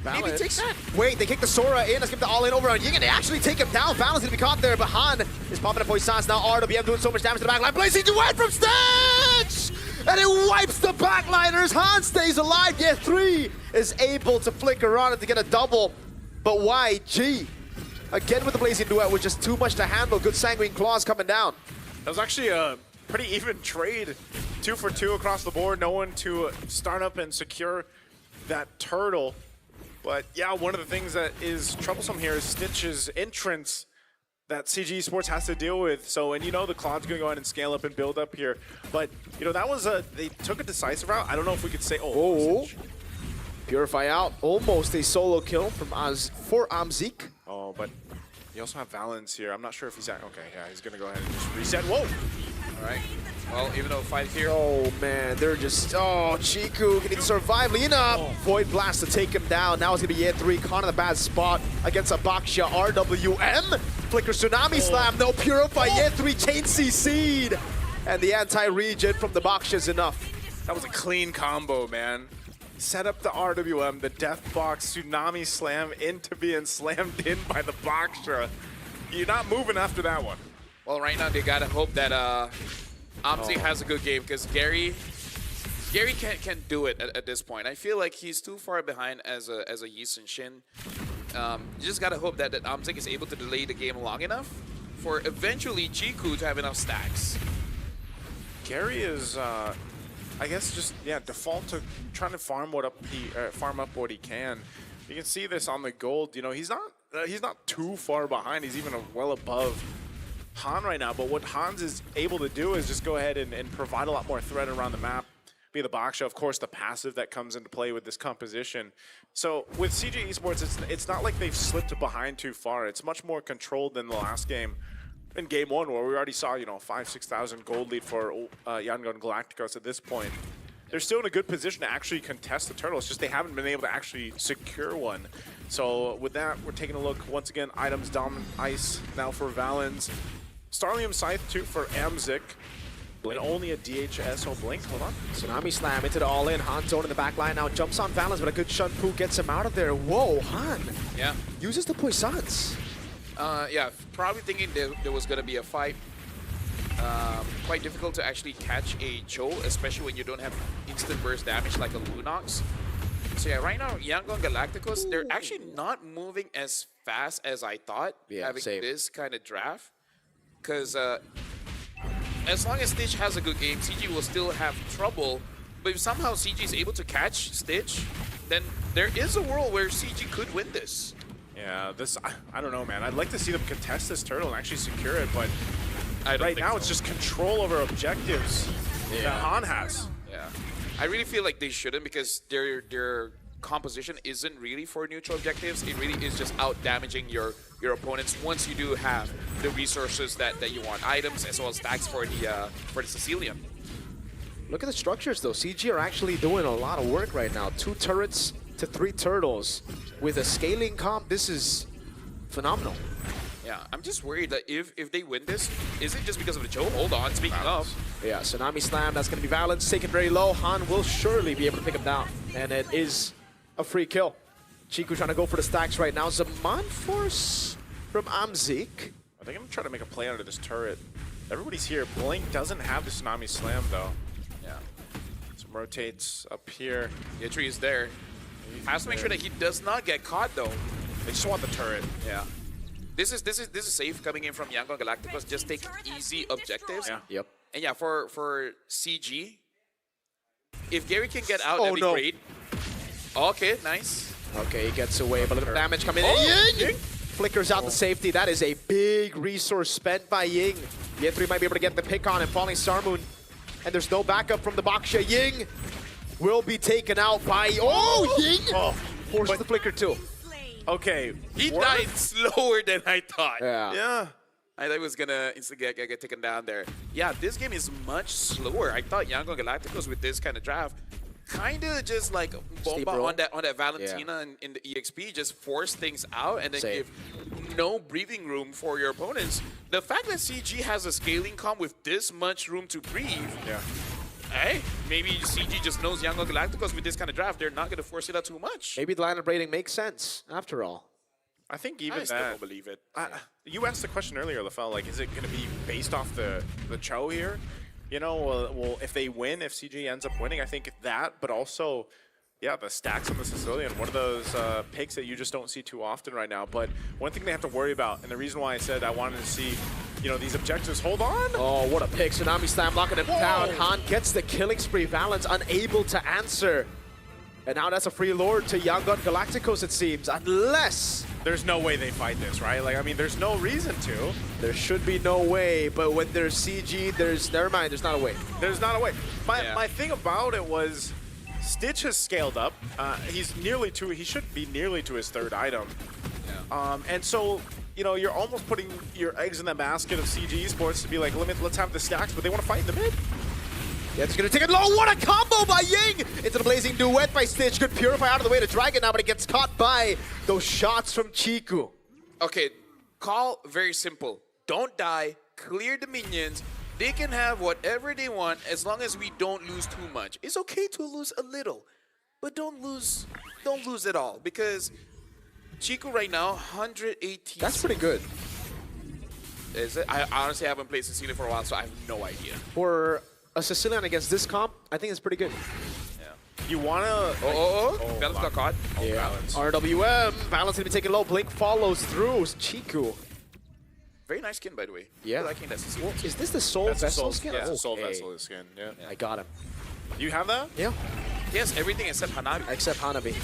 Speaker 14: Maybe take that.
Speaker 2: Wait, they kick the Sora in. Let's get the all-in over on Ying, and they actually take him down. Valens gonna be caught there, but Han is popping up Poissons. Now RWM doing so much damage to the backline. Blazing Duet from Stitch! And it wipes the backliners. Han stays alive, yet 3 is able to flicker on it to get a double. But YG, again with the Blazing Duet, with just too much to handle. Good Sanguine Claws coming down.
Speaker 18: That was actually a pretty even trade. 2 for 2 across the board. No one to start up and secure that turtle. But yeah, one of the things that is troublesome here is Stitch's entrance that CG Esports has to deal with. So, and you know the Cloud's going to go ahead and scale up and build up here. But, you know, that was they took a decisive route. I don't know if we could say,
Speaker 2: Purify out, almost a solo kill from for Amzik.
Speaker 18: Oh, but you also have Valens here. I'm not sure if he's at, okay, yeah, he's going to go ahead and just reset. Whoa!
Speaker 14: All right. Well, even though fight here.
Speaker 2: Oh man, they're just, Chiku, can he survive? Lina, Void Blast to take him down. Now it's gonna be Year 3, caught in a bad spot against a Baksha RWM. Flicker Tsunami Slam, no Purify, Year 3 chain CC'd. And the anti-regen from the Baksha is enough.
Speaker 18: That was a clean combo, man. Set up the RWM, the Death Box, Tsunami Slam into being slammed in by the Baksha. You're not moving after that one.
Speaker 14: Well, right now they gotta hope that Amzik has a good game, because Gary can't do it at this point. I feel like he's too far behind as a Yeast and Shin. You just gotta hope that Amzik is able to delay the game long enough for eventually Chiku to have enough stacks.
Speaker 18: Gary is, I guess, just default to trying to farm up what he can. You can see this on the gold. You know, he's not too far behind. He's even well above Han right now, but what Hans is able to do is just go ahead and provide a lot more threat around the map. Be the Baksha, of course, the passive that comes into play with this composition. So with CG Esports, it's not like they've slipped behind too far. It's much more controlled than the last game. In game 1, where we already saw, you know, 5,000-6,000 gold lead for Yangon Galacticos at this point. They're still in a good position to actually contest the turtle. It's just they haven't been able to actually secure one. So with that, we're taking a look once again. Items dominant ice now for Valens. Starlium Scythe 2 for Amzik. And only a DHS. Oh, Blink, hold on.
Speaker 2: Tsunami Slam into the all-in. Han zone in the back line now. Jumps on Valens, but a good Shun Fu gets him out of there. Whoa, Han.
Speaker 14: Yeah.
Speaker 2: Uses the Poissons.
Speaker 14: Yeah, probably thinking there was going to be a fight. Quite difficult to actually catch a Cho, especially when you don't have instant burst damage like a Lunox. So yeah, right now, Yangon Galacticos, they're actually not moving as fast as I thought, having this kind of draft. Because as long as Stitch has a good game, CG will still have trouble. But if somehow CG is able to catch Stitch, then there is a world where CG could win this.
Speaker 18: Yeah, I don't know, man. I'd like to see them contest this turtle and actually secure it, but right now it's just control over objectives that Han has.
Speaker 14: Yeah, I really feel like they shouldn't, because their composition isn't really for neutral objectives. It really is just out damaging your opponents once you do have the resources that you want, items as well as stacks for the Sicilian.
Speaker 2: Look at the structures though. CG are actually doing a lot of work right now. 2 turrets to 3 turtles with a scaling comp. This is phenomenal.
Speaker 14: Yeah, I'm just worried that if they win this, is it just because of the Cho? Hold on, speaking of.
Speaker 2: Yeah, Tsunami Slam, that's going to be Valens, taken very low. Han will surely be able to pick him down, and it is a free kill. Chiku trying to go for the stacks right now. Zaman Force from Amzik.
Speaker 18: I think I'm going to try to make a play under this turret. Everybody's here. Blink doesn't have the Tsunami Slam, though.
Speaker 14: Yeah.
Speaker 18: Some rotates up here.
Speaker 14: Yatri is there. Has to make sure that he does not get caught, though.
Speaker 18: They just want the turret.
Speaker 14: Yeah. This is safe coming in from Yangon Galacticos. Just take easy objectives.
Speaker 18: Yeah.
Speaker 2: Yep.
Speaker 14: And yeah, for CG, If Gary can get out, that'd be great. Okay, nice.
Speaker 2: Okay, he gets away, but a little damage coming in. Ying! Flickers out the safety. That is a big resource spent by Ying. Yen3 might be able to get the pick on him, falling Sarmoon. And there's no backup from the Baksha. Ying will be taken out by... Ying! Forces the flicker too.
Speaker 14: Okay. He died slower than I thought.
Speaker 2: Yeah.
Speaker 14: I thought he was gonna instantly get taken down there. Yeah, this game is much slower. I thought Yangon Galacticos with this kind of draft kinda just like bomba on that Valentina in the EXP, just force things out and then give no breathing room for your opponents. The fact that CG has a scaling comp with this much room to breathe, hey, maybe CG just knows Yangon Galacticos with this kind of draft, they're not gonna force it out too much.
Speaker 2: Maybe the line of rating makes sense after all.
Speaker 18: I think even
Speaker 14: I still don't believe it.
Speaker 18: You asked the question earlier, Lafel, like, is it going to be based off the Cho here? You know, well, if they win, if CG ends up winning, I think that, but also, yeah, the stacks on the Sicilian, one of those picks that you just don't see too often right now. But one thing they have to worry about, and the reason why I said I wanted to see, you know, these objectives, hold on.
Speaker 2: Oh, what a pick. Tsunami Slam locking him down. Han gets the killing spree. Valens unable to answer. And now that's a free lord to Yangon Galacticos, it seems, unless...
Speaker 18: There's no way they fight this, right? Like, I mean, there's no reason to.
Speaker 2: There should be no way, but when there's CG, never mind, there's not a way.
Speaker 18: There's not a way. My thing about it was Stitch has scaled up. He should be nearly to his third item. And so, you know, you're almost putting your eggs in the basket of CG Esports to be like, let's have the stacks, but they want to fight in the mid.
Speaker 2: Yeah, it's gonna take it low. What a combo by Ying! Into the blazing duet by Stitch. Good Purify out of the way to Dragon now, but it gets caught by those shots from Chiku.
Speaker 14: Okay, call very simple. Don't die, clear the minions. They can have whatever they want as long as we don't lose too much. It's okay to lose a little, but don't lose at all, because Chiku right now, 118.
Speaker 2: That's pretty good.
Speaker 14: Is it? I honestly haven't played Sicilian for a while, so I have no idea.
Speaker 2: For a Sicilian against this comp, I think it's pretty good.
Speaker 18: You wanna...
Speaker 14: Balance got caught.
Speaker 2: Balance. RWM. Balance gonna be taken low. Blink follows through. Chiku.
Speaker 14: Very nice skin, by the way.
Speaker 2: Yeah.
Speaker 14: I like that Sicilian.
Speaker 2: Is this the Soul Vessel skin?
Speaker 18: Yeah, the Soul Vessel skin. Yeah.
Speaker 2: I got him.
Speaker 18: You have that?
Speaker 2: Yeah.
Speaker 14: Yes, everything except Hanabi.
Speaker 2: Except Hanabi.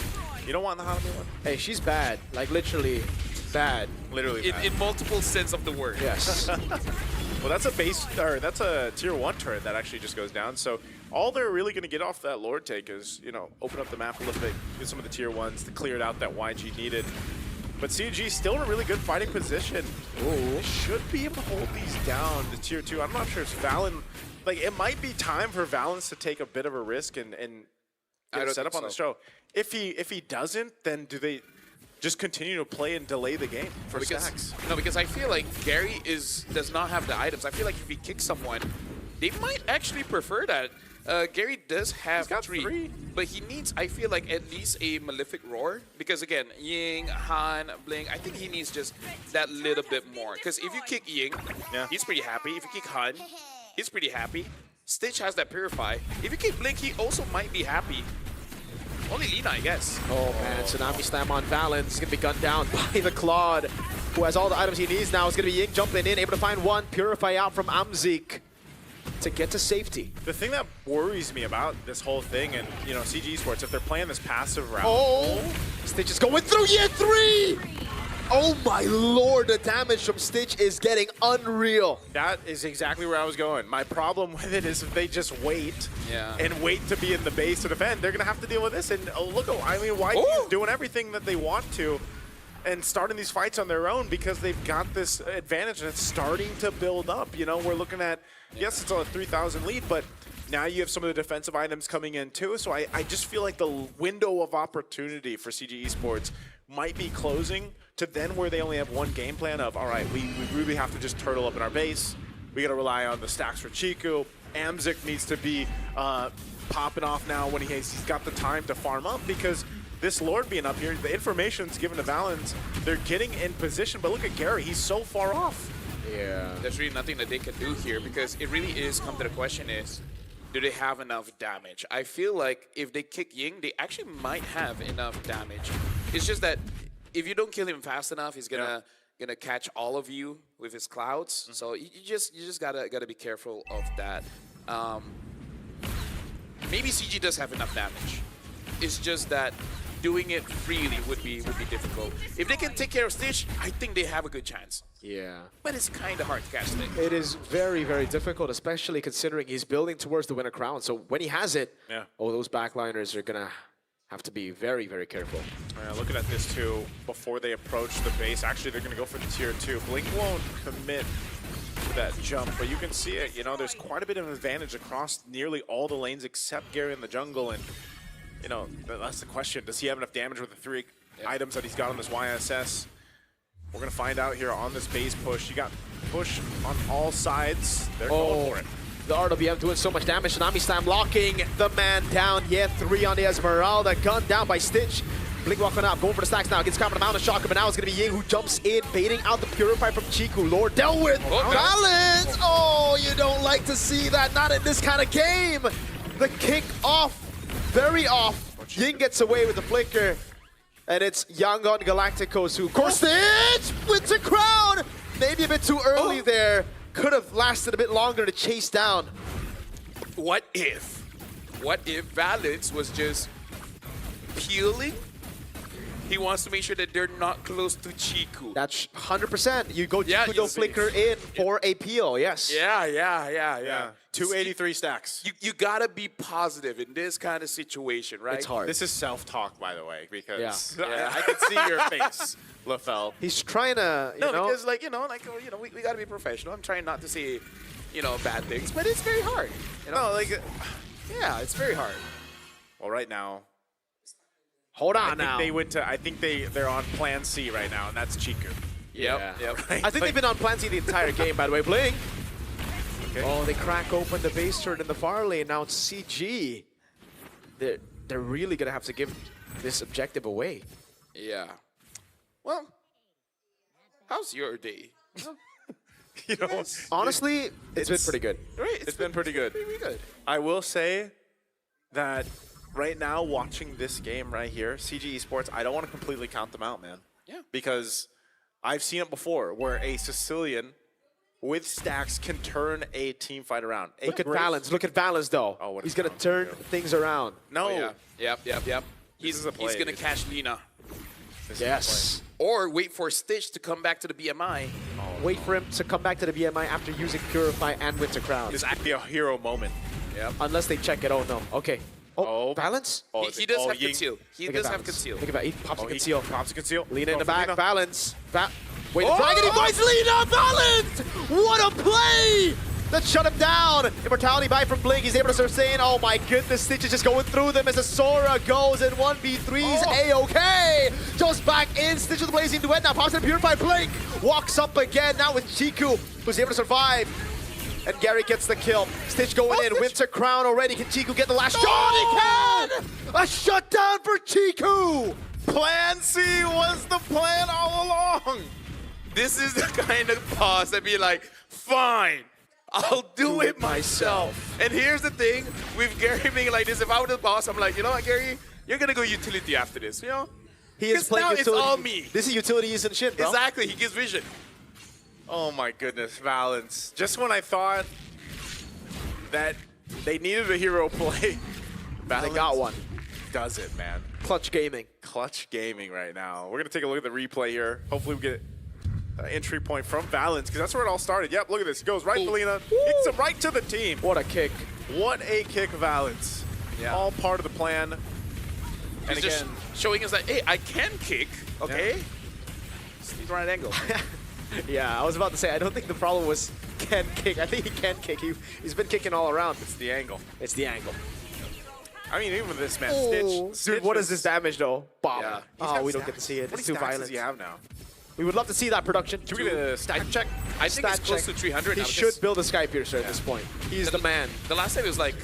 Speaker 18: You don't want the Hanabi one?
Speaker 2: Hey, she's bad. Like, literally bad.
Speaker 18: Literally bad.
Speaker 14: In multiple sense of the word.
Speaker 2: Yes.
Speaker 18: Well, that's a tier 1 turret that actually just goes down. So all they're really going to get off that Lord take is, you know, open up the map a little bit, get some of the tier 1s to clear it out that YG needed. But CG still in a really good fighting position. Ooh. Should be able to hold these down to tier 2. I'm not sure it's Valen. Like, it might be time for Valens to take a bit of a risk and get set up on the show. If he doesn't, then do they just continue to play and delay the game for stacks?
Speaker 14: No, because I feel like Gary does not have the items. I feel like if he kicks someone, they might actually prefer that. Gary does have three, but he needs, I feel like, at least a Malefic Roar. Because again, Ying, Han, Blink, I think he needs just that little bit more. Because if you kick Ying, he's pretty happy. If you kick Han, he's pretty happy. Stitch has that Purify. If you kick Blink, he also might be happy. Only Lina, I guess.
Speaker 2: Oh man, Tsunami Slam on Valens. He's gonna be gunned down by the Claude, who has all the items he needs now. It's gonna be Ying jumping in, able to find one. Purify out from Amzik to get to safety.
Speaker 18: The thing that worries me about this whole thing, and you know, CG Esports, if they're playing this passive route.
Speaker 2: Oh! Stitch is going through year 3! Oh my lord, the damage from Stitch is getting unreal.
Speaker 18: That is exactly where I was going. My problem with it is if they just wait and wait to be in the base to defend, they're going to have to deal with this. And look, I mean, YG is doing everything that they want to and starting these fights on their own because they've got this advantage and it's starting to build up. You know, we're looking at, yes, it's a 3,000 lead, but now you have some of the defensive items coming in too. So I just feel like the window of opportunity for CG Esports might be closing to then where they only have one game plan of, all right, we really have to just turtle up in our base. We got to rely on the stacks for Chiku. Amzik needs to be popping off now when he's got the time to farm up because this Lord being up here, the information's given to Valens. They're getting in position, but look at Gary. He's so far off.
Speaker 14: Yeah. There's really nothing that they can do here because it really is come to the question is, do they have enough damage? I feel like if they kick Ying, they actually might have enough damage. It's just that if you don't kill him fast enough, he's gonna catch all of you with his clouds. So you just gotta be careful of that. maybe CG does have enough damage. It's just that doing it freely would be difficult. If they can take care of Stitch, I think they have a good chance.
Speaker 2: Yeah.
Speaker 14: But it's kind of hard to catch Stitch.
Speaker 2: It is very, very difficult, especially considering he's building towards the winner crown. So when he has it, those backliners are going to have to be very, very careful.
Speaker 18: Looking at this too, before they approach the base, actually they're going to go for the tier 2. Blink won't commit to that jump, but you can see it. You know, there's quite a bit of advantage across nearly all the lanes except Gary in the jungle. And, you know, that's the question. Does he have enough damage with the 3 items that he's got on this YSS? We're going to find out here on this base push. You got push on all sides. They're going for it.
Speaker 2: The RWM doing so much damage. Nami-Slam locking the man down. Yeah, 3 on the Esmeralda. Gun down by Stitch. Blink walking up, going for the stacks now. Gets caught in the Mountain Shocker, but now it's going to be Ying who jumps in, baiting out the Purify from Chiku. Lord dealt with. Balance! Oh, you don't like to see that. Not in this kind of game. The kick off. Very off. Ying gets away with the flicker. And it's Yangon Galacticos who, of course, Stitch wins the crown. Maybe a bit too early there. Could have lasted a bit longer to chase down.
Speaker 14: What if Valence was just peeling? He wants to make sure that they're not close to Chiku.
Speaker 2: That's 100%. You go Chiku, don't flicker in for a peel, yes.
Speaker 14: Yeah.
Speaker 18: 283 stacks.
Speaker 14: You gotta be positive in this kind of situation, right?
Speaker 2: It's hard.
Speaker 18: This is self-talk, by the way, because
Speaker 14: Yeah.
Speaker 18: I can see your face, LaFell.
Speaker 2: He's trying to,
Speaker 14: because we gotta be professional. I'm trying not to say, bad things, but it's very hard. Yeah, it's very hard.
Speaker 18: Well, right now,
Speaker 2: hold on now.
Speaker 18: I think they're on Plan C right now, and that's Chiku.
Speaker 14: Yep.
Speaker 2: I think they've been on Plan C the entire game, by the way. Blink. Okay. Oh, they crack open the base turret in the far lane. Now it's CG. They're really gonna have to give this objective away.
Speaker 14: Yeah. Well, how's your day?
Speaker 2: Honestly, it's been pretty good.
Speaker 14: Right,
Speaker 18: it's been pretty good.
Speaker 14: Pretty good.
Speaker 18: I will say that right now, watching this game right here, CG Esports, I don't want to completely count them out, man.
Speaker 14: Yeah.
Speaker 18: Because I've seen it before, where a Sicilian with stacks can turn a team fight around.
Speaker 2: Look at Valence. Look at Valence, though. He's going to turn things around.
Speaker 18: No.
Speaker 14: Oh, yeah. Yep. He's going to catch Lina.
Speaker 2: Yes.
Speaker 14: Or wait for Stitch to come back to the BMI.
Speaker 2: Wait for him to come back to the BMI after using Purify and Winter Crown.
Speaker 18: This could be a hero moment.
Speaker 14: Yep.
Speaker 2: Unless they check it. Oh, no. Okay. Oh, Valence?
Speaker 14: He does have conceal. He does have conceal.
Speaker 2: Think about it. He pops a conceal.
Speaker 18: Pops a conceal.
Speaker 2: Lina in the back. Valence. Wait, the dragon, he finds Lina! Valence! What a play! That shut him down. Immortality buy from Blink. He's able to sustain. Oh my goodness, Stitch is just going through them as a Sora goes in 1v3's A-OK. Just back in. Stitch with the Blazing Duet now. Pops in Purify. Blink walks up again now with Chiku, who's able to survive. And Gary gets the kill. Stitch going in. Winter Crown already. Can Chiku get the last shot? He can! A shutdown for Chiku!
Speaker 18: Plan C was the plan all along.
Speaker 14: This is the kind of boss that be like, fine, I'll do it myself. And here's the thing, with Gary being like this, if I were the boss, I'm like, you know what, Gary? You're going to go utility after this,
Speaker 2: He is playing
Speaker 14: now
Speaker 2: utility.
Speaker 14: It's all me.
Speaker 2: This is utility using shit, bro.
Speaker 14: Exactly, he gives vision.
Speaker 18: Oh my goodness, Valence. Just when I thought that they needed a hero play,
Speaker 2: They got one.
Speaker 18: Does it, man.
Speaker 2: Clutch Gaming.
Speaker 18: Clutch Gaming right now. We're going to take a look at the replay here. Hopefully we get an entry point from Valence, because that's where it all started. Yep, look at this. He goes right to Lina. Kicks him right to the team.
Speaker 2: What a kick.
Speaker 18: What a kick, Valence.
Speaker 14: Yeah.
Speaker 18: All part of the plan. And
Speaker 14: He's just showing us that, hey, I can kick, okay?
Speaker 18: Yeah.
Speaker 14: He's right angle.
Speaker 2: Yeah, I was about to say, I don't think the problem was can kick. I think he can kick. He's been kicking all around.
Speaker 18: It's the angle.
Speaker 2: It's the angle.
Speaker 18: I mean, even with this man, Stitch.
Speaker 2: Dude, what is this damage, though? Bomb.
Speaker 18: Yeah.
Speaker 2: Oh, we don't get to see it.
Speaker 18: What
Speaker 2: It's too violent.
Speaker 18: does he have now?
Speaker 2: We would love to see that production.
Speaker 18: Should we get a stat check?
Speaker 14: I think it's close to 300
Speaker 2: He
Speaker 14: now.
Speaker 2: should build a Sky Piercer at this point. He's the man.
Speaker 14: The last time it was like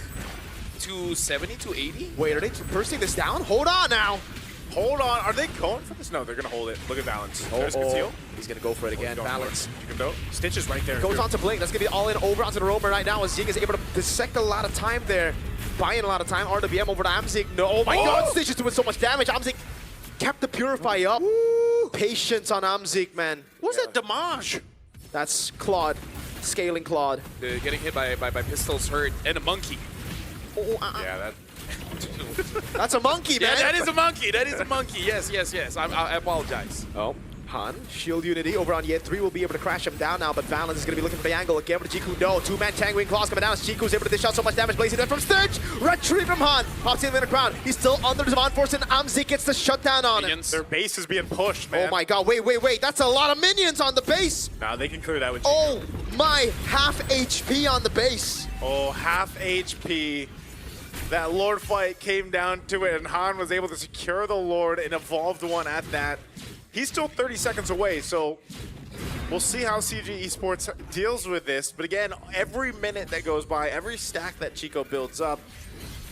Speaker 14: 270, 280.
Speaker 2: Wait, are they bursting this down? Hold on now.
Speaker 18: Hold on. Are they going for this? No, they're going to hold it. Look at Valence. There's conceal.
Speaker 2: He's going to go for it again. Valence.
Speaker 18: Stitch is right there.
Speaker 2: Goes on to Blink. That's going to be all in over onto the roamer right now as Ying is able to dissect a lot of time there. Buying a lot of time. RWM over to Amzik. No, oh my god, Stitch is doing so much damage. Amzik kept the Purify up. Patience on Amzik, man.
Speaker 18: What's that damage?
Speaker 2: That's Claude. Scaling Claude.
Speaker 14: Getting hit by pistols hurt. And a monkey.
Speaker 18: Yeah, that.
Speaker 2: That's a monkey, man.
Speaker 14: Yeah, that is a monkey. That is a monkey. Yes, yes, yes. I apologize.
Speaker 2: Oh, Han, shield unity over on Yen 3 will be able to crash him down now, but Valens is going to be looking for the angle again, but Jiku no. Two-man Tangwing Claws coming down as Jiku's able to dish out so much damage, blazing death from Stitch. Retreat from Han. Pops in the ground. He's still under the Devon Force, and Amzik gets the shutdown on him.
Speaker 18: Their base is being pushed, man.
Speaker 2: Oh my god, wait. That's a lot of minions on the base.
Speaker 18: Nah, they can clear that with Jiku.
Speaker 2: Oh my, half HP on the base.
Speaker 18: Oh, half HP. That Lord fight came down to it, and Han was able to secure the Lord and evolved one at that. He's still 30 seconds away, so we'll see how CG Esports deals with this. But again, every minute that goes by, every stack that Chico builds up,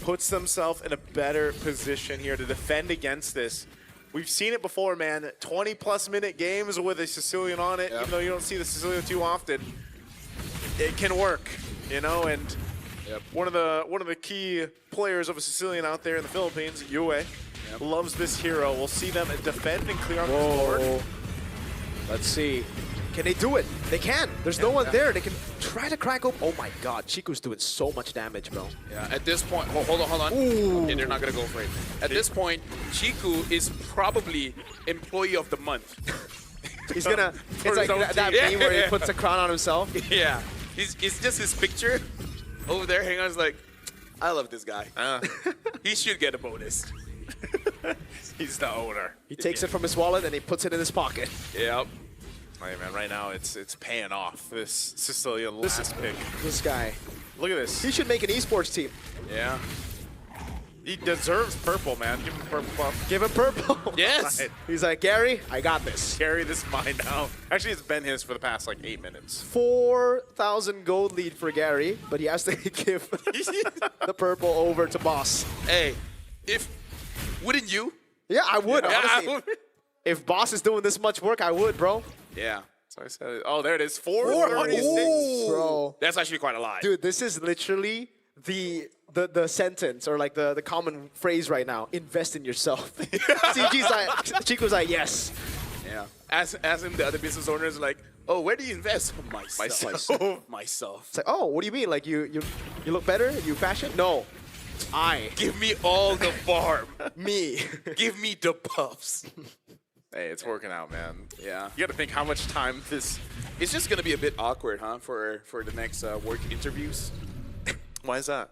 Speaker 18: puts themselves in a better position here to defend against this. We've seen it before, man. 20-plus minute games with a Sicilian on it, even though you don't see the Sicilian too often. It can work, you know, and one of the key players of a Sicilian out there in the Philippines, Yue, loves this hero. We'll see them defend and clear out this board.
Speaker 2: Let's see. Can they do it? They can. There's no one there. They can try to crack open. Oh my god, Chico's doing so much damage, bro.
Speaker 14: Yeah, at this point, hold on.
Speaker 2: Ooh.
Speaker 14: Okay, they're not gonna go for it. At this point, Chiku is probably employee of the month.
Speaker 2: He's gonna, it's like that meme where he puts a crown on himself.
Speaker 14: Yeah, it's just his picture over there hanging on. It's like, I love this guy. He should get a bonus.
Speaker 18: He's the owner.
Speaker 2: He takes it from his wallet and he puts it in his pocket.
Speaker 14: Yep.
Speaker 18: Hey man, right now it's paying off. This Sicilian last pick.
Speaker 2: This guy.
Speaker 18: Look at this.
Speaker 2: He should make an esports team.
Speaker 18: Yeah. He deserves purple, man. Give him purple buff.
Speaker 2: Give him purple.
Speaker 14: Yes.
Speaker 18: Right.
Speaker 2: He's like, Gary, I got this.
Speaker 18: Gary, this is mine now. Actually, it's been his for the past like 8 minutes.
Speaker 2: 4,000 gold lead for Gary, but he has to give the purple over to Boss.
Speaker 14: Hey, wouldn't you?
Speaker 2: Yeah, I would,
Speaker 14: Yeah,
Speaker 2: honestly.
Speaker 14: I would.
Speaker 2: If Boss is doing this much work, I would, bro.
Speaker 14: Yeah.
Speaker 18: So I said, oh, there it is. 436.
Speaker 2: Bro.
Speaker 14: That's actually quite a lot.
Speaker 2: Dude, this is literally the sentence or like the common phrase right now. Invest in yourself. CG's like, Chico's like, yes.
Speaker 14: Yeah. As him, the other business owners are like, oh, where do you invest? Myself. Myself.
Speaker 2: It's like, oh, what do you mean? Like you look better? You fashion? No.
Speaker 14: Give me all the farm.
Speaker 2: Me.
Speaker 14: Give me the puffs.
Speaker 18: Hey, it's working out, man.
Speaker 14: Yeah.
Speaker 18: You got to think how much time this.
Speaker 14: It's just gonna be a bit awkward, huh, for the next work interviews.
Speaker 18: Why is that?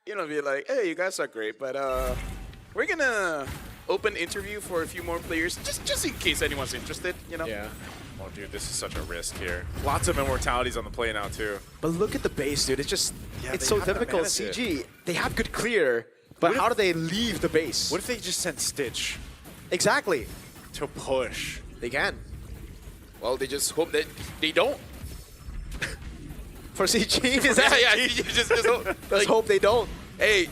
Speaker 14: You know, be like, hey, you guys are great, but we're gonna open interview for a few more players, just in case anyone's interested. You know.
Speaker 18: Yeah. Oh, dude, this is such a risk here. Lots of immortalities on the play now too.
Speaker 2: But look at the base, dude. It's just, it's
Speaker 18: they
Speaker 2: so
Speaker 18: have to
Speaker 2: difficult.
Speaker 18: manage it.
Speaker 2: CG, they have good clear, but how do they leave the base?
Speaker 18: What if they just sent Stitch
Speaker 2: Exactly.
Speaker 18: to push?
Speaker 2: They can.
Speaker 14: Well, they just hope that they don't.
Speaker 2: For CG, is that?
Speaker 14: Yeah, you just hope.
Speaker 2: Let's hope they don't.
Speaker 14: Hey,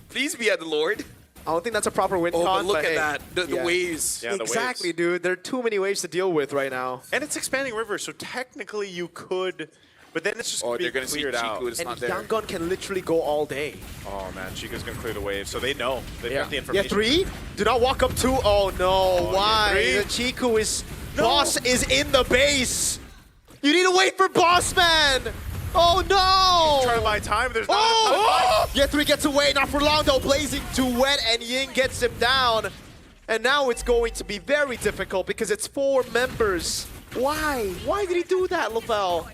Speaker 14: please be at the Lord.
Speaker 2: I don't think that's a proper win
Speaker 14: Oh,
Speaker 2: con.
Speaker 14: but look
Speaker 2: but
Speaker 14: at
Speaker 2: hey,
Speaker 14: that. The waves.
Speaker 18: Yeah, the
Speaker 2: exactly,
Speaker 18: waves.
Speaker 2: dude. There are too many waves to deal with right now.
Speaker 18: And it's expanding river, so technically you could, but then it's just
Speaker 14: Oh,
Speaker 18: gonna
Speaker 14: they're
Speaker 18: be
Speaker 14: gonna see
Speaker 18: cleared out.
Speaker 14: Chiku. It's
Speaker 2: And
Speaker 14: not there.
Speaker 2: Yangon can literally go all day.
Speaker 18: Oh man, Chico's gonna clear the wave, so they know. They've got the
Speaker 2: Yeah,
Speaker 18: information.
Speaker 2: 3? Do not walk up 2. Oh no, why?
Speaker 18: yeah,
Speaker 2: The Chiku is... Boss is in the base. You need to wait for Boss Man. Oh no!
Speaker 18: Trying to buy time, there's not
Speaker 2: Oh!
Speaker 18: enough time.
Speaker 2: Yeah, 3 gets away, not for long though. Blazing too wet, and Ying gets him down. And now it's going to be very difficult because it's 4 members. Why? Why did he do that, Lavelle?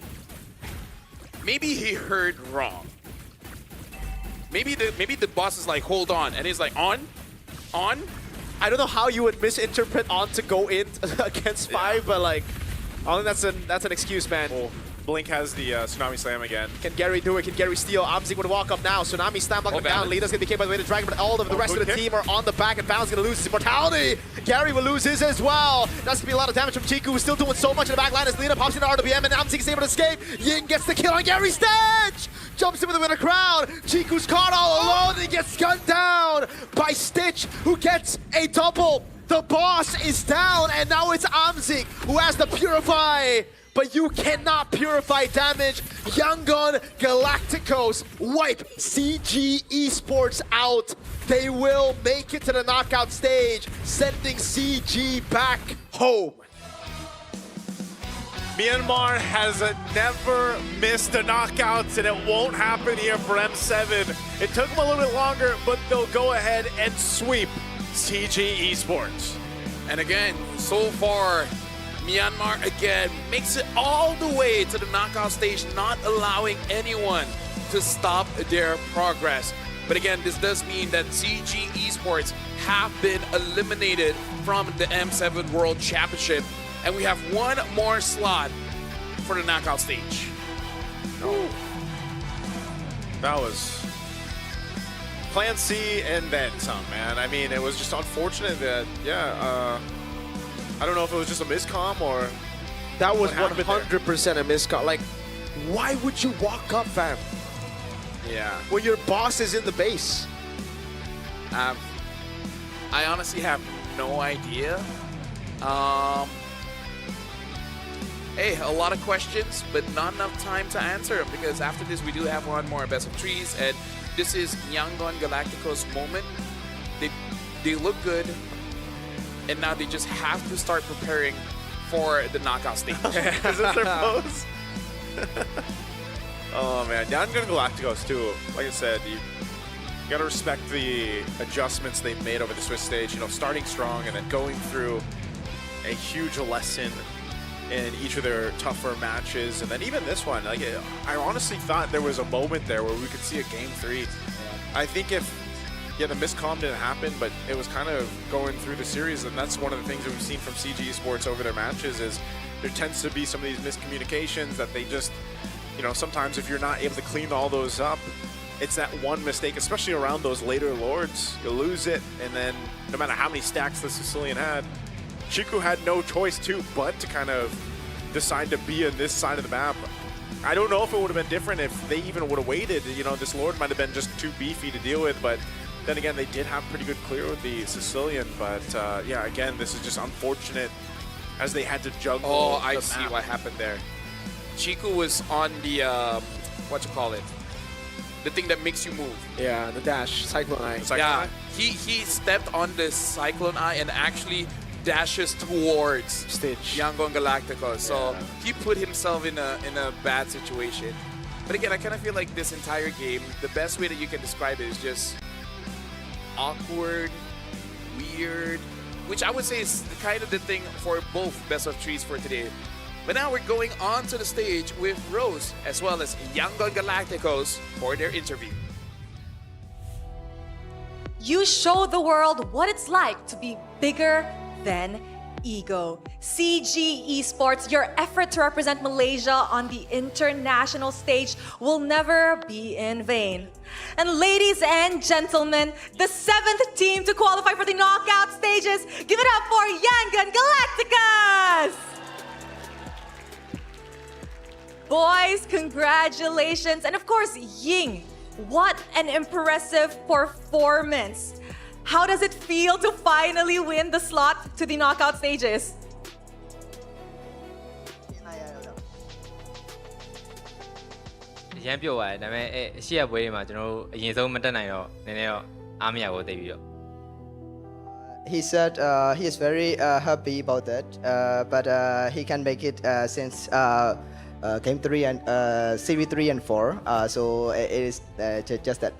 Speaker 14: Maybe he heard wrong. Maybe the boss is like, hold on, and he's like, on.
Speaker 2: I don't know how you would misinterpret on to go in against 5, but like, I think that's an excuse, man.
Speaker 18: Oh, Blink has the Tsunami Slam again.
Speaker 2: Can Gary do it? Can Gary steal? Amzik would walk up now. Tsunami Slam lock him down. Lita's going to be killed by the way to Dragon, but all of the rest of the
Speaker 18: hit.
Speaker 2: team are on the back, and Val's going to lose his immortality. Gary will lose his as well. That's going to be a lot of damage from Chiku, who's still doing so much in the back line as Lita pops into RWM, and Amzik is able to escape. Ying gets the kill on Gary's stage! Jumps in with the winner crown. Chiku's caught all alone, and he gets gunned down by Stitch, who gets a double. The boss is down, and now it's Amzik who has to purify. But you cannot purify damage. Yangon Galacticos wipe CG Esports out. They will make it to the knockout stage, sending CG back home.
Speaker 18: Myanmar has never missed the knockouts, and it won't happen here for M7. It took them a little bit longer, but they'll go ahead and sweep CG Esports.
Speaker 14: And again, so far, Myanmar again makes it all the way to the knockout stage, not allowing anyone to stop their progress. But again, this does mean that CG Esports have been eliminated from the M7 World Championship, and we have one more slot for the knockout stage.
Speaker 18: That was Plan C and then some, man. I mean, it was just unfortunate that, I don't know if it was just a miscomm or...
Speaker 2: That was
Speaker 18: what happened
Speaker 2: 100% a miscall. Like, why would you walk up, fam?
Speaker 18: Yeah.
Speaker 2: When your boss is in the base.
Speaker 14: I honestly have no idea. Hey, a lot of questions, but not enough time to answer them, because after this we do have one more best of threes, and this is Yangon Galacticos' moment. They look good, and now they just have to start preparing for the knockout stage.
Speaker 18: Is this their pose? Oh man, Yangon Galacticos too. Like I said, you gotta respect the adjustments they've made over the Swiss stage. You know, starting strong and then going through a huge lesson in each of their tougher matches, and then even this one. Like, I honestly thought there was a moment there where we could see a game 3. Yeah. I think if the miscomm didn't happen, but it was kind of going through the series, and that's one of the things that we've seen from CG Esports over their matches is there tends to be some of these miscommunications that they just, you know, sometimes if you're not able to clean all those up, it's that one mistake, especially around those later lords, you'll lose it, and then no matter how many stacks the Sicilian had, Chiku had no choice too but to kind of decide to be on this side of the map. I don't know if it would have been different if they even would have waited. You know, this lord might have been just too beefy to deal with, but then again, they did have pretty good clear with the Sicilian. But yeah, again, this is just unfortunate as they had to juggle.
Speaker 14: Oh, I
Speaker 18: the
Speaker 14: see
Speaker 18: map.
Speaker 14: what happened there. Chiku was on the, what you call it? The thing that makes you move.
Speaker 2: Yeah, the dash, Cyclone Eye.
Speaker 14: Yeah, he stepped on the Cyclone Eye and actually dashes towards
Speaker 2: Stitch.
Speaker 14: Yangon Galacticos. So he put himself in a bad situation. But again, I kind of feel like this entire game, the best way that you can describe it is just awkward, weird, which I would say is kind of the thing for both best of threes for today. But now we're going on to the stage with Rose as well as Yangon Galacticos for their interview.
Speaker 16: You show the world what it's like to be bigger than ego. CG Esports, your effort to represent Malaysia on the international stage will never be in vain. And ladies and gentlemen, the 7th team to qualify for the knockout stages, give it up for Yangon Galacticos! Boys, congratulations. And of course, Ying, what an impressive performance. How does it feel to finally win the slot to the knockout stages?
Speaker 7: He said he is very happy about that, but he can make it since game 3 and series 3 and 4. So it is just that.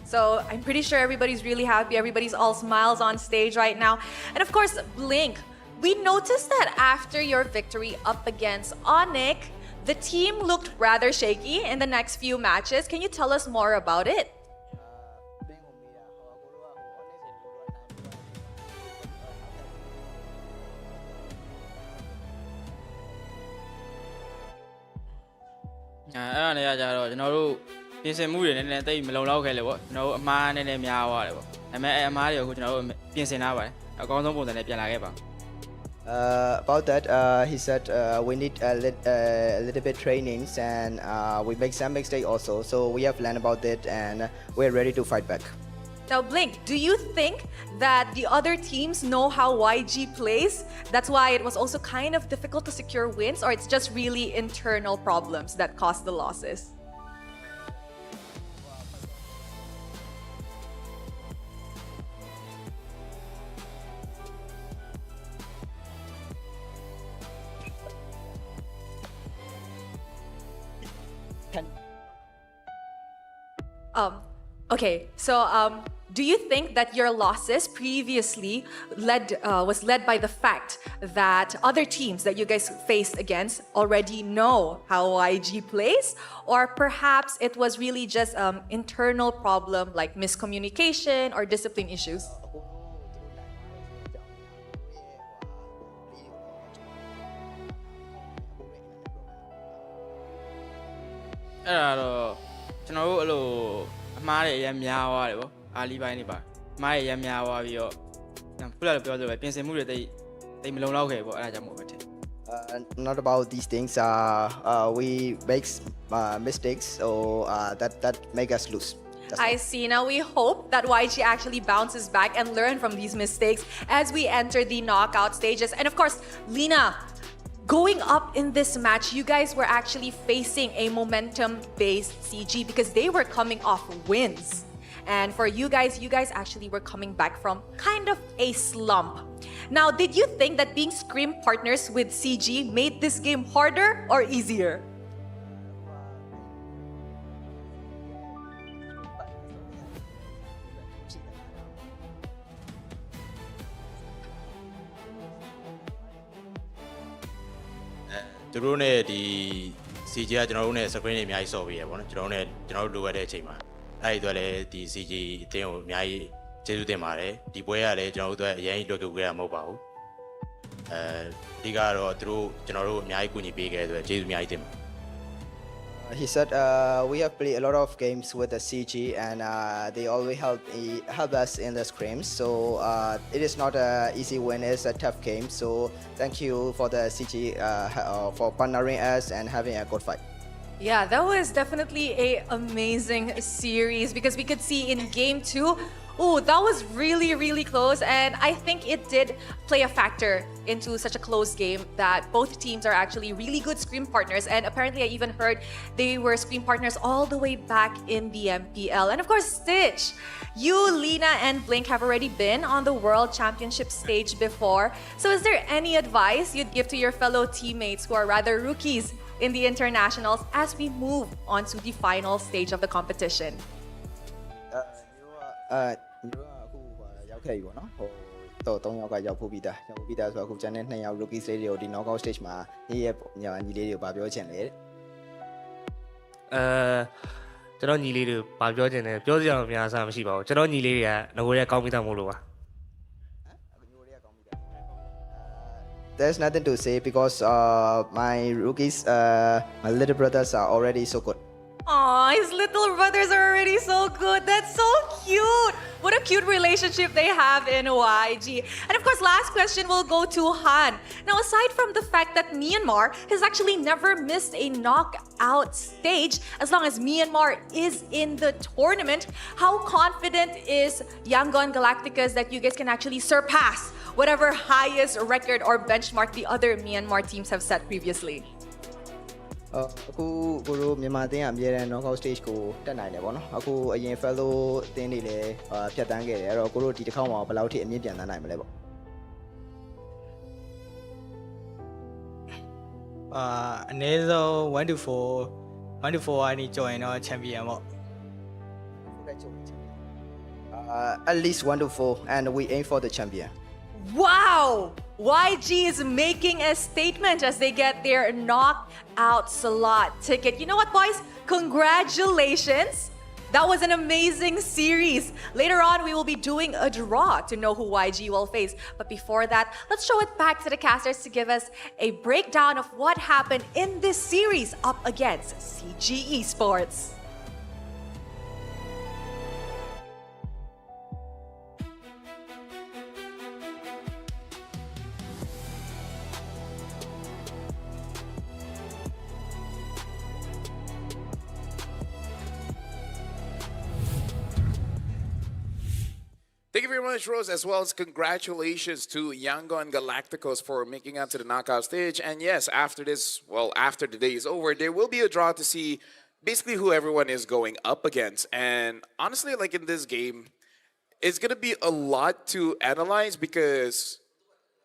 Speaker 16: So I'm pretty sure everybody's really happy. Everybody's all smiles on stage right now. And of course, Blink, we noticed that after your victory up against ONIC, the team looked rather shaky in the next few matches. Can you tell us more about it?
Speaker 7: About that, he said we need a little bit trainings, and we make some mistake also. So we have learned about it, and we're ready to fight back.
Speaker 16: Now, Blink, do you think that the other teams know how YG plays? That's why it was also kind of difficult to secure wins, or it's just really internal problems that caused the losses? Okay, so do you think that your losses previously was led by the fact that other teams that you guys faced against already know how YG plays, or perhaps it was really just internal problem like miscommunication or discipline issues?
Speaker 7: Not about these things. We make mistakes, so that make us lose.
Speaker 16: I see. Now we hope that YG actually bounces back and learn from these mistakes as we enter the knockout stages. And of course, Lina, going up in this match, you guys were actually facing a momentum-based CG because they were coming off wins. And for you guys actually were coming back from kind of a slump. Now, did you think that being scrim partners with CG made this game harder or easier?
Speaker 4: CG ကကျွန်တော်တို့နဲ့ screen တွေအများကြီးဆော့ပေးရပေါ့နော်ကျွန်တော်တို့လိုအပ်တဲ့အချိန်မှာအဲ့ဒီအတွက်လည်းဒီ CG အတင်းကိုအများကြီးကျေးဇူးတင်ပါတယ်ဒီပွဲကလည်းကျွန်တော်တို့အတွက်အရင်တွေ့ကြုံခဲ့ရမှာမဟုတ်ပါဘူးဒီကတော့သူတို့ကျွန်တော်တို့အများကြီးကူညီပေးခဲ့တဲ့အတွက်ကျေးဇူးအများကြီးတင်ပါတယ်
Speaker 7: He said we have played a lot of games with the CG and they always help us in the scrims. So it is not an easy win, it's a tough game. So thank you for the CG for partnering us and having a good fight.
Speaker 16: Yeah, that was definitely an amazing series because we could see in game 2, that was really, really close. And I think it did play a factor into such a close game that both teams are actually really good scrim partners. And apparently I even heard they were scrim partners all the way back in the MPL. And of course, Stitch, you, Lina, and Blink have already been on the World Championship stage before. So is there any advice you'd give to your fellow teammates who are rather rookies in the internationals as we move on to the final stage of the competition?
Speaker 7: ရောက်ခဲ့ပြီပေါ့နော်တော့3ယောက်ကရောက်ဖို့ပြီးသားဆိုတော့အခုကျန်တဲ့2ယောက် rookie stage တွေကိုဒီ knockout stage မှာညီလေးတွေကိုဗာပြောချင်လေ
Speaker 11: ကျွန်တော်ညီလေးတွေဗာပြောချင်တယ်ပြောစရာတော့များစားမရှိပါဘူးကျွန်တော်ညီလေးတွေကငကိုရဲကောင်းပြီးသားမို့လို့ပါ
Speaker 7: There's nothing to say because my rookies my little brothers are already so good.
Speaker 16: Aw, his little brothers are already so good. That's so cute. What a cute relationship they have in YG. And of course, last question will go to Han. Now, aside from the fact that Myanmar has actually never missed a knockout stage, as long as Myanmar is in the tournament, how confident is Yangon Galacticos that you guys can actually surpass whatever highest record or benchmark the other Myanmar teams have set previously?
Speaker 7: အခုကိုတို့မြန်မာအသင်းကအမြဲတမ်း knockout stage ကိုတက်နိုင်တယ်ပေါ့နော်အခုအရင် fellow အသင်းတွေလည်းဖြတ်တန်းခဲ့တယ်အဲ့တော့ကိုတို့ဒီတစ်ခေါက်မှာဘယ်လောက်ထိအမြင့်ပြန်တန်းနိုင်မလဲပေါ့
Speaker 12: အနည်းဆုံး1 to 4 ကနေကြော်ရင်တော့ champion ပေါ့
Speaker 7: at least 1 to 4 and we aim for the champion.
Speaker 16: Wow! YG is making a statement as they get their knockout slot ticket. You know what, boys? Congratulations! That was an amazing series. Later on, we will be doing a draw to know who YG will face. But before that, let's show it back to the casters to give us a breakdown of what happened in this series up against CG Esports.
Speaker 14: Thank you very much, Rose, as well as congratulations to Yangon Galacticos for making it to the knockout stage. And yes, after this, well, after the day is over, there will be a draw to see basically who everyone is going up against. And honestly, like in this game, it's going to be a lot to analyze because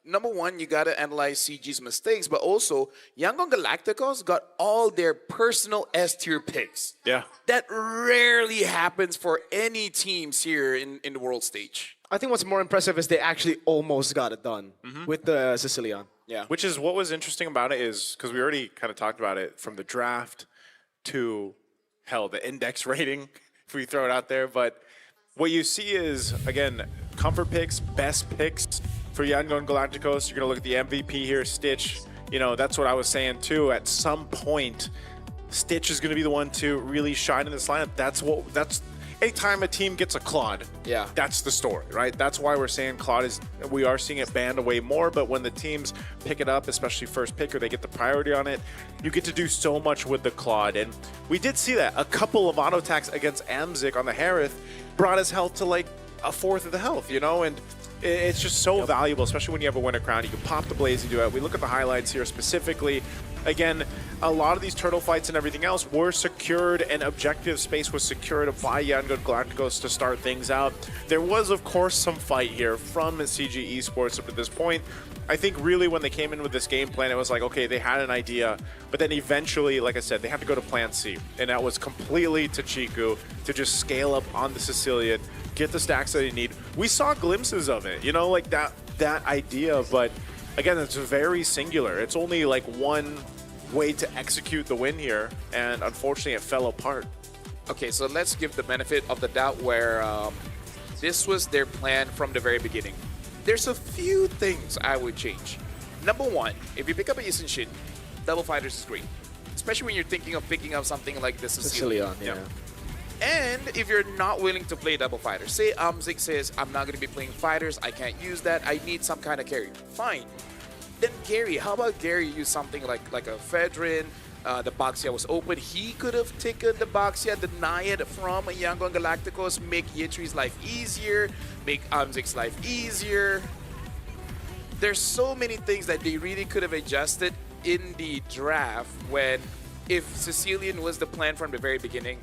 Speaker 14: number one, you got to analyze CG's mistakes, but also Yangon Galacticos got all their personal S tier picks.
Speaker 15: Yeah.
Speaker 14: That rarely happens for any teams here in the world stage.
Speaker 2: I think what's more impressive is they actually almost got it done with the Sicilian.
Speaker 14: Yeah.
Speaker 15: Which is what was interesting about it is, because we already kind of talked about it, from the draft to, hell, the index rating, if we throw it out there. But what you see is, again, comfort picks, best picks for Yangon Galacticos. You're going to look at the MVP here, Stitch. You know, that's what I was saying too. At some point, Stitch is going to be the one to really shine in this lineup. That's anytime a team gets a Claude,
Speaker 2: yeah,
Speaker 15: that's the story, right? That's why we're saying Claude is, we are seeing it banned away more, but when the teams pick it up, especially first pick, or they get the priority on it, you get to do so much with the Claude. And we did see that. A couple of auto attacks against Amzik on the Harith brought his health to like a fourth of the health, you know? And it's just so valuable, especially when you have a winter crown. You can pop the blaze and do it. We look at the highlights here specifically. Again, a lot of these turtle fights and everything else were secured, and objective space was secured by Yangon Galacticos to start things out. There was, of course, some fight here from CG Esports up to this point. I think really when they came in with this game plan, it was like, okay, they had an idea, but then eventually, like I said, they had to go to plan C, and that was completely to Chiku to just scale up on the Sicilian, get the stacks that they need. We saw glimpses of it, you know, like that idea, but again, it's very singular. It's only like one way to execute the win here, and unfortunately it fell apart.
Speaker 14: Okay, so let's give the benefit of the doubt where this was their plan from the very beginning. There's a few things I would change. Number one, if you pick up a Yusenshin, double fighters is great, especially when you're thinking of picking up something like the Sicilian.
Speaker 2: Yeah.
Speaker 14: And if you're not willing to play double fighters, say Amzik says, I'm not going to be playing fighters, I can't use that, I need some kind of carry. Fine. Then Gary, how about Gary use something like a Fedrin? The Baxia was open. He could have taken the Baxia, deny it from Yangon Galacticos, make Yitri's life easier, make Amzik's life easier. There's so many things that they really could have adjusted in the draft when, if Sicilian was the plan from the very beginning,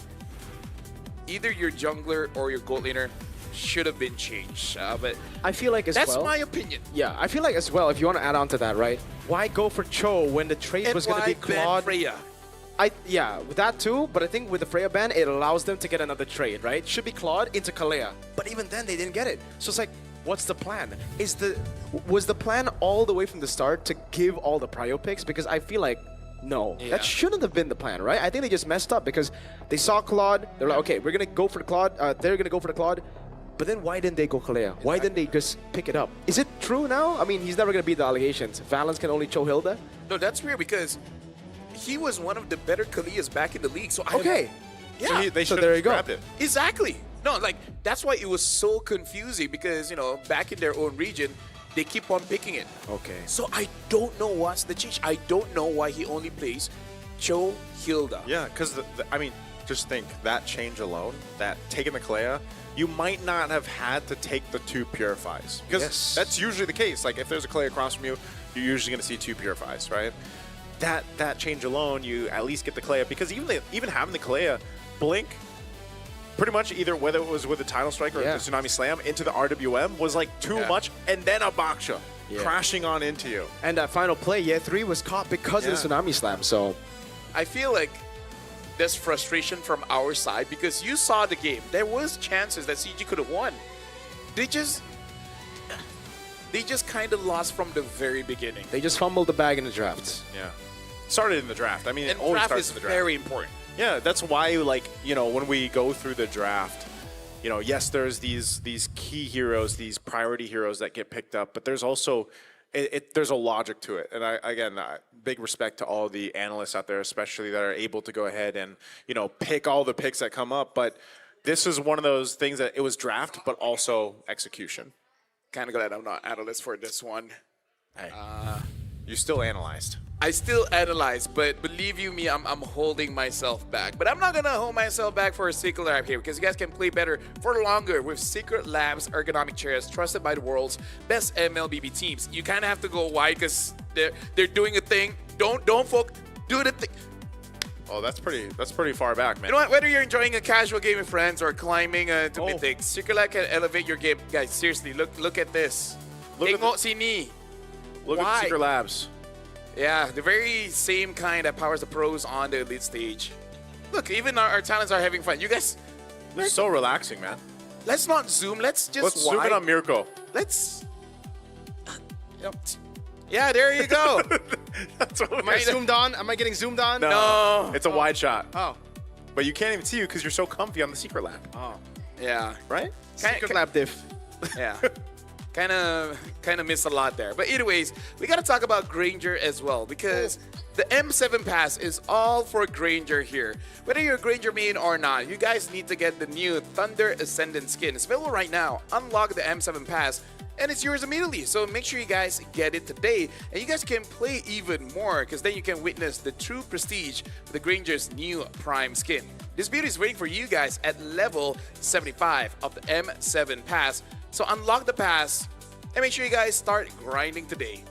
Speaker 14: either your jungler or your gold laner should have been changed. But
Speaker 2: I feel like
Speaker 14: that's my opinion.
Speaker 2: Yeah, I feel like as well, if you want to add on to that, right? Why go for Cho when the trade was going to be Claude?
Speaker 14: Freya?
Speaker 2: Yeah, with that too, but I think with the Freya ban, it allows them to get another trade, right? Should be Claude into Kalea. But even then, they didn't get it. So it's like, what's the plan? Was the plan all the way from the start to give all the prio picks? Because I feel like, no, that shouldn't have been the plan, right? I think they just messed up because they saw Claude. They're like, okay, we're going to go for the Claude. They're going to go for the Claude. But then why didn't they go Kalea? Why didn't they just pick it up? Is it true now? I mean, he's never going to beat the allegations. Valens can only Cho Hilda?
Speaker 14: No, that's weird because he was one of the better Kaleas back in the league. So
Speaker 15: So there you go. It.
Speaker 14: Exactly. No, like, that's why it was so confusing because, you know, back in their own region, they keep on picking it.
Speaker 2: Okay.
Speaker 14: So I don't know what's the change. I don't know why he only plays Cho Hilda.
Speaker 15: Yeah, because, I mean, just think, that change alone, that taking the Kalea, you might not have had to take the 2 Purifies. Because that's usually the case. Like, if there's a Kalea across from you, you're usually going to see 2 Purifies, right? That change alone, you at least get the Kalea. Because even having the Kalea, Blink, pretty much either whether it was with the Tidal Strike or the Tsunami Slam into the RWM was like too much, and then a Baksha crashing on into you.
Speaker 2: And that final play, Ye3 was caught because of the Tsunami Slam, so...
Speaker 14: I feel like there's frustration from our side because you saw the game. There was chances that CG could have won. They just kind of lost from the very beginning.
Speaker 2: They just fumbled the bag in the drafts.
Speaker 15: Yeah. Started in the draft. I mean, it always
Speaker 14: draft
Speaker 15: starts
Speaker 14: is
Speaker 15: in the draft.
Speaker 14: very important.
Speaker 15: Yeah, that's why, like, you know, when we go through the draft, you know, yes, there's these key heroes, these priority heroes that get picked up, but there's also, there's a logic to it. And again, big respect to all the analysts out there, especially that are able to go ahead and, you know, pick all the picks that come up. But this is one of those things that it was draft, but also execution.
Speaker 14: Kind of glad I'm not analyst for this one.
Speaker 15: Hey, you still analyzed.
Speaker 14: I still analyze, but believe you me, I'm holding myself back. But I'm not going to hold myself back for a Secret Lab here because you guys can play better for longer with Secret Lab's ergonomic chairs trusted by the world's best MLBB teams. You kind of have to go wide because they're doing a thing. Don't focus. Do the thing.
Speaker 15: Oh, that's pretty far back, man.
Speaker 14: You know what? Whether you're enjoying a casual game with friends or climbing to mythic, Secret Lab can elevate your game. Guys, seriously, look at this. Tengok sini.
Speaker 18: Look at the
Speaker 2: Why?
Speaker 18: Secret Labs.
Speaker 14: Yeah, the very same kind that powers the pros on the elite stage. Look, even our talents are having fun. You guys,
Speaker 18: This is so relaxing, man.
Speaker 14: let's not zoom. Let's just
Speaker 18: Let's zoom in on Mirko.
Speaker 14: Let's. Yeah, there you go.
Speaker 18: That's what
Speaker 2: Am I zoomed on? Am I getting zoomed on?
Speaker 14: No.
Speaker 18: It's a wide shot.
Speaker 2: Oh.
Speaker 18: But you can't even see you because you're so comfy on the Secret Lab.
Speaker 2: Oh.
Speaker 14: Yeah.
Speaker 18: Right?
Speaker 2: Secret Lab diff.
Speaker 14: Yeah. kind of missed a lot there. But anyways, we got to talk about Granger as well because the M7 pass is all for Granger here. Whether you're a Granger main or not, you guys need to get the new Thunder Ascendant skin. It's available right now. Unlock the M7 pass and it's yours immediately. So make sure you guys get it today and you guys can play even more because then you can witness the true prestige of the Granger's new Prime skin. This beauty is waiting for you guys at level 75 of the M7 pass. So unlock the pass and make sure you guys start grinding today.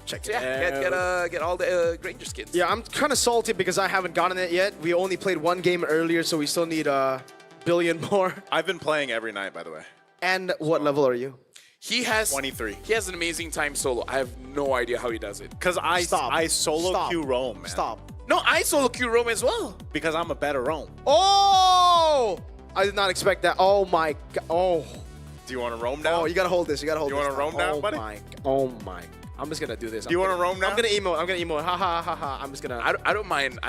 Speaker 2: Check
Speaker 14: So
Speaker 2: it
Speaker 14: yeah,
Speaker 2: out.
Speaker 14: get all the Granger skins.
Speaker 2: Yeah, I'm kind of salty because I haven't gotten it yet. We only played one game earlier, so we still need a billion more.
Speaker 18: I've been playing every night, by the way.
Speaker 2: And what level are you?
Speaker 14: He has
Speaker 18: 23.
Speaker 14: He has an amazing time solo. I have no idea how he does it.
Speaker 18: Because I solo
Speaker 2: Stop.
Speaker 18: queue roam, man.
Speaker 2: Stop.
Speaker 14: No, I solo queue roam as well.
Speaker 18: Because I'm a better roam.
Speaker 2: Oh! I did not expect that. Oh my god. Oh.
Speaker 18: Do you want to roam down?
Speaker 2: Oh, you gotta hold this. You gotta hold
Speaker 18: You
Speaker 2: this.
Speaker 18: wanna roam down, buddy?
Speaker 2: Oh my. I'm just gonna do this.
Speaker 18: Do you want to roam down?
Speaker 2: I'm gonna emote. I'm gonna emote. Ha ha ha ha. I'm just gonna.
Speaker 14: I don't mind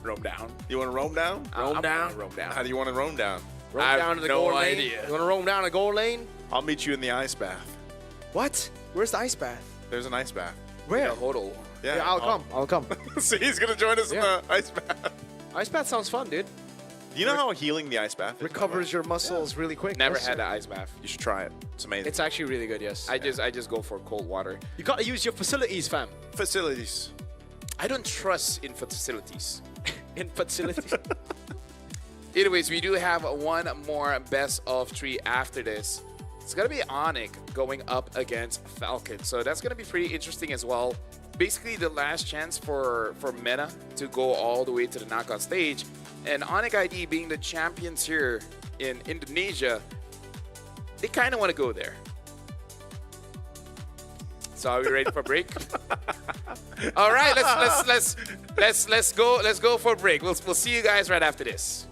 Speaker 14: roam down.
Speaker 18: You want to roam down?
Speaker 2: Roam down?
Speaker 14: Roam down.
Speaker 18: How do you want to roam down?
Speaker 2: Roam
Speaker 14: I have
Speaker 2: down to the
Speaker 14: no
Speaker 2: goal
Speaker 14: idea.
Speaker 2: lane. You wanna roam down the goal lane?
Speaker 18: I'll meet you in the ice bath.
Speaker 2: What? Where's the ice bath?
Speaker 18: There's an ice bath.
Speaker 2: Where?
Speaker 14: Yeah, hodl.
Speaker 18: Yeah,
Speaker 2: Yeah, I'll come. I'll come.
Speaker 18: See, he's going to join us in the ice bath.
Speaker 2: Ice bath sounds fun, dude.
Speaker 18: Do you know how healing the ice bath is?
Speaker 2: Recovers your muscles really quick.
Speaker 14: Never
Speaker 2: Yes,
Speaker 14: had
Speaker 2: sir.
Speaker 14: an ice bath.
Speaker 18: You should try it. It's amazing.
Speaker 2: It's actually really good, yes.
Speaker 14: I just go for cold water.
Speaker 2: You gotta use your facilities, fam.
Speaker 18: Facilities.
Speaker 14: I don't trust in facilities.
Speaker 2: In facilities.
Speaker 14: Anyways, we do have one more best of 3 after this. It's gonna be ONIC going up against Falcon. So that's gonna be pretty interesting as well. Basically the last chance for Meta to go all the way to the knockout stage. And ONIC ID being the champions here in Indonesia, they kind of want to go there. So are we ready for break? All right, let's go for a break. We'll see you guys right after this.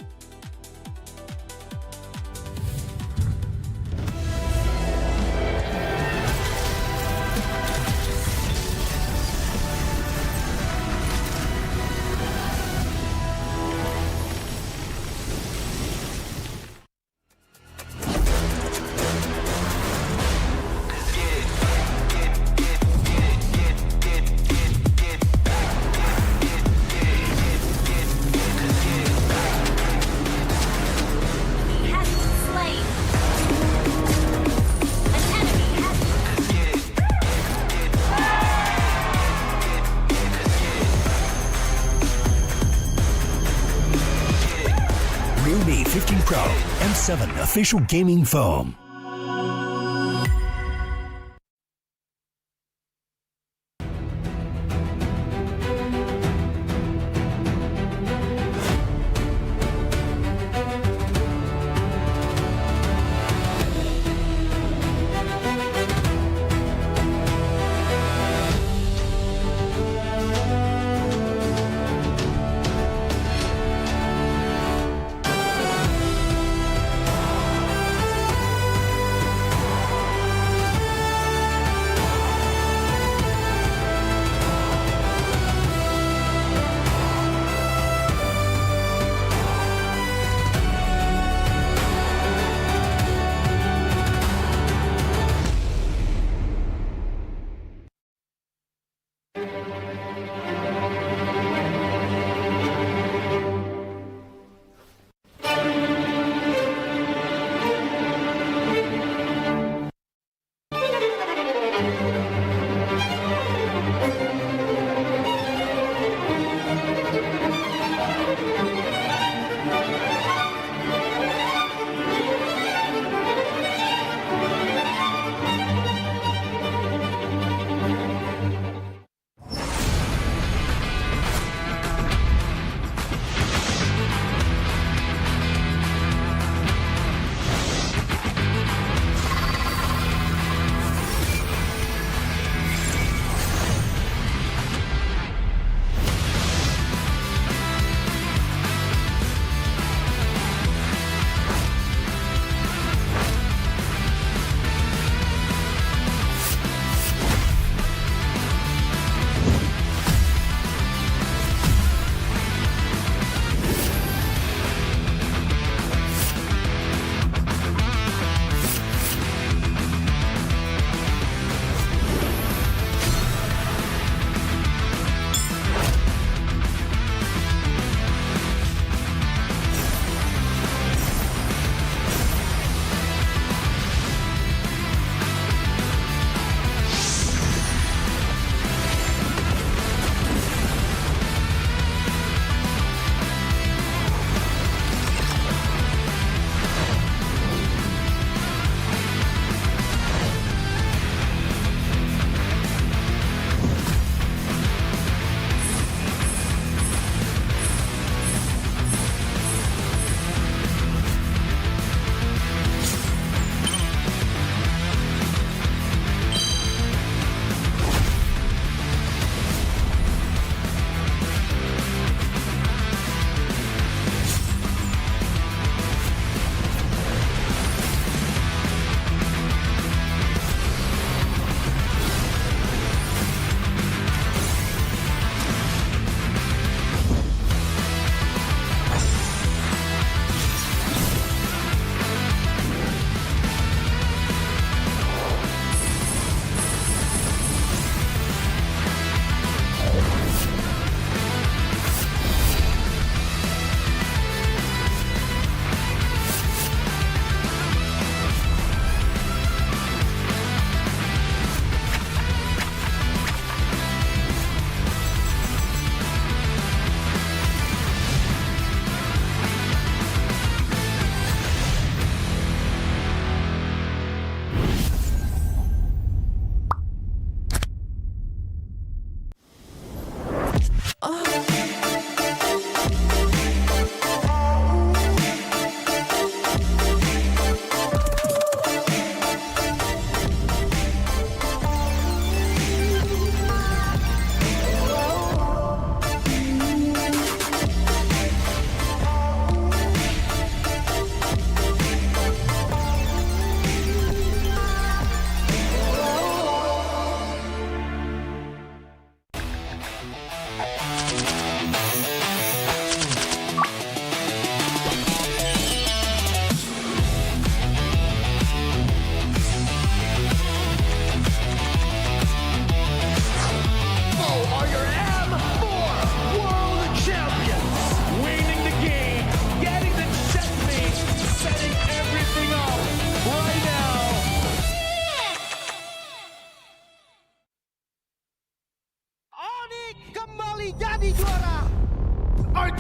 Speaker 1: Realme 15 Pro M7 official gaming foam.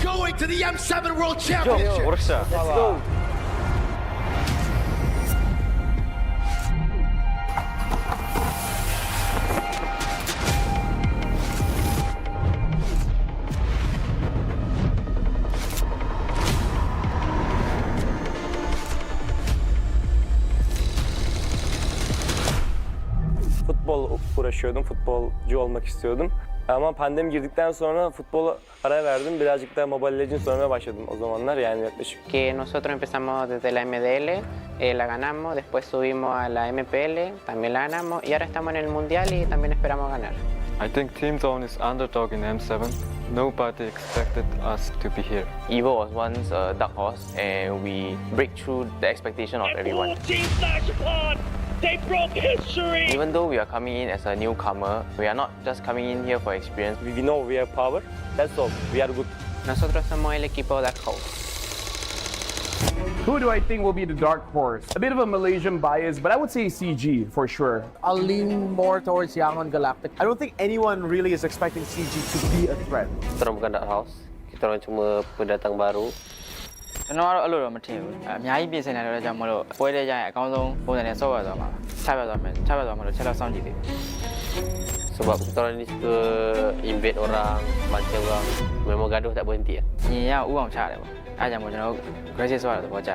Speaker 6: going to the M7 World Championship.
Speaker 13: Let's go.
Speaker 17: Futbol uğraşıyordum, futbolcu olmak istiyordum. Ama pandemi girdikten sonra futbola ara verdim. Birazcık da Mobile Legends oynamaya başladım o zamanlar, yani yaklaşık.
Speaker 24: Que nosotros empezamos desde la MDL, la ganamos, después subimos a la MPL, también la ganamos y ahora estamos en el Mundial y también esperamos ganar.
Speaker 25: I think Team Zone is underdog in M7. Nobody expected us to be here.
Speaker 26: Evo was once a dark horse and we break through the expectation of everyone.
Speaker 27: They broke history!
Speaker 26: Even though we are coming in as a newcomer, we are not just coming in here for experience.
Speaker 17: We know we have power, that's all, we are good.
Speaker 24: Nosotros somos el equipo Dark Horse.
Speaker 28: Who do I think will be the dark horse? A bit of a Malaysian bias, but I would say CG for sure.
Speaker 29: I'll lean more towards Yangon Galactic.
Speaker 30: I don't think anyone really is expecting CG to be a threat.
Speaker 26: Kita orang bukan dark horse, kita orang cuma pendatang baru.
Speaker 31: ကျွန်တော်ကတော့အဲ့လိုတော့မထင်ဘူးအများကြီးပြင်ဆင်နေတယ်ကြောင့်မလို့ပွဲတဲ့ကြရင်အကောင်းဆုံးပုံစံနဲ့ဆော့ရသွားမှာချပြသွားမှာလို့ချက်တော့စောင့်ကြည့်သေး
Speaker 26: Sebab kita orang ni suka invade orang, bancang orang, memang gaduh tak berhenti.
Speaker 31: ညီရဥအောင်ချတယ်ပေါ့အဲ့ကြောင့်မို့ကျွန်တော် aggressive ဆော့ရတဲ့ဘောကြ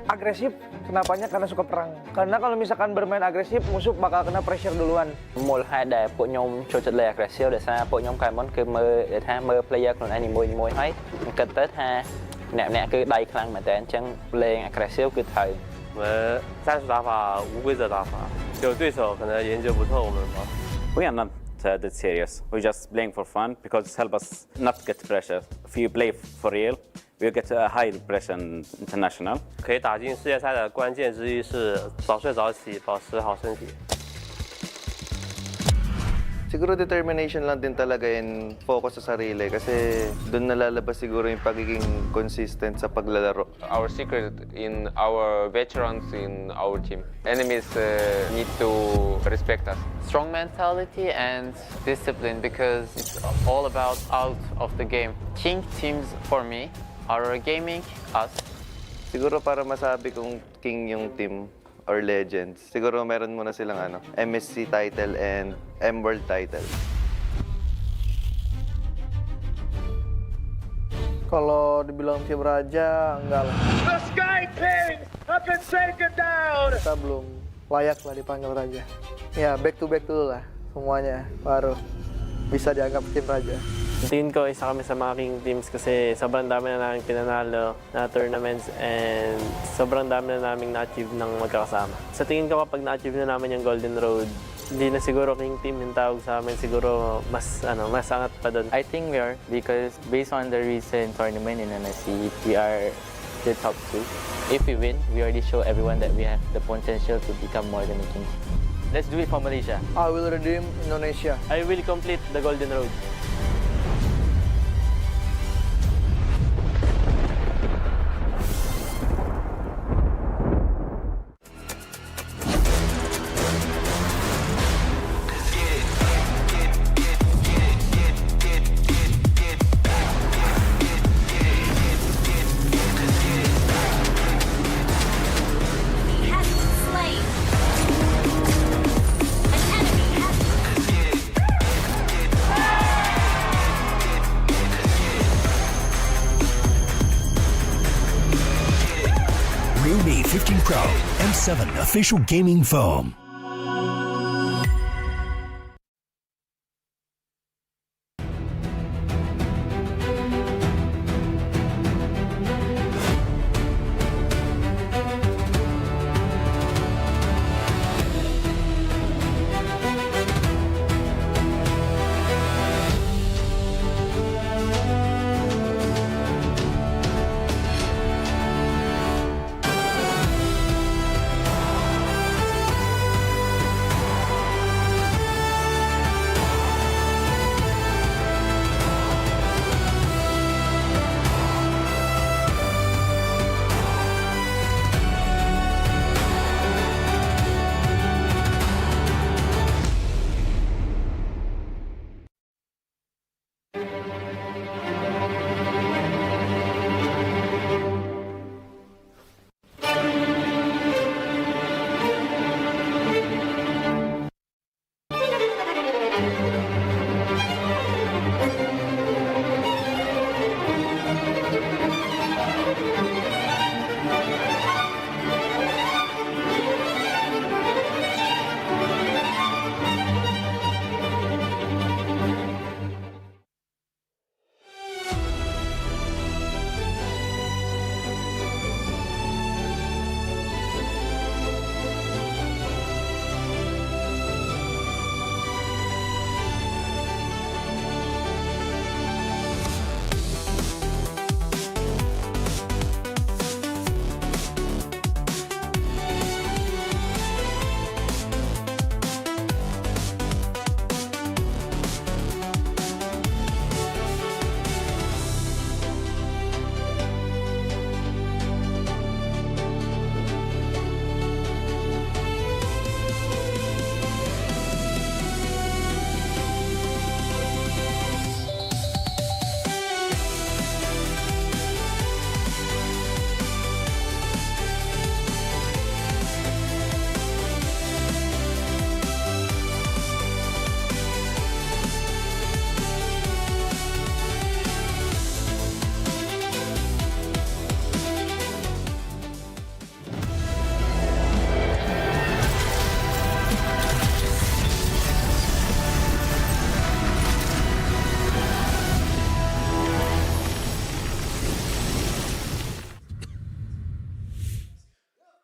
Speaker 29: Agresif, kenapanya? Karena suka perang. Karena kalau misalkan bermain agresif, musuh bakal kena pressure duluan.
Speaker 26: មូលហេតុដែលពួកខ្ញុំចូលចិត្តលេង aggressive ដោយសារពួកខ្ញុំកាលមុនគឺមើល player ខ្លួនឯងនីមួយៗហើយគិតទៅថាអ្នកគឺដៃខ្លាំងមែនតើអញ្ចឹងលេង aggressive គឺត្រូវ
Speaker 17: 我们战术打法无规则打法，有对手可能研究不透我们吧。
Speaker 32: We are not that serious. We just playing for fun because it helps us not get pressure. If you play for real, we get a high pressure international.
Speaker 17: 可以打进世界赛的关键之一是早睡早起，保持好身体。
Speaker 33: Siguro determination lang din talaga and focus sa sarili kasi doon nalalabas siguro yung pagiging consistent sa paglalaro.
Speaker 26: Our secret in our veterans in our team. Enemies need to respect us. Strong mentality and discipline because it's all about out of the game. King teams for me are gaming us.
Speaker 33: Siguro para masabi kong king yung team or legends, siguro meron muna silang MSC title and M-World title.
Speaker 29: Kalau dibilang tim raja, enggak lah.
Speaker 27: The Sky Kings have been taken down!
Speaker 29: Kita belum layak lah dipanggil raja. Ya, back to back dulu lah semuanya, baru bisa dianggap tim raja.
Speaker 17: Tingin ko isa kami sa mga king teams kasi sobrang dami na namin pinanalo na tournaments and sobrang dami na namin na-achieve ng magkakasama. Sa tingin ko kapag na-achieve na namin yung Golden Road, hindi na siguro king team yung tawag sa amin, siguro mas angat pa doon.
Speaker 26: I think we are because based on the recent tournament in NSC, we are the top 2. If we win, we already show everyone that we have the potential to become more than a king. Let's do it for Malaysia.
Speaker 29: I will redeem Indonesia.
Speaker 17: I will complete the Golden Road.
Speaker 1: Rooney 15 Pro M7 official gaming foam.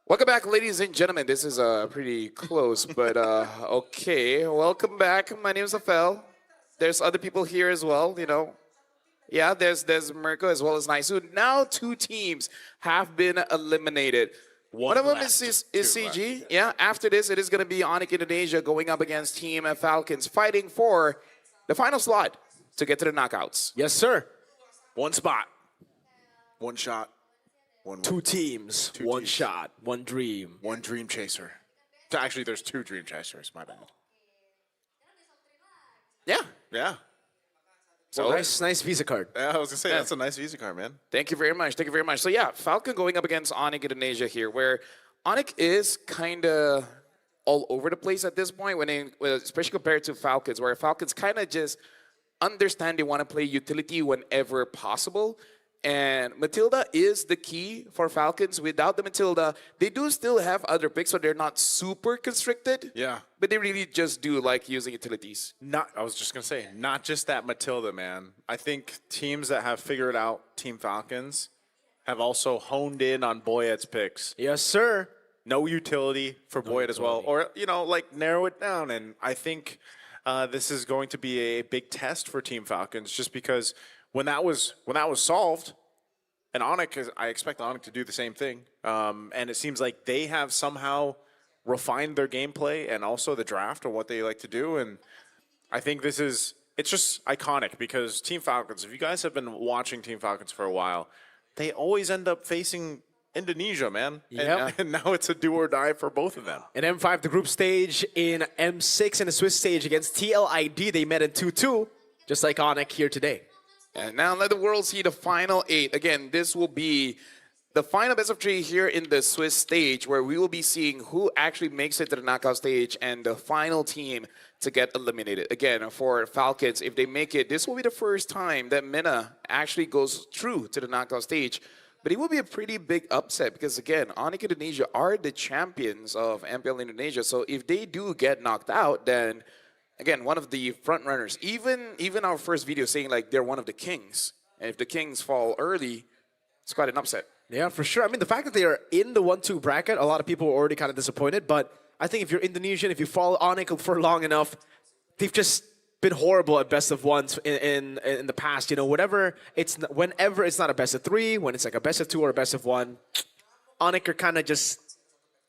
Speaker 14: Welcome back, ladies and gentlemen. This is pretty close, but okay. Welcome back. My name is Afel. There's other people here as well, you know. Yeah, there's Mirko as well as Naisu. Now 2 teams have been eliminated. One of them is CG. Yeah, after this, it is going to be ONIC Indonesia going up against Team Falcons, fighting for the final slot to get to the knockouts.
Speaker 2: Yes, sir.
Speaker 18: One spot. One shot.
Speaker 2: Two teams, one shot, one dream.
Speaker 18: One dream chaser. Actually, there's 2 dream chasers, my bad.
Speaker 14: Yeah.
Speaker 18: Yeah.
Speaker 2: So nice Visa card.
Speaker 18: Yeah, I was gonna say that's a nice Visa card, man.
Speaker 14: Thank you very much. Thank you very much. So yeah, Falcon going up against ONIC Indonesia here, where ONIC is kind of all over the place at this point, especially compared to Falcons, where Falcons kind of just understand they want to play utility whenever possible. And Matilda is the key for Falcons. Without the Matilda, they do still have other picks, so they're not super constricted.
Speaker 18: Yeah.
Speaker 14: But they really just do like using utilities.
Speaker 18: I was just going to say, not just that Matilda, man. I think teams that have figured out Team Falcons have also honed in on Boyet's picks.
Speaker 2: Yes, sir.
Speaker 18: No utility for Boyet as well. Or, you know, like narrow it down. And I think this is going to be a big test for Team Falcons just because when that was solved, and ONIC, I expect ONIC to do the same thing. And it seems like they have somehow refined their gameplay and also the draft and what they like to do. And I think it's just iconic because Team Falcons, if you guys have been watching Team Falcons for a while, they always end up facing Indonesia, man.
Speaker 2: Yep.
Speaker 18: And now it's a do or die for both of them.
Speaker 2: In M5, the group stage, in M6 and the Swiss stage against TLID, they met in 2-2, just like ONIC here today.
Speaker 14: And now let the world see the final 8. Again, this will be the final best of 3 here in the Swiss stage, where we will be seeing who actually makes it to the knockout stage and the final team to get eliminated. Again, for Falcons, if they make it, this will be the first time that MENA actually goes through to the knockout stage. But it will be a pretty big upset because, again, ONIC Indonesia are the champions of MPL Indonesia. So if they do get knocked out, then again, one of the front runners, even our first video saying like they're one of the kings. And if the kings fall early, it's quite an upset.
Speaker 2: Yeah, for sure. I mean, the fact that they are in the 1-2 bracket, a lot of people were already kind of disappointed. But I think if you're Indonesian, if you follow ONIC for long enough, they've just been horrible at best of ones in the past. You know, whenever it's not a best of 3, when it's like a best of 2 or a best of 1, ONIC are kind of just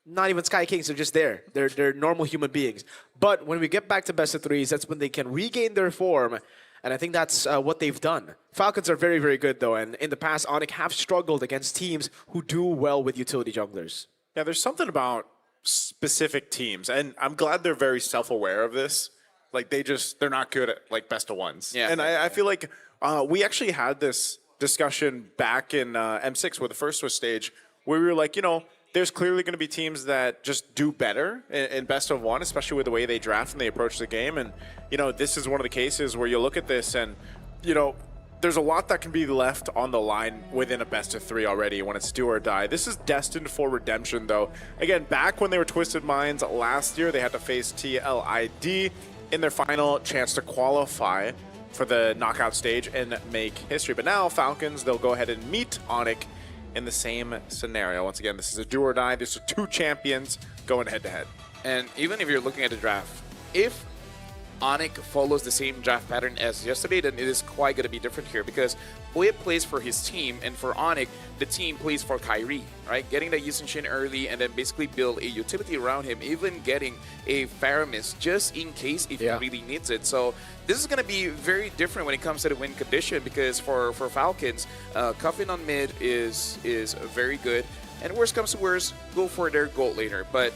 Speaker 2: not even Sky Kings, they're just there. They're normal human beings. But when we get back to best of 3s, that's when they can regain their form. And I think that's what they've done. Falcons are very, very good, though. And in the past, ONIC have struggled against teams who do well with utility junglers.
Speaker 18: Yeah, there's something about specific teams. And I'm glad they're very self-aware of this. Like they're not good at like best of ones.
Speaker 14: Yeah.
Speaker 18: And I feel like we actually had this discussion back in M6 with the first Swiss stage where we were like, there's clearly going to be teams that just do better in best of one, especially with the way they draft and they approach the game. And, this is one of the cases where you look at this and, there's a lot that can be left on the line within a best of three already when it's do or die. This is destined for redemption, though. Again, back when they were Twisted Minds last year, they had to face TLID in their final chance to qualify for the knockout stage and make history. But now, Falcons, they'll go ahead and meet ONIC in the same scenario. Once again, this is a do or die. These are two champions going head-to-head.
Speaker 14: And even if you're looking at the draft, if ONIC follows the same draft pattern as yesterday, then it is quite going to be different here because Boye plays for his team, and for ONIC, the team plays for Kyrie, right? Getting the Yushin Shin early and then basically build a utility around him, even getting a Faramis just in case if he really needs it. So this is going to be very different when it comes to the win condition because for Falcons, Cuffin on mid is very good. And worst comes to worst, go for their gold laner. But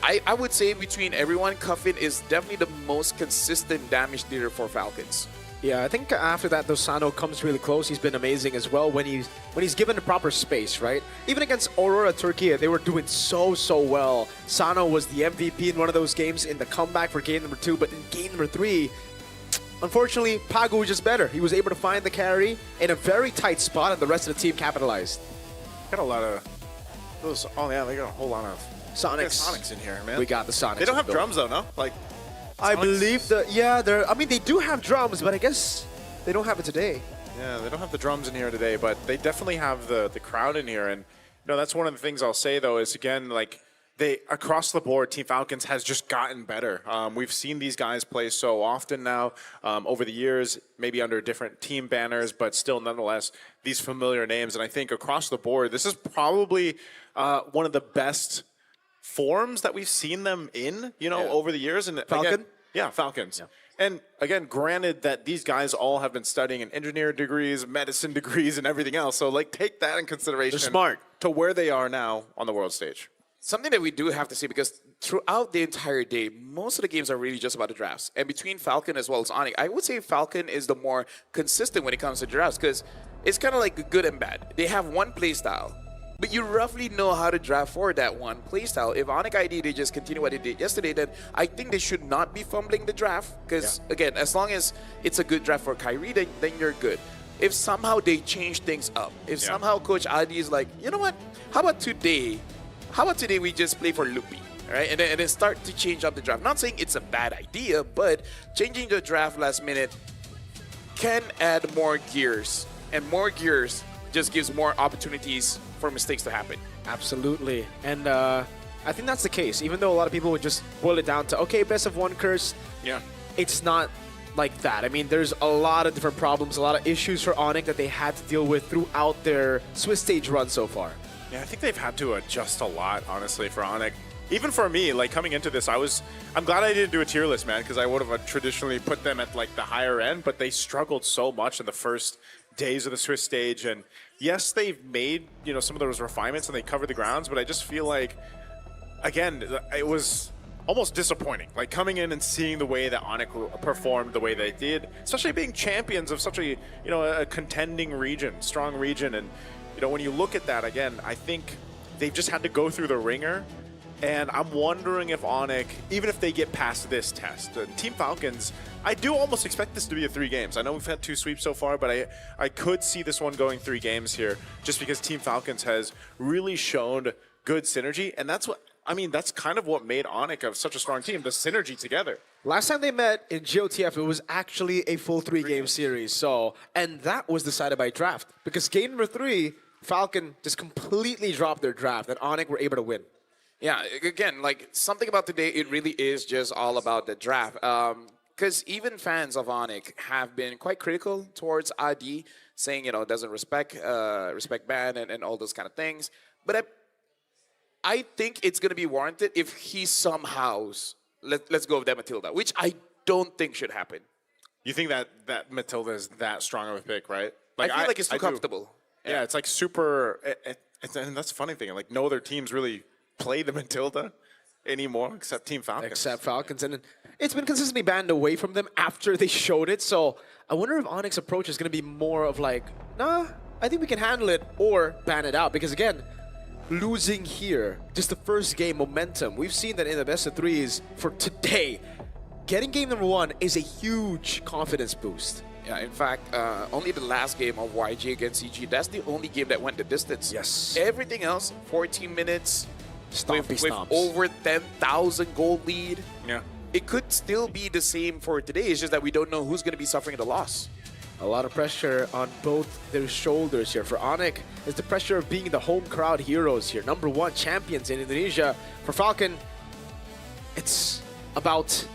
Speaker 14: I would say between everyone, Cuffin is definitely the most consistent damage dealer for Falcons.
Speaker 2: Yeah, I think after that, though, Sano comes really close. He's been amazing as well when he's given the proper space, right? Even against Aurora Turkey, they were doing so well. Sano was the MVP in one of those games in the comeback for game number 2, but in game number 3, unfortunately, Pagu was just better. He was able to find the carry in a very tight spot, and the rest of the team capitalized.
Speaker 18: Got a lot of those. Oh yeah, they got a whole lot of Sonics in here, man.
Speaker 2: We got the Sonics.
Speaker 18: They don't have drums though, no? Like,
Speaker 2: I believe that. Yeah, they do have drums, but I guess they don't have it today.
Speaker 18: Yeah, they don't have the drums in here today, but they definitely have the crowd in here. And that's one of the things I'll say though is again like they across the board, Team Falcons has just gotten better. We've seen these guys play so often now over the years, maybe under different team banners, but still nonetheless these familiar names. And I think across the board, this is probably one of the best forms that we've seen them in, over the years. And
Speaker 2: Falcon?
Speaker 18: Again, Falcons. Yeah. And again, granted that these guys all have been studying in engineer degrees, medicine degrees, and everything else. So like take that in consideration.
Speaker 2: They're smart.
Speaker 18: To where they are now on the world stage.
Speaker 14: Something that we do have to see, because throughout the entire day, most of the games are really just about the drafts. And between Falcon as well as ONIC, I would say Falcon is the more consistent when it comes to drafts, because it's kind of like good and bad. They have one play style, but you roughly know how to draft for that one playstyle. If ONIC ID, they just continue what they did yesterday, then I think they should not be fumbling the draft. Because, again, as long as it's a good draft for Kyrie, then you're good. If somehow they change things up, if somehow Coach ID is like, you know what, how about today we just play for Lupi, right? And then start to change up the draft. Not saying it's a bad idea, but changing the draft last minute can add more gears. And more gears just gives more opportunities for mistakes to happen.
Speaker 2: Absolutely. And I think that's the case. Even though a lot of people would just boil it down to, okay, best of one curse.
Speaker 18: Yeah.
Speaker 2: It's not like that. I mean, there's a lot of different problems, a lot of issues for ONIC that they had to deal with throughout their Swiss stage run so far.
Speaker 18: Yeah, I think they've had to adjust a lot, honestly, for ONIC. Even for me, like coming into this, I'm glad I didn't do a tier list, man, because I would have traditionally put them at like the higher end, but they struggled so much in the first days of the Swiss stage. And yes, they've made, some of those refinements and they covered the grounds, but I just feel like, again, it was almost disappointing. Like coming in and seeing the way that ONIC performed the way they did, especially being champions of such a, a contending region, strong region. And, when you look at that again, I think they've just had to go through the ringer. And I'm wondering if ONIC, even if they get past this test, Team Falcons, I do almost expect this to be a 3 games. I know we've had 2 sweeps so far, but I could see this one going 3 games here just because Team Falcons has really shown good synergy. And that's kind of what made ONIC such a strong team, the synergy together.
Speaker 2: Last time they met in GOTF, it was actually a full 3-game series. And that was decided by draft because game number 3, Falcon just completely dropped their draft and ONIC were able to win.
Speaker 14: Yeah, again, like something about today, it really is just all about the draft. Because even fans of ONIC have been quite critical towards ID, saying, doesn't respect ban and all those kind of things. But I think it's going to be warranted if he somehow, let's go with that Matilda, which I don't think should happen.
Speaker 18: You think that Matilda is that strong of a pick, right?
Speaker 14: Like, I feel like it's too comfortable.
Speaker 18: Yeah, it's like super, and that's the funny thing. Like no other teams really play the Matilda. anymore except Team Falcons.
Speaker 2: Except Falcons. And it's been consistently banned away from them after they showed it. So I wonder if ONIC's approach is going to be more of like, nah, I think we can handle it, or ban it out. Because again, losing here, just the first game momentum. We've seen that in the best of threes for today. Getting game number 1 is a huge confidence boost.
Speaker 14: Yeah, in fact, only the last game of YG against CG, that's the only game that went the distance.
Speaker 2: Yes.
Speaker 14: Everything else, 14 minutes, with
Speaker 2: stomps.
Speaker 14: over 10,000 goal lead.
Speaker 18: Yeah.
Speaker 14: It could still be the same for today. It's just that we don't know who's going to be suffering the loss.
Speaker 2: A lot of pressure on both their shoulders here. For ONIC, it's the pressure of being the home crowd heroes here. Number 1 champions in Indonesia. For Falcon, it's about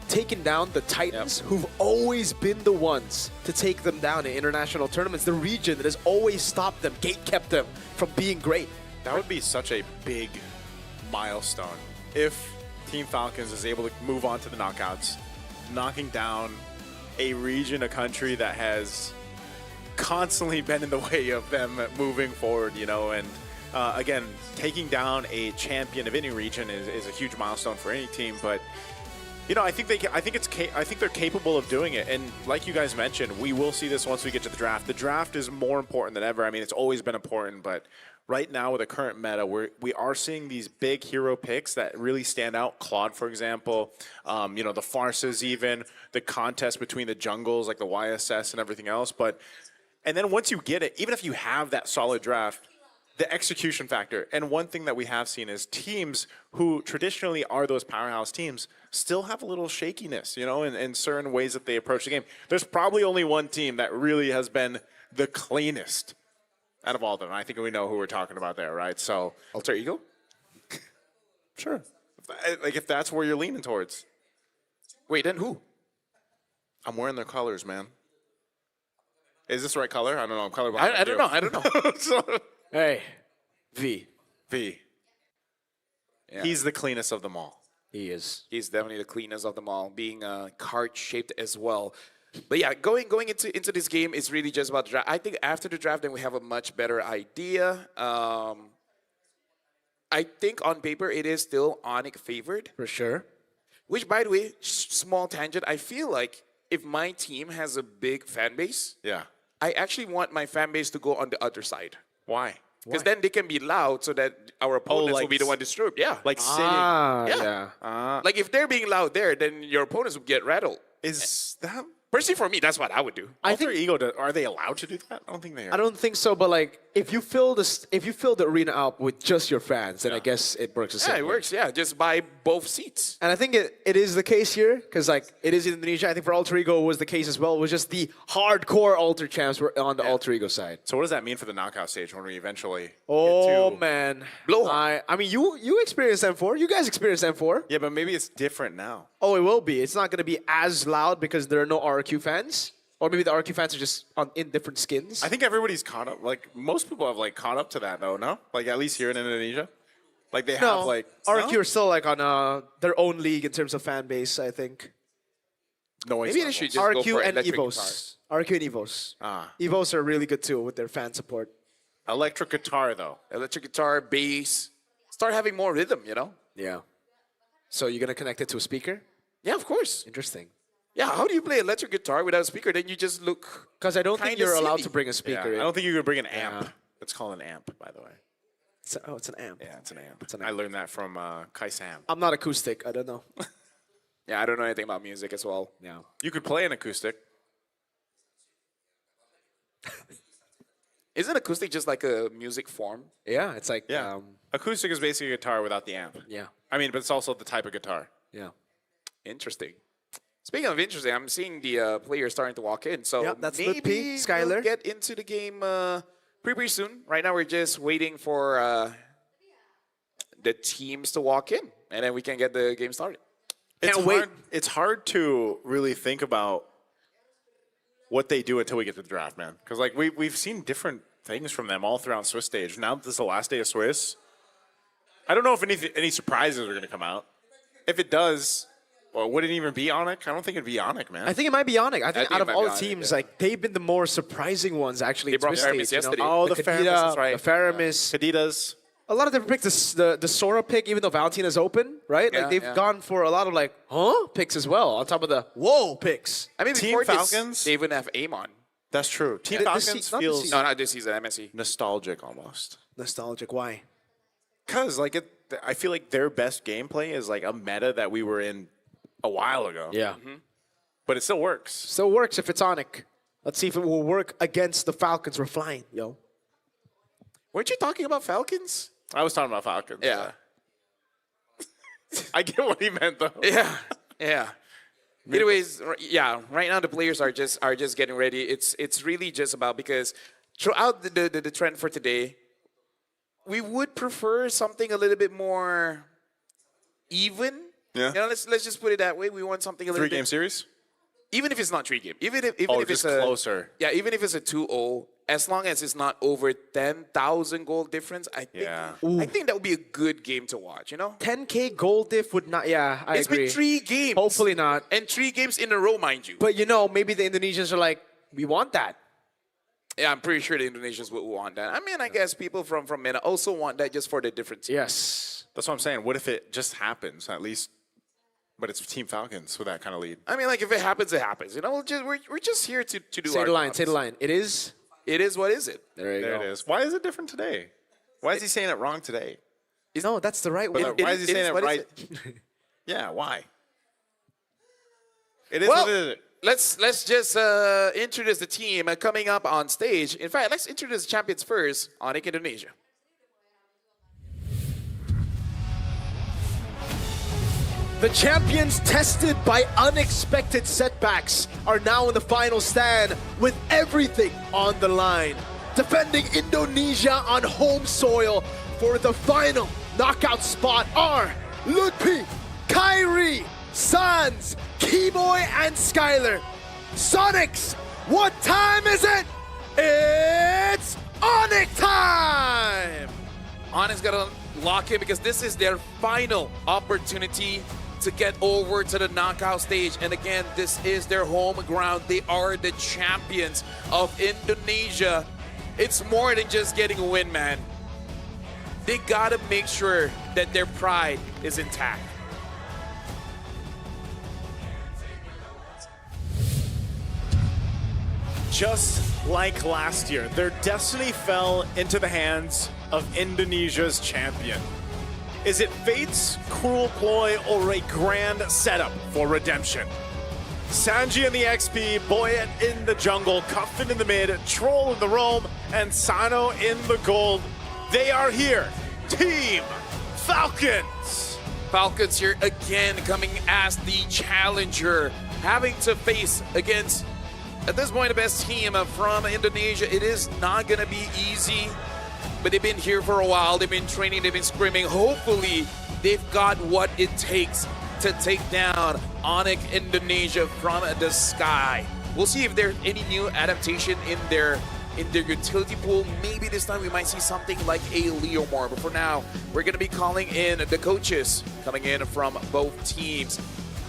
Speaker 2: taking down the Titans, who've always been the ones to take them down in international tournaments. The region that has always stopped them, gate-kept them from being great.
Speaker 18: That would be such a big milestone if Team Falcons is able to move on to the knockouts, knocking down a region, a country that has constantly been in the way of them moving forward, you know, and again, taking down a champion of any region is a huge milestone for any team, but you know, I think they're capable of doing it. And like you guys mentioned, we will see this once we get to the draft. The draft is more important than ever. I mean, it's always been important, but right now with the current meta, we are seeing these big hero picks that really stand out. Claude, for example, you know, the Farces, even the contest between the jungles like the YSS and everything else. And then once you get it, even if you have that solid draft, the execution factor. And one thing that we have seen is teams who traditionally are those powerhouse teams still have a little shakiness, you know, in certain ways that they approach the game. There's probably only one team that really has been the cleanest out of all of them. I think we know who we're talking about there, right? So,
Speaker 14: Alter Ego?
Speaker 18: Sure. If that's where you're leaning towards.
Speaker 14: Wait, then who?
Speaker 18: I'm wearing their colors, man. Is this the right color? I don't know. I'm colorblind.
Speaker 14: I don't know. I don't know.
Speaker 18: So,
Speaker 2: Hey, V.
Speaker 14: Yeah.
Speaker 18: He's the cleanest of them all.
Speaker 2: He is.
Speaker 14: He's definitely the cleanest of them all, being card-shaped as well. But yeah, going into this game is really just about the draft. I think after the draft, then we have a much better idea. I think on paper, it is still ONIC favored.
Speaker 2: For sure.
Speaker 14: Which, by the way, small tangent, I feel like if my team has a big fan base,
Speaker 18: yeah,
Speaker 14: I actually want my fan base to go on the other side.
Speaker 18: Why?
Speaker 14: Because then they can be loud so that our opponents will be the one disturbed. Yeah.
Speaker 18: Like sitting.
Speaker 14: Like if they're being loud there, then your opponents will get rattled.
Speaker 18: Is that...
Speaker 14: Personally, for me, that's what I would do.
Speaker 18: Alter Ego, are they allowed to do that? I don't think they are.
Speaker 2: I don't think so, but like if you fill the arena up with just your fans, then I guess it works the same.
Speaker 14: Yeah, it works. Yeah, just buy both seats.
Speaker 2: And I think it is the case here because like it is in Indonesia. I think for Alter Ego was the case as well. It was just the hardcore Alter champs were on the Alter Ego side.
Speaker 18: So what does that mean for the knockout stage when we eventually?
Speaker 2: Oh man, I mean you experienced M4. You guys experienced M4.
Speaker 18: Yeah, but maybe it's different now.
Speaker 2: Oh, it will be. It's not going to be as loud because there are no RQ fans. Or maybe the RQ fans are just in different skins.
Speaker 18: I think everybody's caught up. Like, most people have, like, caught up to that, though, no? Like, at least here in Indonesia? Like, they have, like...
Speaker 2: RQ are still, like, on their own league in terms of fan base, I think.
Speaker 18: Maybe
Speaker 14: they should just
Speaker 2: RQ
Speaker 14: go for
Speaker 2: and
Speaker 14: electric
Speaker 2: EVOS. RQ and EVOS.
Speaker 18: Ah.
Speaker 2: EVOS are really good, too, with their fan support.
Speaker 18: Electric guitar, though.
Speaker 14: Electric guitar, bass. Start having more rhythm, you know?
Speaker 2: Yeah. So you're going to connect it to a speaker?
Speaker 14: Yeah, of course.
Speaker 2: Interesting.
Speaker 14: Yeah, how do you play electric guitar without a speaker? Then you just look.
Speaker 2: Because I don't think you're allowed to bring a speaker.
Speaker 18: I don't think you can bring an amp. It's called an amp, by the way.
Speaker 2: It's an amp.
Speaker 18: Yeah, it's an amp. I learned that from Kai Sam.
Speaker 2: I'm not acoustic. I don't know.
Speaker 14: Yeah, I don't know anything about music as well.
Speaker 2: Yeah.
Speaker 18: You could play an acoustic.
Speaker 14: Isn't acoustic just like a music form?
Speaker 2: Yeah, it's like...
Speaker 18: Yeah. Acoustic is basically a guitar without the amp.
Speaker 2: Yeah.
Speaker 18: I mean, but it's also the type of guitar.
Speaker 2: Yeah.
Speaker 14: Interesting. Speaking of interesting, I'm seeing the players starting to walk in. So
Speaker 2: that's
Speaker 14: maybe
Speaker 2: P, Skylar.
Speaker 14: we'll get into the game pretty soon. Right now, we're just waiting for the teams to walk in, and then we can get the game started.
Speaker 18: It's hard to really think about what they do until we get to the draft, man. Because like we've seen different things from them all throughout Swiss stage. Now that this is the last day of Swiss, I don't know if any surprises are going to come out. If it does, well, would it even be ONIC? I don't think it'd be ONIC, man.
Speaker 2: I think it might be ONIC. I think out of all the teams, like they've been the more surprising ones actually.
Speaker 14: They brought Faramis
Speaker 2: yesterday.
Speaker 14: yesterday.
Speaker 2: Oh,
Speaker 18: the Faramis, that's right.
Speaker 2: The Faramis.
Speaker 18: Caditas.
Speaker 2: a lot of different picks. The Sora pick, even though Valentina's open, right?
Speaker 14: Yeah,
Speaker 2: Like they've
Speaker 14: yeah.
Speaker 2: gone for a lot of like, huh? Picks as well, on top of the whoa picks.
Speaker 14: I mean,
Speaker 18: Team
Speaker 14: before
Speaker 18: Falcons?
Speaker 14: they even have Amon.
Speaker 18: That's true. Team
Speaker 2: This
Speaker 18: Falcons
Speaker 2: not this
Speaker 18: feels
Speaker 2: season.
Speaker 14: No, not this season, MSC.
Speaker 18: nostalgic almost.
Speaker 2: Nostalgic. Why?
Speaker 18: Because like I feel like their best gameplay is like a meta that we were in a while ago.
Speaker 2: Yeah.
Speaker 18: But it still works.
Speaker 2: Still works if it's ONIC. Let's see if it will work against the Falcons. We're flying, yo.
Speaker 14: Weren't you talking about Falcons?
Speaker 18: I was talking about Falcons.
Speaker 14: Yeah.
Speaker 18: I get what he meant though.
Speaker 14: Yeah. Yeah. Anyways, yeah, right now the players are just getting ready. It's really just about, because throughout the trend for today, we would prefer something a little bit more even.
Speaker 18: Yeah.
Speaker 14: You know, let's just put it that way. We want something a little bit
Speaker 18: 3-game series?
Speaker 14: even if it's not 3-game. Even if
Speaker 18: Oh,
Speaker 14: it's
Speaker 18: just
Speaker 14: a
Speaker 18: closer.
Speaker 14: Yeah, even if it's a 2-0, as long as it's not over 10,000 goal difference, I think that would be a good game to watch, you know?
Speaker 2: 10K goal diff would not. Yeah, I
Speaker 14: It's
Speaker 2: agree.
Speaker 14: been 3 games.
Speaker 2: Hopefully not.
Speaker 14: And 3 games in a row, mind you.
Speaker 2: But you know, maybe the Indonesians are like, we want that.
Speaker 14: Yeah, I'm pretty sure the Indonesians would want that. I mean, I guess people from MENA also want that just for the difference.
Speaker 2: Yes.
Speaker 18: That's what I'm saying. What if it just happens at least? But it's Team Falcons with that kind of lead.
Speaker 14: I mean, like, if it happens, it happens. You know, we're just here to do
Speaker 2: Say
Speaker 14: our
Speaker 2: the line.
Speaker 14: jobs.
Speaker 2: Say the line. It is.
Speaker 14: It is what is it?
Speaker 2: There you
Speaker 18: There
Speaker 2: go.
Speaker 18: it is. Why is it different today? Why is he saying it wrong today?
Speaker 2: No, that's the right way.
Speaker 18: But why is he saying it
Speaker 14: what is
Speaker 18: right?
Speaker 14: it?
Speaker 18: Yeah, why? It is
Speaker 14: Well,
Speaker 18: what it is.
Speaker 14: let's just introduce the team coming up on stage. In fact, let's introduce the champions first, ONIC Indonesia.
Speaker 2: The champions, tested by unexpected setbacks, are now in the final stand with everything on the line. Defending Indonesia on home soil for the final knockout spot are Lutfi, Kyrie, Sans, Keyboy, and Skylar. Sonics, what time is it? It's ONIC time!
Speaker 14: ONIC's got to lock in because this is their final opportunity to get over to the knockout stage. And again, this is their home ground. They are the champions of Indonesia. It's more than just getting a win, man. They gotta make sure that their pride is intact.
Speaker 18: Just like last year, their destiny fell into the hands of Indonesia's champion. Is it fate's cruel ploy or a grand setup for redemption? Sanji in the XP, Boyet in the jungle, Cuffin in the mid, Troll in the roam, and Sano in the gold. They are here. Team Falcons.
Speaker 14: Falcons here again, coming as the challenger, having to face against, at this point, the best team from Indonesia. It is not gonna be easy, but they've been here for a while. They've been training, they've been screaming. Hopefully, they've got what it takes to take down ONIC Indonesia from the sky. We'll see if there's any new adaptation in their utility pool. Maybe this time we might see something like a Leomar. But for now, we're gonna be calling in the coaches coming in from both teams.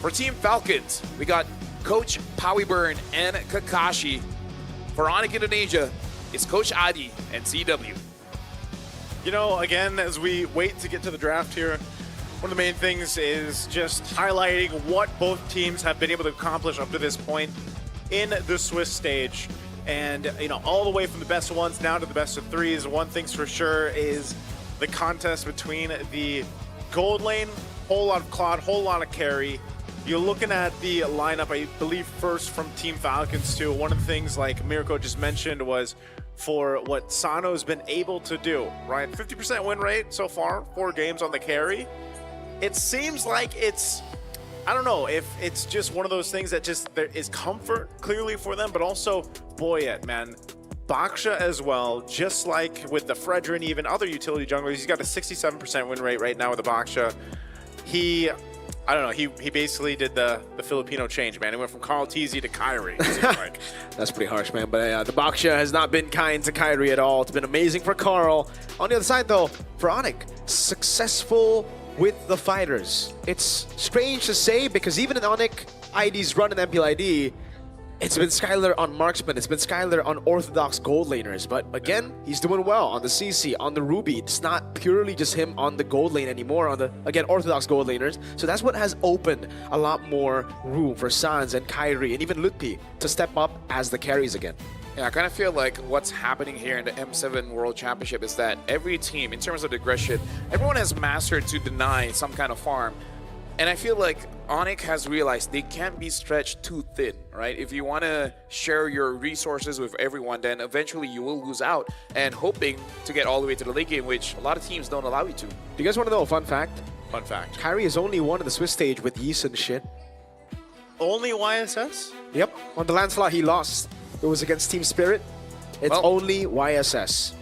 Speaker 14: For Team Falcons, we got Coach Powie Burn and Kakashi. For ONIC Indonesia, it's Coach Adi and CW.
Speaker 18: You know, again, as we wait to get to the draft here, one of the main things is just highlighting what both teams have been able to accomplish up to this point in the Swiss stage. And, you know, all the way from the best of ones now to the best of threes. One thing's for sure is the contest between the gold lane, whole lot of Claude, whole lot of carry. You're looking at the lineup, I believe, first from Team Falcons too. One of the things, like Mirko just mentioned, was for what Sano's been able to do, right? 50% win rate so far, 4 games on the carry. It seems like it's, I don't know if it's just one of those things that just there is comfort clearly for them, but also Boyet, man. Baksha as well, just like with the Fredrin, even other utility junglers, he's got a 67% win rate right now with the Baksha. I don't know, he basically did the Filipino change, man. He went from Carl Teasy to Kyrie, it seems like.
Speaker 2: That's pretty harsh, man. But the Baksha has not been kind to Kyrie at all. It's been amazing for Carl. On the other side, though, for ONIC, successful with the fighters. It's strange to say because even in ONIC ID's run in MPLID, It's been Skylar on marksman. It's been Skylar on orthodox gold laners. But again, he's doing well on the CC, on the Ruby. It's not purely just him on the gold lane anymore, on the, again, orthodox gold laners. So that's what has opened a lot more room for Sans and Kyrie and even Lutpi to step up as the carries again.
Speaker 14: Yeah, I kind of feel like what's happening here in the M7 World Championship is that every team, in terms of the aggression, everyone has mastered to deny some kind of farm. And I feel like ONIC has realized they can't be stretched too thin, right? If you want to share your resources with everyone, then eventually you will lose out, and hoping to get all the way to the late game, which a lot of teams don't allow you to.
Speaker 2: Do you guys want to know a fun fact?
Speaker 15: Fun fact.
Speaker 2: Kyrie is only won on the Swiss stage with Yeast and shit.
Speaker 15: Only YSS?
Speaker 2: Yep. On the landslide he lost. It was against Team Spirit. It's only YSS.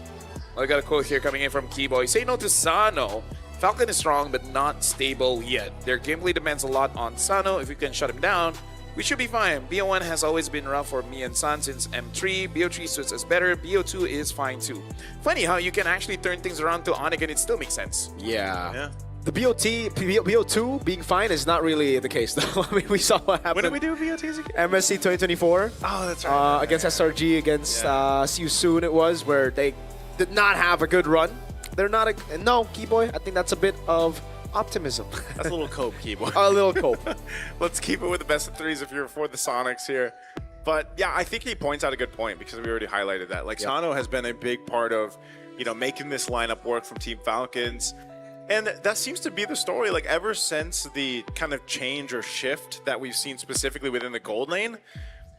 Speaker 14: I got a quote here coming in from Keyboy. Say no to Sano. Falcon is strong, but not stable yet. Their gameplay depends a lot on Sano. If we can shut him down, we should be fine. BO1 has always been rough for me and San since M3. BO3 suits us better. BO2 is fine too. Funny how you can actually turn things around to ONIC and it still makes sense.
Speaker 2: Yeah. The BO2 being fine is not really the case, though. I mean, we saw what happened.
Speaker 15: When did we do BOTs again?
Speaker 2: MSC 2024.
Speaker 15: Oh, that's right.
Speaker 2: Against SRG, against See You Soon it was, where they did not have a good run. They're not a... No, Keyboy, I think that's a bit of optimism.
Speaker 15: That's a little cope, Keyboy.
Speaker 2: A little cope.
Speaker 15: Let's keep it with the best of threes if you're for the Sonics here. But yeah, I think he points out a good point because we already highlighted that. Like, Sano has been a big part of, you know, making this lineup work from Team Falcons. And that seems to be the story, like, ever since the kind of change or shift that we've seen specifically within the gold lane,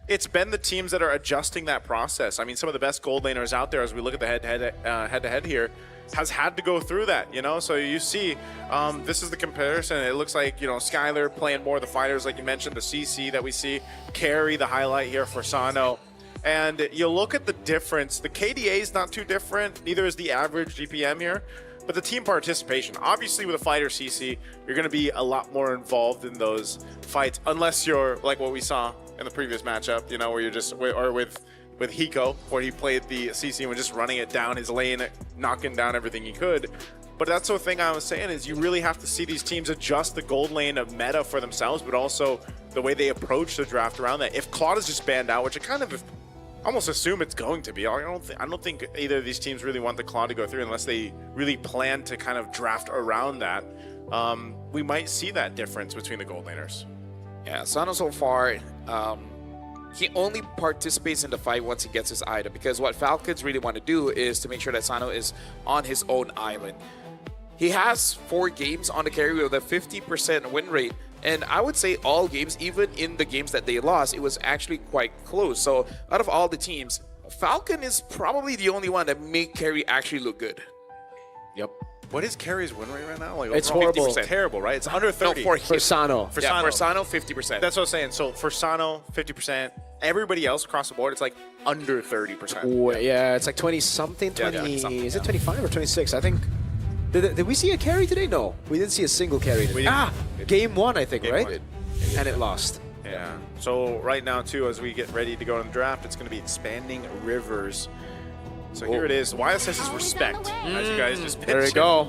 Speaker 15: it's been the teams that are adjusting that process. I mean, some of the best gold laners out there, as we look at the head-to-head here, has had to go through that, you know? So you see, this is the comparison. It looks like, you know, Skylar playing more of the fighters, like you mentioned, the CC that we see, carry the highlight here for Sano. And you look at the difference. The KDA is not too different, neither is the average GPM here. But the team participation, obviously with a fighter CC, you're going to be a lot more involved in those fights, unless you're like what we saw in the previous matchup, you know, where you're just, or with Hiko, where he played the CC and was just running it down his lane, knocking down everything he could. But that's the thing I was saying is you really have to see these teams adjust the gold lane of meta for themselves, but also the way they approach the draft around that. If Claude is just banned out, which I kind of almost assume it's going to be. I don't think either of these teams really want the Claw to go through unless they really plan to kind of draft around that. We might see that difference between the gold laners.
Speaker 14: Yeah, Sano so far, he only participates in the fight once he gets his item, because what Falcons really want to do is to make sure that Sano is on his own island. He has 4 games on the carry with a 50% win rate. And I would say all games, even in the games that they lost, it was actually quite close. So out of all the teams, Falcon is probably the only one that make carry actually look good.
Speaker 2: Yep.
Speaker 15: What is carry's win rate right now? Like,
Speaker 2: it's horrible.
Speaker 15: 50%. Terrible, right? It's under 30.
Speaker 2: No, for Sano.
Speaker 15: For
Speaker 14: Sano, 50%.
Speaker 15: That's what I'm saying. So for Sano, 50%. Everybody else across the board, it's like under 30%.
Speaker 2: Ooh, yeah, it's like 20-something. 20, is it 25 or 26? I think. Did we see a carry today? No, we didn't see a single carry today. Game 1, I think, right? And it lost.
Speaker 15: Yeah. So right now, too, as we get ready to go in the draft, it's going to be expanding rivers. So here it is. YSS's respect, as you guys just mentioned.
Speaker 2: There you go.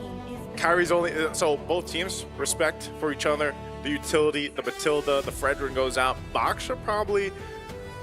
Speaker 15: Kyrie's only... So both teams, respect for each other. The utility, the Matilda, the Fredrin goes out. Baksha probably...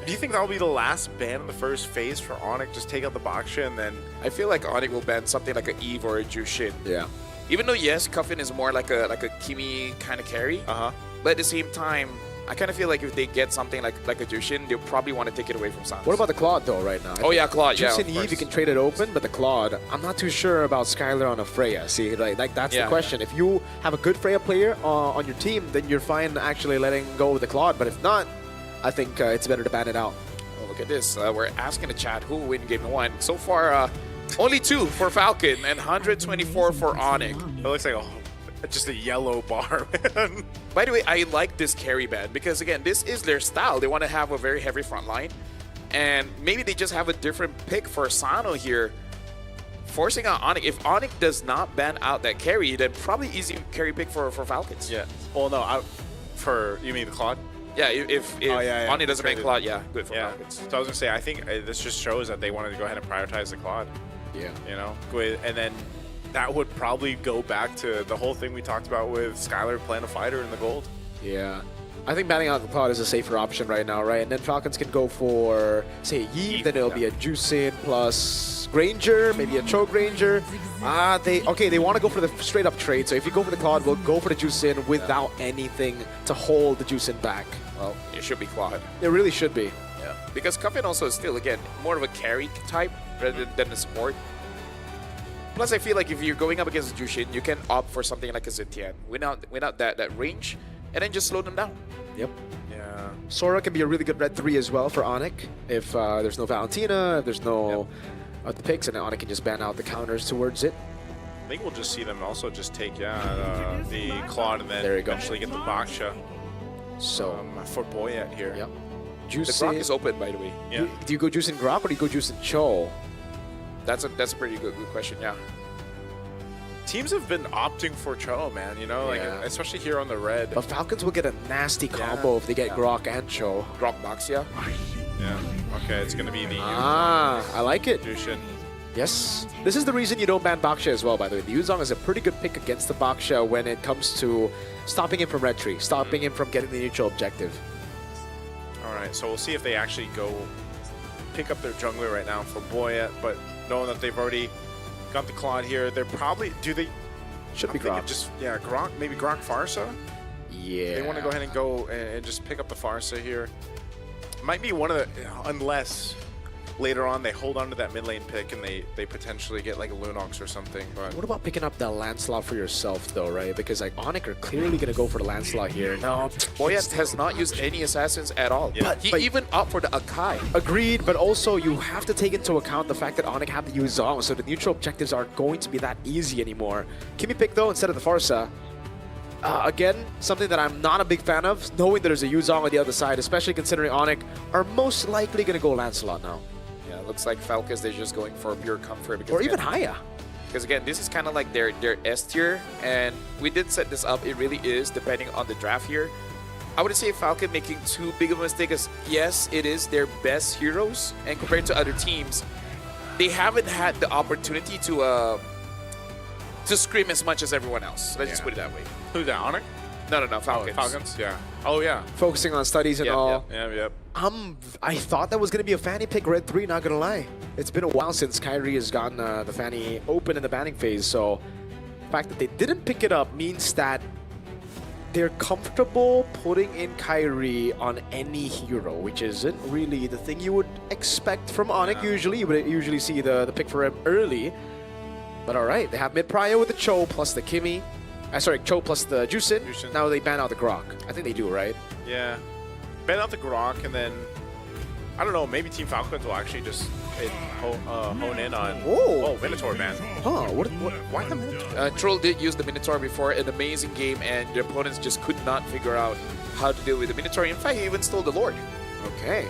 Speaker 15: Do you think that'll be the last ban in the first phase for ONIC? Just take out the Baksha and then...
Speaker 14: I feel like ONIC will ban something like an Eve or a Jushin.
Speaker 2: Yeah.
Speaker 14: Even though, yes, Cuffin is more like a Kimi kind of carry. But at the same time, I kind of feel like if they get something like a Jushin, they'll probably want to take it away from Sans.
Speaker 2: What about the Claude, though, right now?
Speaker 14: Oh, yeah, Claude,
Speaker 2: Jushin Eve, you can trade it open, but the Claude, I'm not too sure about Skylar on a Freya. See, like that's the question. If you have a good Freya player on your team, then you're fine actually letting go of the Claude. But if not, I think it's better to ban it out.
Speaker 14: Look at this. We're asking the chat who will win game 1. So far, only 2 for Falcon and 124 for ONIC.
Speaker 15: It looks like just a yellow bar, man.
Speaker 14: By the way, I like this carry ban because, again, this is their style. They want to have a very heavy front line. And maybe they just have a different pick for Sano here, forcing out ONIC. If ONIC does not ban out that carry, then probably easy carry pick for Falcons.
Speaker 15: Yeah. Well, no, you mean the Claude?
Speaker 14: Yeah, if ONIC doesn't make Claude, good for Falcons.
Speaker 15: So I was going to say, I think this just shows that they wanted to go ahead and prioritize the Claude.
Speaker 2: Yeah.
Speaker 15: You know, and then that would probably go back to the whole thing we talked about with Skylar playing a fighter in the gold.
Speaker 2: Yeah. I think banning out the Cloud is a safer option right now, right? And then Falcons can go for, say, Yeet, then it'll be a Juicin plus Granger, maybe a Cho Granger. They want to go for the straight-up trade. So if you go for the Cloud, we'll go for the Juicin without anything to hold the Juicin back.
Speaker 14: Well, it should be Claude.
Speaker 2: It really should be.
Speaker 14: Yeah, because Cuffin also is still, again, more of a carry type rather than a support. Plus, I feel like if you're going up against Jushin, you can opt for something like a Zintian without that range, and then just slow them down.
Speaker 2: Yep. Yeah. Sora can be a really good red 3 as well for ONIC if there's no Valentina, if there's no the picks, and then ONIC can just ban out the counters towards it.
Speaker 18: I think we'll just see them also just take the Claude and then eventually get the Baksha.
Speaker 2: So
Speaker 18: for Boyet here.
Speaker 2: Yep.
Speaker 14: The Grok is open, by the way.
Speaker 18: Yeah.
Speaker 2: Do you go Juicin Grok or do you go Juicin Cho?
Speaker 14: That's a pretty good question, yeah.
Speaker 18: Teams have been opting for Cho, man, you know, like especially here on the red.
Speaker 2: But Falcons will get a nasty combo if they get Grok and Cho.
Speaker 14: Grok Baxia.
Speaker 18: Yeah. Okay, it's gonna be the
Speaker 2: I like it.
Speaker 18: Jushin.
Speaker 2: Yes. This is the reason you don't ban Baksha as well, by the way. The Yuzong is a pretty good pick against the Baksha when it comes to stopping him from red tree, stopping him from getting the neutral objective.
Speaker 18: Alright, so we'll see if they actually go pick up their jungler right now for Boyet, but knowing that they've already got the Claude here, they're probably
Speaker 2: should be Grok.
Speaker 18: Grok, maybe Grok Farsa?
Speaker 2: Yeah.
Speaker 18: They want to go ahead and go and just pick up the Farsa here. Might be one of the, unless later on they hold on to that mid lane pick and they potentially get like a Lunox or something. But
Speaker 2: what about picking up that Lancelot for yourself though, right? Because like ONIC are clearly gonna go for the Lancelot here. No,
Speaker 14: Boyet has not used any assassins at all.
Speaker 18: Yeah.
Speaker 14: But he even opted for the Akai.
Speaker 2: Agreed, but also you have to take into account the fact that ONIC have the Yuzong, so the neutral objectives aren't going to be that easy anymore. Kimmy pick though instead of the Farsa. Again, something that I'm not a big fan of, knowing there's a Yuzong on the other side, especially considering ONIC are most likely gonna go Lancelot now.
Speaker 14: Yeah, looks like Falcons, they're just going for pure comfort. Because
Speaker 2: or even Haya.
Speaker 14: Because again, this is kind of like their S tier, and we did set this up. It really is, depending on the draft here. I wouldn't say Falcon making too big of a mistake, as yes, it is their best heroes, and compared to other teams, they haven't had the opportunity to scream as much as everyone else. Let's just put it that way.
Speaker 18: Who's that, ONIC?
Speaker 14: No, Falcons.
Speaker 18: Oh, Falcons, yeah. Oh, yeah.
Speaker 2: Focusing on studies and all.
Speaker 18: Yep.
Speaker 2: I thought that was going to be a Fanny pick, red 3, not going to lie. It's been a while since Kyrie has gotten the Fanny open in the banning phase, so the fact that they didn't pick it up means that they're comfortable putting in Kyrie on any hero, which isn't really the thing you would expect from ONIC usually. You would usually see the pick for him early. But alright, they have mid-prio with the Cho plus the Kimmy. Cho plus the Juicin. Now they ban out the Grok. I think they do, right?
Speaker 18: Yeah. Ban out the Grok, and then, I don't know, maybe Team Falcons will actually just hone in on... Oh, Minotaur ban.
Speaker 2: Huh,
Speaker 18: why the Minotaur?
Speaker 14: Troll did use the Minotaur before, an amazing game, and the opponents just could not figure out how to deal with the Minotaur. In fact, he even stole the Lord.
Speaker 2: Okay.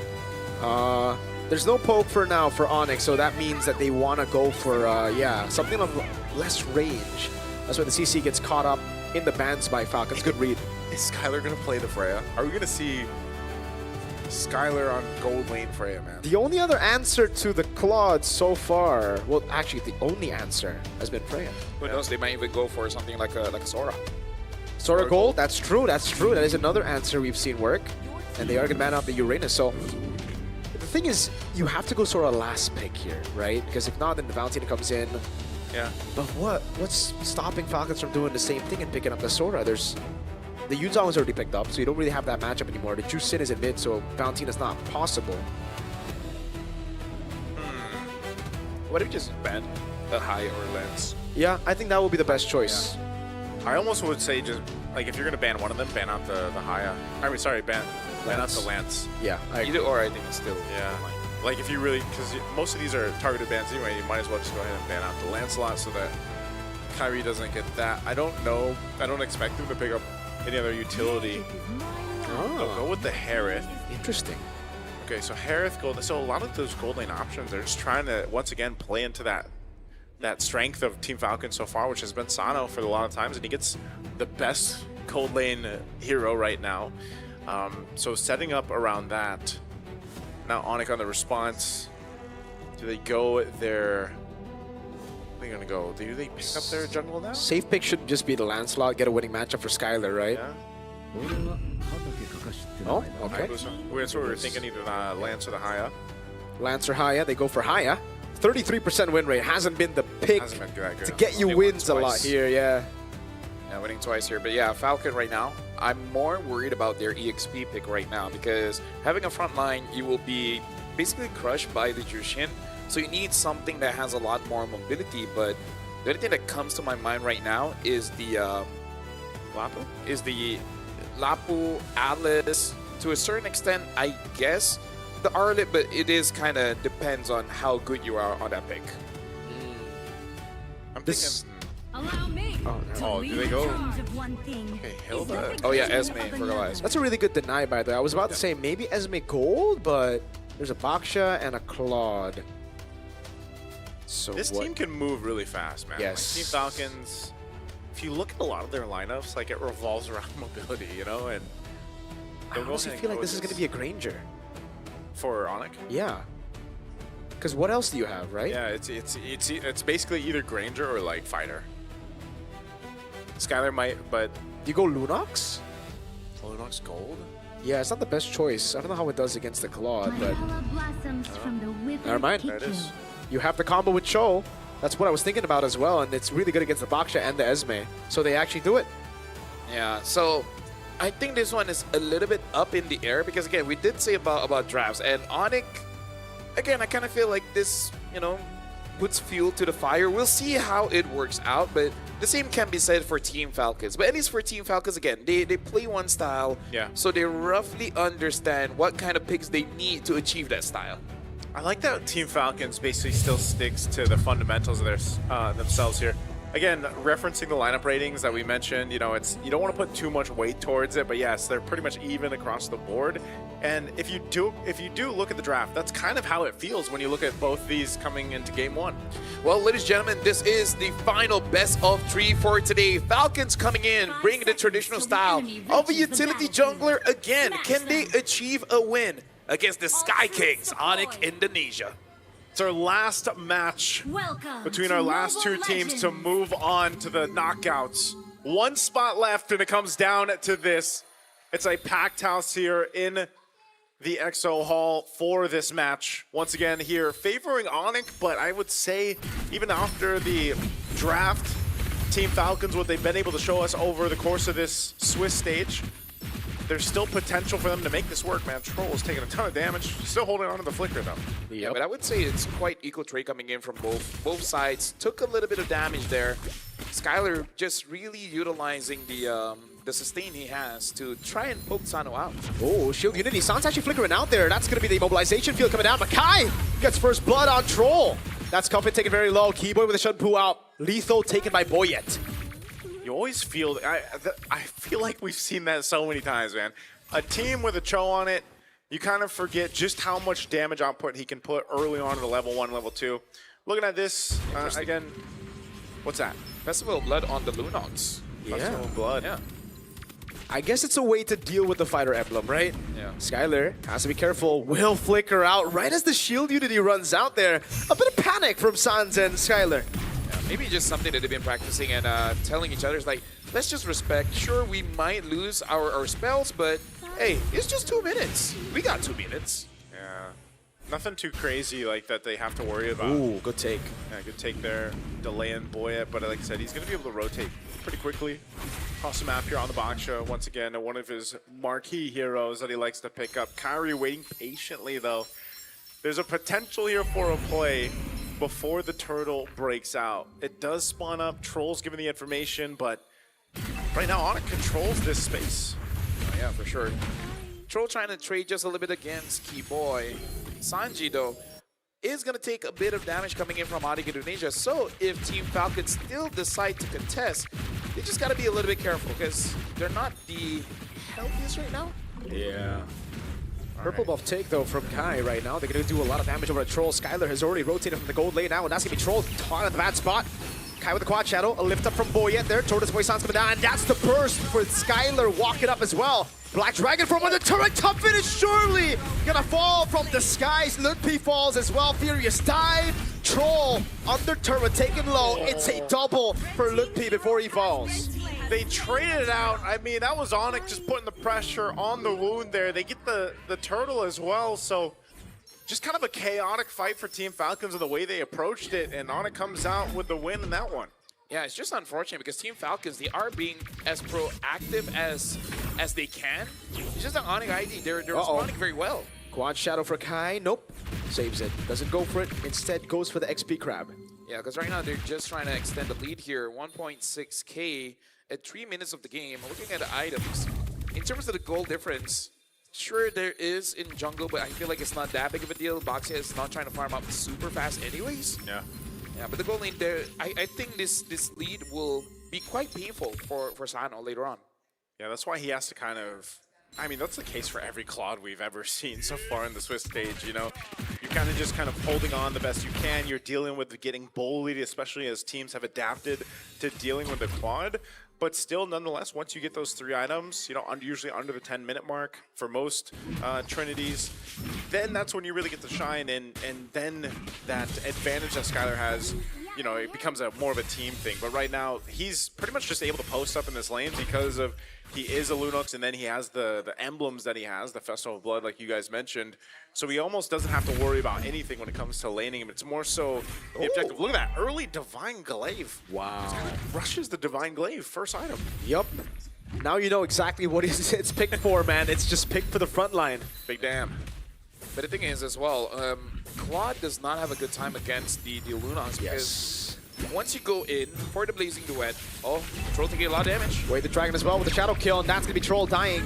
Speaker 2: There's no poke for now for ONIC, so that means that they want to go for, something of less range. That's why the CC gets caught up in the bans by Falcons. Good read.
Speaker 18: Is Skylar going to play the Freya? Are we going to see Skylar on gold lane Freya, man?
Speaker 2: The only other answer to the Claude so far, well, actually, the only answer has been Freya.
Speaker 14: Who knows? They might even go for something like a Sora.
Speaker 2: Sora gold? That's true. That's true. That is another answer we've seen work. And they are going to ban out the Uranus. So the thing is, you have to go Sora last pick here, right? Because if not, then the Valentina comes in.
Speaker 18: Yeah.
Speaker 2: But what's stopping Falcons from doing the same thing and picking up the Sora? The Yuzong is already picked up, so you don't really have that matchup anymore. The Juicin is in mid, so Valentina's not possible.
Speaker 14: What if you just ban a High or Lens?
Speaker 2: Yeah, I think that would be the best choice.
Speaker 18: Yeah. I almost would say just, like, if you're going to ban one of them, ban out the Haya. I mean, sorry, ban out the Lance.
Speaker 2: Yeah.
Speaker 14: Either or, I think it's still...
Speaker 18: Yeah. Like, if you really, because most of these are targeted bans anyway, you might as well just go ahead and ban out the Lancelot so that Kyrie doesn't get that. I don't know. I don't expect him to pick up any other utility. They'll go with the Harith.
Speaker 2: Interesting.
Speaker 18: Okay, so Harith gold. So a lot of those gold lane options, they're just trying to, once again, play into that strength of Team Falcon so far, which has been Sano for a lot of times, and he gets the best gold lane hero right now. So setting up around that. Now ONIC on the response. Do they go their... Where are they going to go? Do they pick up their jungle now?
Speaker 2: Safe pick should just be the Lancelot, get a winning matchup for Skylar, right?
Speaker 18: Yeah.
Speaker 2: Oh, okay.
Speaker 18: That's what we were thinking, either Lance or the Haya.
Speaker 2: Lance or Haya, they go for Haya. 33% win rate hasn't been the pick
Speaker 18: Hasn't been that good.
Speaker 2: to get you
Speaker 14: They won
Speaker 2: wins a lot
Speaker 14: twice.
Speaker 2: here, yeah.
Speaker 14: Yeah, winning twice here. But yeah, Falcon right now, I'm more worried about their EXP pick right now because having a front line, you will be basically crushed by the Jushin. So you need something that has a lot more mobility. But the only thing that comes to my mind right now is the Lapu? Is the Lapu, Alice, to a certain extent, I guess, the Arlet, but it is kind of depends on how good you are on that pick.
Speaker 18: I'm
Speaker 2: This-
Speaker 18: thinking.
Speaker 3: Allow me
Speaker 18: Oh, do they go?
Speaker 3: Okay,
Speaker 18: Hilda.
Speaker 14: Oh yeah, Esme, forgot.
Speaker 2: That's a really good deny, by the way. I was about to say maybe Esme Gold, but there's a Baksha and a Claude. So
Speaker 18: This
Speaker 2: what?
Speaker 18: team can move really fast, man.
Speaker 2: Yes.
Speaker 18: Like, Team Falcons, if you look at a lot of their lineups, like it revolves around mobility, you know? And
Speaker 2: I
Speaker 18: they'll go
Speaker 2: honestly
Speaker 18: ahead and
Speaker 2: feel like
Speaker 18: go
Speaker 2: this is going to be a Granger.
Speaker 18: for ONIC.
Speaker 2: Yeah. Because what else do you have, right?
Speaker 18: Yeah, it's basically either Granger or like Fighter. Skylar might, but
Speaker 2: Do you go Lunox?
Speaker 18: Lunox Gold?
Speaker 2: Yeah, it's not the best choice. I don't know how it does against the Claude, but never mind.
Speaker 18: There it is.
Speaker 2: You have the combo with Cho. That's what I was thinking about as well, and it's really good against the Baksha and the Esme. So they actually do it.
Speaker 14: Yeah, so I think this one is a little bit up in the air because again, we did say about drafts and ONIC. Again, I kind of feel like this, you know, puts fuel to the fire. We'll see how it works out, but the same can be said for Team Falcons. But at least for Team Falcons, again, they play one style, so they roughly understand what kind of picks they need to achieve that style.
Speaker 18: I like that Team Falcons basically still sticks to the fundamentals of their themselves here. Again, referencing the lineup ratings that we mentioned, you know, it's you don't want to put too much weight towards it, but yes, they're pretty much even across the board. And if you do look at the draft, that's kind of how it feels when you look at both these coming into game one.
Speaker 14: Well, ladies and gentlemen, this is the final best of 3 for today. Falcons coming in, bringing the traditional style of a utility jungler again. Can they achieve a win against the Sky Kings, ONIC Indonesia?
Speaker 18: It's our last match between our last two teams to move on to the knockouts. One spot left, and it comes down to this. It's a packed house here in the EXO Hall for this match. Once again here, favoring ONIC, but I would say even after the draft, Team Falcons, what they've been able to show us over the course of this Swiss stage, there's still potential for them to make this work, man. Troll's taking a ton of damage, still holding on to the flicker though.
Speaker 14: Yeah, but I would say it's quite equal trade coming in from both sides. Took a little bit of damage there. Skylar just really utilizing the sustain he has to try and poke Sano out.
Speaker 2: Oh, Shield Unity. San's actually flickering out there. That's going to be the mobilization field coming down. Makai gets first blood on Troll. That's Comfort taken very low. Keyboy with a Shunpu out. Lethal taken by Boyet.
Speaker 18: You always feel, I feel like we've seen that so many times, man. A team with a Cho on it, you kind of forget just how much damage output he can put early on in the level 1, level 2. Looking at this, again, what's that?
Speaker 14: Festival of Blood on the Lunox.
Speaker 18: Festival of Blood.
Speaker 14: Yeah.
Speaker 2: I guess it's a way to deal with the fighter emblem, right?
Speaker 14: Yeah.
Speaker 2: Skylar has to be careful. Will flicker out right as the Shield Unity runs out there. A bit of panic from Sans and Skylar.
Speaker 14: Yeah, maybe just something that they've been practicing and telling each other is like, let's just respect. Sure, we might lose our spells, but hey, it's just 2 minutes. We got 2 minutes.
Speaker 18: Yeah. Nothing too crazy like that they have to worry about.
Speaker 2: Ooh, good take.
Speaker 18: Yeah, good take there. Delaying Boyet, but like I said, he's going to be able to rotate pretty quickly. Cross the map here on the Baksha. Once again, one of his marquee heroes that he likes to pick up. Kyrie waiting patiently, though. There's a potential here for a play before the turtle breaks out. It does spawn up. Troll's giving the information, but right now, ONIC controls this space.
Speaker 14: Oh, yeah, for sure. Troll trying to trade just a little bit against Keyboy. Sanji, though, is going to take a bit of damage coming in from ONIC Indonesia. So if Team Falcon still decide to contest, they just got to be a little bit careful because they're not the healthiest right now.
Speaker 2: Yeah. Purple buff take, though, from Kai right now. They're going to do a lot of damage over a Troll. Skylar has already rotated from the gold lane now, and that's going to be Troll caught at the bad spot. Kai with the quad shadow, a lift up from Boyet there. Tortoise Boy Sans coming down, and that's the burst for Skylar walking up as well. Black Dragon from on the turret, top finish, surely gonna fall from the skies. Ludpi falls as well, Furious dive. Troll under turret taken low. It's a double for Ludpi before he falls.
Speaker 18: They traded it out. I mean, that was ONIC just putting the pressure on the wound there. They get the turtle as well, so just kind of a chaotic fight for Team Falcons of the way they approached it, and ONIC comes out with the win in that one.
Speaker 14: Yeah, it's just unfortunate because Team Falcons, they are being as proactive as they can. It's just that ONIC ID, they're responding very well.
Speaker 2: Quad Shadow for Kai. Nope. Saves it. Doesn't go for it. Instead goes for the XP Crab.
Speaker 14: Yeah, because right now they're just trying to extend the lead here. 1.6K at 3 minutes of the game. Looking at the items, in terms of the goal difference, sure there is in jungle, but I feel like it's not that big of a deal. Boxia is not trying to farm up super fast anyways.
Speaker 18: Yeah.
Speaker 14: Yeah, but the goal lane there, I think this lead will be quite painful for Sano later on.
Speaker 18: Yeah, that's why he has to kind of... I mean, that's the case for every Claude we've ever seen so far in the Swiss stage, you know? You're kind of holding on the best you can. You're dealing with getting bullied, especially as teams have adapted to dealing with the Claude. But still, nonetheless, once you get those 3 items, you know, usually under the 10-minute mark for most Trinities, then that's when you really get to shine. And then that advantage that Skylar has, you know, it becomes more of a team thing. But right now, he's pretty much just able to post up in this lane because of he is a Lunox, and then he has the emblems that he has, the Festival of Blood, like you guys mentioned. So he almost doesn't have to worry about anything when it comes to laning him. It's more so the objective. Look at that early Divine Glaive.
Speaker 2: Wow.
Speaker 18: Rushes the Divine Glaive, first item.
Speaker 2: Yup. Now you know exactly what it's picked for, man. It's just picked for the front line.
Speaker 18: Big damn.
Speaker 14: But the thing is as well, Claude does not have a good time against the Lunox because once you go in for the Blazing Duet, Troll taking a lot of damage.
Speaker 2: Wait, the Dragon as well with the Shadow Kill, and that's going to be Troll dying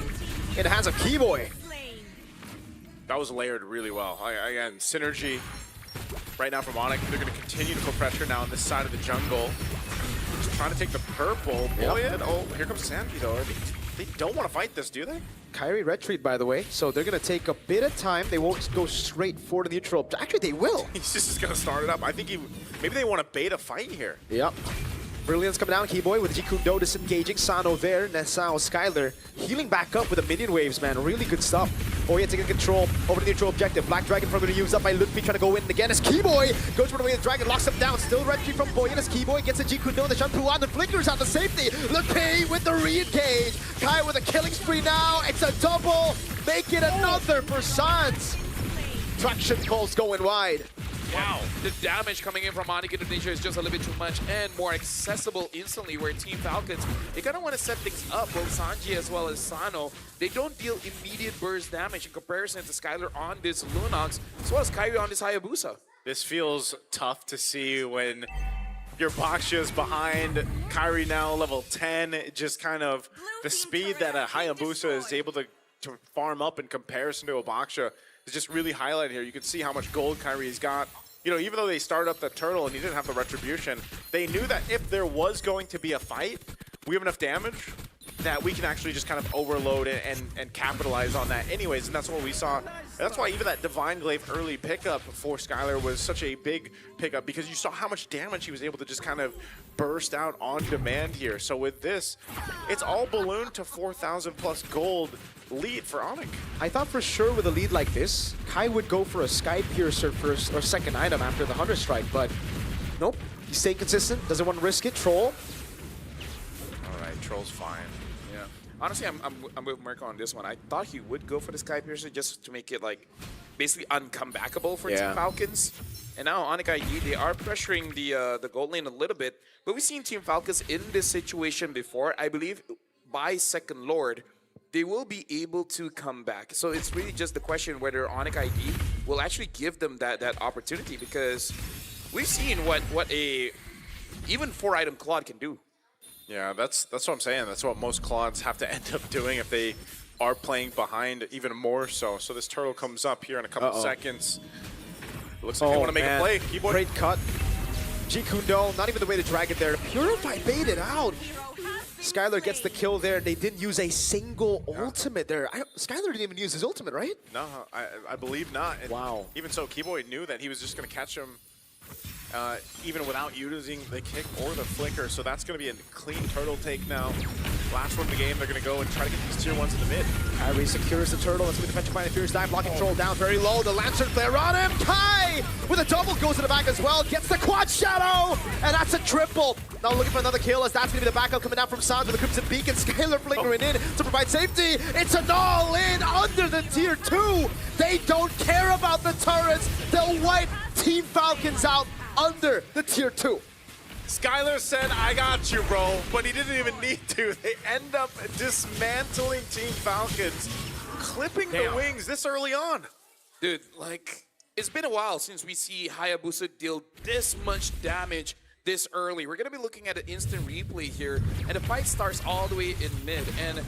Speaker 2: in the hands of Keyboy.
Speaker 18: That was layered really well. Again, synergy right now from ONIC. They're going to continue to put pressure now on this side of the jungle. Just trying to take the purple. Yep. Oh, here comes Sanji though. They don't want to fight this, do they?
Speaker 2: Kyrie retreat, by the way, so they're going to take a bit of time. They won't go straight for the neutral. Actually, they will.
Speaker 18: He's just going to start it up. I think maybe they want to bait a fight here.
Speaker 2: Yep. Brilliance coming down, Keyboy with Jikundo disengaging. Sano there, Nesao, Skylar healing back up with the minion waves, man. Really good stuff. Oh yeah, taking control over the neutral objective. Black Dragon probably going to use up by Ludwig, trying to go in again as Keyboy goes for the way the Dragon locks him down. Still retreat from Boyan as Keyboy gets a Jikundo, the shampoo on, the flickers out the safety. Lupe with the re-engage. Kai with a killing spree now. It's a double. Make it another for Sans. Traction pulse going wide.
Speaker 14: Wow, the damage coming in from ONIC Indonesia is just a little bit too much and more accessible instantly, where Team Falcons, they kind of want to set things up. Both Sanji as well as Sano, they don't deal immediate burst damage in comparison to Skylar on this Lunox, as well as Kyrie on this Hayabusa.
Speaker 18: This feels tough to see when your Boxia is behind. Kyrie now level 10, just kind of the speed that a Hayabusa is able to farm up in comparison to a Boxia is just really highlighted here. You can see how much gold Kyrie's got. You know, even though they started up the turtle and he didn't have the retribution, they knew that if there was going to be a fight, we have enough damage that we can actually just kind of overload it and capitalize on that anyways, and that's what we saw. And that's why even that Divine Glaive early pickup for Skylar was such a big pickup, because you saw how much damage he was able to just kind of burst out on demand here. So with this, it's all ballooned to 4,000 plus gold lead for ONIC.
Speaker 2: I thought for sure with a lead like this, Kai would go for a Sky Piercer first or second item after the Hunter Strike, but nope. He's staying consistent, doesn't want to risk it. Troll.
Speaker 18: All right, Troll's fine.
Speaker 14: Yeah. Honestly, I'm with Marco on this one. I thought he would go for the Sky Piercer just to make it like basically uncomebackable for Team Falcons. And now ONIC ID, they are pressuring the gold lane a little bit, but we've seen Team Falcons in this situation before. I believe by Second Lord, they will be able to come back. So it's really just the question whether ONIC ID will actually give them that opportunity, because we've seen what a even 4-item Claude can do.
Speaker 18: Yeah, that's what I'm saying. That's what most Claudes have to end up doing if they are playing behind even more so. So this turtle comes up here in a couple seconds. Looks like they want to make a play. Keyboy.
Speaker 2: Great cut. Jikundo, not even the way to drag it there. Purify baited out. Skylar gets the kill there. They didn't use a single ultimate there. Skylar didn't even use his ultimate, right?
Speaker 18: No, I believe not. And
Speaker 2: wow.
Speaker 18: Even so, Keyboy knew that he was just going to catch him even without using the kick or the flicker. So that's going to be a clean turtle take now last one of the game, they're going to go and try to get these tier 1s in the mid.
Speaker 2: Kyrie secures the turtle. That's going to be the Petrifying Fierce dive. Blocking Troll down very low. The Lancer flare on him. Kai with a double goes to the back as well. Gets the quad shadow. And that's a triple. Now looking for another kill as that's going to be the backup coming down from Sans with the Crimson Beacon. Skylar flickering in to provide safety. It's an all-in under the tier 2. They don't care about the turrets. They'll wipe Team Falcons out under the tier 2.
Speaker 18: Skylar said, I got you, bro, but he didn't even need to. They end up dismantling Team Falcons, clipping the wings this early on.
Speaker 14: Dude, like, it's been a while since we see Hayabusa deal this much damage this early. We're going to be looking at an instant replay here, and the fight starts all the way in mid, and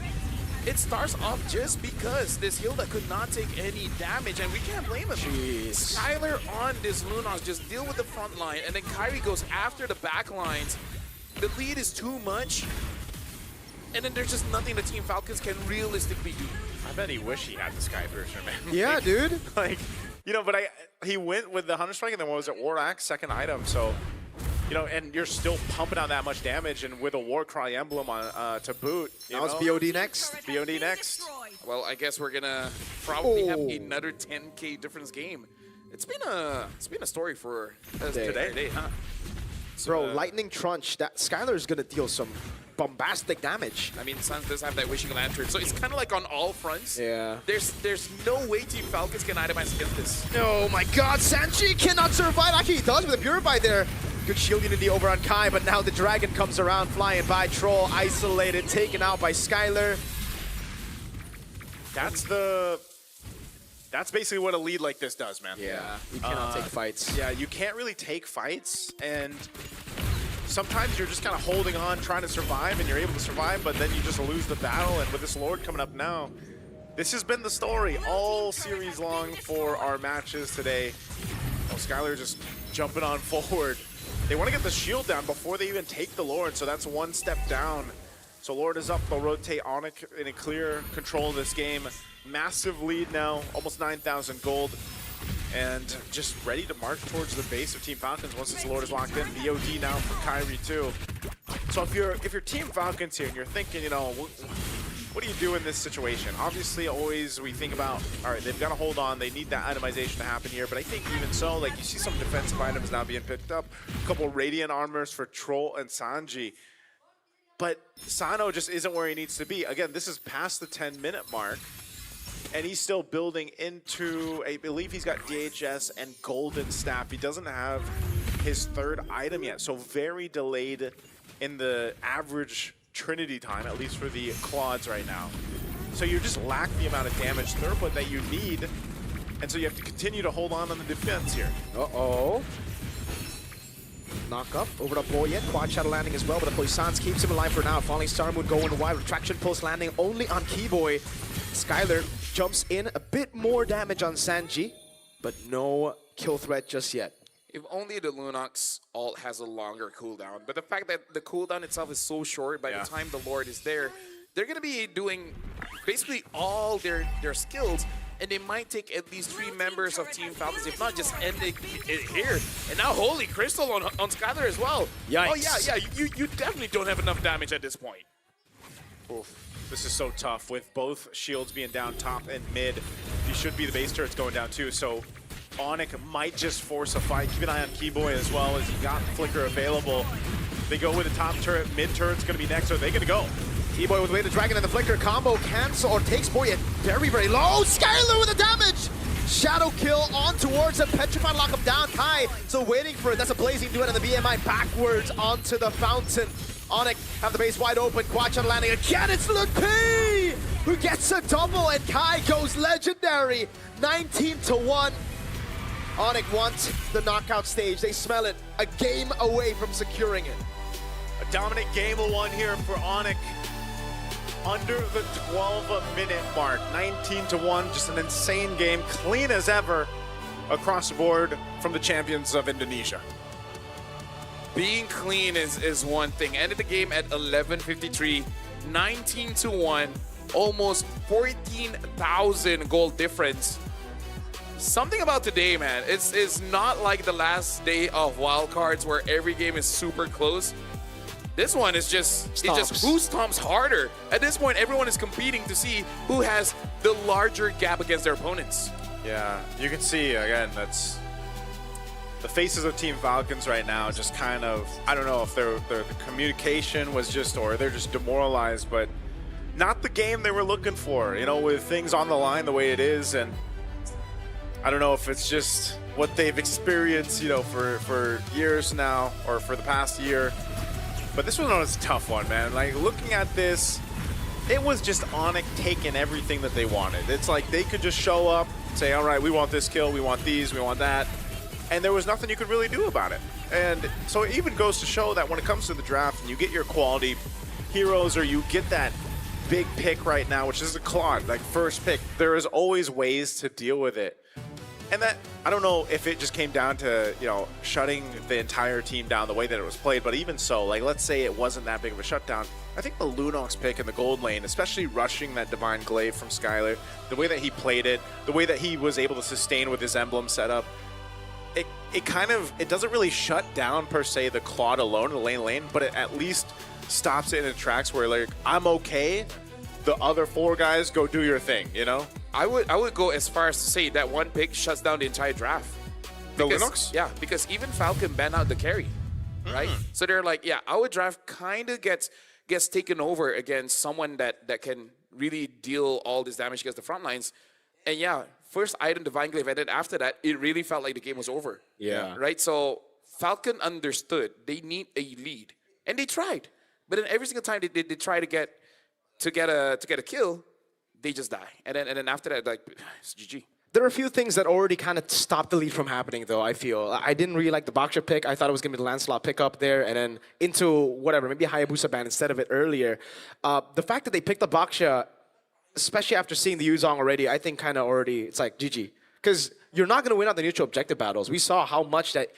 Speaker 14: it starts off just because this Hilda could not take any damage, and we can't blame him.
Speaker 2: Jeez.
Speaker 14: Skylar on this Lunox just deal with the front line, and then Kyrie goes after the back lines. The lead is too much, and then there's just nothing the Team Falcons can realistically do.
Speaker 18: I bet he wish he had the Sky version, man.
Speaker 2: Yeah, dude.
Speaker 18: Like, you know, but he went with the Hunter Strike, and then what was it, War Axe, second item, so... You know, and you're still pumping out that much damage, and with a Warcry emblem on to boot.
Speaker 2: Now it's BOD next.
Speaker 18: BOD next.
Speaker 14: Well, I guess we're gonna probably have another 10K difference game. It's been a story for us today, huh?
Speaker 2: Bro, Lightning Trunch. That Skylar's gonna deal some bombastic damage.
Speaker 14: I mean, Sans does have that Wishing Lantern, so it's kind of like on all fronts.
Speaker 2: Yeah.
Speaker 14: There's no way Team Falcons can itemize against this.
Speaker 2: Oh my God, Sanji cannot survive. Actually, he does with a Purify there. Good shield unity over on Kai, but now the Dragon comes around, flying by. Troll isolated, taken out by Skylar.
Speaker 18: That's basically what a lead like this does, man.
Speaker 2: Yeah, you cannot take fights.
Speaker 18: Yeah, you can't really take fights, and sometimes you're just kind of holding on, trying to survive, and you're able to survive, but then you just lose the battle, and with this Lord coming up now, this has been the story all series long for our matches today. Oh, Skylar just jumping on forward. They want to get the shield down before they even take the Lord, so that's one step down. So Lord is up, they'll rotate ONIC in a clear control of this game. Massive lead now, almost 9,000 gold. And just ready to march towards the base of Team Falcons once this Lord is locked in. BOD now from Kyrie too. So if you're Team Falcons here and you're thinking, you know, what do you do in this situation? Obviously, always we think about, all right, they've got to hold on. They need that itemization to happen here. But I think even so, like you see some defensive items now being picked up. A couple Radiant armors for Troll and Sanji. But Sano just isn't where he needs to be. Again, this is past the 10-minute mark. And he's still building into, I believe he's got DHS and Golden Staff. He doesn't have his third item yet. So very delayed in the average Trinity time, at least for the quads right now. So you just lack the amount of damage throughput that you need, and so you have to continue to hold on the defense here.
Speaker 2: Uh-oh. Knock up over to Boyet. Quad shadow landing as well, but the Poissons keeps him alive for now. Falling Star Moon going wide. Retraction pulse landing only on Keyboy. Skylar jumps in a bit more damage on Sanji, but no kill threat just yet.
Speaker 14: If only the Lunox ult has a longer cooldown. But the fact that the cooldown itself is so short, by the time the Lord is there, they're going to be doing basically all their skills, and they might take at least 3 members of Team Falcons, if not just ending it here. And now Holy Crystal on Skylar as well.
Speaker 2: Yikes.
Speaker 14: Oh yeah, you definitely don't have enough damage at this point.
Speaker 18: Oof. This is so tough with both shields being down top and mid. These should be the base turrets going down too, so ONIC might just force a fight. Keep an eye on Keyboy as well, as he got Flicker available. They go with the top turret, mid turret's gonna be next, so they're gonna go.
Speaker 2: Keyboy with the way the Dragon and the Flicker combo cancel or takes Boyet very, very low. Skylar with the damage! Shadow kill on towards him. Petrified lock him down. Kai still waiting for it. That's a blazing duet and the BMI backwards onto the fountain. ONIC have the base wide open. Quad shot landing again. It's Luke P who gets a double, and Kai goes legendary. 19-1. ONIC wants the knockout stage. They smell it. A game away from securing it.
Speaker 18: A dominant game of one here for ONIC. Under the 12-minute mark. 19-1. Just an insane game. Clean as ever across the board from the champions of Indonesia.
Speaker 14: Being clean is one thing. Ended the game at 11:53, 19-1, almost 14,000 gold difference. Something about today, man. It's not like the last day of wildcards where every game is super close. This one is just who stomps harder. At this point, everyone is competing to see who has the larger gap against their opponents.
Speaker 18: Yeah, you can see, again, that's the faces of Team Falcons right now just kind of, I don't know if the communication was just, or they're just demoralized, but not the game they were looking for, you know, with things on the line the way it is. And I don't know if it's just what they've experienced, you know, for years now, or for the past year. But this one was a tough one, man. Like, looking at this, it was just ONIC taking everything that they wanted. It's like they could just show up, say, all right, we want this kill, we want these, we want that. And there was nothing you could really do about it. And so it even goes to show that when it comes to the draft and you get your quality heroes, or you get that big pick right now, which is a Claude, like first pick, there is always ways to deal with it. And that, I don't know if it just came down to, you know, shutting the entire team down the way that it was played, but even so, like, let's say it wasn't that big of a shutdown. I think the Lunox pick in the gold lane, especially rushing that Divine Glaive from Skylar, the way that he played it, the way that he was able to sustain with his emblem setup, it doesn't really shut down, per se, the Claude alone in the lane, but it at least stops it in its tracks where, like, I'm okay, the other four guys, go do your thing, you know?
Speaker 14: I would go as far as to say that one pick shuts down the entire draft. Because,
Speaker 18: the Lunox?
Speaker 14: Yeah, because even Falcon banned out the carry, right? So they're like, yeah, our draft kind of gets taken over against someone that can really deal all this damage against the front lines. And yeah, first item Divine Glaive, and then after that, it really felt like the game was over.
Speaker 2: Yeah.
Speaker 14: Right? So Falcon understood they need a lead, and they tried. But then every single time they try to get a kill, they just die. And then after that, like, it's GG.
Speaker 2: There are a few things that already kind of stopped the lead from happening, though, I feel. I didn't really like the Baksha pick. I thought it was going to be the Lancelot pick up there, and then into whatever, maybe a Hayabusa ban instead of it earlier. The fact that they picked up Baksha, especially after seeing the Yuzong already, I think kind of already, it's like GG. Because you're not going to win out the neutral objective battles. We saw how much that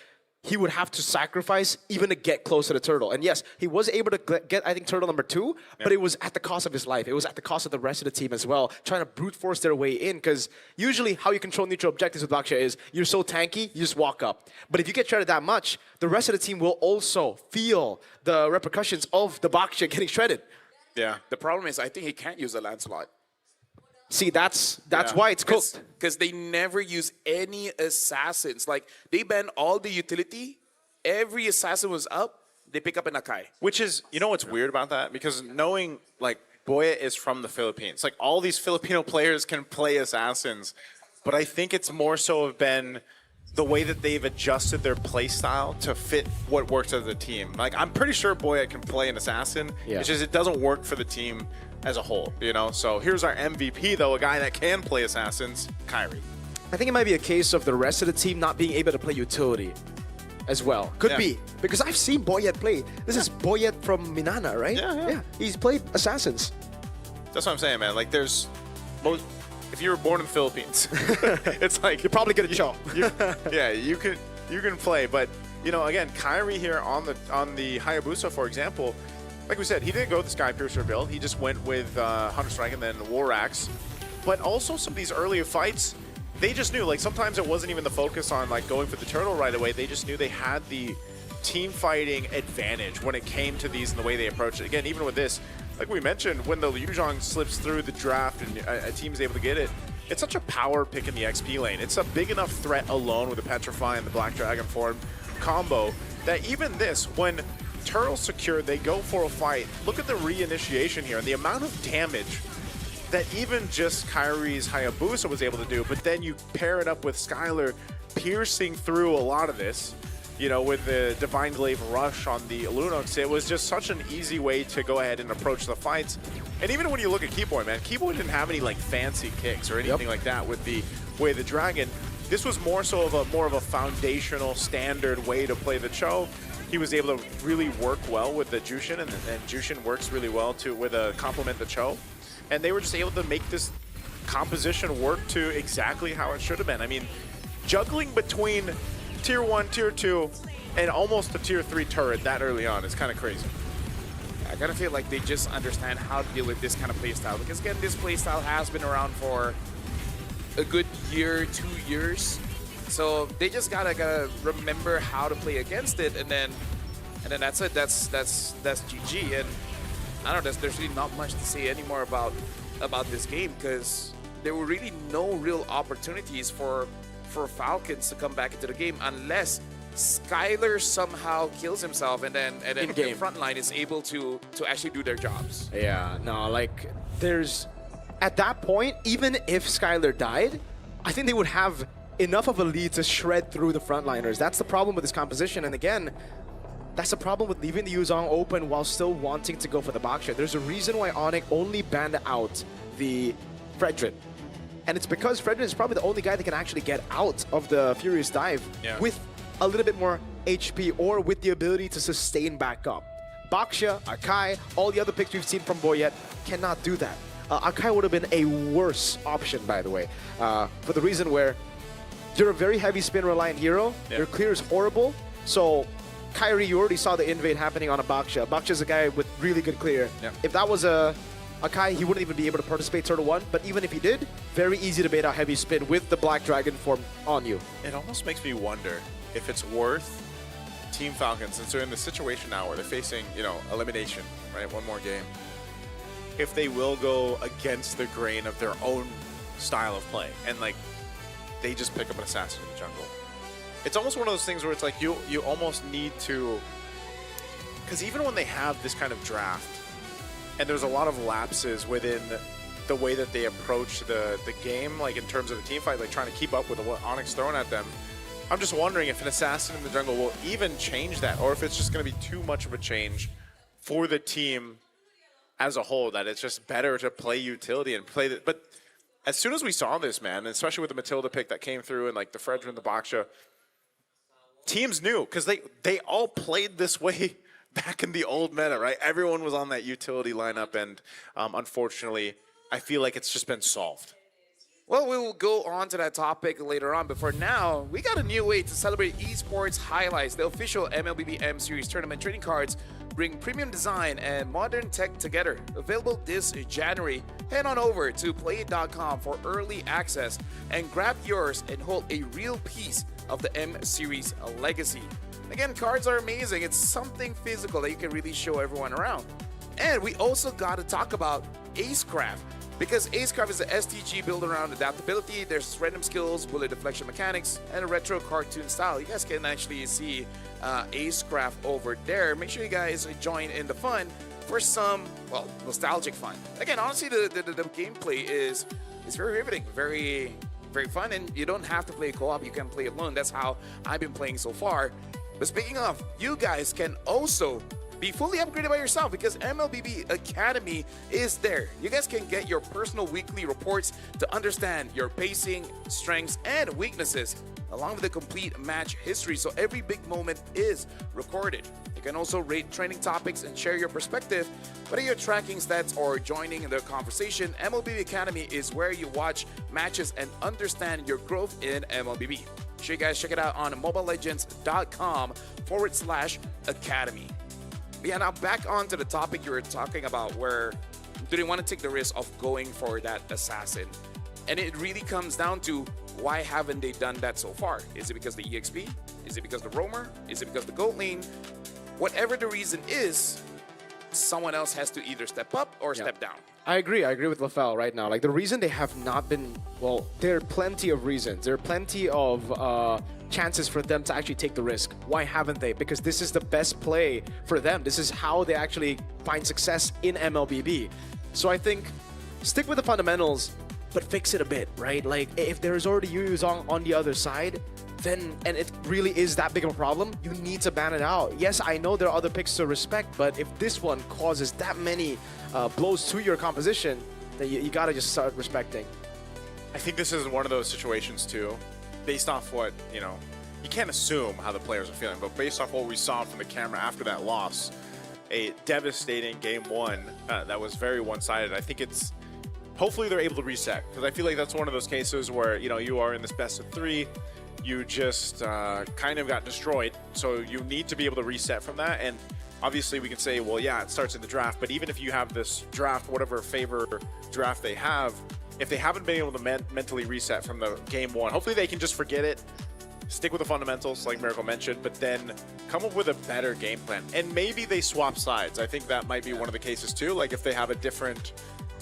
Speaker 2: he would have to sacrifice even to get close to the turtle. And yes, he was able to get, I think, turtle number 2, but it was at the cost of his life. It was at the cost of the rest of the team as well, trying to brute force their way in, because usually how you control neutral objectives with Baksha is you're so tanky, you just walk up. But if you get shredded that much, the rest of the team will also feel the repercussions of the Baksha getting shredded.
Speaker 14: Yeah. The problem is I think he can't use a Lancelot.
Speaker 2: See, that's why it's cooked.
Speaker 14: Because they never use any assassins. Like, they ban all the utility. Every assassin was up. They pick up an Akai.
Speaker 18: Which is, you know what's weird about that? Because knowing, like, Boya is from the Philippines. Like, all these Filipino players can play assassins. But I think it's more so have been the way that they've adjusted their play style to fit what works as a team. Like, I'm pretty sure Boya can play an assassin.
Speaker 2: Yeah.
Speaker 18: It's just it doesn't work for the team as a whole, you know? So here's our MVP, though, a guy that can play assassins, Kyrie.
Speaker 2: I think it might be a case of the rest of the team not being able to play utility as well. Could be. Because I've seen Boyet play. This is Boyet from Minana, right?
Speaker 18: Yeah.
Speaker 2: He's played assassins.
Speaker 18: That's what I'm saying, man. Like, there's most... If you were born in the Philippines, it's like...
Speaker 2: You're probably good at show.
Speaker 18: Yeah, you can play. But, you know, again, Kyrie here on the Hayabusa, for example, like we said, he didn't go with the Sky Piercer build. He just went with Hunter Strike and then War Axe. But also some of these earlier fights, they just knew, like, sometimes it wasn't even the focus on, like, going for the turtle right away. They just knew they had the team fighting advantage when it came to these and the way they approached it. Again, even with this, like we mentioned, when the Yuzhong slips through the draft and a team's able to get it, it's such a power pick in the XP lane. It's a big enough threat alone with the Petrify and the Black Dragon form combo that even this, when turtle's secure, they go for a fight. Look at the reinitiation here and the amount of damage that even just Kyrie's Hayabusa was able to do, but then you pair it up with Skylar piercing through a lot of this, you know, with the Divine Glaive rush on the Lunox. It was just such an easy way to go ahead and approach the fights. And even when you look at Keyboy, man, Keyboy didn't have any, like, fancy kicks or anything like that with the way the Dragon. This was more so of a foundational, standard way to play the Cho. He was able to really work well with the Jushin, and Jushin works really well with a complement the Cho. And they were just able to make this composition work to exactly how it should have been. I mean, juggling between Tier 1, Tier 2, and almost a Tier 3 turret that early on is kind of crazy.
Speaker 14: I kind of feel like they just understand how to deal with this kind of playstyle. Because, again, this playstyle has been around for a good year, 2 years. So they just gotta remember how to play against it, and then And then that's it. That's GG. And I don't know. There's really not much to say anymore about this game because there were really no real opportunities for Falcons to come back into the game unless Skylar somehow kills himself and then the front line is able to actually do their jobs.
Speaker 2: Yeah, no, like there's at that point, even if Skylar died, I think they would have enough of a lead to shred through the frontliners. That's the problem with this composition. And again, that's the problem with leaving the Yuzong open while still wanting to go for the Baksha. There's a reason why ONIC only banned out the Fredrin. And it's because Fredrin is probably the only guy that can actually get out of the Furious Dive with a little bit more HP or with the ability to sustain back up. Baksha, Akai, all the other picks we've seen from Boyet cannot do that. Akai would have been a worse option, by the way, for the reason where you're a very heavy spin reliant hero, your clear is horrible, so Kyrie, you already saw the invade happening on a Baksha. Baksha's a guy with really good clear. If that was Akai, he wouldn't even be able to participate Turtle 1, but even if he did, very easy to bait out heavy spin with the Black Dragon form on you.
Speaker 18: It almost makes me wonder if it's worth Team Falcons, since they're in the situation now where they're facing, elimination, right? One more game. If they will go against the grain of their own style of play and like they just pick up an assassin in the jungle. It's almost one of those things where it's like you almost need to, because even when they have this kind of draft and there's a lot of lapses within the way that they approach the game, like in terms of the team fight, like trying to keep up with what ONIC's throwing at them, I'm just wondering if an assassin in the jungle will even change that, or if it's just going to be too much of a change for the team as a whole, that it's just better to play utility and play the, but as soon as we saw this, man, especially with the Matilda pick that came through and like the Fredrin, the Baksha, teams knew because they all played this way back in the old meta, right? Everyone was on that utility lineup, and unfortunately, I feel like it's just been solved.
Speaker 14: Well, we will go on to that topic later on, but for now, we got a new way to celebrate esports highlights. The official MLBB M Series tournament trading cards bring premium design and modern tech together. Available this January. Head on over to playit.com for early access and grab yours and hold a real piece of the M Series legacy. Again, cards are amazing. It's something physical that you can really show everyone around. And we also got to talk about Acecraft, because Acecraft is an STG built around adaptability. There's random skills, bullet deflection mechanics, and a retro cartoon style. You guys can actually see Acecraft over there. Make sure you guys join in the fun for some, well, nostalgic fun. Again, honestly, the gameplay is very riveting, very fun, and you don't have to play co-op. You can play alone. That's how I've been playing so far. But speaking of, you guys can also be fully upgraded by yourself because MLBB Academy is there. You guys can get your personal weekly reports to understand your pacing, strengths, and weaknesses, along with a complete match history, so every big moment is recorded. You can also rate training topics and share your perspective. Whether you're tracking stats or joining in the conversation, MLBB Academy is where you watch matches and understand your growth in MLBB. Make sure you guys check it out on mobilelegends.com/academy. Yeah, now back onto the topic you were talking about, where do they want to take the risk of going for that assassin? And it really comes down to, why haven't they done that so far? Is it because the EXP? Is it because the roamer? Is it because the gold lane? Whatever the reason is, someone else has to either step up or step down.
Speaker 2: I agree with LaFell right now. Like, the reason they have not been, well, there are plenty of reasons. There are plenty of chances for them to actually take the risk. Why haven't they? Because this is the best play for them. This is how they actually find success in MLBB. So I think stick with the fundamentals, but fix it a bit, right? Like, if there is already Yuzong on the other side, then, and it really is that big of a problem, you need to ban it out. Yes, I know there are other picks to respect, but if this one causes that many blows to your composition, then you gotta just start respecting.
Speaker 18: I think this is one of those situations too, based off what, you can't assume how the players are feeling, but based off what we saw from the camera after that loss, a devastating game one that was very one-sided. I think it's, hopefully they're able to reset, because I feel like that's one of those cases where, you are in this best of three, you just kind of got destroyed, so you need to be able to reset from that. And obviously we can say, well, yeah, it starts in the draft, but even if you have this draft, whatever favor draft they have, if they haven't been able to mentally reset from the game one, hopefully they can just forget it, stick with the fundamentals, like Miracle mentioned, but then come up with a better game plan. And maybe they swap sides. I think that might be one of the cases too. Like if they have a different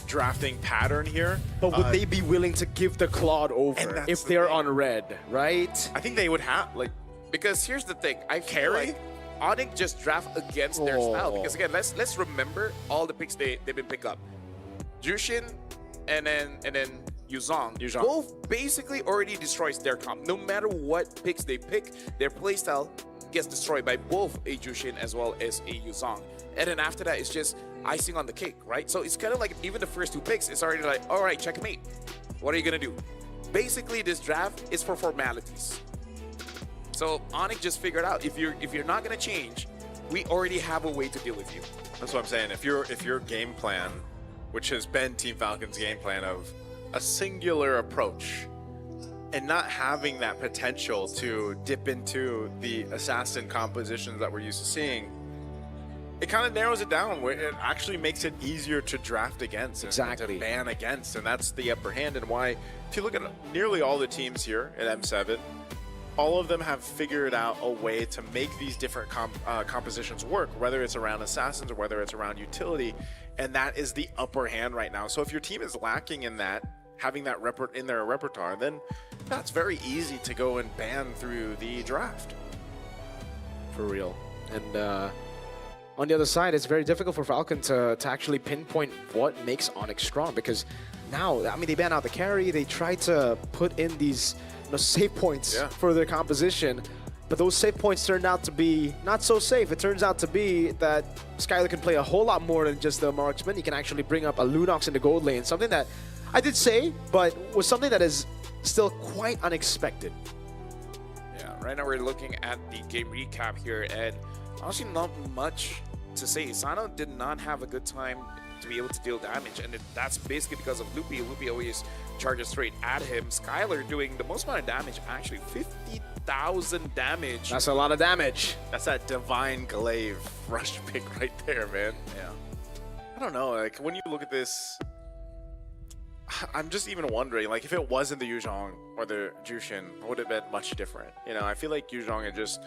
Speaker 18: drafting pattern here.
Speaker 2: But would they be willing to give the Claude over if they're on red, right?
Speaker 18: I think they would have, like,
Speaker 14: because here's the thing, I feel like ONIC just draft against their style. Because again, let's remember all the picks they've been pick up. Jushin and then Yuzong. Both basically already destroys their comp. No matter what picks they pick, their playstyle gets destroyed by both a Jushin as well as a Yuzong. And then after that, it's just icing on the cake, right? So it's kind of like even the first two picks, it's already like, all right, checkmate. What are you gonna do? Basically, this draft is for formalities. So ONIC just figured out if you're not gonna change, we already have a way to deal with you.
Speaker 18: That's what I'm saying. If your game plan, which has been Team Falcon's game plan of a singular approach, and not having that potential to dip into the assassin compositions that we're used to seeing, it kind of narrows it down where it actually makes it easier to draft against and to ban against, and that's the upper hand. And why, if you look at nearly all the teams here at M7, all of them have figured out a way to make these different compositions work, whether it's around assassins or whether it's around utility, and that is the upper hand right now. So if your team is lacking in that, having that in their repertoire, then that's very easy to go and ban through the draft.
Speaker 2: For real. And on the other side, it's very difficult for Falcon to actually pinpoint what makes ONIC strong, because now, I mean, they ban out the carry, they try to put in these save points for their composition, but those save points turned out to be not so safe. It turns out to be that Skylar can play a whole lot more than just the marksman. He can actually bring up a Lunox in the gold lane, something that I did say, but was something that is still quite unexpected.
Speaker 14: Yeah, right now we're looking at the game recap here, and honestly not much to say. Sano did not have a good time to be able to deal damage, and that's basically because of Loopy. Loopy always charges straight at him. Skylar doing the most amount of damage, actually 50,000 damage.
Speaker 2: That's a lot of damage.
Speaker 18: That's that divine glaive rush pick right there, man.
Speaker 14: Yeah.
Speaker 18: I don't know, like when you look at this, I'm just even wondering, like if it wasn't the Yuzhong or the Jushin, it would have been much different. You know, I feel like Yuzhong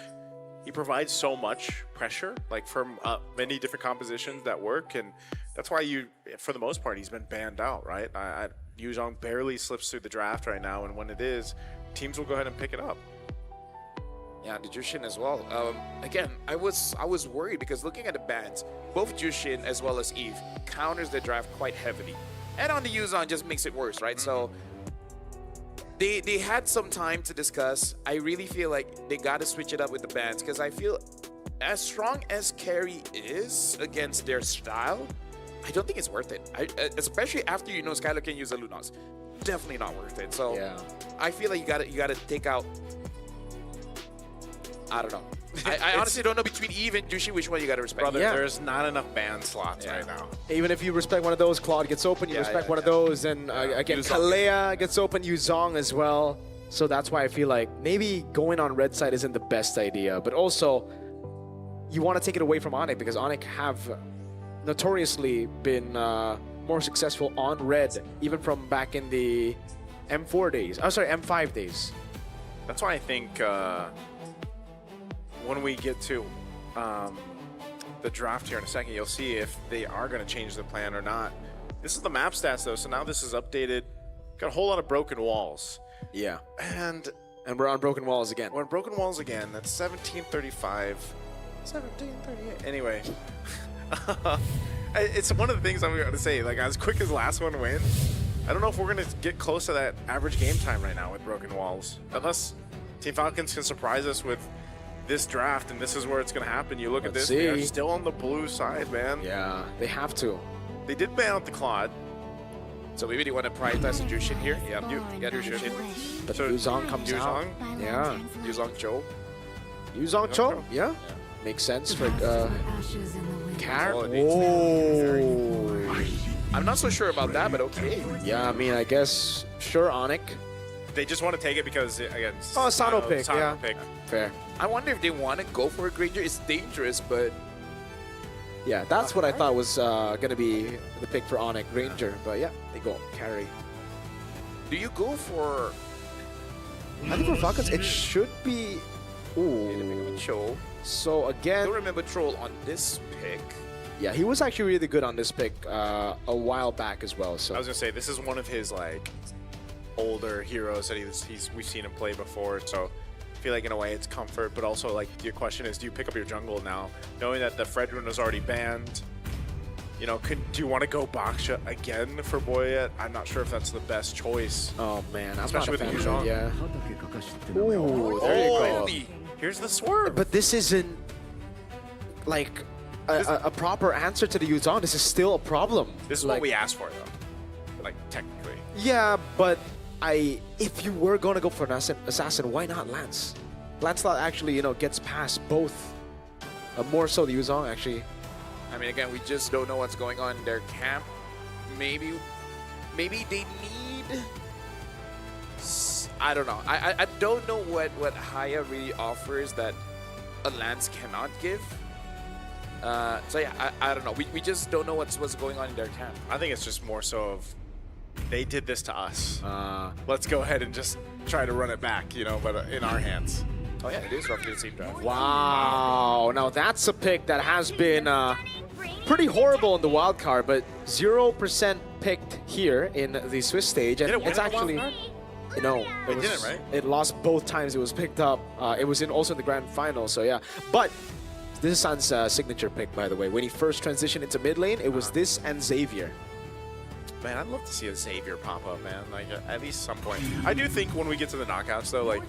Speaker 18: he provides so much pressure, like from many different compositions that work, and that's why for the most part, he's been banned out, right? Yuzhong barely slips through the draft right now, and when it is, teams will go ahead and pick it up.
Speaker 14: Yeah, the Jushin as well. Again, I was worried because looking at the bans, both Jushin as well as Eve counters the draft quite heavily, and on the Yuzhong just makes it worse, right? So they had some time to discuss. I really feel like they got to switch it up with the bans, because I feel as strong as carry is against their style, I don't think it's worth it. Especially after Skylar can use a Lunox. Definitely not worth it. So I feel like you gotta take out. I don't know. I honestly don't know between Eve and Jushi which one you gotta respect.
Speaker 18: Brother, there's not enough ban slots right now.
Speaker 2: Even if you respect one of those, Claude gets open, you respect one of those, and again, Kalea gets open, Yuzong as well. So that's why I feel like maybe going on red side isn't the best idea, but also you want to take it away from ONIC, because ONIC have notoriously been more successful on red, even from back in the M4 days. Oh, sorry, M5 days.
Speaker 18: That's why I think when we get to the draft here in a second, you'll see if they are going to change the plan or not. This is the map stats, though, so now this is updated. Got a whole lot of broken walls.
Speaker 2: Yeah.
Speaker 18: And
Speaker 2: we're on broken walls again.
Speaker 18: We're on broken walls again. That's 1735. 1738. Anyway. It's one of the things I'm going to say. Like, as quick as last one went, I don't know if we're going to get close to that average game time right now with broken walls. Unless Team Falcons can surprise us with this draft, and this is where it's going to happen. You look at this, they're still on the blue side, man.
Speaker 2: Yeah, they have to.
Speaker 18: They did ban out the Claude.
Speaker 14: So maybe they want to prioritize the Jushin here. Yeah, you got Jushin.
Speaker 2: But so Yuzong comes out. Yeah.
Speaker 14: Yuzong Cho.
Speaker 2: Yuzong Cho? Yeah. Makes sense for Car.
Speaker 14: I'm not so sure about that, but okay.
Speaker 2: Yeah, I mean, I guess sure, ONIC.
Speaker 18: They just want to take it because, again,
Speaker 2: Sano pick.
Speaker 18: Sano pick.
Speaker 2: Fair.
Speaker 14: I wonder if they want to go for a Granger. It's dangerous, but
Speaker 2: yeah, that's what I thought was going to be the pick for ONIC, Granger. But yeah, they go carry.
Speaker 14: Do you go for
Speaker 2: I think for Falcons, it should be... Ooh.
Speaker 14: Cho.
Speaker 2: So again...
Speaker 14: Don't remember Troll on this pick.
Speaker 2: Yeah, he was actually really good on this pick a while back as well. So
Speaker 18: I was gonna say, this is one of his like older heroes that we've seen him play before. So I feel like in a way it's comfort, but also like your question is, do you pick up your jungle now, knowing that the Fredrun was already banned? You know, do you want to go Baksha again for Boyet? I'm not sure if that's the best choice.
Speaker 2: Oh man, I'm
Speaker 18: especially
Speaker 2: not a
Speaker 18: with
Speaker 2: fan
Speaker 18: the
Speaker 2: of it,
Speaker 18: Yuzhong.
Speaker 2: yeah. Ooh, there you go.
Speaker 18: Here's the swerve.
Speaker 2: But this isn't like a proper answer to the Yuzhong. This is still a problem.
Speaker 18: This is
Speaker 2: like,
Speaker 18: what we asked for, though. Like technically.
Speaker 2: Yeah, but if you were going to go for an assassin, why not Lance? Lancelot actually, you know, gets past both. More so the Yuzhong actually.
Speaker 14: I mean, again, we just don't know what's going on in their camp. Maybe they need... I don't know. I don't know what Haya really offers that a Lance cannot give. So yeah, I don't know. We just don't know what's going on in their camp.
Speaker 18: I think it's just more so of they did this to us. Let's go ahead and just try to run it back, you know, but in our hands.
Speaker 14: Oh yeah, it is roughly the same draft.
Speaker 2: Wow, now that's a pick that has been pretty horrible in the wild card, but 0% picked here in the Swiss stage, and it's actually, you know, it
Speaker 18: didn't, right?
Speaker 2: It lost both times it was picked up. It was also in the grand final, so yeah. But this is San's signature pick, by the way. When he first transitioned into mid lane, it was this and Xavier.
Speaker 18: Man, I'd love to see a Xavier pop up, man. Like, at least some point. I do think when we get to the knockouts, though, like,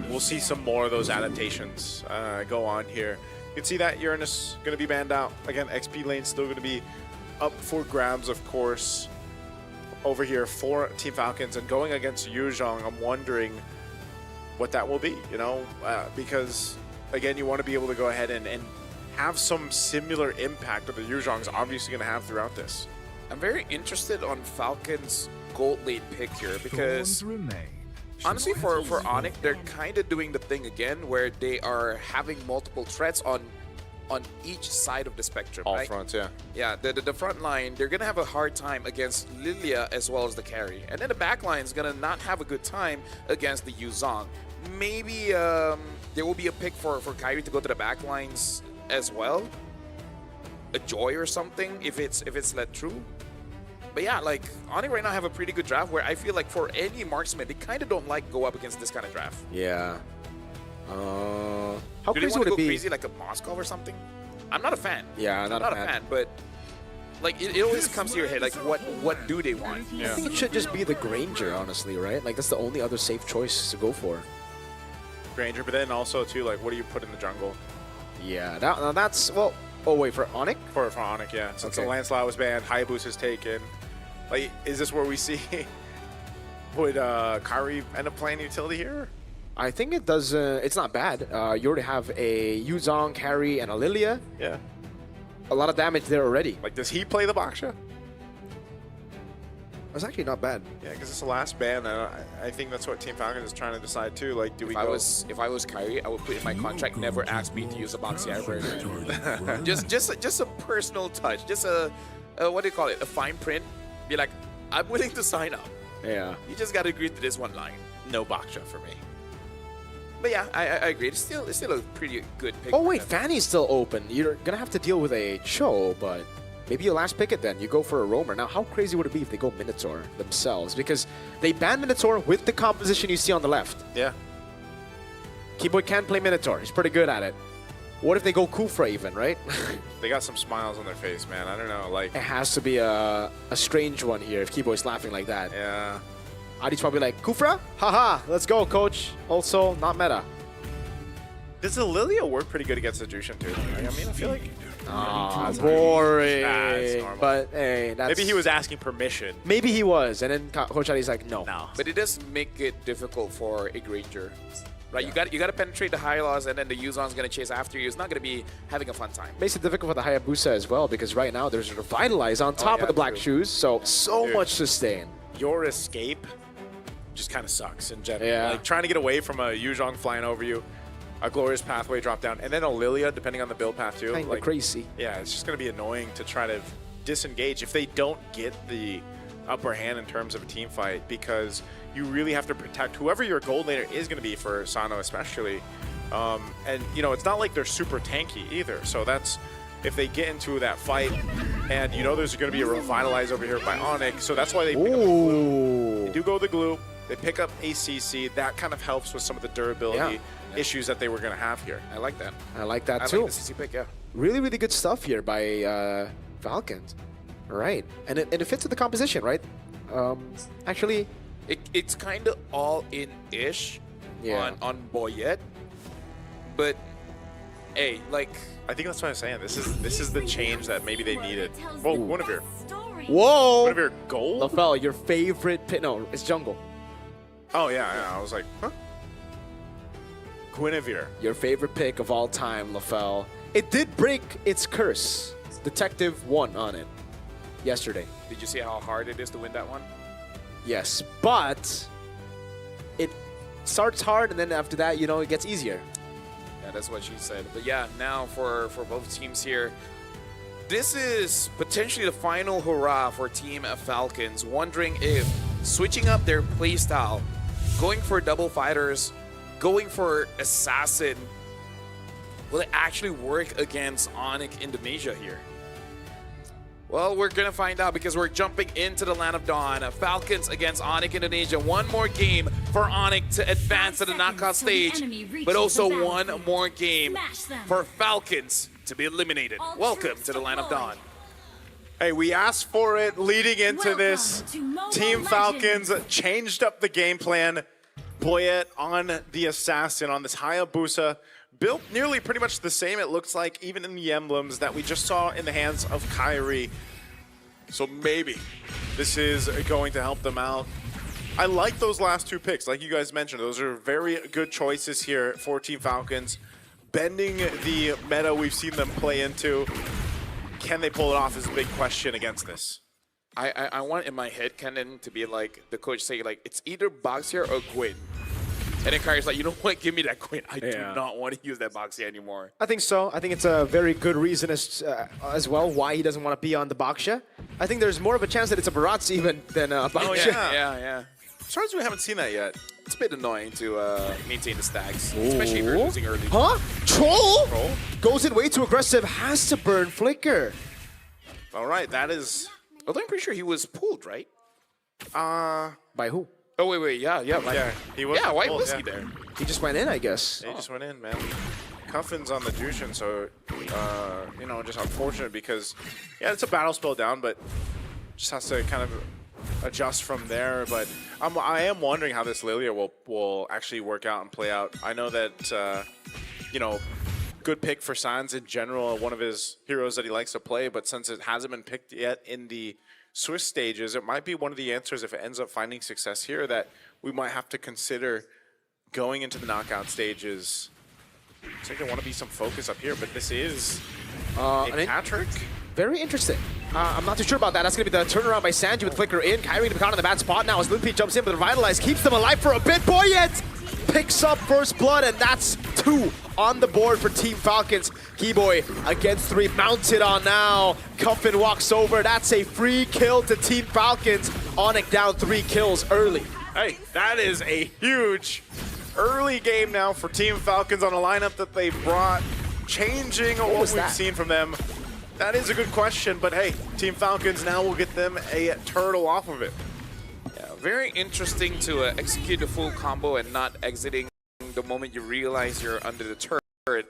Speaker 18: we'll see some more of those adaptations go on here. You can see that Uranus going to be banned out. Again, XP lane still going to be up for grabs, of course, over here for Team Falcons. And going against Yuzhong, I'm wondering what that will be, you know? Because, again, you want to be able to go ahead and have some similar impact that the Yuzhong's obviously going to have throughout this.
Speaker 14: I'm very interested on Falcon's gold lane pick here because honestly for ONIC, they're kind of doing the thing again where they are having multiple threats on each side of the spectrum.
Speaker 18: All
Speaker 14: right?
Speaker 18: fronts, yeah.
Speaker 14: Yeah, the front line, they're going to have a hard time against Lilia as well as the carry. And then the back line is going to not have a good time against the Yuzhong. Maybe there will be a pick for Kyrie to go to the back lines as well. A Joy or something if it's let true. But yeah, like ONIC right now have a pretty good draft where I feel like for any marksman, they kind of don't like go up against this kind of draft.
Speaker 2: Yeah. How
Speaker 14: Do
Speaker 2: crazy
Speaker 14: they
Speaker 2: would
Speaker 14: want to
Speaker 2: it
Speaker 14: go
Speaker 2: be?
Speaker 14: crazy like a Moskov or something? I'm not a fan.
Speaker 2: Yeah, I'm not a fan.
Speaker 14: But like it always comes to your head like what do they want?
Speaker 2: I think it should just be the Granger, honestly, right? Like that's the only other safe choice to go for.
Speaker 18: Granger, but then also too, like, what do you put in the jungle?
Speaker 2: Yeah, now that's well. Oh wait, for ONIC?
Speaker 18: For ONIC, yeah. Since
Speaker 2: Okay.
Speaker 18: the Lancelot was banned, Hayabusa is taken. Like, is this where we see? Would Kyrie end up playing utility here?
Speaker 2: I think it does. It's not bad. You already have a Yuzhong, carry, and a Lilia.
Speaker 18: Yeah.
Speaker 2: A lot of damage there already.
Speaker 18: Like, does he play the Baksha?
Speaker 2: That's actually not bad.
Speaker 18: Yeah, because it's the last ban. I think that's what Team Falcons is trying to decide too. Like, do we go?
Speaker 14: If I was Kyrie, I would put in my contract never ask me to use a Boxy ever. just a personal touch. Just a what do you call it? A fine print. Be like, I'm willing to sign up.
Speaker 2: Yeah.
Speaker 14: You just got to agree to this one line.
Speaker 18: No Baksha for me.
Speaker 14: But yeah, I agree. It's still a pretty good pick.
Speaker 2: Oh wait, Fanny's still open. You're gonna have to deal with a Cho, but maybe you last pick it then. You go for a roamer. Now, how crazy would it be if they go Minotaur themselves? Because they ban Minotaur with the composition you see on the left.
Speaker 18: Yeah.
Speaker 2: Keyboy can play Minotaur. He's pretty good at it. What if they go Kufra even, right?
Speaker 18: They got some smiles on their face, man. I don't know. Like,
Speaker 2: it has to be a strange one here if Keyboy's laughing like that.
Speaker 18: Yeah.
Speaker 2: Adi's probably like, Kufra? Haha, let's go, coach. Also, not meta.
Speaker 18: Does the Lilia work pretty good against the Jushin too? I mean, I feel like...
Speaker 2: boring.
Speaker 18: That's normal.
Speaker 2: But hey, that's...
Speaker 18: Maybe he was asking permission.
Speaker 2: Maybe he was, and then Coach Adi's like, no.
Speaker 14: But it does make it difficult for a Granger. Right, you got to penetrate the Hylos, and then the Yuzon's gonna chase after you. It's not gonna be having a fun time.
Speaker 2: Makes it difficult for the Hayabusa as well, because right now there's Revitalize on top of the Black Shoes, so
Speaker 18: Dude,
Speaker 2: much sustain.
Speaker 18: Your escape just kind of sucks in general.
Speaker 2: Yeah.
Speaker 18: Like, trying to get away from a Yuzhong flying over you, a Glorious Pathway drop down, and then a Lilia, depending on the build path too.
Speaker 2: Kinda crazy.
Speaker 18: Yeah, it's just gonna be annoying to try to disengage if they don't get the upper hand in terms of a team fight because you really have to protect whoever your gold laner is going to be for Sano especially. And, you know, it's not like they're super tanky either. So that's, if they get into that fight and, you know, there's going to be a revitalize over here by ONIC. So that's why they pick up the glue. They do go the glue. They pick up ACC. That kind of helps with some of the durability issues that they were going to have here.
Speaker 2: I like that. I like that too.
Speaker 14: I like the CC pick, yeah.
Speaker 2: Really, really good stuff here by Falcons. All right. And it fits with the composition, right? Actually,
Speaker 14: it's kind of all in-ish on Boyet. But, hey, like...
Speaker 18: I think that's what I'm saying. This is the change that maybe they needed. Whoa, Guinevere.
Speaker 2: Whoa!
Speaker 18: Guinevere gold?
Speaker 2: LaFell, your favorite pick. No, it's jungle.
Speaker 18: Oh, yeah. I was like, huh? Guinevere.
Speaker 2: Your favorite pick of all time, LaFell. It did break its curse. Detective won on it yesterday.
Speaker 14: Did you see how hard it is to win that one?
Speaker 2: Yes, but it starts hard, and then after that, you know, it gets easier.
Speaker 14: Yeah, that's what she said. But yeah, now for both teams here, this is potentially the final hurrah for Team Falcons, wondering if switching up their playstyle, going for double fighters, going for assassin, will it actually work against ONIC Indonesia here? Well, we're going to find out because we're jumping into the Land of Dawn. Falcons against ONIC Indonesia. One more game for ONIC to advance to the knockout stage, but also one more game for Falcons to be eliminated. Welcome to the Land of Dawn.
Speaker 18: Hey, we asked for it leading into this. Team Falcons changed up the game plan. Boyet on the assassin on this Hayabusa. Built nearly pretty much the same, it looks like, even in the emblems that we just saw in the hands of Kyrie. So maybe this is going to help them out. I like those last two picks, like you guys mentioned. Those are very good choices here for Team Falcons. Bending the meta we've seen them play into. Can they pull it off is a big question against this.
Speaker 14: I want in my head canon to be like the coach saying, like, it's either Boxier or Quinn. And then Kyrie's like, you know what, give me that Quinn. I do not want to use that Boxia anymore.
Speaker 2: I think so. I think it's a very good reason as well why he doesn't want to be on the Boxia. I think there's more of a chance that it's a Baratz even than a Boxia.
Speaker 18: Oh,
Speaker 14: Yeah.
Speaker 18: Surprised we haven't seen that yet.
Speaker 14: It's a bit annoying to maintain the stacks, especially if you're losing early.
Speaker 2: Huh? Troll? Goes in way too aggressive, has to burn Flicker.
Speaker 18: All right, that is...
Speaker 14: Although I'm pretty sure he was pulled, right?
Speaker 2: By who?
Speaker 14: Oh, wait, yeah.
Speaker 18: Yeah, he was.
Speaker 14: Yeah, why was he there?
Speaker 2: He just went in, I guess.
Speaker 18: He just went in, man. Cuffin's on the Jushin, so, you know, just unfortunate because, yeah, it's a battle spell down, but just has to kind of adjust from there. But I am wondering how this Lilia will actually work out and play out. I know that, you know, good pick for Sans in general, one of his heroes that he likes to play, but since it hasn't been picked yet in the Swiss stages, it might be one of the answers if it ends up finding success here that we might have to consider going into the knockout stages. Looks like there want to be some focus up here, but this is a Patrick.
Speaker 2: Very interesting. I'm not too sure about that. That's going to be the turnaround by Sanji with Flicker in. Kyrie to be caught on the bad spot now as Lupi jumps in, but Revitalize keeps them alive for a bit. Boyet picks up first blood, and that's 2 on the board for Team Falcons. Keyboy against 3, mounted on now. Cuffin walks over. That's a free kill to Team Falcons. ONIC down 3 kills early.
Speaker 18: Hey, that is a huge early game now for Team Falcons on a lineup that they brought, changing what we've seen from them. That is a good question, but hey, Team Falcons now will get them a turtle off of it.
Speaker 14: Yeah, very interesting to execute the full combo and not exiting the moment you realize you're under the turret.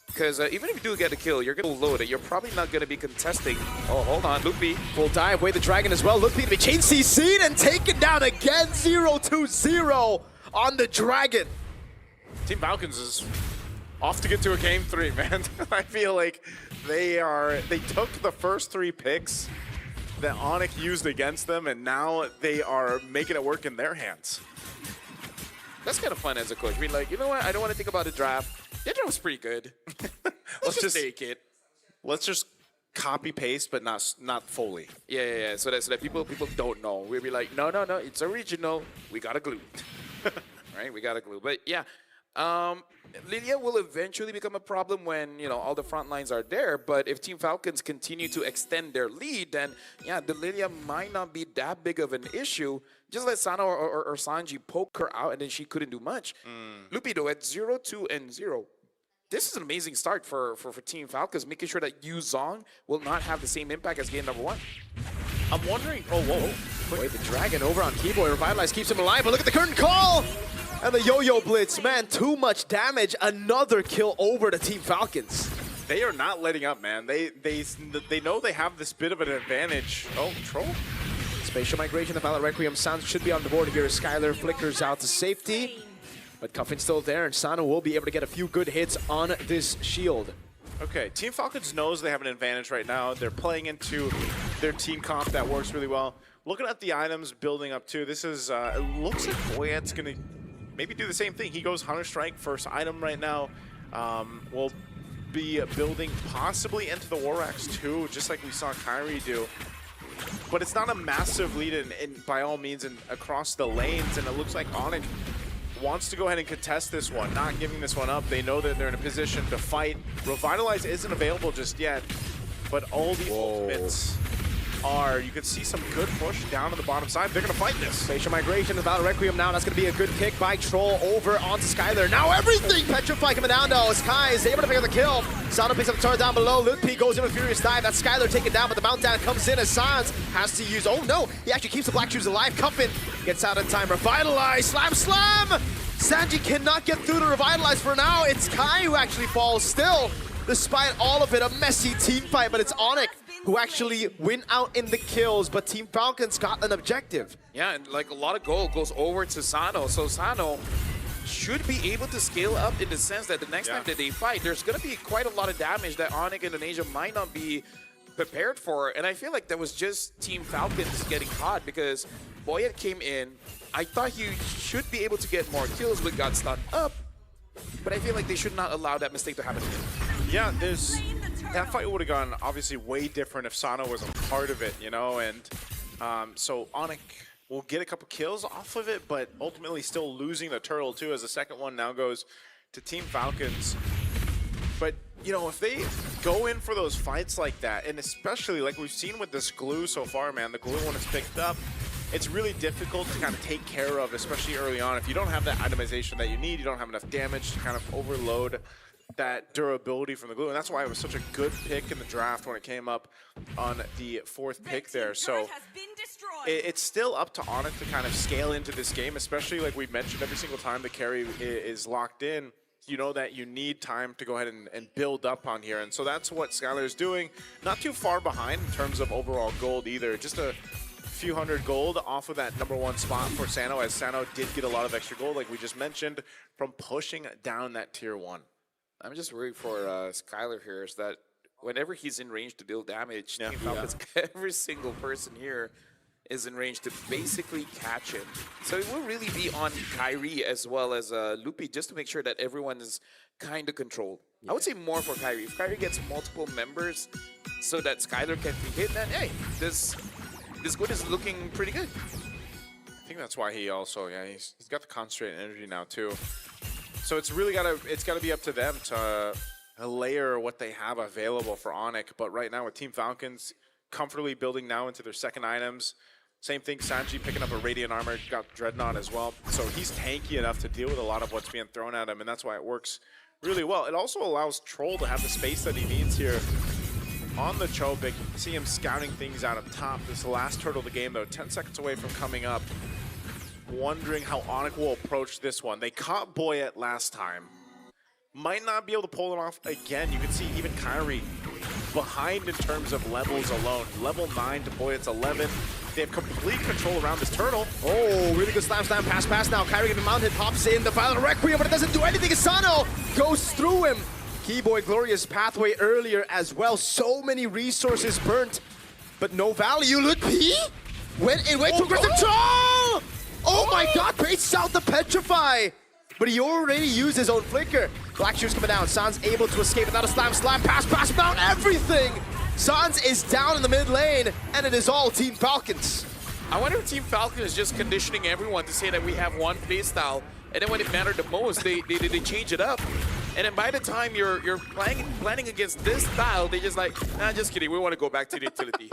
Speaker 14: Because even if you do get a kill, you're going to load it. You're probably not going to be contesting. Oh, hold on, Lupi.
Speaker 2: Full dive, away the dragon as well. Lupi to be chain CC'd and taken down again. 0-2-0 on the dragon.
Speaker 18: Team Falcons is off to get to a game 3, man. I feel like they took the first 3 picks that ONIC used against them, and now they are making it work in their hands.
Speaker 14: That's kind of fun as a coach. I mean, like, you know what? I don't want to think about the draft. The draft was pretty good. Let's just take it.
Speaker 18: Let's just copy paste, but not fully.
Speaker 14: Yeah. So that people don't know. We'll be like, no, it's original. We got a glue. Right? We got a glue. But yeah, Lilia will eventually become a problem when, you know, all the front lines are there. But if Team Falcons continue to extend their lead, then, yeah, the Lilia might not be that big of an issue. Just let Sano or Sanji poke her out, and then she couldn't do much. Lupido at 0-2-0. This is an amazing start for Team Falcons, making sure that Yu Zong will not have the same impact as game number 1.
Speaker 2: I'm wondering, oh, whoa. Wait, the Dragon over on Keyboy. Revitalize keeps him alive, but look at the curtain call! And the Yo-Yo Blitz, man, too much damage. Another kill over to Team Falcons.
Speaker 15: They are not letting up, man. They know they have this bit of an advantage. Oh, Troll?
Speaker 2: Spatial Migration, the Valor Requiem sounds should be on the board here as Skylar flickers out to safety. But Cuffin's still there, and Sano will be able to get a few good hits on this shield.
Speaker 15: Okay, Team Falcons knows they have an advantage right now. They're playing into their team comp that works really well. Looking at the items building up too, this is, it looks like Boyet's gonna maybe do the same thing. He goes Hunter Strike, first item right now. Will be building possibly into the War Axe too, just like we saw Kyrie do. But it's not a massive lead in by all means across the lanes, and it looks like ONIC wants to go ahead and contest this one, not giving this one up. They know that they're in a position to fight. Revitalize isn't available just yet, but all the ultimates are. You can see some good push down to the bottom side. They're going to fight this.
Speaker 2: Spatial Migration is Valor Requiem now. That's going to be a good pick by Troll over onto Skylar. Now everything Petrify coming down though. Sky is able to pick up the kill. Sano picks up the turret down below. Lutpi goes in with Furious Dive. That's Skylar taken down, but the mount down comes in as Sans has to use. Oh no, he actually keeps the Black Shoes alive. Cuffin gets out in time. Revitalize. Slam, slam! Sanji cannot get through to Revitalize for now. It's Kai who actually falls still. Despite all of it, a messy team fight, but it's ONIC who actually win out in the kills, but Team Falcons got an objective.
Speaker 14: Yeah, and like a lot of gold goes over to Sano, so Sano should be able to scale up in the sense that the next time that they fight, there's going to be quite a lot of damage that ONIC Indonesia might not be prepared for, and I feel like that was just Team Falcons getting caught because Boyet came in. I thought he should be able to get more kills but got stunned up, but I feel like they should not allow that mistake to happen again.
Speaker 15: Yeah, that fight would have gone obviously way different if Sano was a part of it, you know, and so ONIC will get a couple kills off of it, but ultimately still losing the turtle too, as the second one now goes to Team Falcons. But, you know, if they go in for those fights like that, and especially like we've seen with this glue so far, man, the glue when it's picked up, it's really difficult to kind of take care of, especially early on. If you don't have that itemization that you need, you don't have enough damage to kind of overload that durability from the glue. And that's why it was such a good pick in the draft when it came up on the 4th pick there. So it's still up to ONIC to kind of scale into this game, especially like we've mentioned every single time the carry is locked in. You know that you need time to go ahead and build up on here. And so that's what Skylar is doing. Not too far behind in terms of overall gold either. Just a few hundred gold off of that #1 spot for Sano, as Sano did get a lot of extra gold, like we just mentioned, from pushing down that tier 1.
Speaker 14: I'm just worried for Skylar here is that whenever he's in range to deal damage, Team Falcons, every single person here is in range to basically catch him. So it will really be on Kyrie as well as Lupi, just to make sure that everyone is kind of controlled. I would say more for Kyrie. If Kyrie gets multiple members so that Skylar can be hit, then hey, this good is looking pretty good.
Speaker 15: I think that's why he also, he's got the concentrated energy now too. So it's really gotta be up to them to layer what they have available for ONIC. But right now with Team Falcons comfortably building now into their second items. Same thing, Sanji picking up a Radiant Armor, got Dreadnought as well. So he's tanky enough to deal with a lot of what's being thrown at him, and that's why it works really well. It also allows Troll to have the space that he needs here on the Chobik. See him scouting things out up top. This is the last turtle of the game though, 10 seconds away from coming up. Wondering how ONIC will approach this one. They caught Boyet last time. Might not be able to pull it off again. You can see even Kyrie behind in terms of levels alone. Level 9 to Boyet's 11. They have complete control around this turtle.
Speaker 2: Oh, really good slam, pass now. Kyrie getting mounted, pops in the Violent Requiem, but it doesn't do anything. Asano goes through him. Keyboy, glorious pathway earlier as well. So many resources burnt, but no value. Lutpi went in, to aggressive troll! Oh my god, baits out the Petrify! But he already used his own flicker. Black Shoes coming down. Sans able to escape without a slam, pass, mount, everything! Sans is down in the mid lane, and it is all Team Falcons.
Speaker 14: I wonder if Team Falcon is just conditioning everyone to say that we have one playstyle and then when it mattered the most, they change it up. And then by the time you're planning against this style, they just like, nah, just kidding. We want to go back to the utility.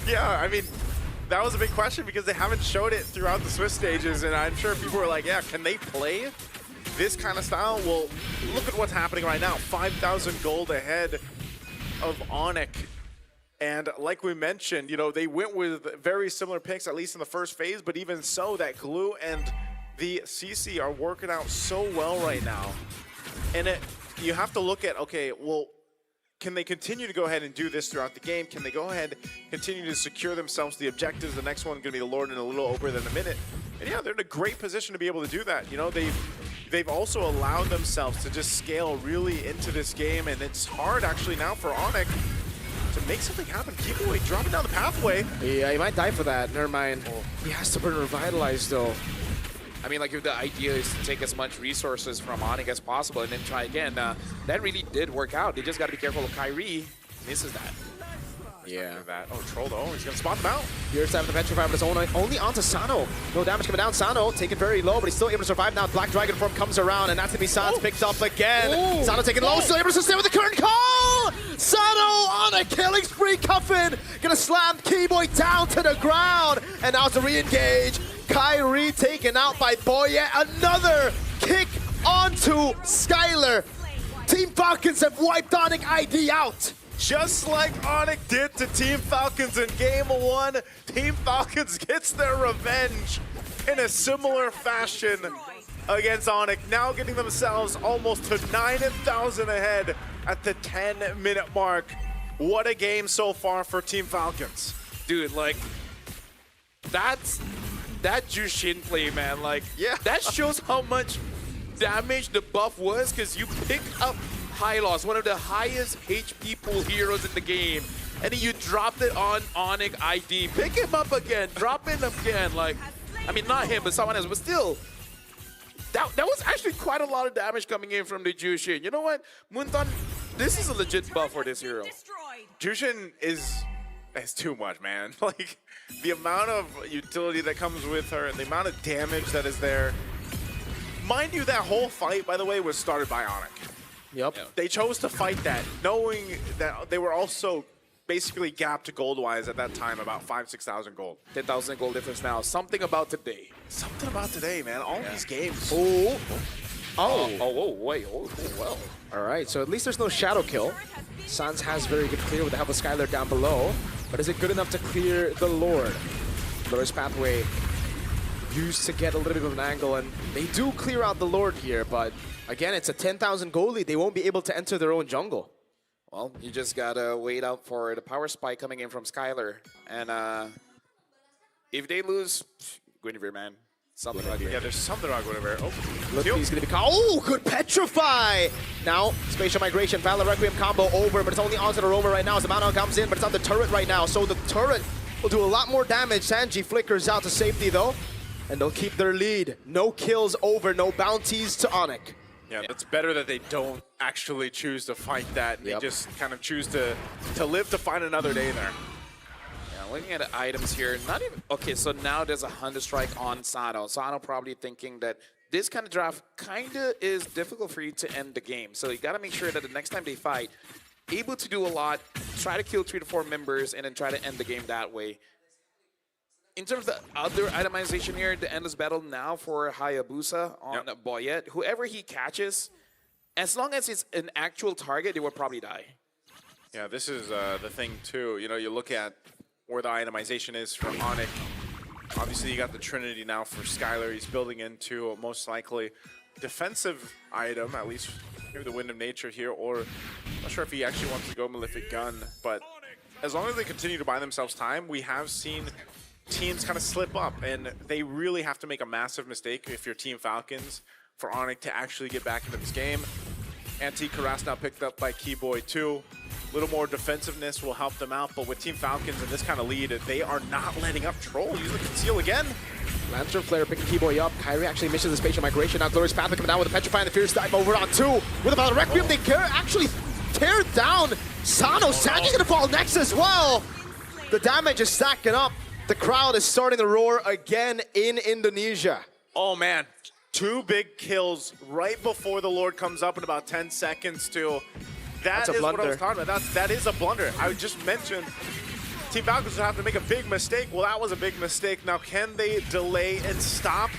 Speaker 18: Yeah, I mean, that was a big question because they haven't showed it throughout the Swiss stages, and I'm sure people were like, yeah, can they play this kind of style? Well, look at what's happening right now. 5,000 gold ahead of ONIC. And like we mentioned, you know, they went with very similar picks, at least in the first phase, but even so, that Glue and the CC are working out so well right now. And you have to look at, okay, well, can they continue to go ahead and do this throughout the game? Can they go ahead, continue to secure themselves the objectives? The next one's going to be the Lord in a little over than a minute. And yeah, they're in a great position to be able to do that. You know, they've also allowed themselves to just scale really into this game, and it's hard actually now for ONIC to make something happen. Keep away, dropping down the pathway.
Speaker 2: Yeah, he might die for that. Never mind. He has to burn Revitalize though.
Speaker 14: I mean, like, if the idea is to take as much resources from ONIC as possible and then try again, that really did work out. They just got to be careful of Kyrie. Misses that.
Speaker 2: Yeah.
Speaker 18: That. Oh, Troll though. He's going to spot them out.
Speaker 2: Here's to have the Petrify, but it's only onto Sano. No damage coming down. Sano taken very low, but he's still able to survive now. Black Dragon form comes around, and that's going to be Sans picked up again.
Speaker 6: Ooh.
Speaker 2: Sano taken low, still able to stay with the current call! Sano on a killing spree, Cuffin! Gonna slam Keyboy down to the ground, and now it's a re-engage. Kyrie taken out by Boyet. Another kick onto Skylar. Team Falcons have wiped ONIC ID out.
Speaker 18: Just like ONIC did to Team Falcons in Game 1, Team Falcons gets their revenge in a similar fashion against ONIC, now getting themselves almost to 9,000 ahead at the 10-minute mark. What a game so far for Team Falcons.
Speaker 14: Dude, like, that Jushin play, man, like, yeah, that shows how much damage the buff was, because you pick up Hylos, one of the highest HP pool heroes in the game, and then you dropped it on ONIC ID. Pick him up again, drop him again. Like, I mean, not him, but someone else, but still, that was actually quite a lot of damage coming in from the Jushin. You know what, Muntan, this is a legit buff for this hero.
Speaker 18: Jushin is too much, man. Like, the amount of utility that comes with her and the amount of damage that is there. Mind you, that whole fight, by the way, was started by ONIC.
Speaker 2: Yep.
Speaker 18: They chose to fight that, knowing that they were also basically gapped gold-wise at that time, about 5,000–6,000 gold.
Speaker 14: 10,000 gold difference now. Something about today.
Speaker 18: Something about today, man. All these games.
Speaker 2: Oh.
Speaker 14: Wait. Well.
Speaker 2: All right, so at least there's no shadow kill. Sans has very good clear with the help of Skylar down below, but is it good enough to clear the Lord? Lord's pathway used to get a little bit of an angle, and they do clear out the Lord here, but again, it's a 10,000 gold lead. They won't be able to enter their own jungle.
Speaker 14: Well, you just gotta wait out for the power spike coming in from Skylar, and if they lose, Guinevere, man. Something like that.
Speaker 18: Yeah, there's something wrong with Guinevere. Oh,
Speaker 2: look, he's gonna be caught. Oh, good Petrify! Now, Spatial Migration, Valor Requiem combo over, but it's only onto the Roamer right now as the Mana comes in, but it's on the turret right now, so the turret will do a lot more damage. Sanji flickers out to safety though, and they'll keep their lead. No kills over, no bounties to ONIC.
Speaker 18: Yeah, it's better that they don't actually choose to fight that. They just kind of choose to live to find another day there.
Speaker 14: Looking at the items here, not even... Okay, so now there's a Hunter Strike on Sano. Sano probably thinking that this kind of draft kind of is difficult for you to end the game. So you got to make sure that the next time they fight, able to do a lot, try to kill 3 to 4 members, and then try to end the game that way. In terms of the other itemization here, the Endless Battle now for Hayabusa on Boyet. Whoever he catches, as long as it's an actual target, they will probably die.
Speaker 18: Yeah, this is the thing too. You know, you look at where the itemization is for ONIC. Obviously, you got the Trinity now for Skylar. He's building into most likely defensive item, at least maybe the Wind of Nature here, or I'm not sure if he actually wants to go Malefic Gun. But as long as they continue to buy themselves time, we have seen teams kind of slip up, and they really have to make a massive mistake if you're Team Falcons for ONIC to actually get back into this game. Anti-Karas now picked up by Keyboy too. A little more defensiveness will help them out, but with Team Falcons in this kind of lead, they are not letting up Troll. Using Conceal again.
Speaker 2: Lantern Flare picking Keyboy up. Kyrie actually misses the Spatial Migration. Now Glorious Pathway coming down with the Petrify and the Fierce Dive over on 2. With about a Requiem, they actually tear down Sano. Sanji's gonna fall next as well. The damage is stacking up. The crowd is starting to roar again in Indonesia.
Speaker 18: Oh man, 2 big kills right before the Lord comes up in about 10 seconds too. That's is what I was talking about. That is a blunder. I just mentioned Team Falcons will have to make a big mistake. Well, that was a big mistake. Now, can they delay and stop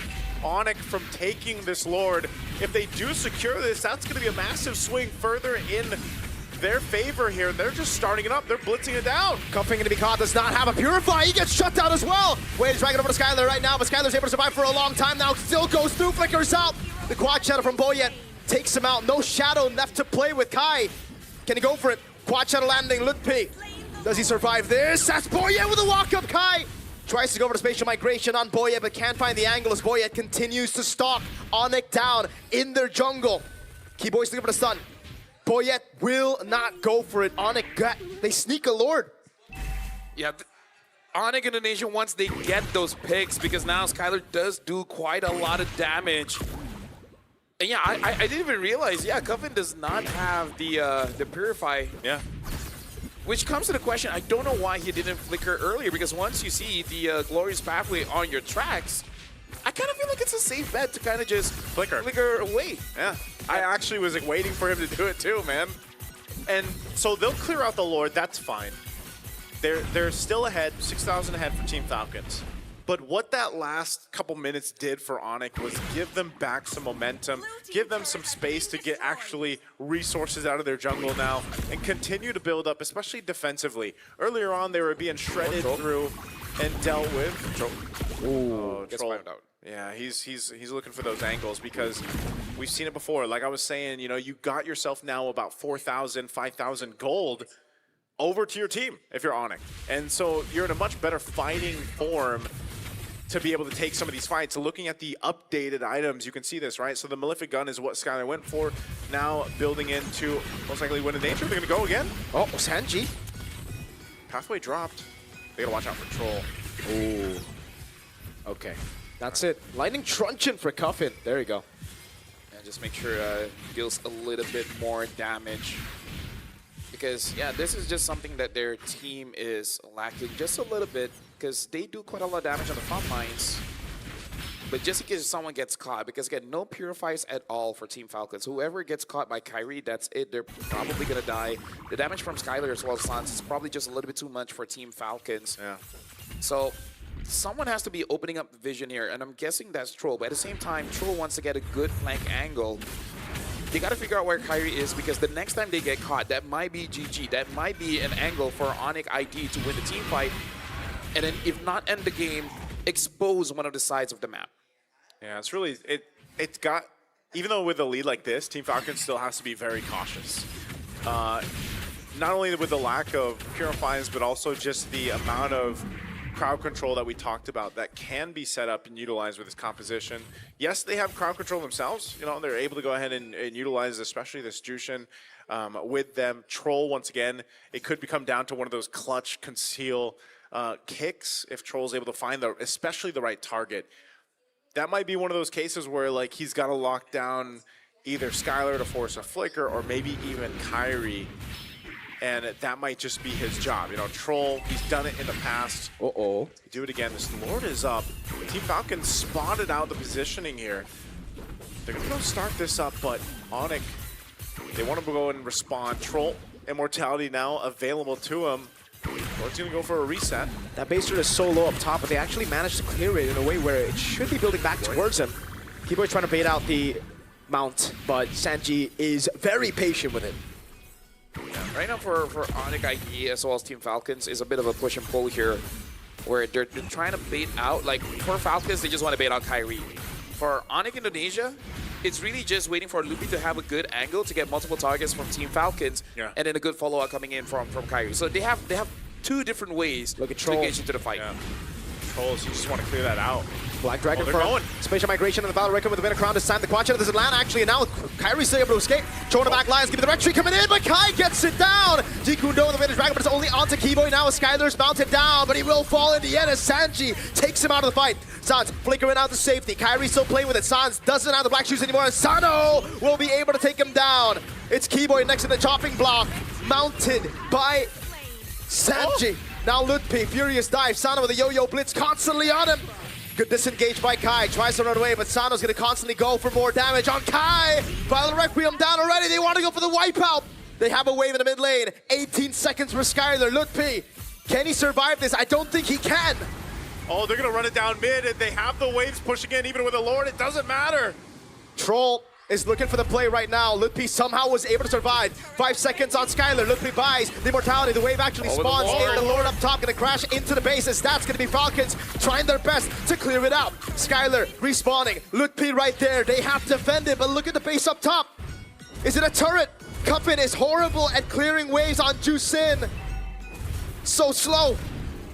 Speaker 18: ONIC from taking this Lord? If they do secure this, that's going to be a massive swing further in their favor here. They're just starting it up. They're blitzing it down.
Speaker 2: Cuffing going to be caught. Does not have a Purify. He gets shut down as well. Wade is dragging over to Skylar right now, but Skylar's able to survive for a long time now. Still goes through, flickers out. The quad shadow from Boyet takes him out. No shadow left to play with. Kai, can he go for it? Quad shadow landing. Lutpi. Does he survive this? That's Boyet with a walk-up. Kai tries to go for the spatial migration on Boyet, but can't find the angle as Boyet continues to stalk ONIC down in their jungle. Keyboy's looking for the stun. Boyet will not go for it. ONIC, they sneak a Lord.
Speaker 14: Yeah, ONIC Indonesia, once they get those picks, because now Skylar does do quite a lot of damage. And yeah, I didn't even realize, yeah, Coven does not have the Purify.
Speaker 18: Yeah.
Speaker 14: Which comes to the question, I don't know why he didn't flicker earlier, because once you see the glorious pathway on your tracks, I kind of feel like it's a safe bet to kind of just flicker away.
Speaker 18: Yeah, I actually was like waiting for him to do it too, man. And so they'll clear out the Lord, that's fine. They're still ahead, 6,000 ahead for Team Falcons. But what that last couple minutes did for ONIC was give them back some momentum, give them some space to get actually resources out of their jungle now, and continue to build up, especially defensively. Earlier on, they were being shredded through and dealt with.
Speaker 14: Ooh,
Speaker 18: Troll. Out. Yeah, he's looking for those angles because we've seen it before. Like I was saying, you know, you got yourself now about 4,000, 5,000 gold over to your team if you're ONIC. And so you're in a much better fighting form to be able to take some of these fights. So looking at the updated items, you can see this, right? So the Malefic Gun is what Skylar went for. Now building into most likely Wind of Nature. They're gonna go again.
Speaker 2: Oh, Sanji.
Speaker 18: Pathway dropped. They gotta watch out for Troll.
Speaker 2: Ooh. Okay, that's it. Lightning Truncheon for Cuffin. There you go.
Speaker 14: And just make sure deals a little bit more damage. Because, yeah, this is just something that their team is lacking just a little bit, because they do quite a lot of damage on the front lines. But just in case someone gets caught, because again, no purifies at all for Team Falcons. Whoever gets caught by Kyrie, that's it. They're probably going to die. The damage from Skylar as well as Sans is probably just a little bit too much for Team Falcons.
Speaker 18: Yeah.
Speaker 14: So someone has to be opening up the vision here, and I'm guessing that's Troll. But at the same time, Troll wants to get a good flank angle. They got to figure out where Kyrie is, because the next time they get caught, that might be GG. That might be an angle for ONIC ID to win the team fight. And then, if not end the game, expose one of the sides of the map.
Speaker 18: Yeah, it's really, it's got, even though with a lead like this, Team Falcons still has to be very cautious. Not only with the lack of purifiers, but also just the amount of crowd control that we talked about that can be set up and utilized with this composition. Yes, they have crowd control themselves. You know, they're able to go ahead and utilize, especially this Jushin with them. Troll, once again, it could become down to one of those clutch conceal kicks if Troll's able to find especially the right target. That might be one of those cases where like he's got to lock down either Skylar to force a flicker or maybe even Kyrie. And that might just be his job. You know, Troll, he's done it in the past.
Speaker 2: Uh-oh.
Speaker 18: Do it again. This Lord is up. Team Falcons spotted out the positioning here. They're going to go start this up, but ONIC, they want to go and respond. Troll, Immortality now available to him. Lord's going to go for a reset.
Speaker 2: That base turret is so low up top, but they actually managed to clear it in a way where it should be building back towards him. Keyboard's trying to bait out the mount, but Sanji is very patient with it.
Speaker 14: Yeah, right now for ONIC ID as well as Team Falcons is a bit of a push and pull here, where they're trying to bait out, like for Falcons, they just want to bait out Kyrie. For ONIC Indonesia, it's really just waiting for Lupi to have a good angle to get multiple targets from Team Falcons, and then a good follow-up coming in from Kyrie. So they have two different ways to engage into the fight.
Speaker 18: Yeah. Trolls, you just want to clear that out.
Speaker 2: Black Dragon for spatial migration in the battle record with the Venom Crown this time. The quad shadow doesn't land actually, and now Kyrie's still able to escape. Throwing the back lines, giving the red tree coming in, but Kai gets it down. Jikundo with the Venom Dragon, but it's only onto Keyboy now as Skylar's mounted down, but he will fall in the end as Sanji takes him out of the fight. Sans flickering out to safety. Kyrie still playing with it. Sans doesn't have the black shoes anymore, and Sano will be able to take him down. It's Keyboy next to the chopping block, mounted by Sanji. Now Lutpi, furious dive. Sano with a yo-yo blitz constantly on him. Good disengage by Kai. Tries to run away, but Sano's going to constantly go for more damage on Kai. Violent Requiem down already. They want to go for the wipeout. They have a wave in the mid lane. 18 seconds for Skylar. Lutpi, can he survive this? I don't think he can.
Speaker 18: Oh, they're going to run it down mid, and they have the waves pushing in, even with a Lord. It doesn't matter.
Speaker 2: Troll is looking for the play right now. Lutpi somehow was able to survive. 5 seconds on Skylar. Lutpi buys the immortality. The wave actually spawns in. The Lord up top going to crash into the bases. That's going to be Falcons trying their best to clear it out. Skylar respawning. Lutpi right there. They have to defend it, but look at the base up top. Is it a turret? Cuffin is horrible at clearing waves on Jusin. So slow.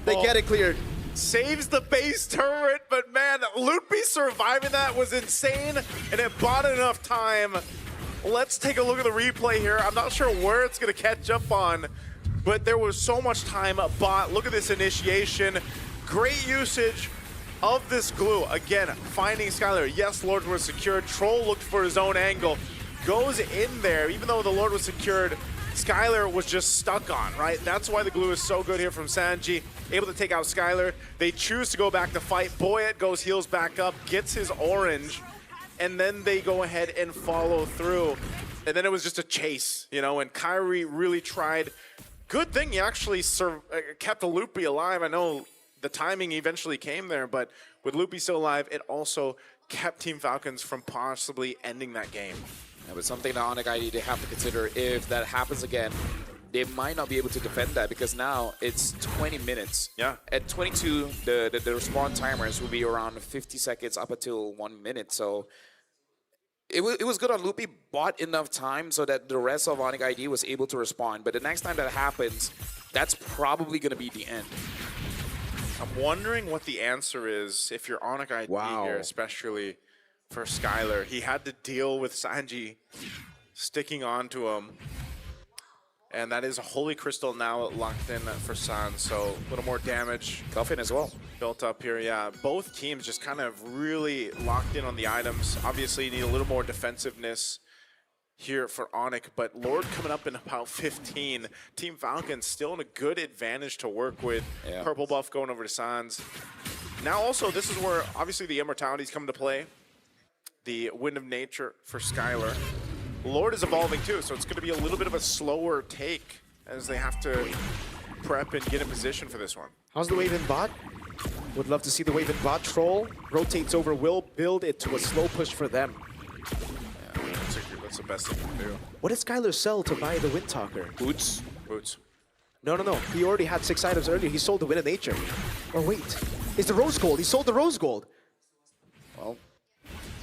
Speaker 2: They get it cleared.
Speaker 18: Saves the base turret, but man, Lutpi surviving that was insane, and it bought enough time. Let's take a look at the replay here. I'm not sure where it's going to catch up on, but there was so much time bought. Look at this initiation. Great usage of this glue. Again, finding Skylar. Yes, Lord was secured. Troll looked for his own angle. Goes in there, even though the Lord was secured, Skylar was just stuck on, right? That's why the glue is so good here from Sanji. Able to take out Skylar. They choose to go back to fight. Boyet goes heals back up, gets his orange, and then they go ahead and follow through. And then it was just a chase, you know, and Kyrie really tried. Good thing he actually kept Lutpi alive. I know the timing eventually came there, but with Lutpi still alive, it also kept Team Falcons from possibly ending that game.
Speaker 14: Yeah, but something that ONIC ID they have to consider, if that happens again, they might not be able to defend that because now it's 20 minutes.
Speaker 18: Yeah.
Speaker 14: At 22, the respawn timers will be around 50 seconds up until 1 minute. So it was good on Lutpi, bought enough time so that the rest of ONIC ID was able to respond. But the next time that happens, that's probably going to be the end.
Speaker 18: I'm wondering what the answer is if you're ONIC ID here, especially for Skylar. He had to deal with Sanji sticking on to him. And that is a Holy Crystal now locked in for San, so a little more damage.
Speaker 14: Cuffin as well.
Speaker 18: Built up here, yeah. Both teams just kind of really locked in on the items. Obviously, you need a little more defensiveness here for ONIC, but Lord coming up in about 15. Team Falcons still in a good advantage to work with.
Speaker 14: Yeah.
Speaker 18: Purple buff going over to Sans. Now also, this is where obviously the immortalities come to play. The Wind of Nature for Skylar. Lord is evolving too, so it's going to be a little bit of a slower take as they have to prep and get in position for this one.
Speaker 2: How's the wave in bot? Would love to see the wave in bot. Troll rotates over, will build it to a slow push for them.
Speaker 18: Yeah, that's the best thing to do.
Speaker 2: What did Skylar sell to buy the Wind Talker?
Speaker 18: Boots. Boots.
Speaker 2: No. He already had 6 items earlier. He sold the Wind of Nature. Or wait, it's the Rose Gold. He sold the Rose Gold.
Speaker 14: Well,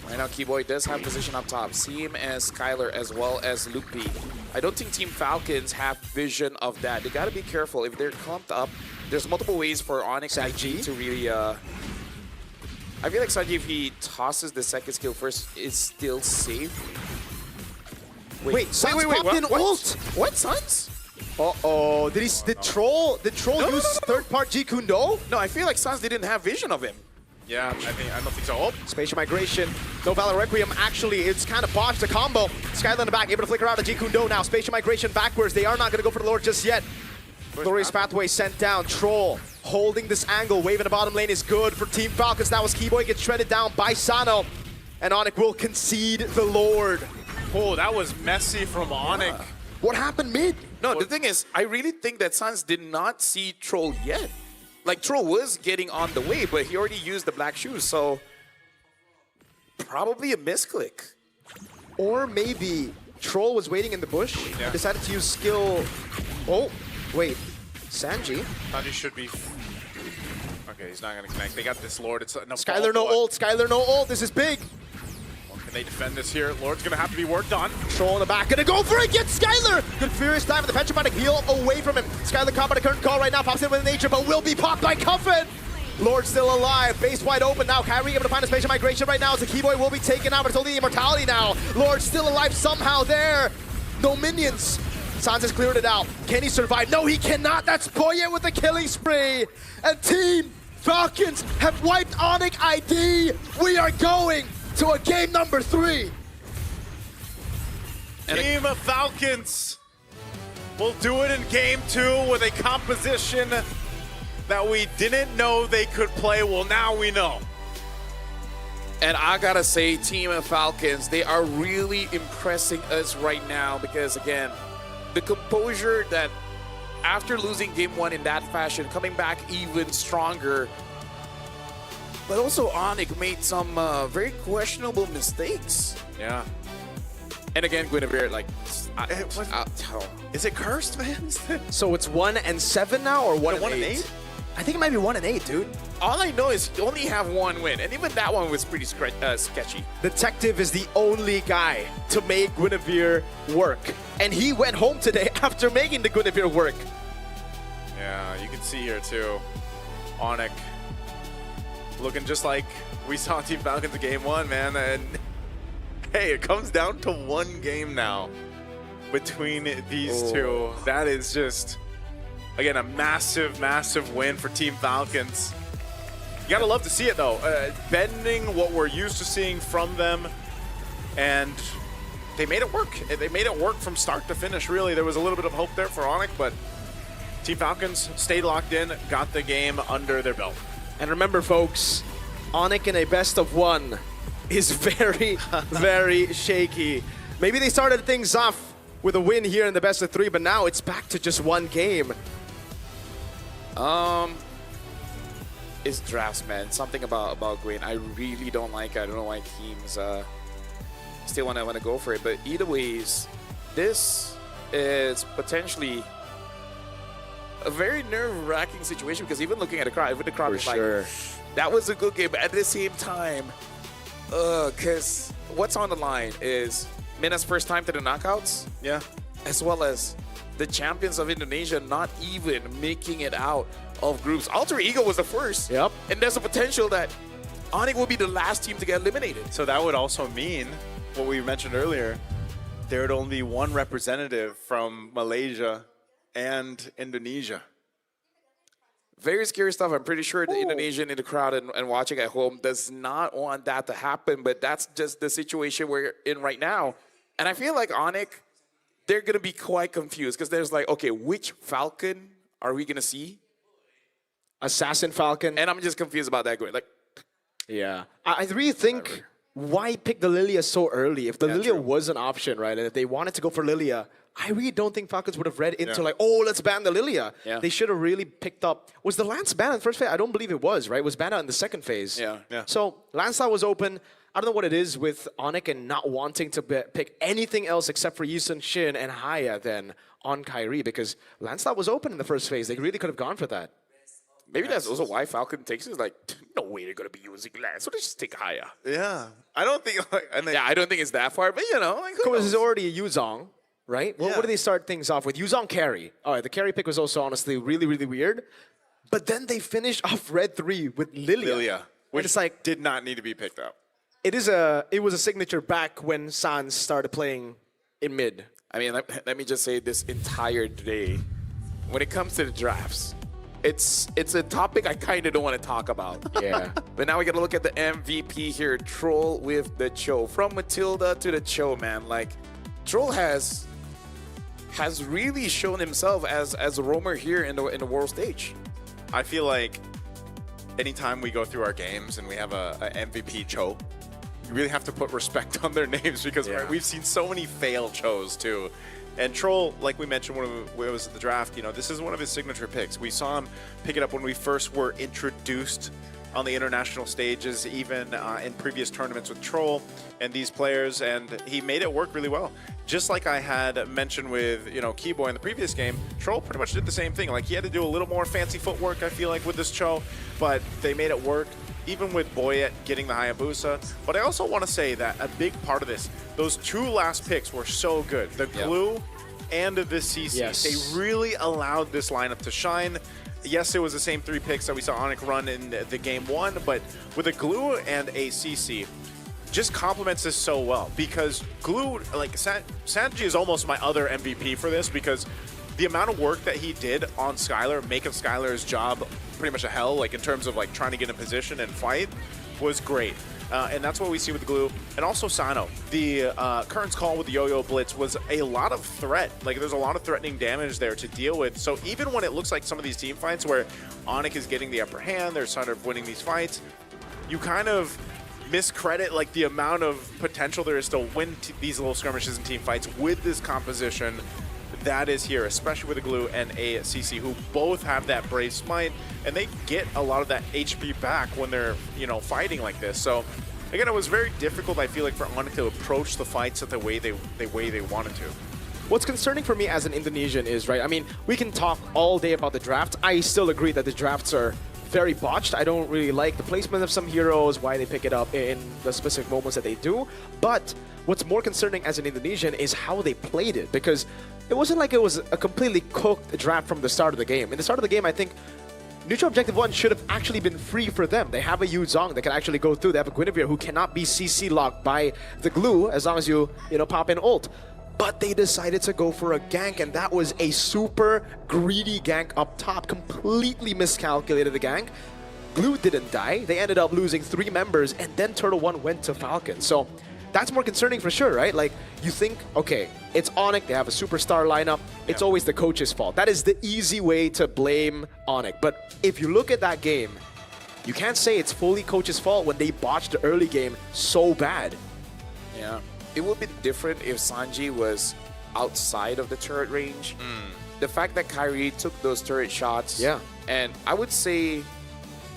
Speaker 14: right now, Keyboy does have position up top. See him as Skylar as well as Lutpi. I don't think Team Falcons have vision of that. They got to be careful. If they're clumped up, there's multiple ways for ONIC ID to really... I feel like Sanji, if he tosses the second skill first, is still safe.
Speaker 2: Wait, Sans popped in ult!
Speaker 14: What, Sans?
Speaker 2: Uh-oh, did Troll use third-part G Kundo?
Speaker 14: No, I feel like Sans didn't have vision of him.
Speaker 18: Yeah, I don't think so. Oh.
Speaker 2: Spatial Migration, no Valor Requiem. Actually, it's kind of botched the combo. Skylar in the back, able to flicker out a G Kundo now. Spatial Migration backwards. They are not going to go for the Lord just yet. Glorious Pathway sent down. Troll holding this angle. Wave in the bottom lane is good for Team Falcons. That was Keyboy, gets shredded down by Sano. And ONIC will concede the Lord.
Speaker 18: Oh, that was messy from ONIC.
Speaker 2: What happened mid?
Speaker 14: No, the thing is, I really think that Sans did not see Troll yet. Like, Troll was getting on the way, but he already used the black shoes, so probably a misclick.
Speaker 2: Or maybe Troll was waiting in the bush and decided to use skill. Oh, wait. Sanji?
Speaker 18: Sanji should be... Okay, he's not going to connect. They got this Lord. It's no
Speaker 2: Skylar no ult. Skylar no ult. This is big.
Speaker 18: Can they defend this here? Lord's going to have to be worked on.
Speaker 2: Troll in the back. Gonna go for it. Get Skylar. Good furious time. The petrified heal away from him. Skylar caught by the current call right now. Pops in with nature, but will be popped by Cuffin. Lord still alive. Base wide open now. Kyrie able to find a spatial migration right now as the Keyboy will be taken out, but it's only the immortality now. Lord still alive somehow there. No minions. Sans has cleared it out. Can he survive? No, he cannot. That's Boyet with the killing spree. And Team Falcons have wiped ONIC ID. We are going to a game number 3.
Speaker 18: Team of Falcons will do it in game 2 with a composition that we didn't know they could play. Well, now we know.
Speaker 14: And I gotta say, Team Falcons, they are really impressing us right now because, again, the composure that after losing game 1 in that fashion, coming back even stronger. But also ONIC made some very questionable mistakes.
Speaker 18: Yeah.
Speaker 14: And again, Guinevere, like,
Speaker 18: is it cursed, man?
Speaker 2: So it's 1-7 now, or 1-8? I think it might be 1-8, dude.
Speaker 14: All I know is you only have one win, and even that one was pretty sketchy.
Speaker 2: Detective is the only guy to make Guinevere work. And he went home today after making the Guinevere work.
Speaker 18: Yeah, you can see here too. ONIC looking just like we saw Team Falcons in game 1, man. And hey, it comes down to one game now between these two. That is just, again, a massive, massive win for Team Falcons. You gotta love to see it though. Bending what we're used to seeing from them, and they made it work. They made it work from start to finish, really. There was a little bit of hope there for ONIC, but Team Falcons stayed locked in, got the game under their belt.
Speaker 2: And remember, folks, ONIC in a best-of-1 is very, very shaky. Maybe they started things off with a win here in the best-of-3, but now it's back to just one game.
Speaker 14: It's drafts, man. Something about Gwen I really don't like. I don't know why teams still want to go for it. But either ways, this is potentially a very nerve-wracking situation because even looking at the crowd, was like, that was a good game. But at the same time, because what's on the line is Mina's first time to the knockouts.
Speaker 18: Yeah.
Speaker 14: As well as the champions of Indonesia not even making it out of groups. Alter Ego was the first.
Speaker 2: Yep.
Speaker 14: And there's a potential that ONIC will be the last team to get eliminated.
Speaker 18: So that would also mean what we mentioned earlier. There would only be one representative from Malaysia and Indonesia.
Speaker 14: Very scary stuff. I'm pretty sure the Indonesian in the crowd and watching at home does not want that to happen, but that's just the situation we're in right now. And I feel like ONIC, they're going to be quite confused because there's like, okay, which Falcon are we going to see?
Speaker 2: Assassin Falcon.
Speaker 14: And I'm just confused about that going. Like,
Speaker 2: yeah. I really think, why pick the Lilia so early? If the Lilia was an option, right, and if they wanted to go for Lilia, I really don't think Falcons would have read into like, oh, let's ban the Lilia.
Speaker 14: Yeah.
Speaker 2: They should have really picked up. Was the Lance banned in the first phase? I don't believe it was, right? It was banned out in the second phase.
Speaker 14: Yeah.
Speaker 2: So Lancelot was open. I don't know what it is with ONIC and not wanting to pick anything else except for Yusun Shin and Haya then on Kyrie, because Lancelot was open in the first phase. They really could have gone for that.
Speaker 14: Maybe that's also why Falcon takes it. It's like, no way they're going to be using Lance. So they just take Haya.
Speaker 18: Yeah. I don't think...
Speaker 14: I don't think it's that far, but you know. Like,
Speaker 2: because it's already a Yuzong, right? Well, what do they start things off with? Yuzong carry. All right, the carry pick was also honestly really, really weird. But then they finished off Red 3 with Lilia.
Speaker 18: Which
Speaker 2: it's like,
Speaker 18: did not need to be picked up.
Speaker 2: It was a signature back when Sans started playing in mid.
Speaker 14: I mean, let me just say this entire day, when it comes to the drafts, it's a topic I kind of don't want to talk about.
Speaker 2: Yeah.
Speaker 14: But now we got to look at the MVP here, Troll with the Cho. From Matilda to the Cho, man. Like, Troll has really shown himself as a roamer here in the world stage.
Speaker 18: I feel like anytime we go through our games and we have a MVP Cho, you really have to put respect on their names because we've seen so many fail Chos too. And Troll, like we mentioned when it was at the draft, you know, this is one of his signature picks. We saw him pick it up when we first were introduced on the international stages, even in previous tournaments with Troll and these players, and he made it work really well. Just like I had mentioned with, you know, Keyboy in the previous game, Troll pretty much did the same thing. Like, he had to do a little more fancy footwork, I feel like, with this Cho, but they made it work. Even with Boyet getting the Hayabusa. But I also want to say that a big part of this, those two last picks were so good. The Glue and the CC.
Speaker 2: Yes.
Speaker 18: They really allowed this lineup to shine. Yes, it was the same 3 picks that we saw ONIC run in the game 1, but with a Glue and a CC, just complements this so well. Because Glue, like, Sanji is almost my other MVP for this, because the amount of work that he did on Skylar, making Skylar's job pretty much a hell, like in terms of like trying to get in position and fight, was great. And that's what we see with Glue. And also Sano. The Kern's call with the Yo-Yo Blitz was a lot of threat. Like, there's a lot of threatening damage there to deal with. So even when it looks like some of these team fights where ONIC is getting the upper hand, they're sort of winning these fights, you miscredit like the amount of potential there is to win these little skirmishes and team fights with this composition that is here, especially with a Glue and a CC, who both have that Brave Smite, and they get a lot of that HP back when they're, you know, fighting like this. So again, it was very difficult, I feel like, for ONIC to approach the fights the way they wanted to.
Speaker 2: What's concerning for me as an Indonesian is, right, I mean, we can talk all day about the draft. I still agree that the drafts are very botched. I don't really like the placement of some heroes, why they pick it up in the specific moments that they do. But what's more concerning as an Indonesian is how they played it, because it wasn't like it was a completely cooked draft from the start of the game. In the start of the game, I think Neutral Objective 1 should have actually been free for them. They have a Yu Zhong that can actually go through. They have a Guinevere who cannot be CC locked by the Glue as long as you pop in ult. But they decided to go for a gank, and that was a super greedy gank up top. Completely miscalculated the gank. Glue didn't die. They ended up losing 3 members, and then Turtle 1 went to Falcon. So that's more concerning for sure, right? Like, you think, okay, it's ONIC, they have a superstar lineup. It's always the coach's fault. That is the easy way to blame ONIC. But if you look at that game, you can't say it's fully coach's fault when they botched the early game so bad.
Speaker 14: Yeah. It would be different if Sanji was outside of the turret range. The fact that Kyrie took those turret shots, and I would say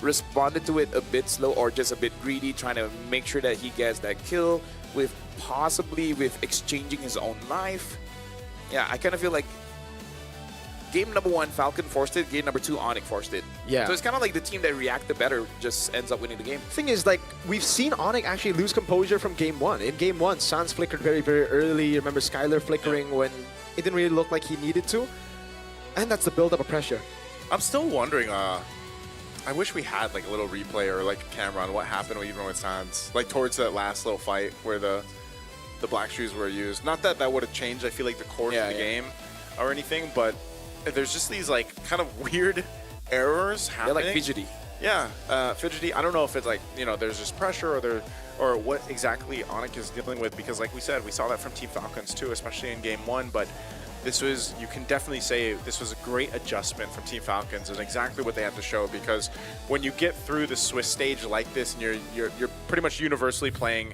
Speaker 14: responded to it a bit slow or just a bit greedy, trying to make sure that he gets that kill with possibly with exchanging his own life. Yeah, I kind of feel like game number 1, Falcon forced it. Game number 2, ONIC forced it.
Speaker 2: Yeah.
Speaker 14: So it's kind of like the team that reacted better just ends up winning the game.
Speaker 2: Thing is, like, we've seen ONIC actually lose composure from game 1. In game 1, Sans flickered very, very early. Remember Skylar flickering when it didn't really look like he needed to. And that's the build-up of pressure.
Speaker 18: I'm still wondering, I wish we had like a little replay or like a camera on what happened even with Sans. Like towards that last little fight where the black shoes were used. Not that that would have changed, I feel like, the course of the game or anything, but there's just these like kind of weird errors happening.
Speaker 14: They're like fidgety.
Speaker 18: Yeah, fidgety. I don't know if it's like, you know, there's just pressure or what exactly ONIC is dealing with, because like we said, we saw that from Team Falcons too, especially in game 1, but this was, you can definitely say this was a great adjustment from Team Falcons and exactly what they had to show, because when you get through the Swiss stage like this and you're pretty much universally playing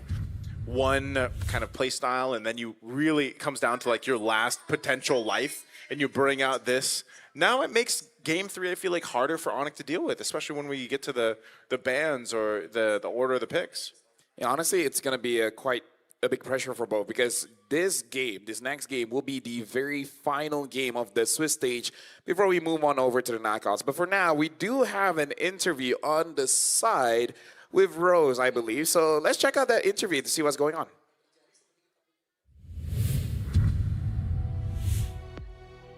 Speaker 18: one kind of play style, and then you really, it comes down to like your last potential life and you bring out this. Now it makes game 3, I feel like, harder for ONIC to deal with, especially when we get to the bans or the order of the picks.
Speaker 14: Yeah, honestly, it's going to be quite a big pressure for both, because this next game will be the very final game of the Swiss stage before we move on over to the knockouts. But for now, we do have an interview on the side with Rose, I believe. So let's check out that interview to see what's going on.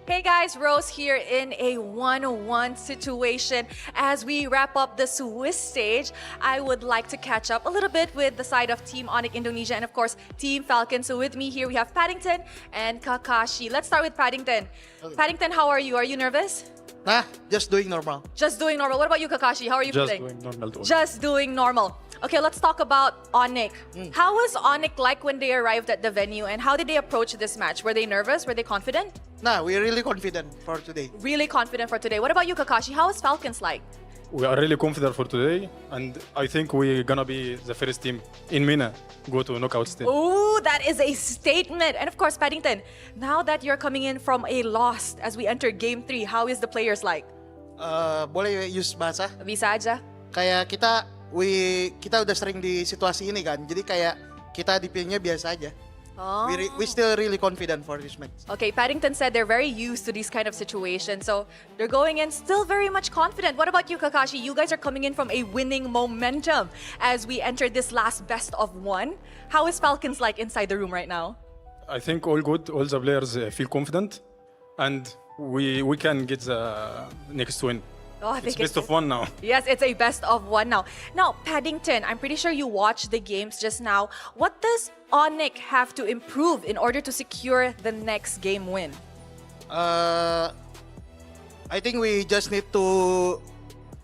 Speaker 16: Hey guys, Rose here in a 1-on-1 situation. As we wrap up the Swiss stage, I would like to catch up a little bit with the side of Team ONIC Indonesia and of course Team Falcon. So with me here we have Paddington and Kakashi. Let's start with Paddington. Okay. Paddington, how are you? Are you nervous?
Speaker 29: Nah, just doing normal.
Speaker 16: Just doing normal. What about you, Kakashi? How are you feeling?
Speaker 29: Just doing normal too.
Speaker 16: Just doing normal. Okay, let's talk about ONIC. How was ONIC like when they arrived at the venue, and how did they approach this match? Were they nervous? Were they confident?
Speaker 29: Nah, we're really confident for today.
Speaker 16: Really confident for today. What about you, Kakashi? How was Falcons like?
Speaker 4: We are really confident for today, and I think we're gonna be the first team in MENA go to knockout stage.
Speaker 16: Ooh, that is a statement. And of course, Paddington, now that you're coming in from a loss as we enter Game 3, how is the players like?
Speaker 29: Boleh use bahasa?
Speaker 16: Bisa aja.
Speaker 29: Kayak kita udah sering di situasi ini kan, jadi kayak kita dipilihnya biasa aja.
Speaker 16: Oh.
Speaker 29: We still really confident for this match.
Speaker 16: Okay, Paddington said they're very used to these kind of situations, so they're going in still very much confident. What about you, Kakashi? You guys are coming in from a winning momentum as we enter this last best of 1. How is Falcons like inside the room right now?
Speaker 4: I think all good. All the players feel confident, and we can get the next win.
Speaker 16: Oh, I think
Speaker 4: it's best of 1 now.
Speaker 16: Yes, it's a best of 1 now. Now, Paddington, I'm pretty sure you watched the games just now. What does ONIC have to improve in order to secure the next game win?
Speaker 29: I think we just need to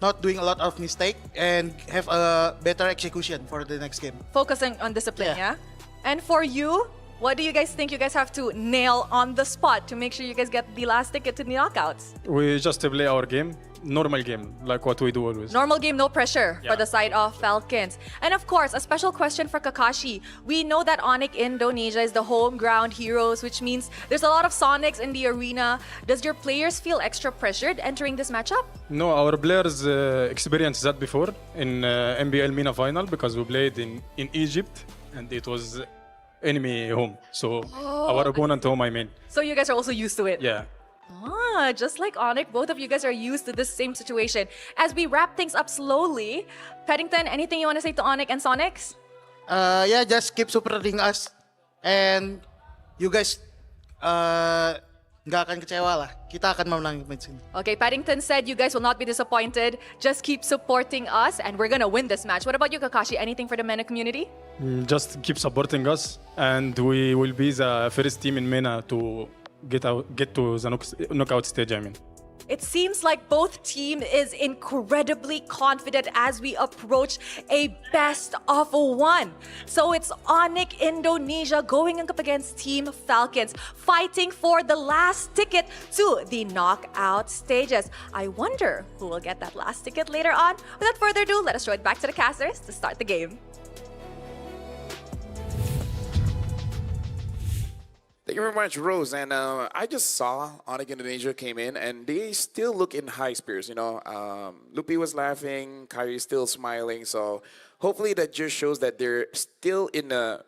Speaker 29: not doing a lot of mistake and have a better execution for the next game.
Speaker 16: Focusing on discipline, yeah? And for you, what do you guys think you guys have to nail on the spot to make sure you guys get the last ticket to the knockouts?
Speaker 4: We just play our game, normal game, like what we do always.
Speaker 16: Normal game, no pressure
Speaker 4: Yeah.
Speaker 16: for the side of Falcons. And of course, a special question for Kakashi. We know that ONIC Indonesia is the home ground heroes, which means there's a lot of Sonics in the arena. Does your players feel extra pressured entering this matchup?
Speaker 4: No, our players experienced that before in NBL MENA final because we played in Egypt and it was enemy home. So our opponent home, I mean.
Speaker 16: So you guys are also used to it?
Speaker 4: Yeah.
Speaker 16: Just like ONIC, both of you guys are used to this same situation. As we wrap things up slowly, Paddington, anything you want to say to ONIC and Sonics?
Speaker 6: Yeah, just keep supporting us. And you guys, nggak akan kecewa lah. Kita akan menang match ini.
Speaker 16: Okay, Paddington said you guys will not be disappointed. Just keep supporting us and we're gonna win this match. What about you, Kakashi? Anything for the MENA community?
Speaker 4: Just keep supporting us and we will be the first team in MENA to get to the knockout stage, I mean.
Speaker 16: It seems like both team is incredibly confident as we approach a best of one. So it's ONIC Indonesia going up against Team Falcons, fighting for the last ticket to the knockout stages. I wonder who will get that last ticket later on. Without further ado, let us throw it back to the casters to start the game.
Speaker 14: Thank you very much, Rose. And I just saw ONIC Indonesia came in, and they still look in high spirits. You know, Lupi was laughing, Kyrie still smiling. So hopefully that just shows that they're still in a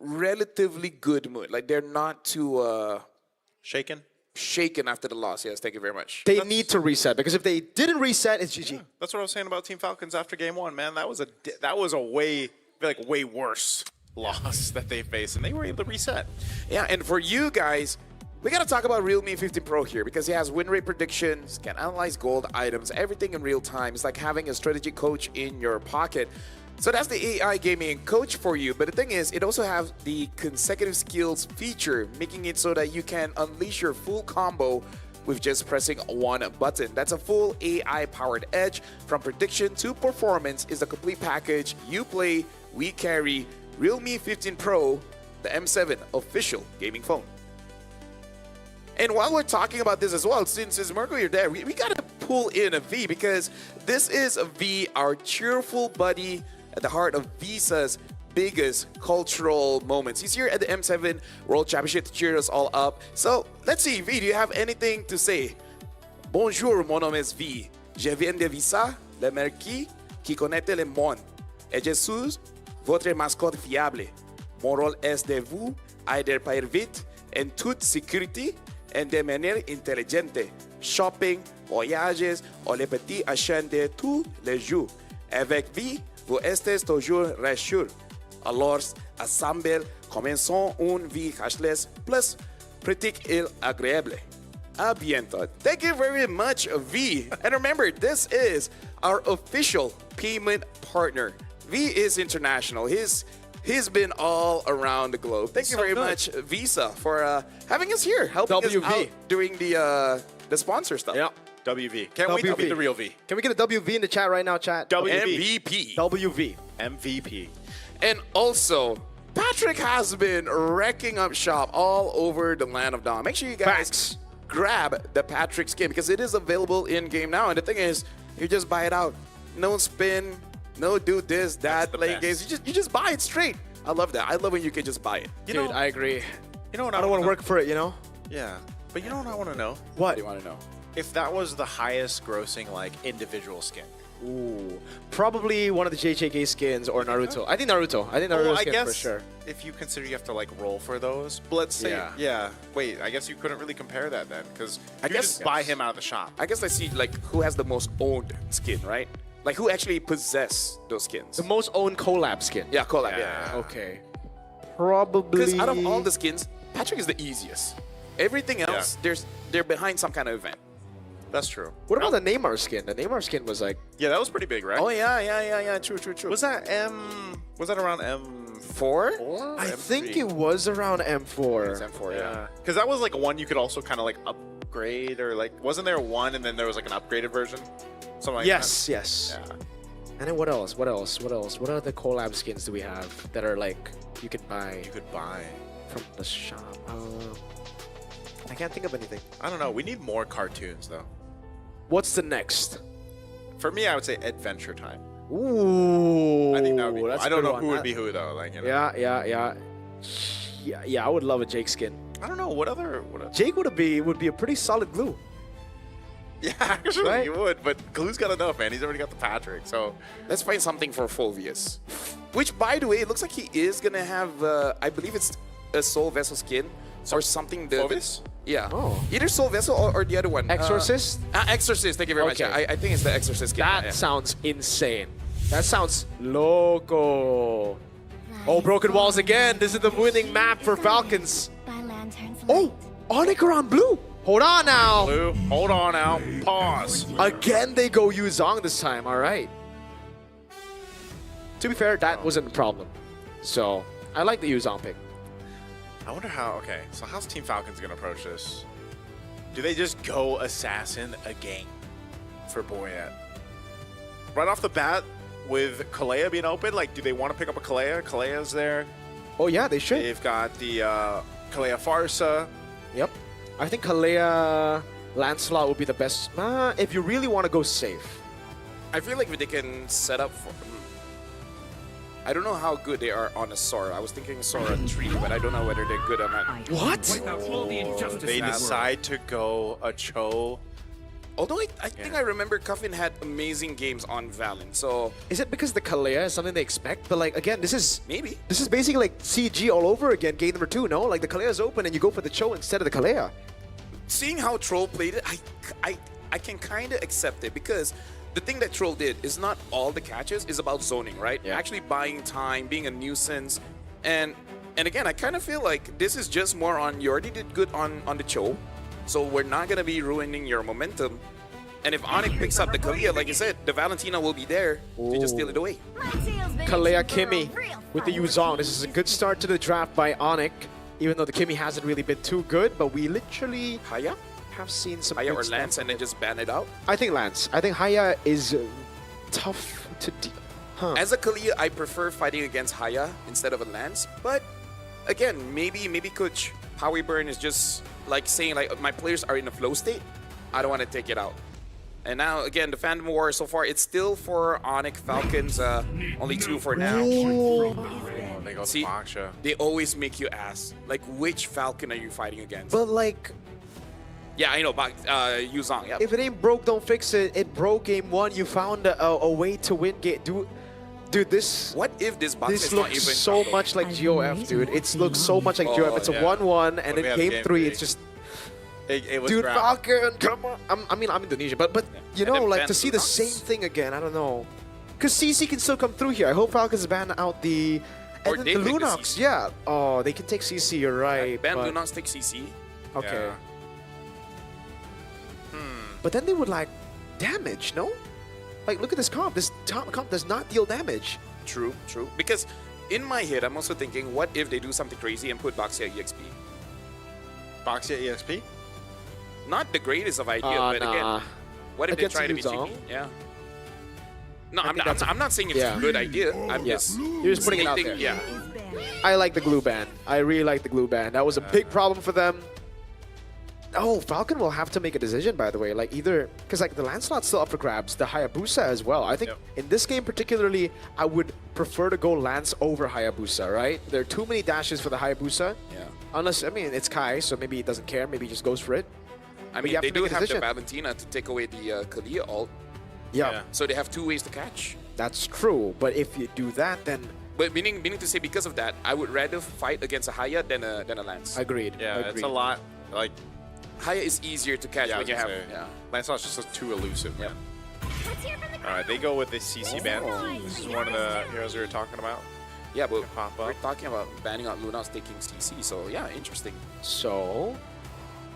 Speaker 14: relatively good mood. Like they're not too shaken after the loss. Yes, thank you very much.
Speaker 2: They need to reset because if they didn't reset, it's GG.
Speaker 15: That's what I was saying about Team Falcons after game one, man. That was a way worse loss that they faced, and they were able to reset.
Speaker 14: Yeah, and for you guys, we gotta talk about Realme 15 Pro here because he has win rate predictions, can analyze gold items, everything in real time. It's like having a strategy coach in your pocket. So that's the AI gaming coach for you. But the thing is, it also has the consecutive skills feature, making it so that you can unleash your full combo with just pressing one button. That's a full AI-powered edge. From prediction to performance is a complete package. You play, we carry. Realme 15 Pro, the M7 official gaming phone. And while we're talking about this as well, since Marco, you're there, we gotta pull in a V because this is a V, our cheerful buddy at the heart of Visa's biggest cultural moments. He's here at the M7 World Championship to cheer us all up. So let's see, V, do you have anything to say? Bonjour, mon nom est V. Je viens de Visa, le marquis qui connaît le monde. Et je suis votre mascotte fiable. Mon rôle est de vous aider par vite en toute sécurité et de manière intelligente. Shopping, voyages ou les petits achats de tous les jours. Avec vie, vous êtes toujours rassuré. Alors, ensemble, commençons une vie cashless plus pratique et agréable. A bientôt. Thank you very much, V. And remember, this is our official payment partner. V is international. He's been all around the globe. Thank you very much, Visa, for having us here, helping us out doing the sponsor stuff.
Speaker 2: Yeah.
Speaker 15: WV. Can't wait to be the real V.
Speaker 2: Can we get a WV in the chat right now, chat?
Speaker 15: WV.
Speaker 14: MVP.
Speaker 2: WV.
Speaker 15: MVP.
Speaker 14: And also, Patrick has been wrecking up shop all over the land of Dawn. Make sure you guys grab the Patrick skin because it is available in game now. And the thing is, you just buy it out. No spin. No, do this, that, playing games. You just buy it straight. I love that. I love when you can just buy it.
Speaker 2: Dude, I agree.
Speaker 15: You know what
Speaker 2: I don't want to work for it, you know?
Speaker 15: Yeah. But you know what I want to know?
Speaker 2: What?
Speaker 14: What do you want to know?
Speaker 18: If that was the highest grossing, like, individual skin.
Speaker 2: Ooh. Probably one of the JJK skins or Naruto. I think Naruto. I think Naruto skin for sure.
Speaker 18: If you consider you have to, like, roll for those. But let's say, wait, I guess you couldn't really compare that then. Because I guess just buy him out of the shop.
Speaker 14: I guess let's see, like, who has the most owned skin, right? Like, who actually possess those skins?
Speaker 2: The most owned collab skin.
Speaker 14: Yeah, collab, yeah.
Speaker 2: Okay. Probably.
Speaker 14: Because out of all the skins, Patrick is the easiest. Everything else, they're behind some kind of event.
Speaker 18: That's true.
Speaker 2: What about the Neymar skin? The Neymar skin was like...
Speaker 18: Yeah, that was pretty big, right?
Speaker 14: Oh, yeah. True.
Speaker 18: Was that around M4?
Speaker 2: I think it was around M4.
Speaker 14: It's M4, yeah.
Speaker 18: Because that was like one you could also kind of like upgrade or like... Wasn't there one and then there was like an upgraded version? Something like that?
Speaker 2: Yes. Yeah. And then what else? What are the collab skins do we have that are like you could buy? from the shop. I can't think of anything.
Speaker 18: I don't know. We need more cartoons, though.
Speaker 2: What's the next?
Speaker 18: For me, I would say Adventure Time.
Speaker 2: Ooh,
Speaker 18: I think that would be cool.
Speaker 2: that's
Speaker 18: I
Speaker 2: a
Speaker 18: don't
Speaker 2: good
Speaker 18: know
Speaker 2: one.
Speaker 18: who would be who, though. Like, you know.
Speaker 2: Yeah. I would love a Jake skin.
Speaker 18: I don't know. What other...
Speaker 2: Jake would be a pretty solid glue.
Speaker 18: Yeah, actually,
Speaker 2: Right?
Speaker 18: you would. But Glue's got enough, man. He's already got the Patrick, so...
Speaker 14: Let's find something for Fulvius. Which, by the way, it looks like he is going to have, I believe it's a Soul Vessel skin or something.
Speaker 18: Fulvius?
Speaker 14: Yeah.
Speaker 2: Oh.
Speaker 14: Either Soul Vessel or the other one.
Speaker 2: Exorcist?
Speaker 14: Exorcist, thank you very much.
Speaker 2: Okay.
Speaker 14: I think it's the Exorcist skin.
Speaker 2: That
Speaker 14: Yeah.
Speaker 2: sounds insane. That sounds loco. Oh, broken walls again. This is the winning map for Falcons. Oh, ONIC around blue. Hold on now.
Speaker 18: Blue, hold on now. Pause.
Speaker 2: Again, they go Yuzong this time. All right. To be fair, that wasn't a problem. So, I like the Yuzong pick.
Speaker 18: I wonder how... Okay, so how's Team Falcons going to approach this? Do they just go Assassin again for Boyette? Right off the bat, with Kalea being open, like, do they want to pick up a Kalea? Kalea's there.
Speaker 2: Oh, yeah, they should.
Speaker 18: They've got the Kalea Farsa.
Speaker 2: Yep. I think Kalea Lancelot would be the best. If you really want to go safe.
Speaker 14: I feel like they can set up for... I don't know how good they are on a Sora. I was thinking Sora 3, but I don't know whether they're good on that.
Speaker 2: What?
Speaker 18: They decide to go a Cho.
Speaker 14: Although I think I remember Cuffin had amazing games on Valen, so...
Speaker 2: Is it because the Kalea is something they expect? But like, again, this is...
Speaker 14: Maybe.
Speaker 2: This is basically like CG all over again, game number 2, no? Like the Kalea is open and you go for the Cho instead of the Kalea.
Speaker 14: Seeing how Troll played it, I can kind of accept it because the thing that Troll did is not all the catches is about zoning, right?
Speaker 2: Yeah.
Speaker 14: Actually buying time, being a nuisance. And again, I kind of feel like this is just more on, you already did good on the Cho, so we're not going to be ruining your momentum. And if ONIC picks up the Kalea, like you said, the Valentina will be there to just steal it away.
Speaker 2: Kalea Kimmy with the Yuzong. This is a good start to the draft by ONIC, even though the Kimmy hasn't really been too good, but we literally
Speaker 14: Haya?
Speaker 2: have seen some
Speaker 14: Haya
Speaker 2: good
Speaker 14: or
Speaker 2: stuff.
Speaker 14: Lance and then just ban it out?
Speaker 2: I think Lance. I think Haya is tough to deal. Huh.
Speaker 14: As a Kalea, I prefer fighting against Haya instead of a Lance. But again, maybe Coach Howie Burn is just like saying like my players are in a flow state. I don't want to take it out. And now again, the Phantom War so far it's still for ONIC Falcons. Only 2 for now.
Speaker 18: They go
Speaker 14: See,
Speaker 18: Moksha.
Speaker 14: they always make you ask like which Falcon are you fighting against?
Speaker 2: But like,
Speaker 14: Yeah, I know, but Yuzong, yeah.
Speaker 2: if it ain't broke, don't fix it. It broke game 1. You found a way to win game. Dude, this...
Speaker 14: What if this box
Speaker 2: This
Speaker 14: is not
Speaker 2: looks
Speaker 14: even
Speaker 2: so much like GOF, dude. It looks so much like GOF. It's a 1-1, and
Speaker 18: we
Speaker 2: in
Speaker 18: have
Speaker 2: game
Speaker 18: game
Speaker 2: 3,
Speaker 18: three.
Speaker 2: it's just...
Speaker 18: It was
Speaker 2: Dude,
Speaker 18: ground.
Speaker 2: Falcon, come on. I'm Indonesian, but you
Speaker 14: And
Speaker 2: know,
Speaker 14: then
Speaker 2: like
Speaker 14: ban
Speaker 2: to see the
Speaker 14: Lunox.
Speaker 2: same thing again, I don't know. Because CC can still come through here. I hope Falcons ban out the...
Speaker 14: Or
Speaker 2: And
Speaker 14: they
Speaker 2: then the
Speaker 14: take the
Speaker 2: Lunox,
Speaker 14: CC.
Speaker 2: yeah. Oh, they can take CC, you're right.
Speaker 14: ban
Speaker 2: but-
Speaker 14: Lunox take CC.
Speaker 2: Okay.
Speaker 18: Yeah.
Speaker 2: But then they would like damage, no? Like, look at this comp. This comp does not deal damage.
Speaker 14: True. Because in my head, I'm also thinking, what if they do something crazy and put Boxia EXP?
Speaker 18: Boxia EXP?
Speaker 14: Not the greatest of ideas, but
Speaker 2: nah.
Speaker 14: again, what if they
Speaker 2: Against
Speaker 14: try to be
Speaker 2: Yuzong?
Speaker 14: cheeky? Yeah. No,
Speaker 2: I
Speaker 14: I'm
Speaker 2: think
Speaker 14: not,
Speaker 2: that's
Speaker 14: I'm not saying it's
Speaker 2: yeah.
Speaker 14: a good idea. I'm
Speaker 2: Yeah.
Speaker 14: just
Speaker 2: You're just putting it out
Speaker 14: stating-
Speaker 2: there.
Speaker 14: Yeah.
Speaker 2: I like the glue ban. I really like the glue ban. That was a big problem for them. Oh, Falcon will have to make a decision, by the way. Like, either... Because, like, the Lancelot's still up for grabs. The Hayabusa as well. I think in this game particularly, I would prefer to go Lance over Hayabusa, right? There are too many dashes for the Hayabusa.
Speaker 14: Yeah.
Speaker 2: Unless, I mean, it's Kai, so maybe he doesn't care. Maybe he just goes for it.
Speaker 14: I
Speaker 2: But
Speaker 14: mean,
Speaker 2: you have
Speaker 14: they
Speaker 2: to
Speaker 14: do
Speaker 2: make a
Speaker 14: have the
Speaker 2: decision.
Speaker 14: Valentina to take away the Kalea ult.
Speaker 2: Yeah,
Speaker 14: So they have 2 ways to catch.
Speaker 2: that's true. But if you do that, then...
Speaker 14: But meaning to say, because of that, I would rather fight against a Haya than a Lance.
Speaker 2: Agreed.
Speaker 18: Yeah,
Speaker 2: Agreed.
Speaker 18: it's a lot. Like,
Speaker 14: Haya is easier to catch
Speaker 18: yeah, I
Speaker 14: when
Speaker 18: was
Speaker 14: you have.
Speaker 18: gonna say,
Speaker 14: Yeah.
Speaker 18: Lancelot's just too elusive.
Speaker 14: Yeah.
Speaker 18: All right, they go with the CC ban. This is one of the heroes we were talking about.
Speaker 14: Yeah, but
Speaker 18: Pop
Speaker 14: we're
Speaker 18: up.
Speaker 14: talking about banning out Lunox taking CC, so yeah, interesting.
Speaker 2: So...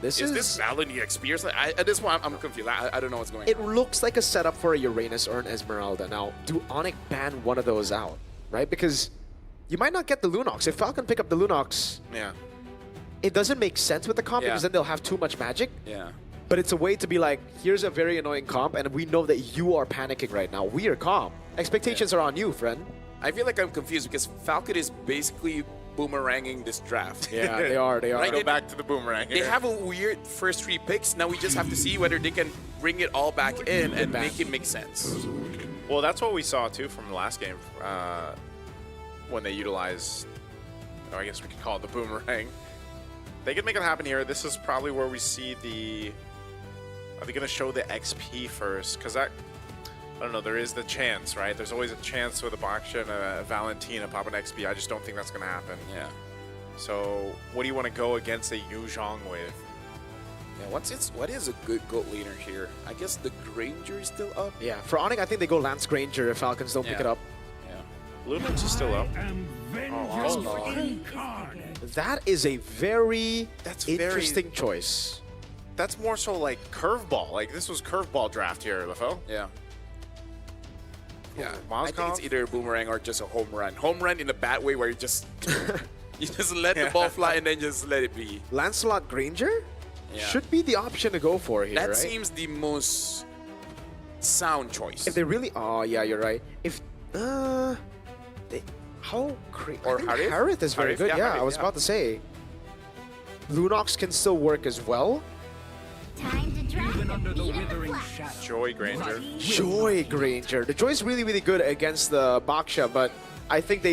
Speaker 2: This
Speaker 14: Is this Valen EXP or something? At this point, I'm confused. I don't know what's going on.
Speaker 2: It looks like a setup for a Uranus or an Esmeralda. Now, do ONIC ban one of those out, right? Because you might not get the Lunox. If Falcon pick up the Lunox,
Speaker 18: Yeah.
Speaker 2: it doesn't make sense with the comp
Speaker 14: Yeah.
Speaker 2: because then they'll have too much magic.
Speaker 14: Yeah.
Speaker 2: But it's a way to be like, here's a very annoying comp, and we know that you are panicking right now. We are calm. Expectations are on you, friend.
Speaker 14: I feel like I'm confused because Falcon is basically boomeranging this draft.
Speaker 2: Yeah, they are. They are.
Speaker 14: Right?
Speaker 15: Go back to the boomerang.
Speaker 14: They have a weird first 3 picks. Now we just have to see whether they can bring it all back in and make it make sense.
Speaker 15: Well, that's what we saw too from the last game when they utilized, or I guess we could call it the boomerang. They could make it happen here. This is probably where we see the. Are they going to show the XP first? Because that, I don't know, there is the chance, right? There's always a chance with a Baksha and a Valentina pop an XP. I just don't think that's going to happen.
Speaker 14: Yeah.
Speaker 15: So what do you want to go against a Yu Zhang with?
Speaker 14: Yeah, what is a good goat laner here? I guess the Granger is still up.
Speaker 2: Yeah, for ONIC, I think they go Lance Granger if Falcons don't pick it up.
Speaker 14: Yeah.
Speaker 15: Lumens is still up.
Speaker 2: That is a very interesting choice.
Speaker 15: That's more so like curveball. Like this was curveball draft here, LaFell.
Speaker 14: Yeah. Yeah,
Speaker 15: Mozgov?
Speaker 14: I think it's either a boomerang or just a home run. Home run in a bad way where you just let the ball fly and then just let it be.
Speaker 2: Lancelot Granger should be the option to go for here,
Speaker 14: That
Speaker 2: right?
Speaker 14: seems the most sound choice.
Speaker 2: If they really, oh yeah, you're right. If how crazy?
Speaker 14: Or
Speaker 2: Harith is very
Speaker 14: Harith,
Speaker 2: good.
Speaker 14: yeah,
Speaker 2: Yeah,
Speaker 14: Harith,
Speaker 2: I was about to say. Lunox can still work as well.
Speaker 15: Joy Granger.
Speaker 2: Joy Granger. The Joy's really, really good against the Baksha, but I think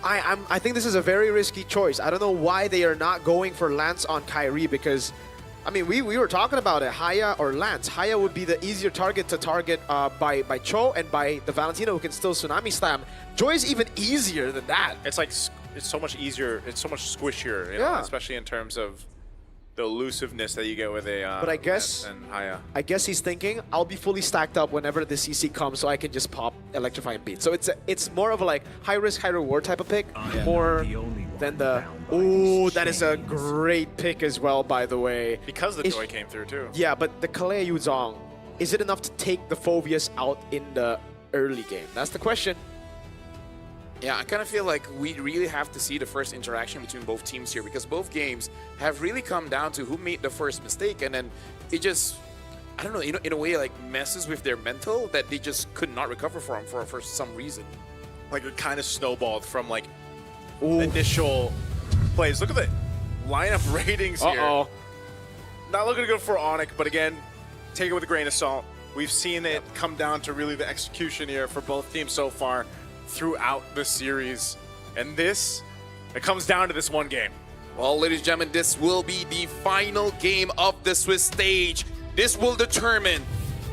Speaker 2: I think this is a very risky choice. I don't know why they are not going for Lance on Kyrie because, I mean, we were talking about it, Haya or Lance. Haya would be the easier target to target by Cho and by the Valentino who can still Tsunami Slam. Joy's even easier than that.
Speaker 15: It's like, it's so much easier, it's so much squishier, you know, especially in terms of the elusiveness that you get with a
Speaker 2: but I guess
Speaker 15: and Haya.
Speaker 2: I guess he's thinking I'll be fully stacked up whenever the CC comes, so I can just pop Electrifying Beat. So it's more of a like high risk, high reward type of pick, more than the. Oh, that is a great pick as well, by the way.
Speaker 15: Because the Joy came through too.
Speaker 2: Yeah, but the Kalea Yuzong, is it enough to take the Phoveus out in the early game? That's the question.
Speaker 14: Yeah, I kind of feel like we really have to see the first interaction between both teams here because both games have really come down to who made the first mistake, and then it just, I don't know, in a way like messes with their mental that they just could not recover from for some reason.
Speaker 15: Like it kind of snowballed from like initial plays. Look at the lineup ratings here. Not looking good for ONIC, but again, take it with a grain of salt. We've seen it come down to really the execution here for both teams so far throughout the series. And this, it comes down to this one game.
Speaker 14: Well, ladies and gentlemen, this will be the final game of the Swiss stage. This will determine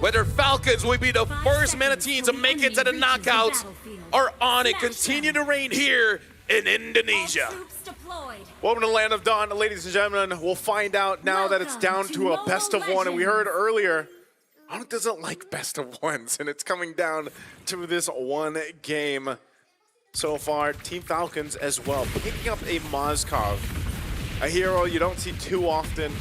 Speaker 14: whether Falcons will be the first MENA team to make it to the knockouts or ONIC continue to reign here in Indonesia.
Speaker 15: Welcome to the Land of Dawn, ladies and gentlemen. We'll find out now that it's down to a best of one. And we heard earlier, ONIC doesn't like best of ones, and it's coming down to this one game so far. Team Falcons as well, picking up a Mozgov, a hero you don't see too often.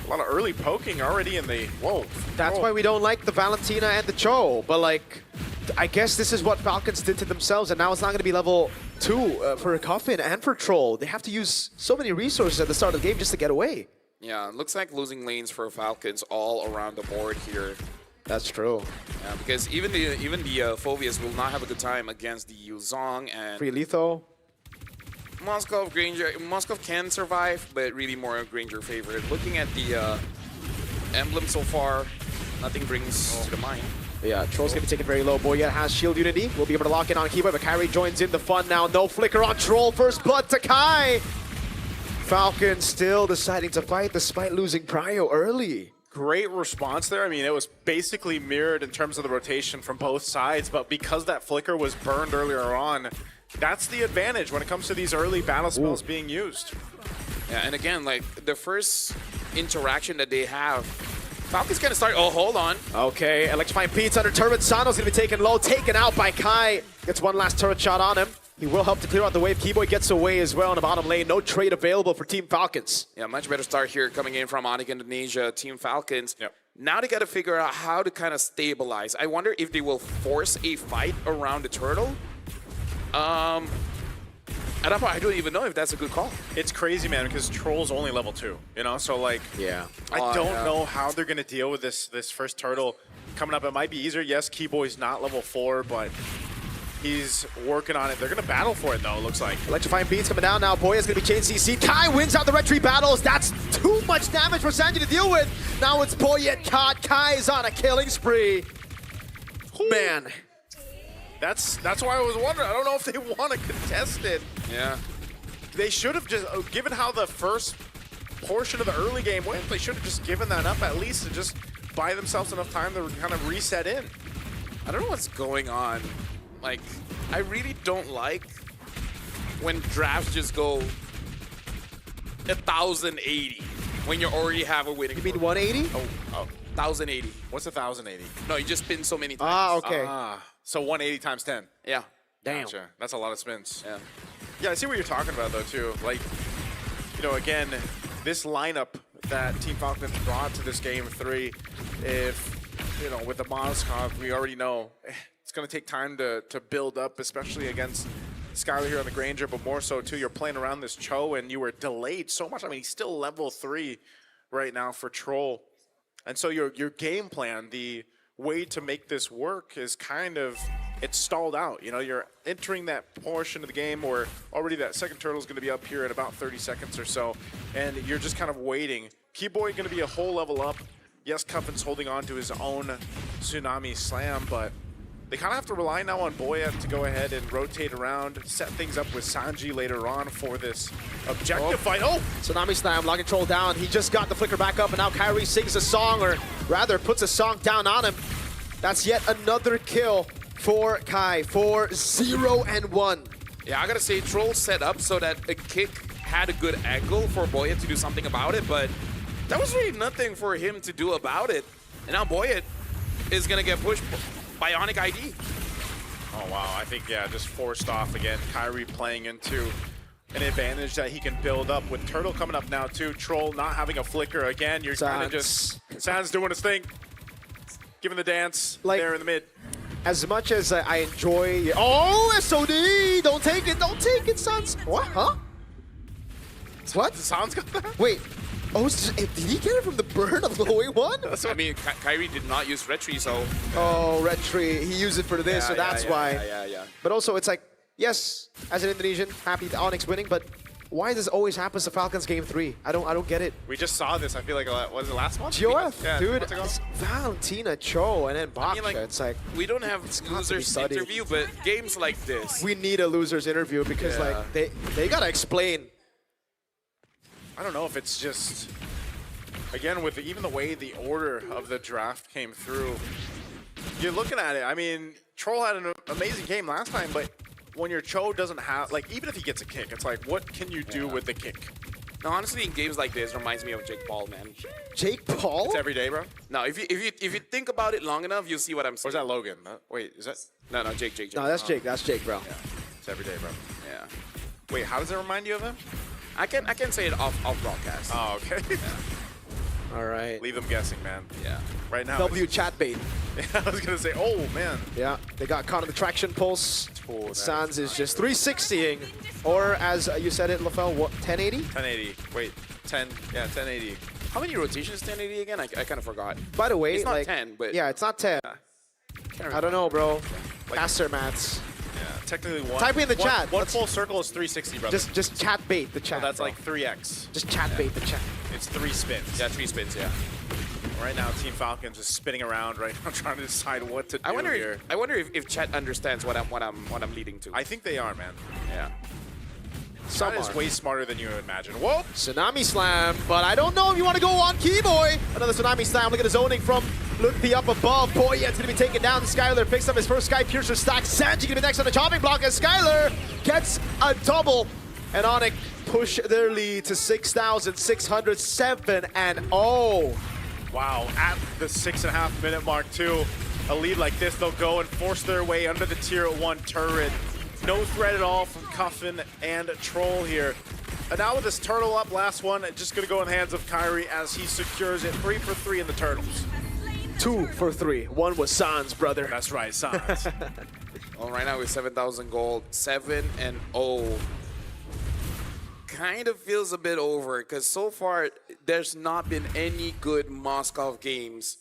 Speaker 15: A lot of early poking already in the, whoa.
Speaker 2: That's why we don't like the Valentina and the Cho, but like, I guess this is what Falcons did to themselves, and now it's not going to be level 2 for Coffin and for Troll. They have to use so many resources at the start of the game just to get away.
Speaker 14: Yeah, it looks like losing lanes for Falcons all around the board here.
Speaker 2: That's true.
Speaker 14: Yeah, because even the Phoveus will not have a good time against the Yuzong and
Speaker 2: Free Letho.
Speaker 14: Moskov, Granger. Moskov can survive, but really more a Granger favorite. Looking at the emblem so far, nothing brings to the mind.
Speaker 2: Yeah, Troll's gonna be taken very low. Boyet has shield unity. We'll be able to lock in on Kiba, but Kyrie joins in the fun now. No flicker on Troll. First blood to Kai. Falcon still deciding to fight despite losing Prio early.
Speaker 15: Great response there. I mean, it was basically mirrored in terms of the rotation from both sides, but because that flicker was burned earlier on, that's the advantage when it comes to these early battle spells being used.
Speaker 14: Yeah, and again, like the first interaction that they have, Falcon's gonna start, oh, hold on.
Speaker 2: Okay, Electrifying Pete's under turret. Sano's gonna be taken low, taken out by Kai. Gets one last turret shot on him. He will help to clear out the wave. Keyboy gets away as well in the bottom lane. No trade available for Team Falcons.
Speaker 14: Yeah, much better start here coming in from ONIC Indonesia, Team Falcons. Yep. Now they got to figure out how to kind of stabilize. I wonder if they will force a fight around the turtle. At that point, I don't even know if that's a good call.
Speaker 15: It's crazy, man, because Troll's only level 2, you know? So, like,
Speaker 2: yeah,
Speaker 15: I don't know how they're going to deal with this first turtle coming up. It might be easier. Yes, Keyboy's not level 4, but
Speaker 18: He's working on it. They're going to battle for it, though, it looks like.
Speaker 2: Electrifying beats coming down now. Boya's going to be chain CC. Kai wins out the red tree battles. That's too much damage for Sanji to deal with. Now it's Boya caught. Kai is on a killing spree. Man.
Speaker 18: That's why I was wondering. I don't know if they want to contest it.
Speaker 14: Yeah.
Speaker 18: They should have just, given how the first portion of the early game went, they should have just given that up at least to just buy themselves enough time to kind of reset in.
Speaker 14: I don't know what's going on. Like, I really don't like when drafts just go 1,080 when you already have a winning.
Speaker 2: You mean 180?
Speaker 14: Oh, 1,080.
Speaker 18: What's 1,080?
Speaker 14: No, you just spin so many times.
Speaker 2: Ah, okay.
Speaker 18: So 180 times 10.
Speaker 14: Yeah.
Speaker 2: Damn.
Speaker 18: Gotcha. That's a lot of spins.
Speaker 14: Yeah.
Speaker 18: Yeah, I see what you're talking about, though, too. Like, you know, again, this lineup that Team Falcons brought to this game 3, if, you know, with the Moskov, we already know it's going to take time to build up, especially against Skylar here on the Granger, but more so, too, you're playing around this Cho, and you were delayed so much. I mean, he's still level 3 right now for Troll. And so your game plan, the way to make this work is kind of, it's stalled out. You know, you're entering that portion of the game where already that second turtle is going to be up here in about 30 seconds or so, and you're just kind of waiting. Keyboy going to be a whole level up. Yes, Cuffin's holding on to his own Tsunami Slam, but they kind of have to rely now on Boya to go ahead and rotate around, set things up with Sanji later on for this objective fight. Oh!
Speaker 2: Tsunami Slam, lock control down. He just got the flicker back up, and now Kyrie sings a song, or rather puts a song down on him. That's yet another kill for Kai for 0-1.
Speaker 14: Yeah, I gotta say, Troll set up so that a kick had a good angle for Boya to do something about it, but that was really nothing for him to do about it. And now Boya is gonna get pushed by ONIC ID.
Speaker 18: Oh, wow. I think, yeah, just forced off again. Kyrie playing into an advantage that he can build up with Turtle coming up now, too. Troll not having a flicker again. You're kind of just... Sans doing his thing. Giving the dance there in the mid.
Speaker 2: As much as I enjoy... Oh, SOD! Don't take it, Sans. What? Huh? What?
Speaker 18: Sans got that?
Speaker 2: Wait. Oh, did he get it from the burn of the way one?
Speaker 14: I mean, Kyrie did not use Red Tree, so...
Speaker 2: Oh, Red Tree. He used it for this, so that's why.
Speaker 14: Yeah.
Speaker 2: But also, it's like, yes, as an Indonesian, happy that ONIC's winning, but why does this always happen to Falcons game 3? I don't get it.
Speaker 18: We just saw this, I feel like, was it last month?
Speaker 2: GOF,
Speaker 18: yeah,
Speaker 2: dude. It's Valentina, Cho, and then Baksha.
Speaker 14: I mean, like,
Speaker 2: it's like...
Speaker 14: We don't have losers interview, but games like this...
Speaker 2: We need a losers interview because, like, they gotta explain.
Speaker 18: I don't know if it's just... Again, with even the way the order of the draft came through, you're looking at it. I mean, Troll had an amazing game last time, but when your Cho doesn't have, like, even if he gets a kick, it's like, what can you do with the kick?
Speaker 14: No, honestly, in games like this, reminds me of Jake Paul, man.
Speaker 2: Jake Paul?
Speaker 18: It's every day, bro.
Speaker 14: No, if you think about it long enough, you'll see what I'm saying.
Speaker 18: Or is that Logan? Wait, is that?
Speaker 14: No, Jake.
Speaker 2: No, that's Jake. That's Jake, bro.
Speaker 18: Yeah. It's every day, bro.
Speaker 14: Yeah.
Speaker 18: Wait, how does it remind you of him?
Speaker 14: I can say it off broadcast.
Speaker 18: Oh, okay.
Speaker 14: Yeah.
Speaker 2: All right.
Speaker 18: Leave them guessing, man.
Speaker 14: Yeah.
Speaker 18: Right now.
Speaker 2: W chat bait.
Speaker 18: I was gonna say, oh man.
Speaker 2: Yeah, they got caught in the traction pulse. Sans is just 360ing, or as you said it, LaFell, what, 1080?
Speaker 18: 1080. Wait, 10. Yeah, 1080.
Speaker 14: How many rotations 1080 again? I kind of forgot.
Speaker 2: By the way,
Speaker 14: it's not
Speaker 2: like
Speaker 14: 10, but
Speaker 2: yeah, it's not 10. I don't know, bro. Faster maths.
Speaker 18: Yeah, technically one.
Speaker 2: Type in the chat.
Speaker 18: One full circle is 360, brother.
Speaker 2: Just chat bait the chat.
Speaker 18: So that's
Speaker 2: bro.
Speaker 18: like 3x.
Speaker 2: Just chat bait the chat.
Speaker 18: It's 3 spins.
Speaker 14: Yeah, 3 spins. Yeah.
Speaker 18: Right now, Team Falcons is spinning around right now, trying to decide what to do here.
Speaker 14: I wonder if chat understands what I'm leading to.
Speaker 18: I think they are, man.
Speaker 14: Yeah.
Speaker 18: Chat is way smarter than you imagine. Whoa!
Speaker 2: Tsunami Slam, but I don't know if you want to go on Keyboy. Another Tsunami Slam. Look at the zoning from Lumpy up above. Boy, yeah, it's going to be taken down. Skylar picks up his first Sky Piercer stack. Sanji going to be next on the chopping block as Skylar gets a double. And ONIC push their lead to 6,607 and 0.
Speaker 18: Wow, at the 6.5 minute mark too. A lead like this, they'll go and force their way under the tier 1 turret. No threat at all from Cuffin and Troll here. And now with this turtle up, last one, just gonna go in the hands of Kyrie as he secures it. 3 for 3 in the turtles.
Speaker 2: 2 for 3. One was Sans, brother.
Speaker 18: That's right, Sans.
Speaker 14: Well, right now with 7,000 gold, 7-0. Kind of feels a bit over because so far there's not been any good Moskov games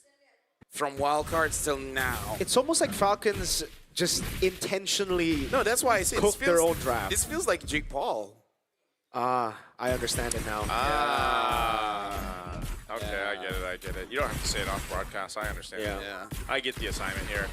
Speaker 14: from wildcards till now.
Speaker 2: It's almost like Falcons just intentionally
Speaker 14: No, that's why I say
Speaker 2: cook their own draft.
Speaker 14: This feels like Jake Paul.
Speaker 2: I understand it now.
Speaker 18: Okay, I get it. You don't have to say it off broadcast. I understand.
Speaker 14: Yeah.
Speaker 18: I get the assignment here.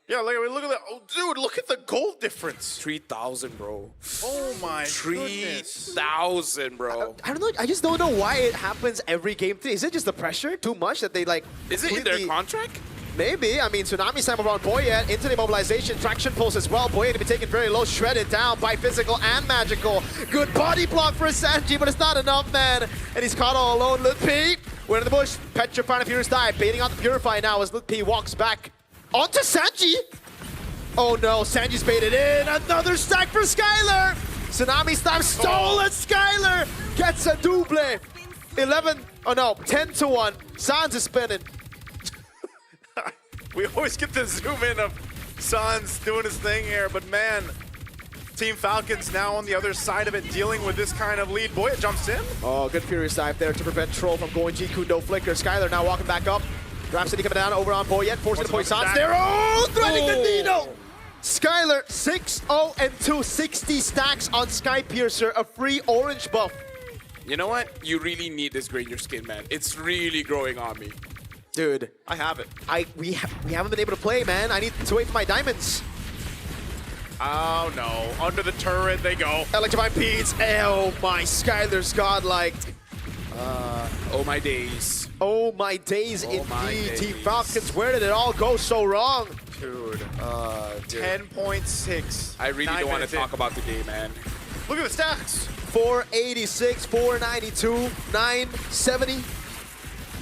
Speaker 18: Yeah, look at that. Oh, dude, look at the goal difference.
Speaker 14: 3,000, bro.
Speaker 18: Oh my goodness.
Speaker 14: 3,000, bro.
Speaker 2: I don't know. I just don't know why it happens every game 3. Is it just the pressure too much that they like?
Speaker 14: Is it in their contract?
Speaker 2: Maybe. I mean, Tsunami Sam around Boyet into the immobilization. Traction pulse as well. Boyet to be taken very low, shredded down by Physical and Magical. Good body block for Sanji, but it's not enough, man. And he's caught all alone. Lut P, we're in the bush. Petrifying and Furious dive. Baiting out the Purify now as Lut P walks back onto Sanji. Oh no, Sanji's baited in. Another stack for Skylar. Tsunami Slam stolen. Skylar gets a double. 10-1. Sans is spinning.
Speaker 18: We always get the zoom in of Sans doing his thing here, but man, Team Falcons now on the other side of it, dealing with this kind of lead. Boy, it jumps in.
Speaker 2: Oh, good Furious dive there to prevent Troll from going G-Kundo Flicker. Skylar now walking back up. Rhapsody coming down over on Boyet, forcing the point Sans there. Oh, threading the needle. Skylar 6-0-2, 60 stacks on Sky Piercer, a free orange buff.
Speaker 14: You know what? You really need this Granger skin, man. It's really growing on me.
Speaker 2: Dude,
Speaker 18: I have it.
Speaker 2: We haven't been able to play, man. I need to wait for my diamonds.
Speaker 18: Oh no, under the turret they go.
Speaker 2: Electrifying Beats. Oh my, Skylar's godlike.
Speaker 14: Oh my days.
Speaker 2: Oh my days indeed. Team Falcons, where did it all go so wrong?
Speaker 18: Dude, 10.6.
Speaker 14: I really don't want to talk about the game, man.
Speaker 18: Look at the stats.
Speaker 2: 486, 492, 970,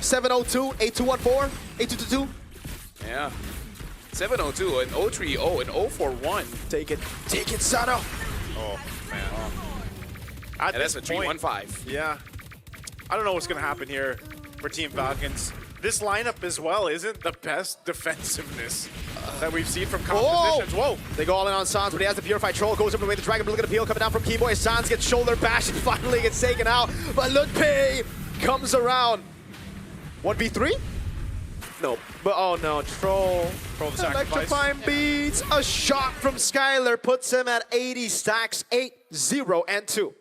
Speaker 2: 702, 8214, 8222.
Speaker 14: Yeah. 702, an 030, an 041.
Speaker 2: Take it, Sano.
Speaker 18: Oh, man.
Speaker 14: And that's a 315.
Speaker 18: Yeah. I don't know what's going to happen here for Team Falcons. This lineup as well isn't the best defensiveness that we've seen from compositions. Whoa!
Speaker 2: They go all in on Sans, but he has the Purified Troll, goes over the way the Dragon Blue, look at the peel coming down from Keyboy. Sans gets shoulder bashed and finally gets taken out, but Lutpe comes around. 1v3? No, but oh no, Troll.
Speaker 18: The sacrifice.
Speaker 2: Electrifying Beats, a shot from Skylar puts him at 80 stacks, 8-0-2.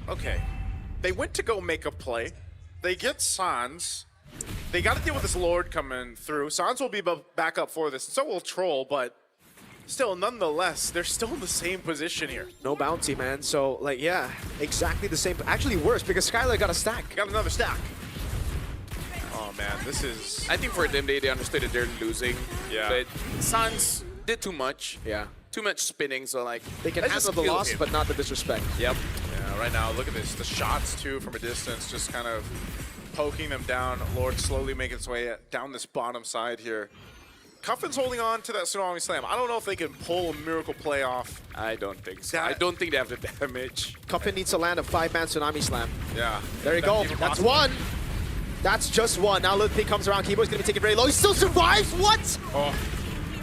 Speaker 18: Okay, they went to go make a play. They get Sans. They got to deal with this Lord coming through. Sans will be back up for this, so will Troll, but still, nonetheless, they're still in the same position here.
Speaker 2: No bounty, man, so like, yeah, exactly the same. Actually worse, because Skylar got a stack.
Speaker 18: Got another stack. Oh man, this is...
Speaker 14: I think for them, they understood that they're losing.
Speaker 18: Yeah.
Speaker 14: But Sans did too much.
Speaker 2: Yeah.
Speaker 14: Too much spinning, so like...
Speaker 2: They can
Speaker 14: let's
Speaker 2: handle
Speaker 14: just
Speaker 2: the
Speaker 14: kill
Speaker 2: loss,
Speaker 14: him.
Speaker 2: but not the disrespect.
Speaker 14: Yep.
Speaker 18: Yeah, right now, look at this. The shots, too, from a distance, just kind of poking them down. Lord slowly making its way down this bottom side here. Cuffin's holding on to that Tsunami Slam. I don't know if they can pull a miracle play off.
Speaker 14: I don't think so. I don't think they have the damage.
Speaker 2: Cuffin needs to land a 5-man Tsunami Slam.
Speaker 18: Yeah.
Speaker 2: There you go. That's
Speaker 18: possible.
Speaker 2: one. That's just one. Now Lil P comes around. Keyboard's going to be taken very low. He still survives. What?
Speaker 18: Oh.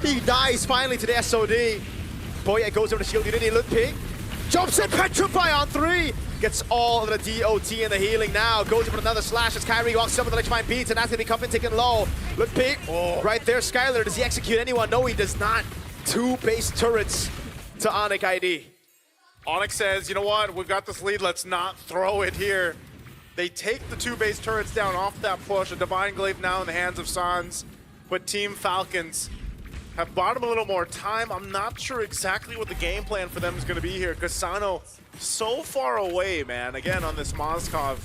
Speaker 2: He dies finally to the SOD. Boy, it goes over to shield unity. Lil P jumps in. Petrify on 3. Gets all of the DOT and the healing now. Goes in for another slash as Kyrie walks up with electrifying beats, and that's going to be Cuffin taken low. Lil P right there. Skylar, does he execute anyone? No, he does not. 2 base turrets to ONIC ID.
Speaker 18: ONIC says, you know what? We've got this lead. Let's not throw it here. They take the 2 base turrets down off that push. A Divine Glaive now in the hands of Sans. But Team Falcons have bought him a little more time. I'm not sure exactly what the game plan for them is going to be here. Kasano so far away, man. Again, on this Moskov,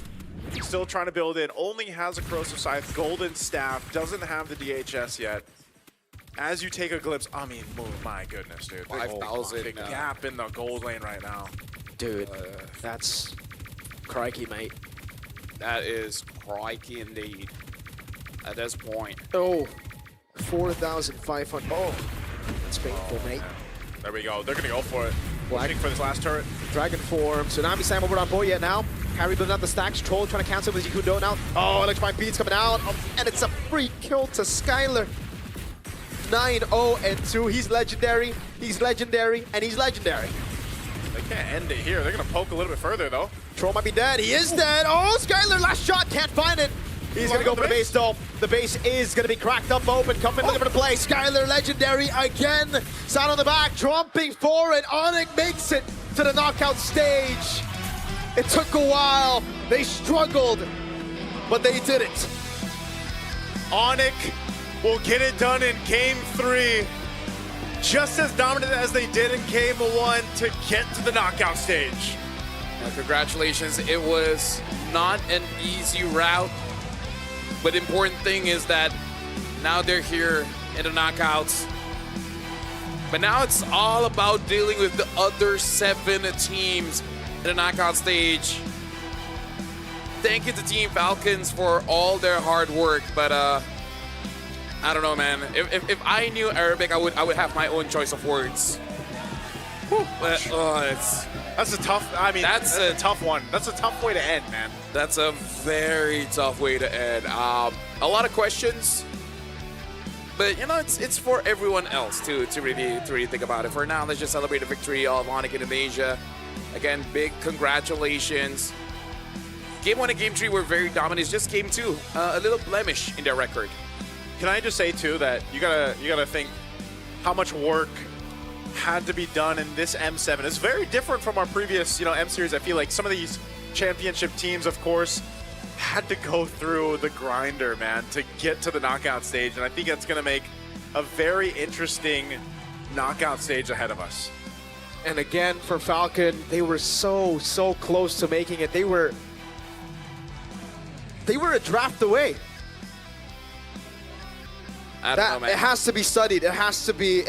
Speaker 18: still trying to build in. Only has a Corrosive Scythe, Golden Staff, doesn't have the DHS yet. As you take a glimpse, I mean, oh my goodness, dude.
Speaker 14: 5,000.
Speaker 18: Big gap in the gold lane right now.
Speaker 2: Dude, that's crikey, mate.
Speaker 14: That is crikey indeed. At this point.
Speaker 2: Oh, 4,500. Oh, that's painful, mate.
Speaker 18: There we go. They're going to go for it.
Speaker 2: Black
Speaker 18: for this last turret.
Speaker 2: Dragon form. Tsunami Sam over on Boya now. Harry building out the stacks. Troll trying to cancel with Jikundo now. Oh, electrifying beats coming out. And it's a free kill to Skylar. 9-0-2. He's legendary. He's legendary. And he's legendary.
Speaker 18: They can't end it here. They're going to poke a little bit further, though.
Speaker 2: Troll might be dead. He is dead. Oh, Skylar, last shot. Can't find it. He's gonna go for the base though. The base is gonna be cracked up open. Coming looking for the play. Skylar Legendary again. Sound on the back, jumping forward. ONIC makes it to the knockout stage. It took a while. They struggled, but they did it.
Speaker 18: ONIC will get it done in Game 3. Just as dominant as they did in Game 1 to get to the knockout stage.
Speaker 14: Congratulations. It was not an easy route, but the important thing is that now they're here in the knockouts. But now it's all about dealing with the other 7 teams in the knockout stage. Thank you to Team Falcons for all their hard work, but I don't know, man. If I knew Arabic, I would have my own choice of words. But
Speaker 18: that's a tough. I mean, that's a tough one. That's a tough way to end, man.
Speaker 14: That's a very tough way to end. A lot of questions, but you know, it's for everyone else to really think about it. For now, let's just celebrate the victory of ONIC Indonesia. Again, big congratulations. Game 1 and Game 3 were very dominant. It's just Game 2, a little blemish in their record.
Speaker 18: Can I just say too that you gotta think how much work had to be done in this M7. It's very different from our previous, M series. I feel like some of these championship teams, of course, had to go through the grinder, man, to get to the knockout stage. And I think that's gonna make a very interesting knockout stage ahead of us.
Speaker 2: And again, for Falcon, they were so close to making it. They were a draft away.
Speaker 14: I don't know, man.
Speaker 2: It has to be studied. It has to be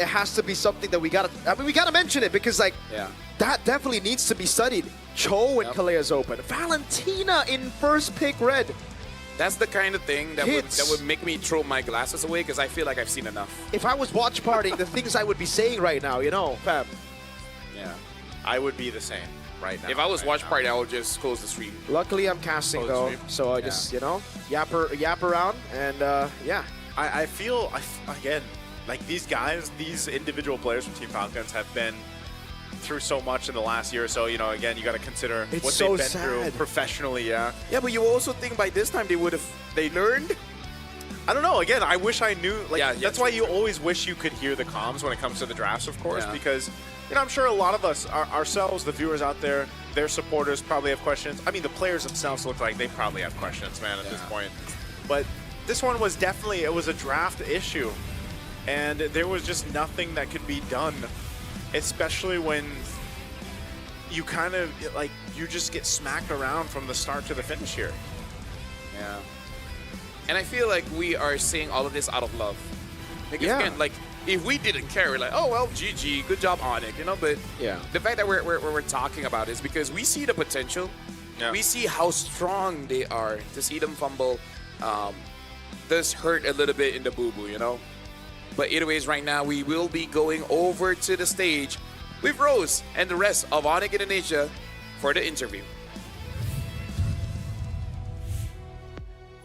Speaker 2: something that we gotta mention it, because that definitely needs to be studied. Cho and Kalea's open. Valentina in first pick red.
Speaker 14: That's the kind of thing that would make me throw my glasses away, because I feel like I've seen enough.
Speaker 2: If I was watch partying, the things I would be saying right now, fam.
Speaker 14: Yeah.
Speaker 18: I would be the same right now.
Speaker 14: If I was watch party, I would just close the stream.
Speaker 2: Luckily, I'm casting though, so I just yap around and yeah.
Speaker 18: I feel again like these guys, these individual players from Team Falcons have been through so much in the last year or so. Again, you got to consider what they've been through professionally. Yeah,
Speaker 14: but you also think by this time they learned.
Speaker 18: I don't know. Again, I wish I knew. That's why you always wish you could hear the comms when it comes to the drafts, of course, because I'm sure a lot of us, ourselves, the viewers out there, their supporters probably have questions. I mean, the players themselves look like they probably have questions, man, at this point. But this one was definitely, it was a draft issue, and there was just nothing that could be done, especially when you kind of, you just get smacked around from the start to the finish here.
Speaker 14: Yeah. And I feel like we are seeing all of this out of love. Because again, if we didn't care, we're like, oh, well, GG, good job, ONIC, but the fact that we're talking about is because we see the potential. Yeah. We see how strong they are. To see them fumble does hurt a little bit in the boo-boo, But anyways, right now, we will be going over to the stage with Rose and the rest of ONIC Indonesia for the interview.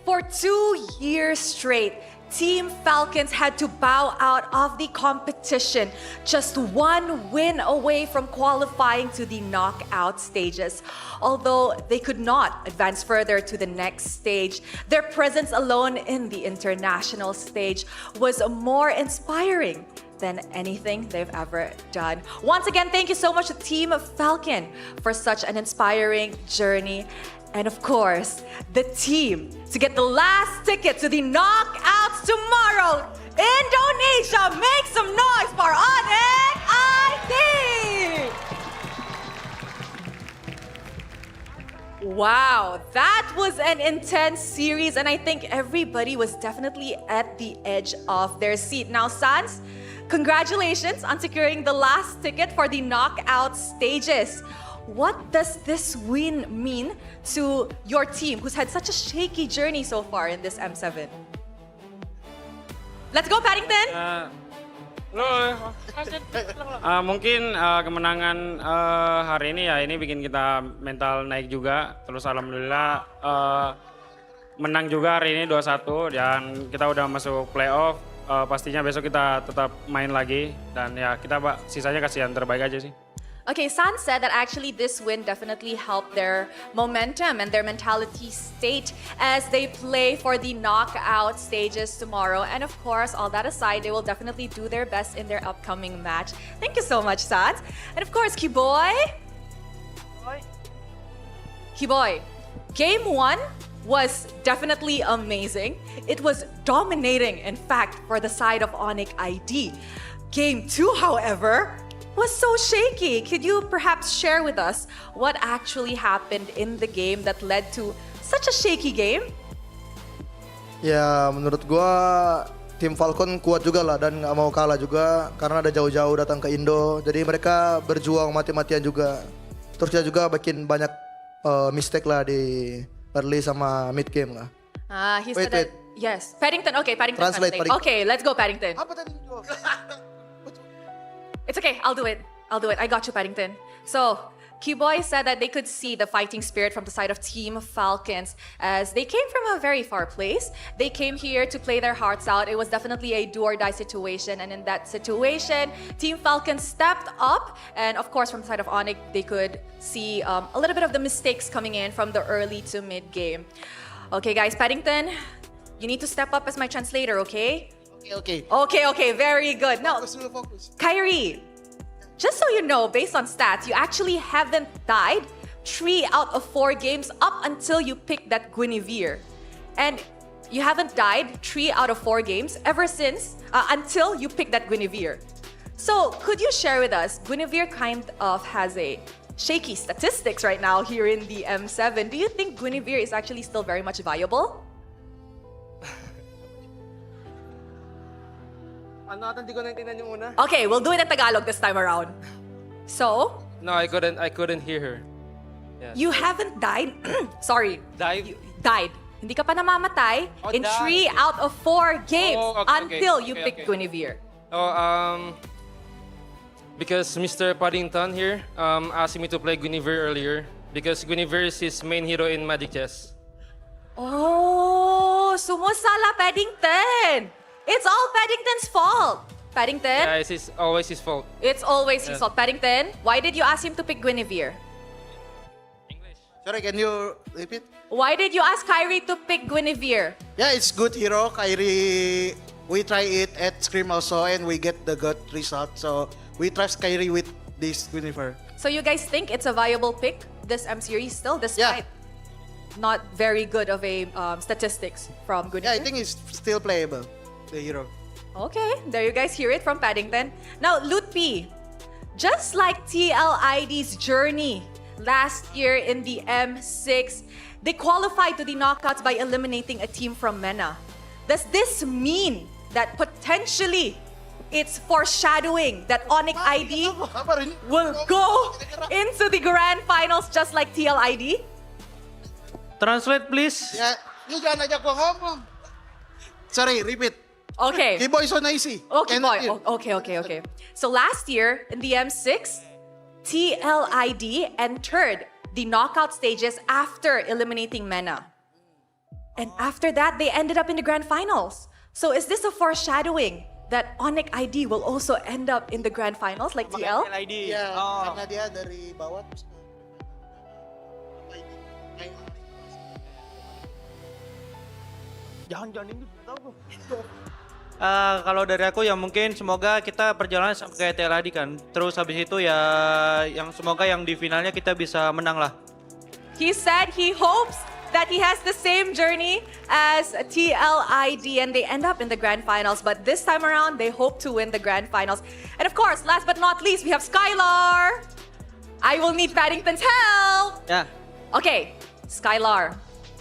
Speaker 16: For 2 years straight, Team Falcons had to bow out of the competition, just one win away from qualifying to the knockout stages. Although they could not advance further to the next stage, their presence alone in the international stage was more inspiring than anything they've ever done. Once again, thank you so much to Team Falcon for such an inspiring journey. And of course, the team to get the last ticket to the knockouts tomorrow. Indonesia, make some noise for ONIC ID! Wow, that was an intense series, and I think everybody was definitely at the edge of their seat. Now, Sans, congratulations on securing the last ticket for the knockout stages. What does this win mean to your team, who's had such a shaky journey so far in this M7? Let's go, Paddington!
Speaker 31: Mungkin kemenangan hari ini ini bikin kita mental naik juga. Terus alhamdulillah menang juga hari ini 2-1 dan kita udah masuk playoff. Pastinya besok kita tetap main lagi dan kita sisanya kasih yang terbaik aja sih.
Speaker 16: Okay, San said that actually this win definitely helped their momentum and their mentality state as they play for the knockout stages tomorrow. And of course, all that aside, they will definitely do their best in their upcoming match. Thank you so much, San. And of course, Kiboy. Kiboy, game 1 was definitely amazing. It was dominating, in fact, for the side of ONIC ID. Game 2, however, was so shaky. Could you perhaps share with us what actually happened in the game that led to such a shaky game?
Speaker 29: Ya menurut gua tim Falcon kuat juga lah dan nggak mau kalah juga karena ada jauh-jauh datang ke Indo. Jadi mereka berjuang mati-matian juga. Terus kita juga bikin banyak mistake lah di early sama mid game lah.
Speaker 16: He said that, yes. Paddington, okay, Paddington.
Speaker 29: Translate.
Speaker 16: Okay, let's go, Paddington.
Speaker 29: Apa tadi?
Speaker 16: It's okay, I'll do it. I got you, Paddington. So, Kiboy said that they could see the fighting spirit from the side of Team Falcons as they came from a very far place. They came here to play their hearts out. It was definitely a do-or-die situation, and in that situation, Team Falcons stepped up. And of course, from the side of ONIC, they could see a little bit of the mistakes coming in from the early to mid-game. Okay, guys, Paddington, you need to step up as my translator, okay? Okay, very good. Now, Kyrie, just so you know, based on stats, you actually haven't died 3 out of 4 games up until you picked that Guinevere. And you haven't died 3 out of 4 games ever since, until you picked that Guinevere. So, could you share with us, Guinevere kind of has a shaky statistics right now here in the M7. Do you think Guinevere is actually still very much viable? Okay, we'll do it in Tagalog this time around. So?
Speaker 31: No, I couldn't hear her.
Speaker 16: Yeah. You haven't died? Sorry.
Speaker 31: Died?
Speaker 16: Died. Hindi ka pa namamatay in 3 out of 4 games until you picked Guinevere.
Speaker 31: Because Mr. Paddington here asked me to play Guinevere earlier because Guinevere is his main hero in Magic Chess.
Speaker 16: Oh, sumusala Paddington! It's all Paddington's fault. Paddington?
Speaker 31: Yeah, it's always his fault.
Speaker 16: It's always his fault. Paddington, why did you ask him to pick Guinevere?
Speaker 6: Sorry, can you repeat?
Speaker 16: Why did you ask Kyrie to pick Guinevere?
Speaker 6: Yeah, it's good hero. Kyrie, we try it at Scream also and we get the good result. So we trust Kyrie with this Guinevere.
Speaker 16: So you guys think it's a viable pick, this M series still, despite not very good of a statistics from Guinevere?
Speaker 6: Yeah, I think it's still playable, the hero.
Speaker 16: Okay, there you guys hear it from Paddington. Now, Lutpi, just like TLID's journey last year in the M6, they qualified to the knockouts by eliminating a team from MENA. Does this mean that potentially it's foreshadowing that ONIC ID will go into the grand finals just like TLID?
Speaker 31: Translate, please.
Speaker 6: Yeah, you jangan ajak gua ngomong. Sorry, repeat.
Speaker 16: Okay.
Speaker 6: Kiboy so nice.
Speaker 16: Okay, okay. So last year in the M6, TLID entered the knockout stages after eliminating MENA. And after that, they ended up in the grand finals. So is this a foreshadowing that ONIC ID will also end up in the grand finals like TL?
Speaker 6: Yeah, karena dia dari bawah terus
Speaker 31: Jangan ini tahu. Kalau dari aku ya mungkin semoga kita perjalanan sampai kayak TLID kan. Terus habis itu ya yang semoga yang di finalnya kita bisa menang lah.
Speaker 16: He said he hopes that he has the same journey as TLID and they end up in the grand finals. But this time around, they hope to win the grand finals. And of course, last but not least, we have Skylar. I will need Paddington's help.
Speaker 31: Yeah.
Speaker 16: Okay, Skylar.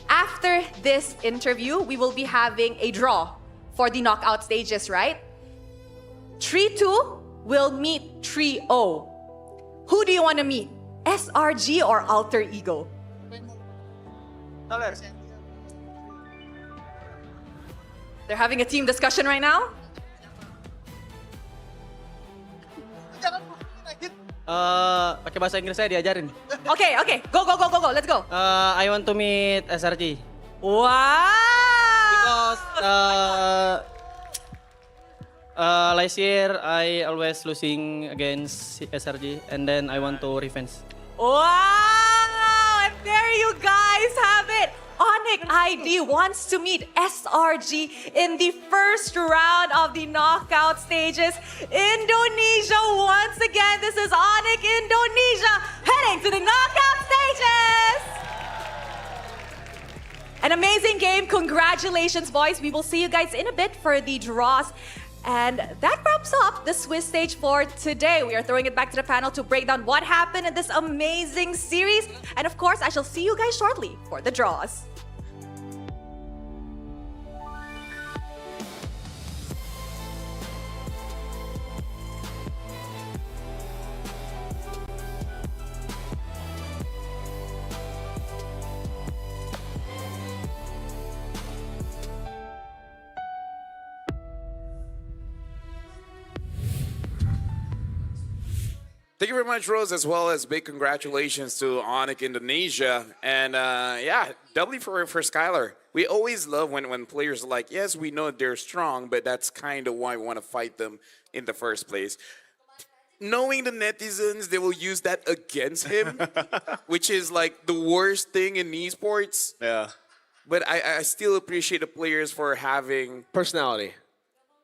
Speaker 16: After this interview, we will be having a draw for the knockout stages, right? 3-2 will meet 3-0. Who do you want to meet? SRG or Alter Ego? They're having a team discussion right now?
Speaker 31: Pakai bahasa Inggris saya diajarin.
Speaker 16: Okay. Go. Let's go.
Speaker 31: I want to meet SRG.
Speaker 16: Wow!
Speaker 31: Because
Speaker 5: Last year, I always losing against SRG, and then I want to revenge.
Speaker 16: Wow! And there you guys have it. ONIC ID wants to meet SRG in the first round of the knockout stages. Indonesia once again. This is ONIC Indonesia heading to the knockout stages. An amazing game. Congratulations, boys. We will see you guys in a bit for the draws. And that wraps up the Swiss stage for today. We are throwing it back to the panel to break down what happened in this amazing series. And of course, I shall see you guys shortly for the draws.
Speaker 14: Thank you very much, Rose, as well as big congratulations to ONIC Indonesia. And yeah, doubly for Skylar. We always love when players are like, yes, we know they're strong, but that's kind of why we want to fight them in the first place. Knowing the netizens, they will use that against him, which is like the worst thing in esports.
Speaker 2: Yeah.
Speaker 14: But I still appreciate the players for having
Speaker 2: personality.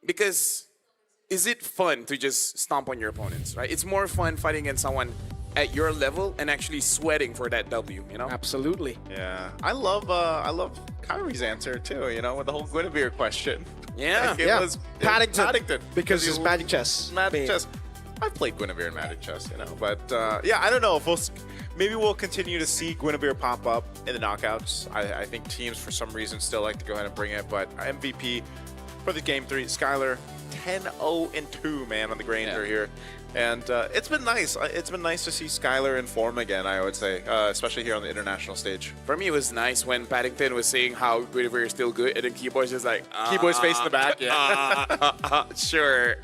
Speaker 14: Because is it fun to just stomp on your opponents, right? It's more fun fighting against someone at your level and actually sweating for that W, you know?
Speaker 2: Absolutely.
Speaker 18: Yeah. I love Kyrie's answer too, you know, with the whole Guinevere question.
Speaker 14: Yeah.
Speaker 18: Like, it was
Speaker 2: Paddington. Because
Speaker 18: he
Speaker 2: it's Magic Chess.
Speaker 18: Magic Chess. I've played Guinevere in Magic Chess, you know, but yeah, I don't know if maybe we'll continue to see Guinevere pop up in the knockouts. I think teams for some reason still like to go ahead and bring it, but MVP for the game 3, Skylar, 10-0-2, man, on the Granger here. And it's been nice. It's been nice to see Skylar in form again, I would say, especially here on the international stage.
Speaker 14: For me, it was nice when Paddington was saying how Guinevere is still good, and then Keyboy's just like,
Speaker 18: Keyboy's face in the back,
Speaker 14: yeah. Sure.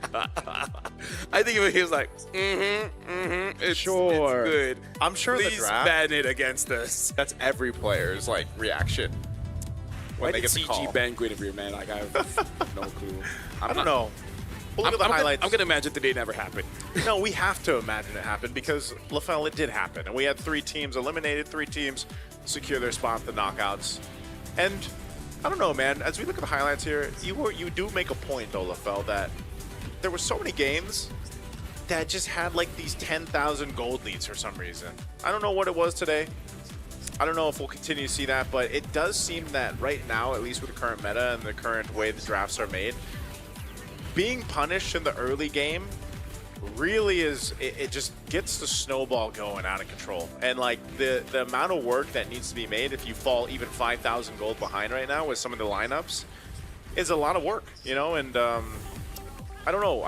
Speaker 14: I think he was like, it's good.
Speaker 18: I'm sure
Speaker 14: Please
Speaker 18: the draft,
Speaker 14: ban it against us.
Speaker 18: That's every player's like reaction when they get the call.
Speaker 14: CG ban Guinevere, man? Like, I have no clue.
Speaker 18: I don't know. We'll look at the highlights.
Speaker 14: I'm gonna imagine today never happened.
Speaker 18: No, we have to imagine it happened because LaFell, it did happen. And we had 3 teams eliminated, 3 teams secure their spot in the knockouts. And I don't know, man, as we look at the highlights here, you do make a point, though, LaFell, that there were so many games that just had like these 10,000 gold leads for some reason. I don't know what it was today. I don't know if we'll continue to see that, but it does seem that right now, at least with the current meta and the current way the drafts are made, being punished in the early game really is, it just gets the snowball going out of control. And like the amount of work that needs to be made if you fall even 5,000 gold behind right now with some of the lineups is a lot of work, you know? And I don't know.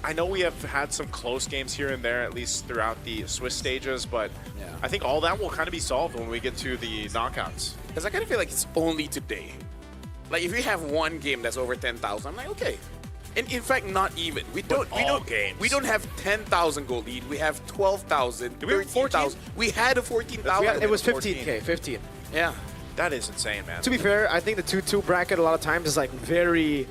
Speaker 18: I know we have had some close games here and there, at least throughout the Swiss stages, but yeah, I think all that will kind of be solved when we get to the knockouts.
Speaker 14: Because I kind of feel like it's only today. Like if we have one game that's over 10,000, I'm like, okay. And in fact, not even. We don't have 10,000 gold lead. We have 12,000, 13,000. We had a 14,000.
Speaker 2: It was 15K, 15.
Speaker 14: Yeah.
Speaker 18: That is insane, man.
Speaker 2: To be fair, I think the 2-2 bracket a lot of times is like very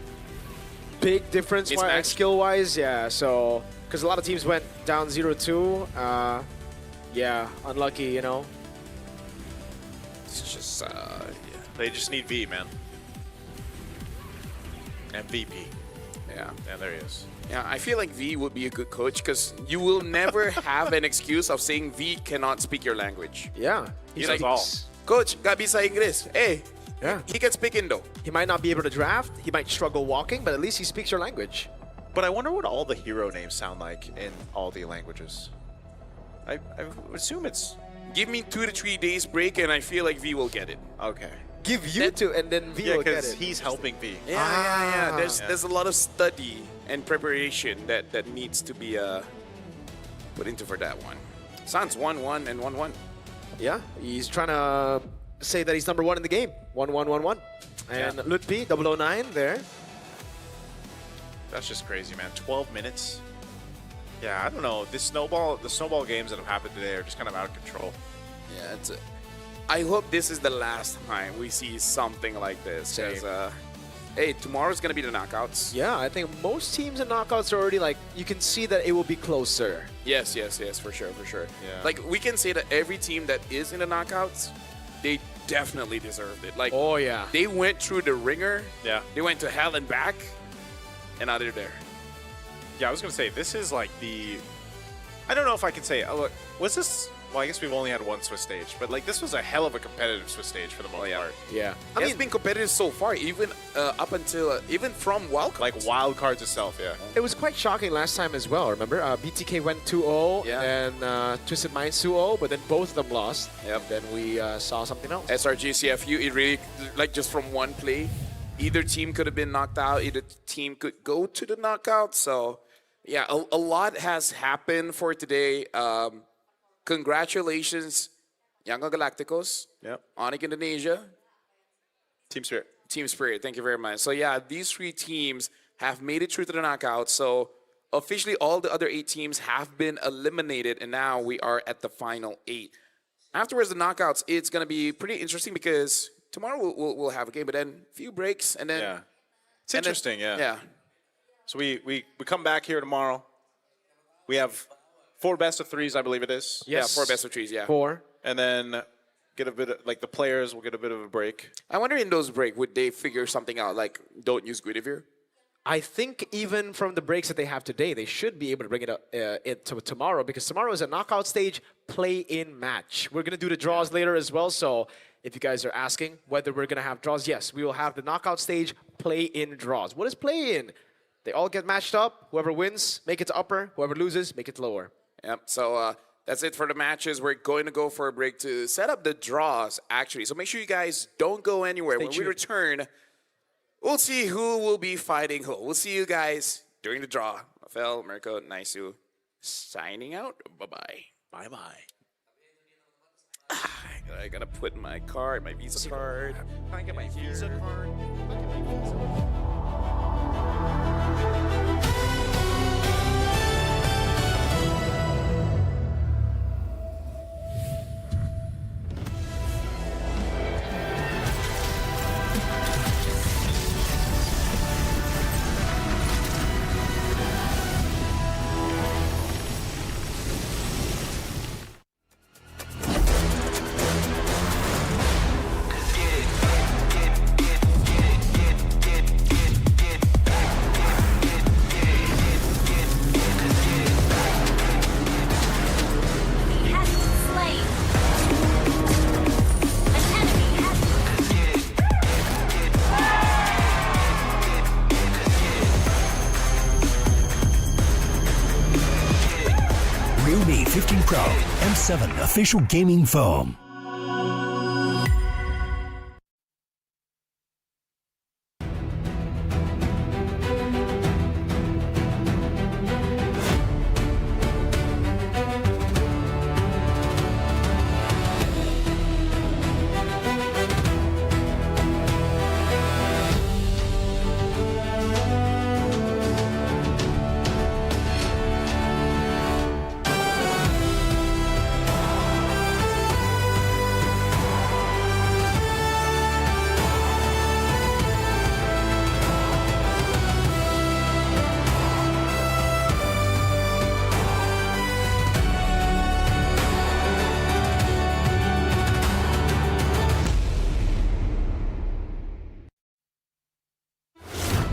Speaker 2: big difference skill-wise. Yeah, so because a lot of teams went down 0-2. Yeah, unlucky, you know.
Speaker 14: It's just, yeah.
Speaker 18: They just need V, man. MVP.
Speaker 14: Yeah.
Speaker 18: Yeah, there he is.
Speaker 14: Yeah, I feel like V would be a good coach because you will never have an excuse of saying V cannot speak your language.
Speaker 2: Yeah.
Speaker 14: He's like, Coach, gak bisa Inggris. Hey,
Speaker 2: yeah,
Speaker 14: he can speak Indo.
Speaker 2: He might not be able to draft. He might struggle walking, but at least he speaks your language.
Speaker 18: But I wonder what all the hero names sound like in all the languages. I assume it's...
Speaker 14: Give me 2 to 3 days break and I feel like V will get it.
Speaker 18: Okay.
Speaker 2: Give you two and then V will get it.
Speaker 18: He's helping V.
Speaker 14: Yeah. There's a lot of study and preparation that needs to be put into for that one. Sans 1-1 and 1-1.
Speaker 2: Yeah, he's trying to say that he's number 1 in the game. 1-1-1-1. And Lutpi, 009 there.
Speaker 18: That's just crazy, man. 12 minutes. Yeah, I don't know. The snowball games that have happened today are just kind of out of control.
Speaker 14: Yeah, I hope this is the last time we see something like this. hey, tomorrow's going to be the knockouts.
Speaker 2: Yeah, I think most teams in knockouts are already like, you can see that it will be closer.
Speaker 14: Yes, for sure.
Speaker 2: Yeah.
Speaker 14: Like, we can say that every team that is in the knockouts, they definitely deserved it. Like,
Speaker 2: oh yeah,
Speaker 14: they went through the ringer.
Speaker 15: Yeah.
Speaker 14: They went to hell and back, and now they're there.
Speaker 15: Yeah, I was going to say, this is like the... I don't know if I can say... look, was this... Well, I guess we've only had one Swiss stage, but like this was a hell of a competitive Swiss stage for the most part.
Speaker 2: Yeah.
Speaker 14: I mean, it's been competitive so far, even up until... even from wildcards.
Speaker 15: Like wild cards itself, yeah.
Speaker 2: It was quite shocking last time as well, remember? BTK went 2-0, and Twisted Minds 2-0, but then both of them lost.
Speaker 14: Yep.
Speaker 2: Then we saw something else.
Speaker 14: SRG, CFU, it really... Like, just from one play, either team could have been knocked out, either team could go to the knockout, so... Yeah, a lot has happened for today. Congratulations, Young Galacticos, ONIC Indonesia,
Speaker 15: Team Spirit.
Speaker 14: Team Spirit, thank you very much. So yeah, these 3 teams have made it through to the knockout. So officially all the other 8 teams have been eliminated, and now we are at the final 8. Afterwards, the knockouts, it's going to be pretty interesting because tomorrow we'll have a game, but then a few breaks, and then...
Speaker 15: Yeah. It's interesting,
Speaker 14: Yeah.
Speaker 15: So we come back here tomorrow. We have 4 best of 3s, I believe it is.
Speaker 14: Yes. Yeah, 4 best of 3s, yeah.
Speaker 2: 4.
Speaker 15: And then get a bit of, like, the players will get a bit of a break.
Speaker 14: I wonder in those breaks, would they figure something out, like don't use Guinevere?
Speaker 2: I think even from the breaks that they have today, they should be able to bring it up to tomorrow, because tomorrow is a knockout stage play-in match. We're going to do the draws later as well, so if you guys are asking whether we're going to have draws, yes, we will have the knockout stage play-in draws. What is play-in? They all get matched up. Whoever wins, make it to upper. Whoever loses, make it to lower.
Speaker 14: Yep, so that's it for the matches. We're going to go for a break to set up the draws, actually. So make sure you guys don't go anywhere. When we return, we'll see who will be fighting who. We'll see you guys during the draw. Rafael, Mirko, Naisu, signing out. Bye-bye.
Speaker 15: Bye-bye.
Speaker 14: I gotta put my card, my Visa card.
Speaker 2: Can I get my Visa card?
Speaker 1: Realme 15 Pro M7 official gaming foam.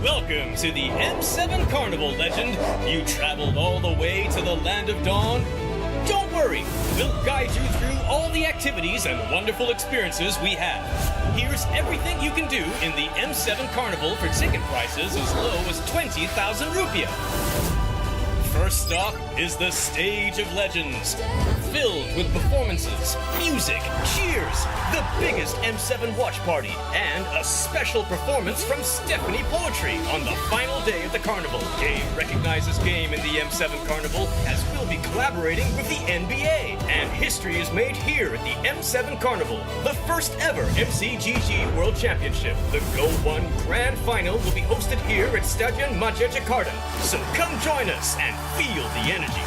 Speaker 7: Welcome to the M7 Carnival, legend. You traveled all the way to the Land of Dawn? Don't worry, we'll guide you through all the activities and wonderful experiences we have. Here's everything you can do in the M7 Carnival for ticket prices as low as 20,000 rupiah. First stop is the Stage of Legends, filled with performances, music, cheers, the biggest M7 watch party, and a special performance from Stephanie Poetry on the final day of the carnival. Game recognizes game in the M7 Carnival, as we'll be collaborating with the NBA. And history is made here at the M7 Carnival, the first ever MCGG World Championship. The Go 1 Grand Final will be hosted here at Stadion Maja Jakarta. So come join us and feel the energy.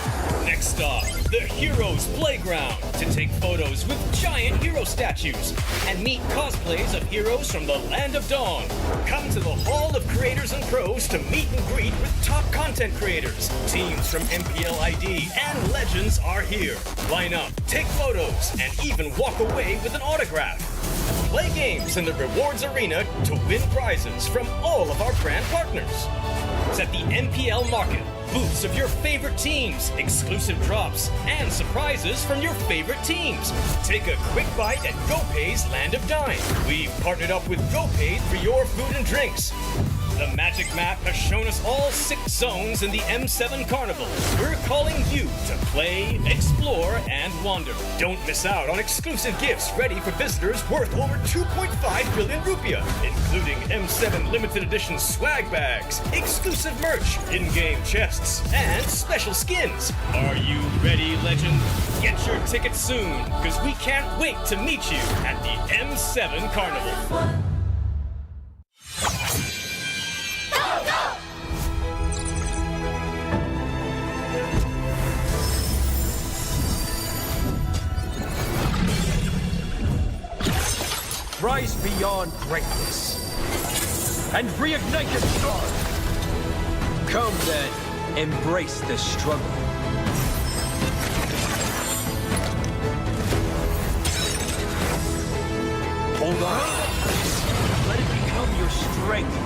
Speaker 7: Next stop, the Heroes Playground to take photos with giant hero statues and meet cosplays of heroes from the Land of Dawn. Come to the Hall of Creators and Pros to meet and greet with top content creators. Teams from MPL ID and Legends are here. Line up, take photos, and even walk away with an autograph. Play games in the rewards arena to win prizes from all of our brand partners. At the MPL Market, booths of your favorite teams, exclusive drops, and surprises from your favorite teams. Take a quick bite at GoPay's Land of Dine. We've partnered up with GoPay for your food and drinks. The Magic Map has shown us all 6 zones in the M7 Carnival. We're calling you to play, explore, and wander. Don't miss out on exclusive gifts ready for visitors worth over 2.5 billion rupiah, including M7 limited edition swag bags, exclusive merch, in-game chests, and special skins. Are you ready, Legend? Get your tickets soon, because we can't wait to meet you at the M7 Carnival.
Speaker 8: Rise beyond greatness and reignite your star. Come then, embrace the struggle. Hold on. Let it become your strength.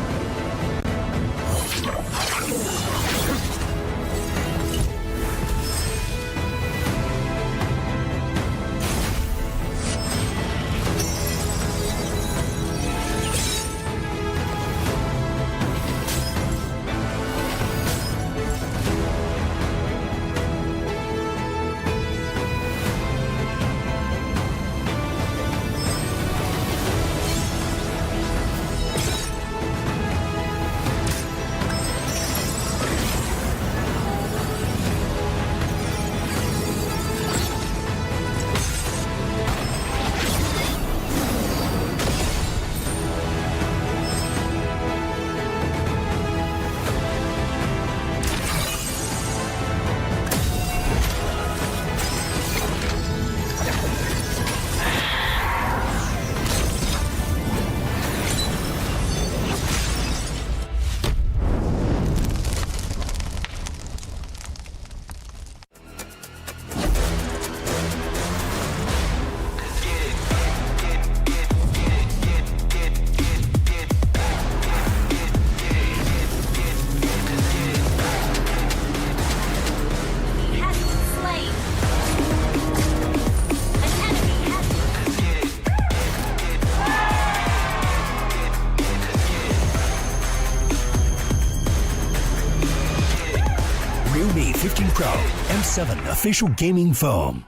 Speaker 1: Realme 15 Pro M7 official gaming foam.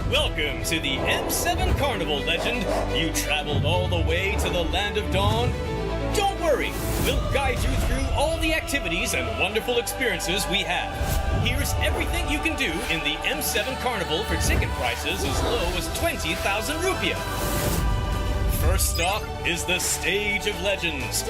Speaker 7: Welcome to the M7 Carnival, Legend. You traveled all the way to the Land of Dawn? Don't worry, we'll guide you through all the activities and wonderful experiences we have. Here's everything you can do in the M7 Carnival for ticket prices as low as 20,000 rupiah. First stop is the Stage of Legends,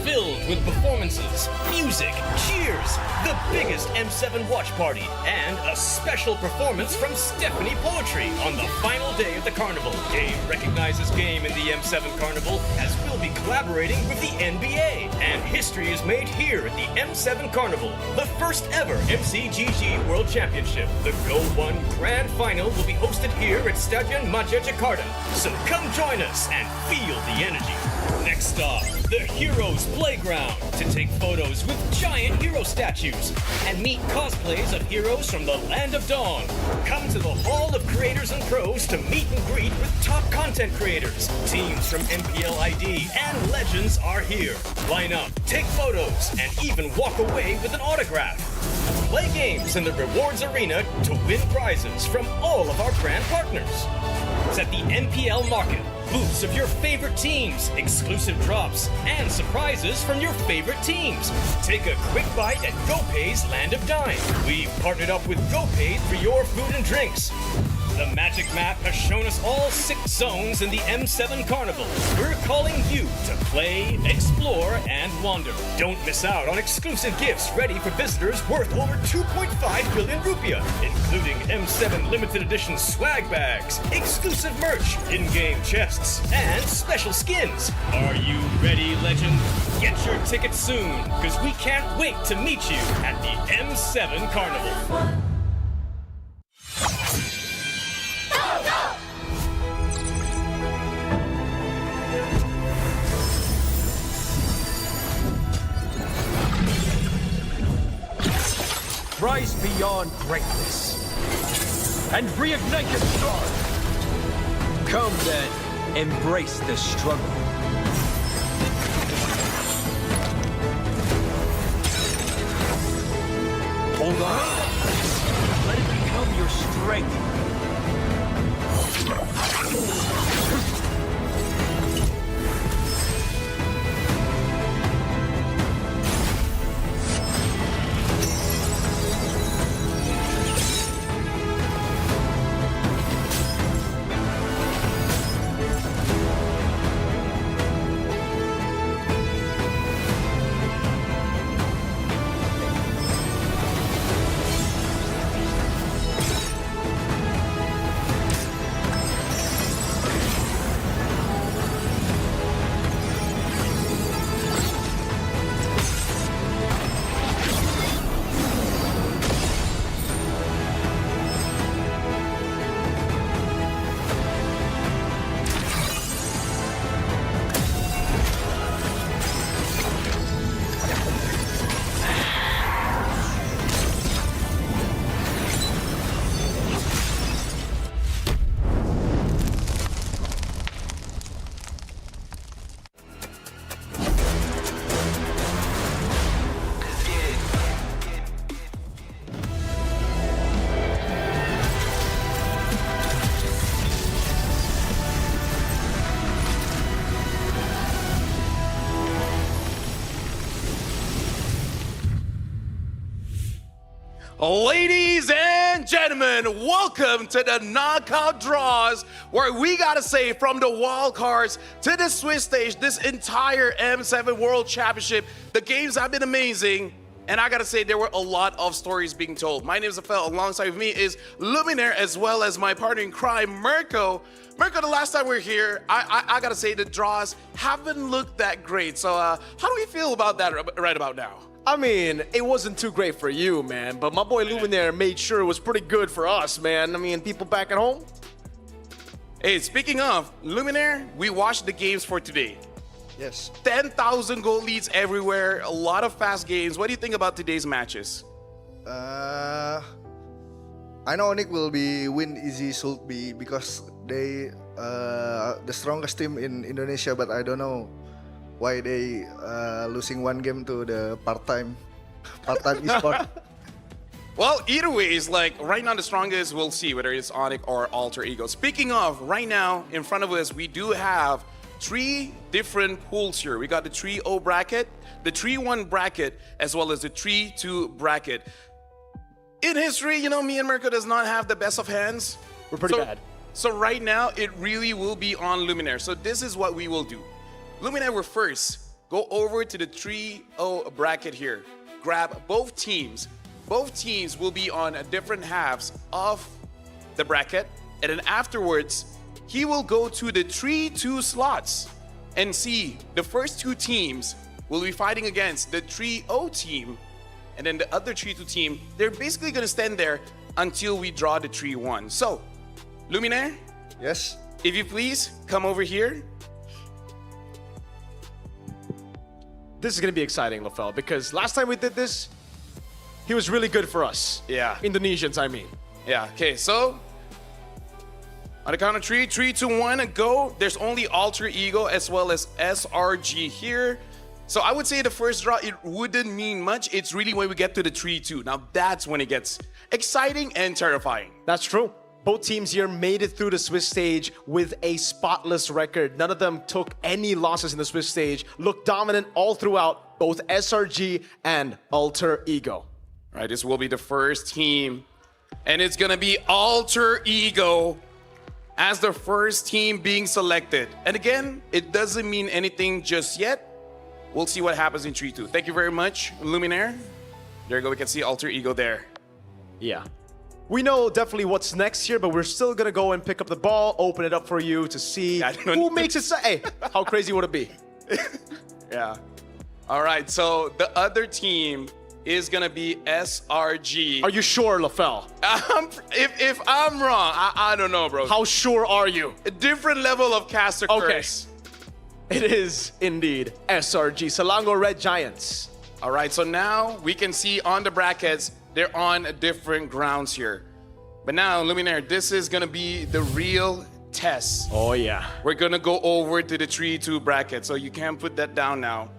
Speaker 7: filled with performances, music, cheers, the biggest M7 watch party, and a special performance from Stephanie Poetry on the final day of the carnival. Game recognizes game in the M7 Carnival, as we'll be collaborating with the NBA. And history is made here at the M7 Carnival, the first ever MCGG World Championship. The Go 1 Grand Final will be hosted here at Stadion Maja Jakarta. So come join us and feel the energy. Next stop, the Heroes Playground to take photos with giant hero statues and meet cosplays of heroes from the Land of Dawn. Come to the Hall of Creators and Pros to meet and greet with top content creators. Teams from MPL ID and Legends are here. Line up, take photos, and even walk away with an autograph. Play games in the rewards arena to win prizes from all of our brand partners. It's at the MPL Market. Booths of your favorite teams, exclusive drops, and surprises from your favorite teams. Take a quick bite at GoPay's Land of Dine. We've partnered up with GoPay for your food and drinks. The Magic Map has shown us all 6 zones in the M7 Carnival. We're calling you to play, explore, and wander. Don't miss out on exclusive gifts ready for visitors worth over 2.5 billion rupiah, including M7 limited edition swag bags, exclusive merch, in-game chests, and special skins. Are you ready, Legend? Get your tickets soon, because we can't wait to meet you at the M7 Carnival.
Speaker 8: Rise beyond greatness and reignite your star. Come then, embrace the struggle. Hold on. Let it become your strength.
Speaker 9: Ladies and gentlemen, welcome to the knockout draws, where we gotta say from the wild cards to the Swiss stage, this entire M7 World Championship, the games have been amazing. And I gotta say, there were a lot of stories being told. My name is Afel. Alongside with me is Luminaire, as well as my partner in crime, Mirko. Mirko, the last time we were here, I gotta say the draws haven't looked that great. So how do we feel about that right about now?
Speaker 2: I mean, it wasn't too great for you, man, but my boy Luminaire made sure it was pretty good for us, man. I mean, people back at home.
Speaker 9: Hey, speaking of, Luminaire, we watched the games for today.
Speaker 29: Yes.
Speaker 9: 10,000 goal leads everywhere, a lot of fast games. What do you think about today's matches?
Speaker 29: I know ONIC will be win easy, should be, because they the strongest team in Indonesia, but I don't know why they losing one game to the part-time esport.
Speaker 9: Well, either way, it's like right now the strongest, we'll see whether it's ONIC or Alter Ego. Speaking of, right now in front of us, we do have 3 different pools here. We got the 3-0 bracket, the 3-1 bracket, as well as the 3-2 bracket. In history, you know, me and Mirko does not have the best of hands.
Speaker 2: We're pretty bad.
Speaker 9: So right now, it really will be on Luminaire. So this is what we will do. Luminaire will first go over to the 3-0 bracket here. Grab both teams. Both teams will be on different halves of the bracket. And then afterwards, he will go to the 3-2 slots and see the first 2 teams will be fighting against the 3-0 team. And then the other 3-2 team, they're basically going to stand there until we draw the 3-1. So, Luminaire?
Speaker 29: Yes?
Speaker 9: If you please, come over here.
Speaker 2: This is going to be exciting, LaFell, because last time we did this, he was really good for us.
Speaker 9: Yeah.
Speaker 2: Indonesians, I mean.
Speaker 9: Yeah, okay, so on the count of 3, 3, 2, 1, go. There's only Alter Ego as well as SRG here. So I would say the first draw, it wouldn't mean much. It's really when we get to the 3-2. Now that's when it gets exciting and terrifying.
Speaker 2: That's true. Both teams here made it through the Swiss stage with a spotless record. None of them took any losses in the Swiss stage. Looked dominant all throughout, both SRG and Alter Ego.
Speaker 9: All right, this will be the first team. And it's gonna be Alter Ego as the first team being selected. And again, it doesn't mean anything just yet. We'll see what happens in 3-2. Thank you very much, Luminaire. There you go, we can see Alter Ego there.
Speaker 2: Yeah. We know definitely what's next here, but we're still gonna go and pick up the ball, open it up for you to see who makes it. Hey, how crazy would it be?
Speaker 9: Yeah. All right, so the other team is gonna be SRG.
Speaker 2: Are you sure, LaFell?
Speaker 9: If I'm wrong, I don't know, bro.
Speaker 2: How sure are you?
Speaker 9: A different level of caster curse.
Speaker 2: It is indeed SRG, Selangor Red Giants.
Speaker 9: All right, so now we can see on the brackets, they're on different grounds here. But now, Luminaire, this is gonna be the real test.
Speaker 2: Oh yeah.
Speaker 9: We're gonna go over to the 3-2 bracket, so you can put that down now.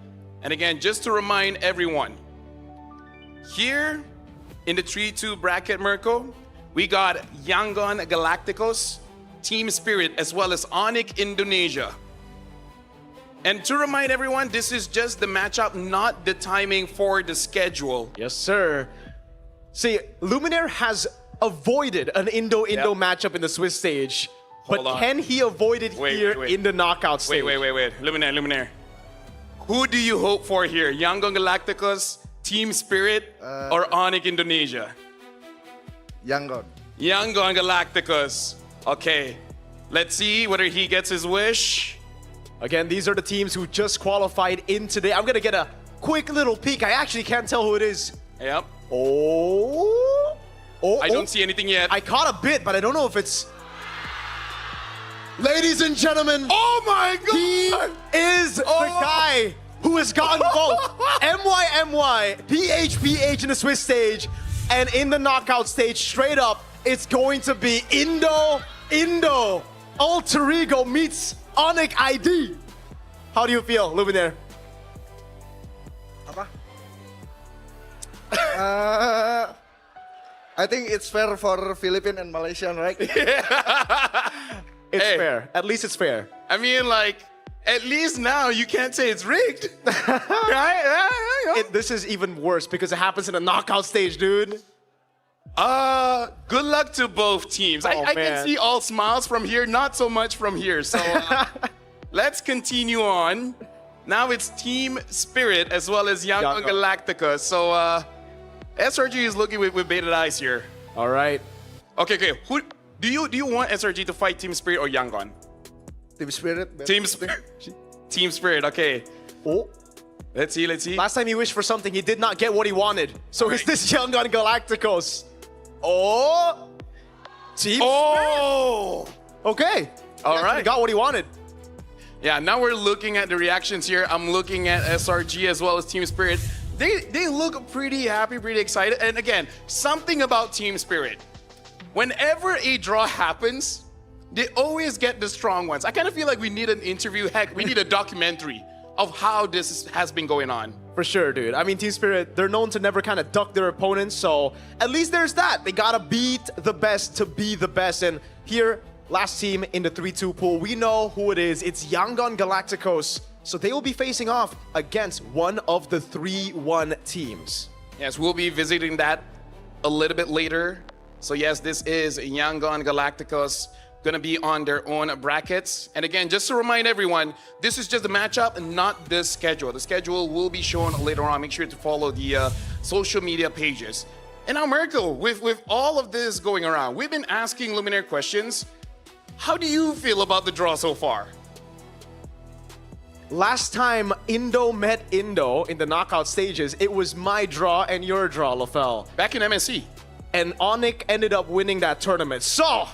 Speaker 9: And again, just to remind everyone, here in the 3-2 bracket, Mirko, we got Yangon Galacticos, Team Spirit, as well as ONIC Indonesia. And to remind everyone, this is just the matchup, not the timing for the schedule.
Speaker 2: Yes, sir. See, Luminaire has avoided an Indo-Indo matchup in the Swiss stage, but can he avoid it here in the knockout stage?
Speaker 9: Wait. Luminaire. Who do you hope for here? Yangon Galacticos, Team Spirit, or ONIC Indonesia?
Speaker 29: Yangon.
Speaker 9: Yangon Galacticos. Okay, let's see whether he gets his wish.
Speaker 2: Again, these are the teams who just qualified in today. I'm gonna get a quick little peek. I actually can't tell who it is.
Speaker 9: Yep.
Speaker 2: I
Speaker 9: don't see anything yet.
Speaker 2: I caught a bit, but I don't know if it's... Ladies and gentlemen.
Speaker 9: Oh my God!
Speaker 2: He is the guy who has gotten both MY, PH in the Swiss stage, and in the knockout stage, straight up, it's going to be Indo. Alter Ego meets ONIC ID. How do you feel, Luminaire?
Speaker 29: I think it's fair for Philippine and Malaysian, right?
Speaker 2: It's fair. At least it's fair.
Speaker 9: I mean, like, at least now you can't say it's rigged. Right?
Speaker 2: This is even worse because it happens in a knockout stage, dude.
Speaker 9: Good luck to both teams. I can see all smiles from here, not so much from here. So let's continue on. Now it's Team Spirit as well as Yangon Galactica. So SRG is looking with bated eyes here.
Speaker 2: All right.
Speaker 9: Okay. Who do you want SRG to fight Team Spirit or Yangon?
Speaker 29: Team Spirit.
Speaker 9: Team Spirit. Team Spirit. Okay.
Speaker 2: Oh.
Speaker 9: Let's see.
Speaker 2: Last time he wished for something, he did not get what he wanted. So is this Yangon Galacticos? Oh. Team Spirit. Okay.
Speaker 9: All right.
Speaker 2: He got what he wanted.
Speaker 9: Yeah, now we're looking at the reactions here. I'm looking at SRG as well as Team Spirit. They look pretty happy, pretty excited. And again, something about Team Spirit. Whenever a draw happens, they always get the strong ones. I kind of feel like we need an interview. Heck, we need a documentary of how this has been going on.
Speaker 2: For sure, dude. I mean, Team Spirit, they're known to never kind of duck their opponents. So at least there's that. They got to beat the best to be the best. And here, last team in the 3-2 pool, we know who it is. It's Yangon Galacticos. So they will be facing off against one of the 3-1 teams.
Speaker 9: Yes, we'll be visiting that a little bit later. So yes, this is Yangon Galacticos, gonna be on their own brackets. And again, just to remind everyone, this is just the matchup and not the schedule. The schedule will be shown later on. Make sure to follow the social media pages. And now, Mirko, with all of this going around, we've been asking Luminaire questions. How do you feel about the draw so far?
Speaker 2: Last time Indo met Indo in the knockout stages, it was my draw and your draw, LaFell.
Speaker 9: Back in MSC.
Speaker 2: And ONIC ended up winning that tournament. So,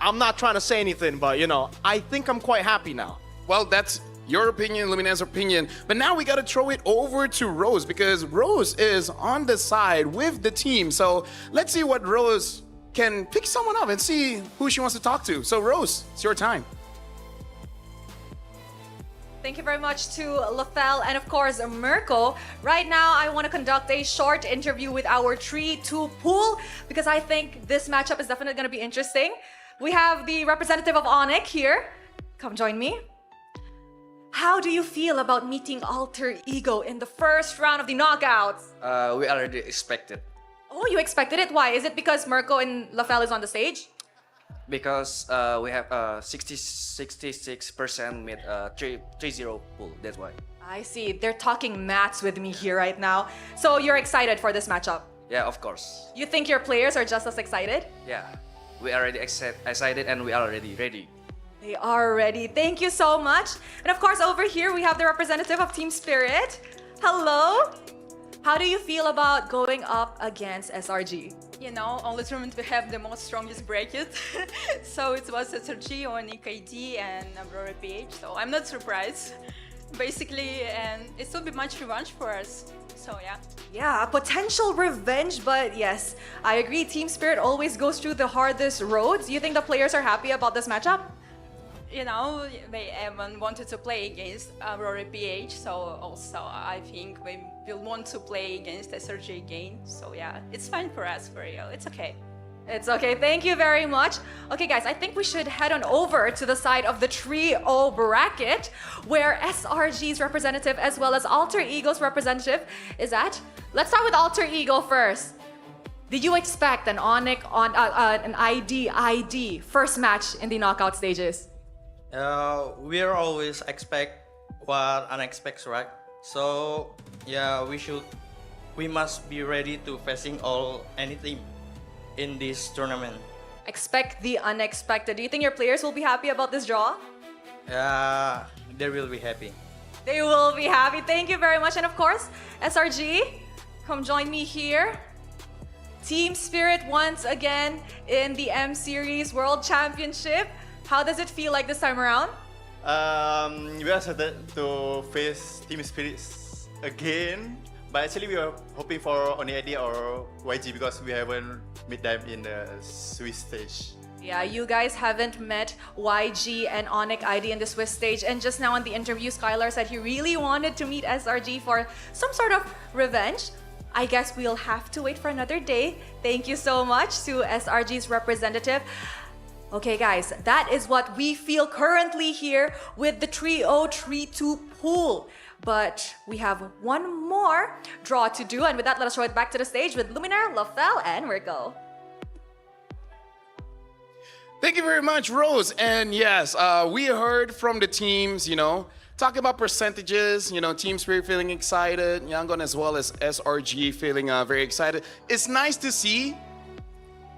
Speaker 2: I'm not trying to say anything, but, you know, I think I'm quite happy now.
Speaker 9: Well, that's your opinion, Luminaire's opinion. But now we got to throw it over to Rose because Rose is on the side with the team. So let's see what Rose can pick someone up and see who she wants to talk to. So Rose, it's your time.
Speaker 16: Thank you very much to Lafel and of course Mirko. Right now, I want to conduct a short interview with our 3-2 pool because I think this matchup is definitely going to be interesting. We have the representative of ONIC here. Come join me. How do you feel about meeting Alter Ego in the first round of the knockouts?
Speaker 10: We already expected
Speaker 16: Oh, you expected it? Why? Is it because Mirko and Lafel is on the stage?
Speaker 10: because we have 66% mid 3-0 pool. That's why.
Speaker 16: I see. They're talking maths with me here right now. So you're excited for this matchup?
Speaker 10: Yeah, of course.
Speaker 16: You think your players are just as excited?
Speaker 10: Yeah, we already excited and we are already ready.
Speaker 16: They are ready. Thank you so much. And of course, over here, we have the representative of Team Spirit. Hello. How do you feel about going up against SRG?
Speaker 11: You know, on the tournament we have the most strongest bracket. So it was SRG, ONIC ID, and Aurora PH. So I'm not surprised, basically, and it will be much revenge for us. So yeah.
Speaker 16: Yeah, a potential revenge, but yes, I agree. Team Spirit always goes through the hardest roads. You think the players are happy about this matchup?
Speaker 11: You know, they haven't wanted to play against Aurora PH, so also I think we will want to play against SRG again. So yeah, it's fine for us, for real. It's okay.
Speaker 16: It's okay. Thank you very much. Okay, guys, I think we should head on over to the side of the 3-0 bracket where SRG's representative as well as Alter Ego's representative is at. Let's start with Alter Ego first. Did you expect an ONIC on an ID first match in the knockout stages?
Speaker 12: We always expect what unexpected, right? So yeah, we must be ready to facing any team in this tournament.
Speaker 16: Expect the unexpected. Do you think your players will be happy about this draw?
Speaker 12: They will be happy.
Speaker 16: They will be happy. Thank you very much. And of course, SRG, come join me here. Team Spirit once again in the M Series World Championship. How does it feel like this time around?
Speaker 13: We are excited to face Team Spirits again. But actually, we are hoping for ONIC or YG because we haven't met them in the Swiss stage.
Speaker 16: Yeah, you guys haven't met YG and ONIC ID in the Swiss stage. And just now in the interview, Skylar said he really wanted to meet SRG for some sort of revenge. I guess we'll have to wait for another day. Thank you so much to SRG's representative. Okay, guys, that is what we feel currently here with the 3-0, 3-2 pool. But we have one more draw to do. And with that, let us throw it back to the stage with Luminaire, Lafel, and Mirko.
Speaker 9: Thank you very much, Rose. And yes, we heard from the teams, talking about percentages, Team Spirit feeling excited, Yangon as well as SRG feeling very excited. It's nice to see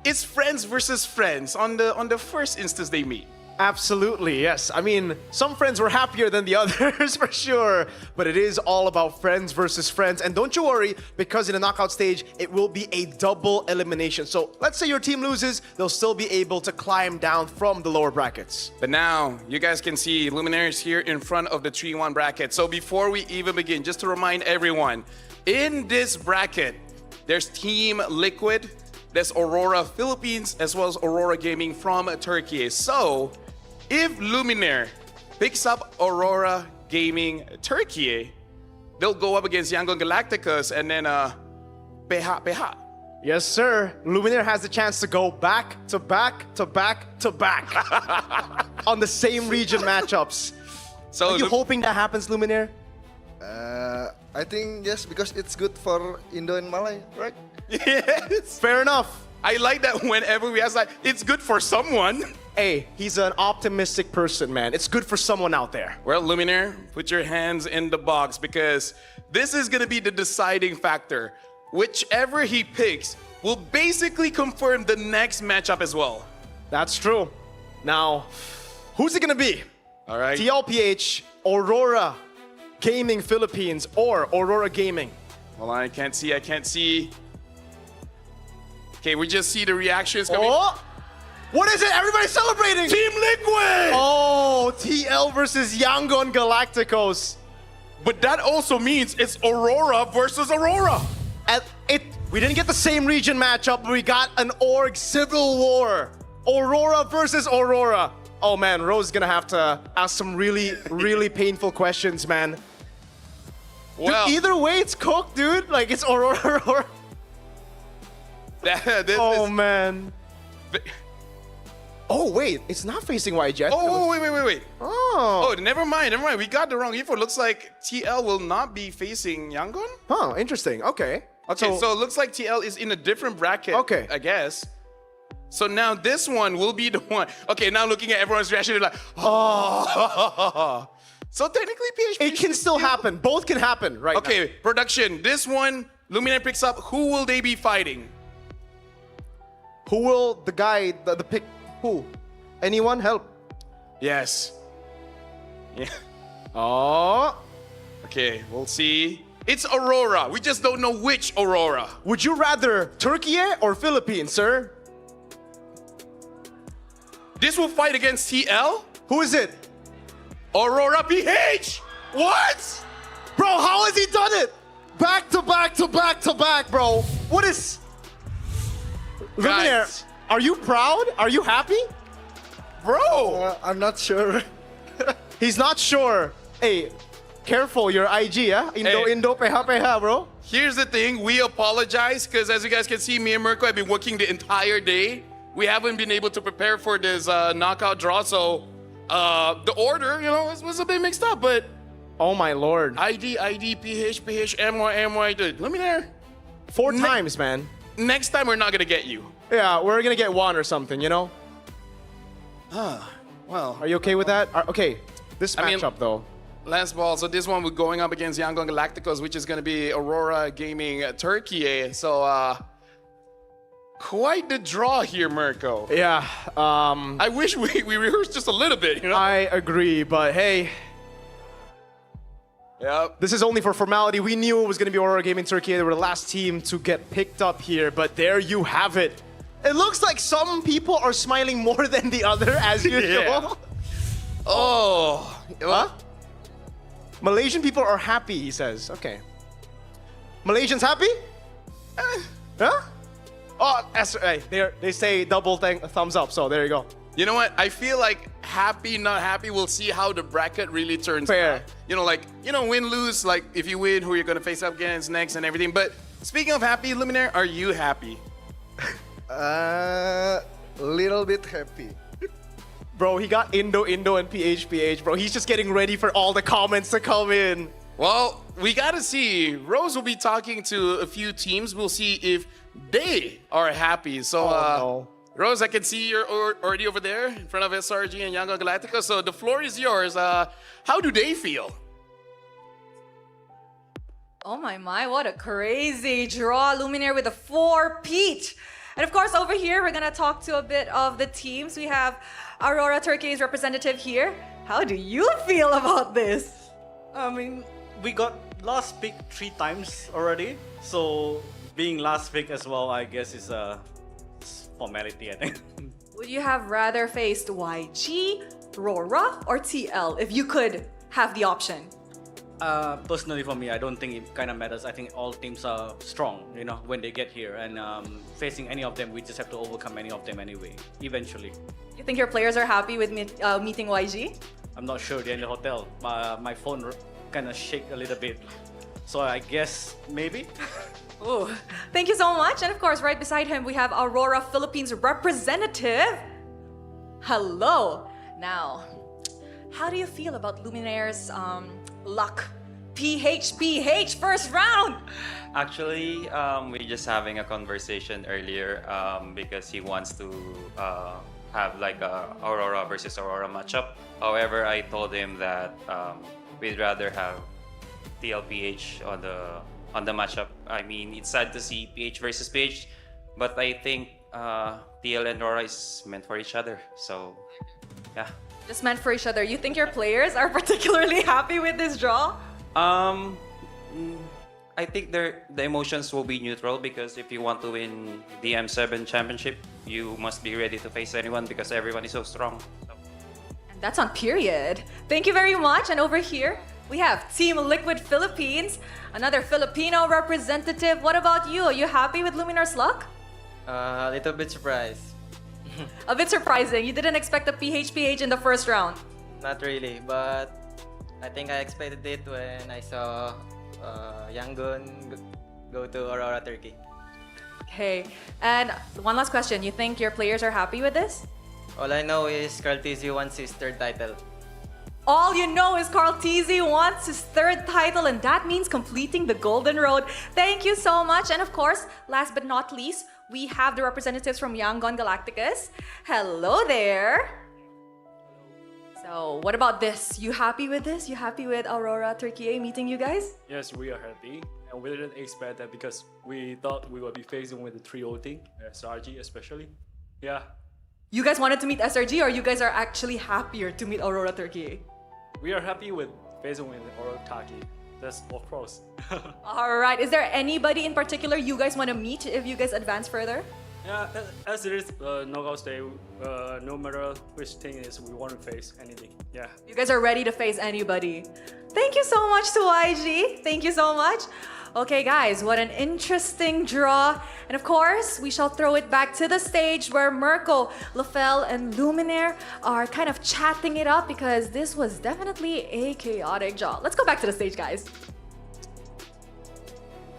Speaker 9: it's friends versus friends on the first instance they meet.
Speaker 2: Absolutely, yes. I mean, some friends were happier than the others for sure, but it is all about friends versus friends. And don't you worry, because in the knockout stage, it will be a double elimination. So let's say your team loses, they'll still be able to climb down from the lower brackets.
Speaker 9: But now, you guys can see Luminaires here in front of the 3-1 bracket. So before we even begin, just to remind everyone, in this bracket, there's Team Liquid, there's Aurora Philippines, as well as Aurora Gaming from Turkey. So, if Luminaire picks up Aurora Gaming Turkey, they'll go up against Yangon Galacticos and then PH.
Speaker 2: Yes, sir. Luminaire has the chance to go back to back to back to back on the same region matchups. So are you hoping that happens, Luminaire?
Speaker 29: I think yes, because it's good for Indo and Malay, right?
Speaker 2: Yes. Fair enough.
Speaker 9: I like that whenever we ask, it's good for someone.
Speaker 2: Hey, he's an optimistic person, man. It's good for someone out there.
Speaker 9: Well, Luminaire, put your hands in the box because this is going to be the deciding factor. Whichever he picks will basically confirm the next matchup as well.
Speaker 2: That's true. Now, who's it going to be?
Speaker 9: All right.
Speaker 2: TLPH, Aurora Gaming Philippines, or Aurora Gaming?
Speaker 9: Well, I can't see. Okay, we just see the reactions coming.
Speaker 2: Oh!
Speaker 19: What is it? Everybody's celebrating!
Speaker 9: Team Liquid!
Speaker 19: Oh, TL versus Yangon Galacticos.
Speaker 9: But that also means it's Aurora versus Aurora.
Speaker 19: We didn't get the same region matchup, but we got an org civil war. Aurora versus Aurora. Oh man, Rose is gonna have to ask some really, really painful questions, man.
Speaker 9: Well,
Speaker 19: dude, either way, it's cooked, dude. Like, it's Aurora. Man. Oh, wait, it's not facing YG.
Speaker 9: Oh, wait.
Speaker 19: Oh.
Speaker 9: Oh, never mind. We got the wrong info. Looks like TL will not be facing Yangon.
Speaker 19: Oh, interesting. Okay.
Speaker 9: Okay, so it looks like TL is in a different bracket,
Speaker 19: okay,
Speaker 9: I guess. So now this one will be the one. Okay, now looking at everyone's reaction, they're like, oh. So technically, PHP.
Speaker 19: It can still happen. Both can happen, right?
Speaker 9: Okay, production. This one, Luminaire picks up. Who will they be fighting?
Speaker 19: Who will the guy, the pick, who? Anyone help?
Speaker 9: Yes. Yeah.
Speaker 19: Oh.
Speaker 9: Okay, we'll see. It's Aurora. We just don't know which Aurora.
Speaker 19: Would you rather Turkey or Philippines, sir?
Speaker 9: This will fight against TL?
Speaker 19: Who is it?
Speaker 9: Aurora PH! What?
Speaker 19: Bro, how has he done it? Back to back to back to back, bro. What is... Luminaire, are you proud? Are you happy?
Speaker 9: Bro!
Speaker 19: I'm not sure. He's not sure. Hey, careful, your IG, huh? Indo, peha, bro.
Speaker 9: Here's the thing, we apologize because as you guys can see, me and Mirko have been working the entire day. We haven't been able to prepare for this knockout draw, so the order, was a bit mixed up, but...
Speaker 19: Oh my lord.
Speaker 9: ID, PH, MY, dude. Let me there.
Speaker 19: 4 times, man.
Speaker 9: Next time, we're not gonna get you.
Speaker 19: Yeah, we're gonna get 1 or something,
Speaker 9: Well.
Speaker 19: Are you okay with that? Okay, this matchup, though.
Speaker 9: Last ball, so this one we're going up against Yangon Galacticos, which is gonna be Aurora Gaming Turkey. So, quite the draw here, Mirko.
Speaker 19: Yeah.
Speaker 9: I wish we rehearsed just a little bit,
Speaker 19: I agree, but hey.
Speaker 9: Yep.
Speaker 19: This is only for formality. We knew it was going to be Aurora Gaming Turkey. They were the last team to get picked up here, but there you have it. It looks like some people are smiling more than the other, as usual.
Speaker 9: Yeah. Oh.
Speaker 19: Huh? Malaysian people are happy, he says. Okay. Malaysians happy? Huh? Oh, they say double thumbs up, so there you go.
Speaker 9: You know what? I feel like happy, not happy, we'll see how the bracket really turns
Speaker 19: out.
Speaker 9: Win, lose, like if you win, who you're going to face up against next and everything. But speaking of happy, Luminaire, are you happy?
Speaker 19: Little bit happy. Bro, he got Indo, and PH, bro. He's just getting ready for all the comments to come in.
Speaker 9: Well, we got to see. Rose will be talking to a few teams. We'll see if they are happy. So,
Speaker 19: no.
Speaker 9: Rose, I can see you're already over there in front of SRG and Yangon Galactica. So the floor is yours. How do they feel?
Speaker 16: Oh my, what a crazy draw. Luminaire with a 4-peat. And of course, over here, we're going to talk to a bit of the teams. We have Aurora Turkey's representative here. How do you feel about this?
Speaker 20: I mean, we got last pick 3 times already. So being last pick as well, I guess, is a formality, I think.
Speaker 16: Would you have rather faced YG, Aurora, or TL if you could have the option?
Speaker 20: Personally for me, I don't think it kind of matters. I think all teams are strong, when they get here. And facing any of them, we just have to overcome any of them anyway, eventually.
Speaker 16: You think your players are happy with meeting YG?
Speaker 20: I'm not sure. They're in the hotel. My phone kind of shake a little bit. So I guess maybe.
Speaker 16: Ooh, thank you so much. And of course, right beside him, we have Aurora Philippines representative. Hello. Now, how do you feel about Luminaire's luck? PH, first round.
Speaker 21: Actually, we're just having a conversation earlier because he wants to have like a Aurora versus Aurora matchup. However, I told him that we'd rather have TLPH on the matchup. I mean, it's sad to see PH versus PH, but I think TL and Aurora is meant for each other. So, yeah.
Speaker 16: Just meant for each other. You think your players are particularly happy with this draw?
Speaker 21: I think the emotions will be neutral because if you want to win the M7 championship, you must be ready to face anyone because everyone is so strong.
Speaker 16: And that's on period. Thank you very much. And over here, we have Team Liquid Philippines, another Filipino representative. What about you? Are you happy with Luminar's luck?
Speaker 12: A little bit surprised.
Speaker 16: A bit surprising. You didn't expect a PHPH in the first round.
Speaker 12: Not really, but I think I expected it when I saw Yangon go to Aurora, Turkey.
Speaker 16: Okay. And one last question. You think your players are happy with this?
Speaker 12: All I know is Carl TZ wants his third title.
Speaker 16: All you know is Carl TZ wants his third title, and that means completing the Golden Road. Thank you so much. And of course, last but not least, we have the representatives from Yangon Galacticus. Hello there. So what about this? You happy with this? You happy with Aurora Turkey meeting you guys?
Speaker 3: Yes, we are happy. And we didn't expect that because we thought we would be facing with the trio team, SRG especially. Yeah.
Speaker 16: You guys wanted to meet SRG, or you guys are actually happier to meet Aurora Turkey?
Speaker 3: We are happy with facing with Aurora Turkey. That's of course.
Speaker 16: All right. Is there anybody in particular you guys want to meet if you guys advance further?
Speaker 3: Yeah, as it is knockout stage, no matter which thing is, we want to face anything. Yeah.
Speaker 16: You guys are ready to face anybody. Thank you so much to YG. Thank you so much. Okay, guys, what an interesting draw. And of course, we shall throw it back to the stage where Mirko, Lafel, and Luminaire are kind of chatting it up because this was definitely a chaotic draw. Let's go back to the stage, guys.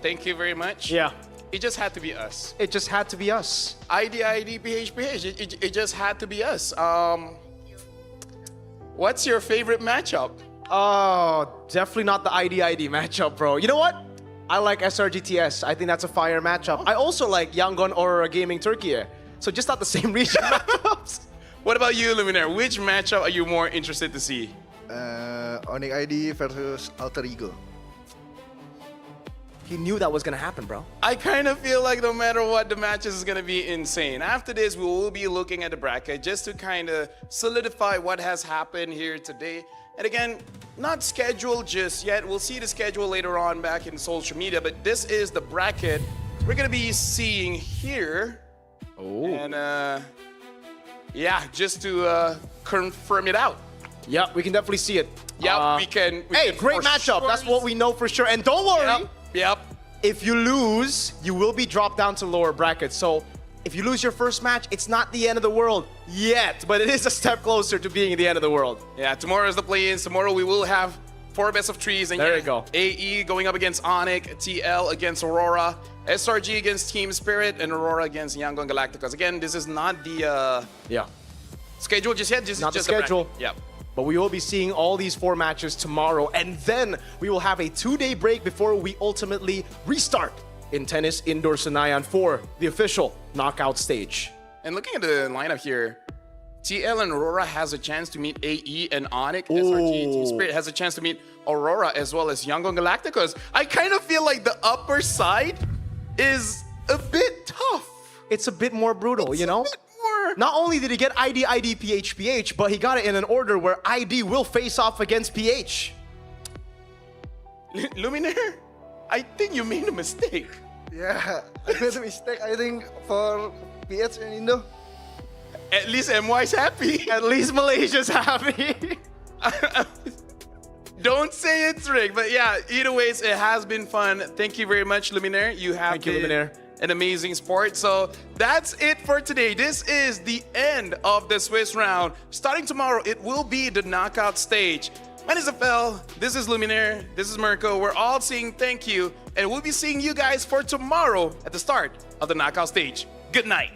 Speaker 9: Thank you very much.
Speaker 2: Yeah.
Speaker 9: It just had to be us.
Speaker 2: It just had to be us.
Speaker 9: ID, PHPH. It just had to be us. What's your favorite matchup?
Speaker 2: Oh, definitely not the ID matchup, bro. You know what? I like SRGTS. I think that's a fire matchup. I also like Yangon Aurora Gaming Turkey. So just not the same region matchups.
Speaker 9: What about you, Luminaire? Which matchup are you more interested to see?
Speaker 29: ONIC ID versus Alter Ego.
Speaker 2: He knew that was gonna happen, bro.
Speaker 9: I kind of feel like no matter what, the matches is gonna be insane. After this, we will be looking at the bracket just to kind of solidify what has happened here today. And again, not scheduled just yet. We'll see the schedule later on back in social media, but this is the bracket we're gonna be seeing here.
Speaker 2: Oh.
Speaker 9: And yeah, just to confirm it out.
Speaker 2: Yeah, we can definitely see it.
Speaker 9: Yeah, we can.
Speaker 2: Hey, great matchup.
Speaker 9: Sure.
Speaker 2: That's what we know for sure. And don't worry.
Speaker 9: Yep.
Speaker 2: If you lose, you will be dropped down to lower brackets. So if you lose your first match, it's not the end of the world yet, but it is a step closer to being the end of the world.
Speaker 9: Yeah, tomorrow is the play-ins. Tomorrow we will have 4 best of 3s. And
Speaker 2: there you go.
Speaker 9: AE going up against ONIC, TL against Aurora, SRG against Team Spirit, and Aurora against Yangon Galacticus. Again, this is not the schedule just yet. This
Speaker 2: not
Speaker 9: is just
Speaker 2: the schedule.
Speaker 9: Yeah.
Speaker 2: But we will be seeing all these 4 matches tomorrow, and then we will have a 2-day break before we ultimately restart in Tennis Indoor Senayan for the official knockout stage.
Speaker 9: And looking at the lineup here, TL and Aurora has a chance to meet AE and ONIC. SRG Team Spirit has a chance to meet Aurora as well as Yangon Galacticus. I kind of feel like the upper side is a bit tough.
Speaker 2: It's a bit more brutal, you know? Not only did he get ID, PH, but he got it in an order where ID will face off against PH.
Speaker 9: Luminaire, I think you made a mistake.
Speaker 29: Yeah, I made a mistake. I think for PH and Indo.
Speaker 9: At least MY's happy.
Speaker 2: At least Malaysia's happy.
Speaker 9: Don't say it's rigged, but yeah, either ways, it has been fun. Thank you very much, Luminaire. You have
Speaker 2: Thank you, Luminaire.
Speaker 9: An amazing sport. So that's it for today. This is the end of the Swiss round. Starting tomorrow, it will be the knockout stage. My name is FL. This is Luminaire. This is Mirko. We're all saying thank you, and we'll be seeing you guys for tomorrow at the start of the knockout stage. Good night.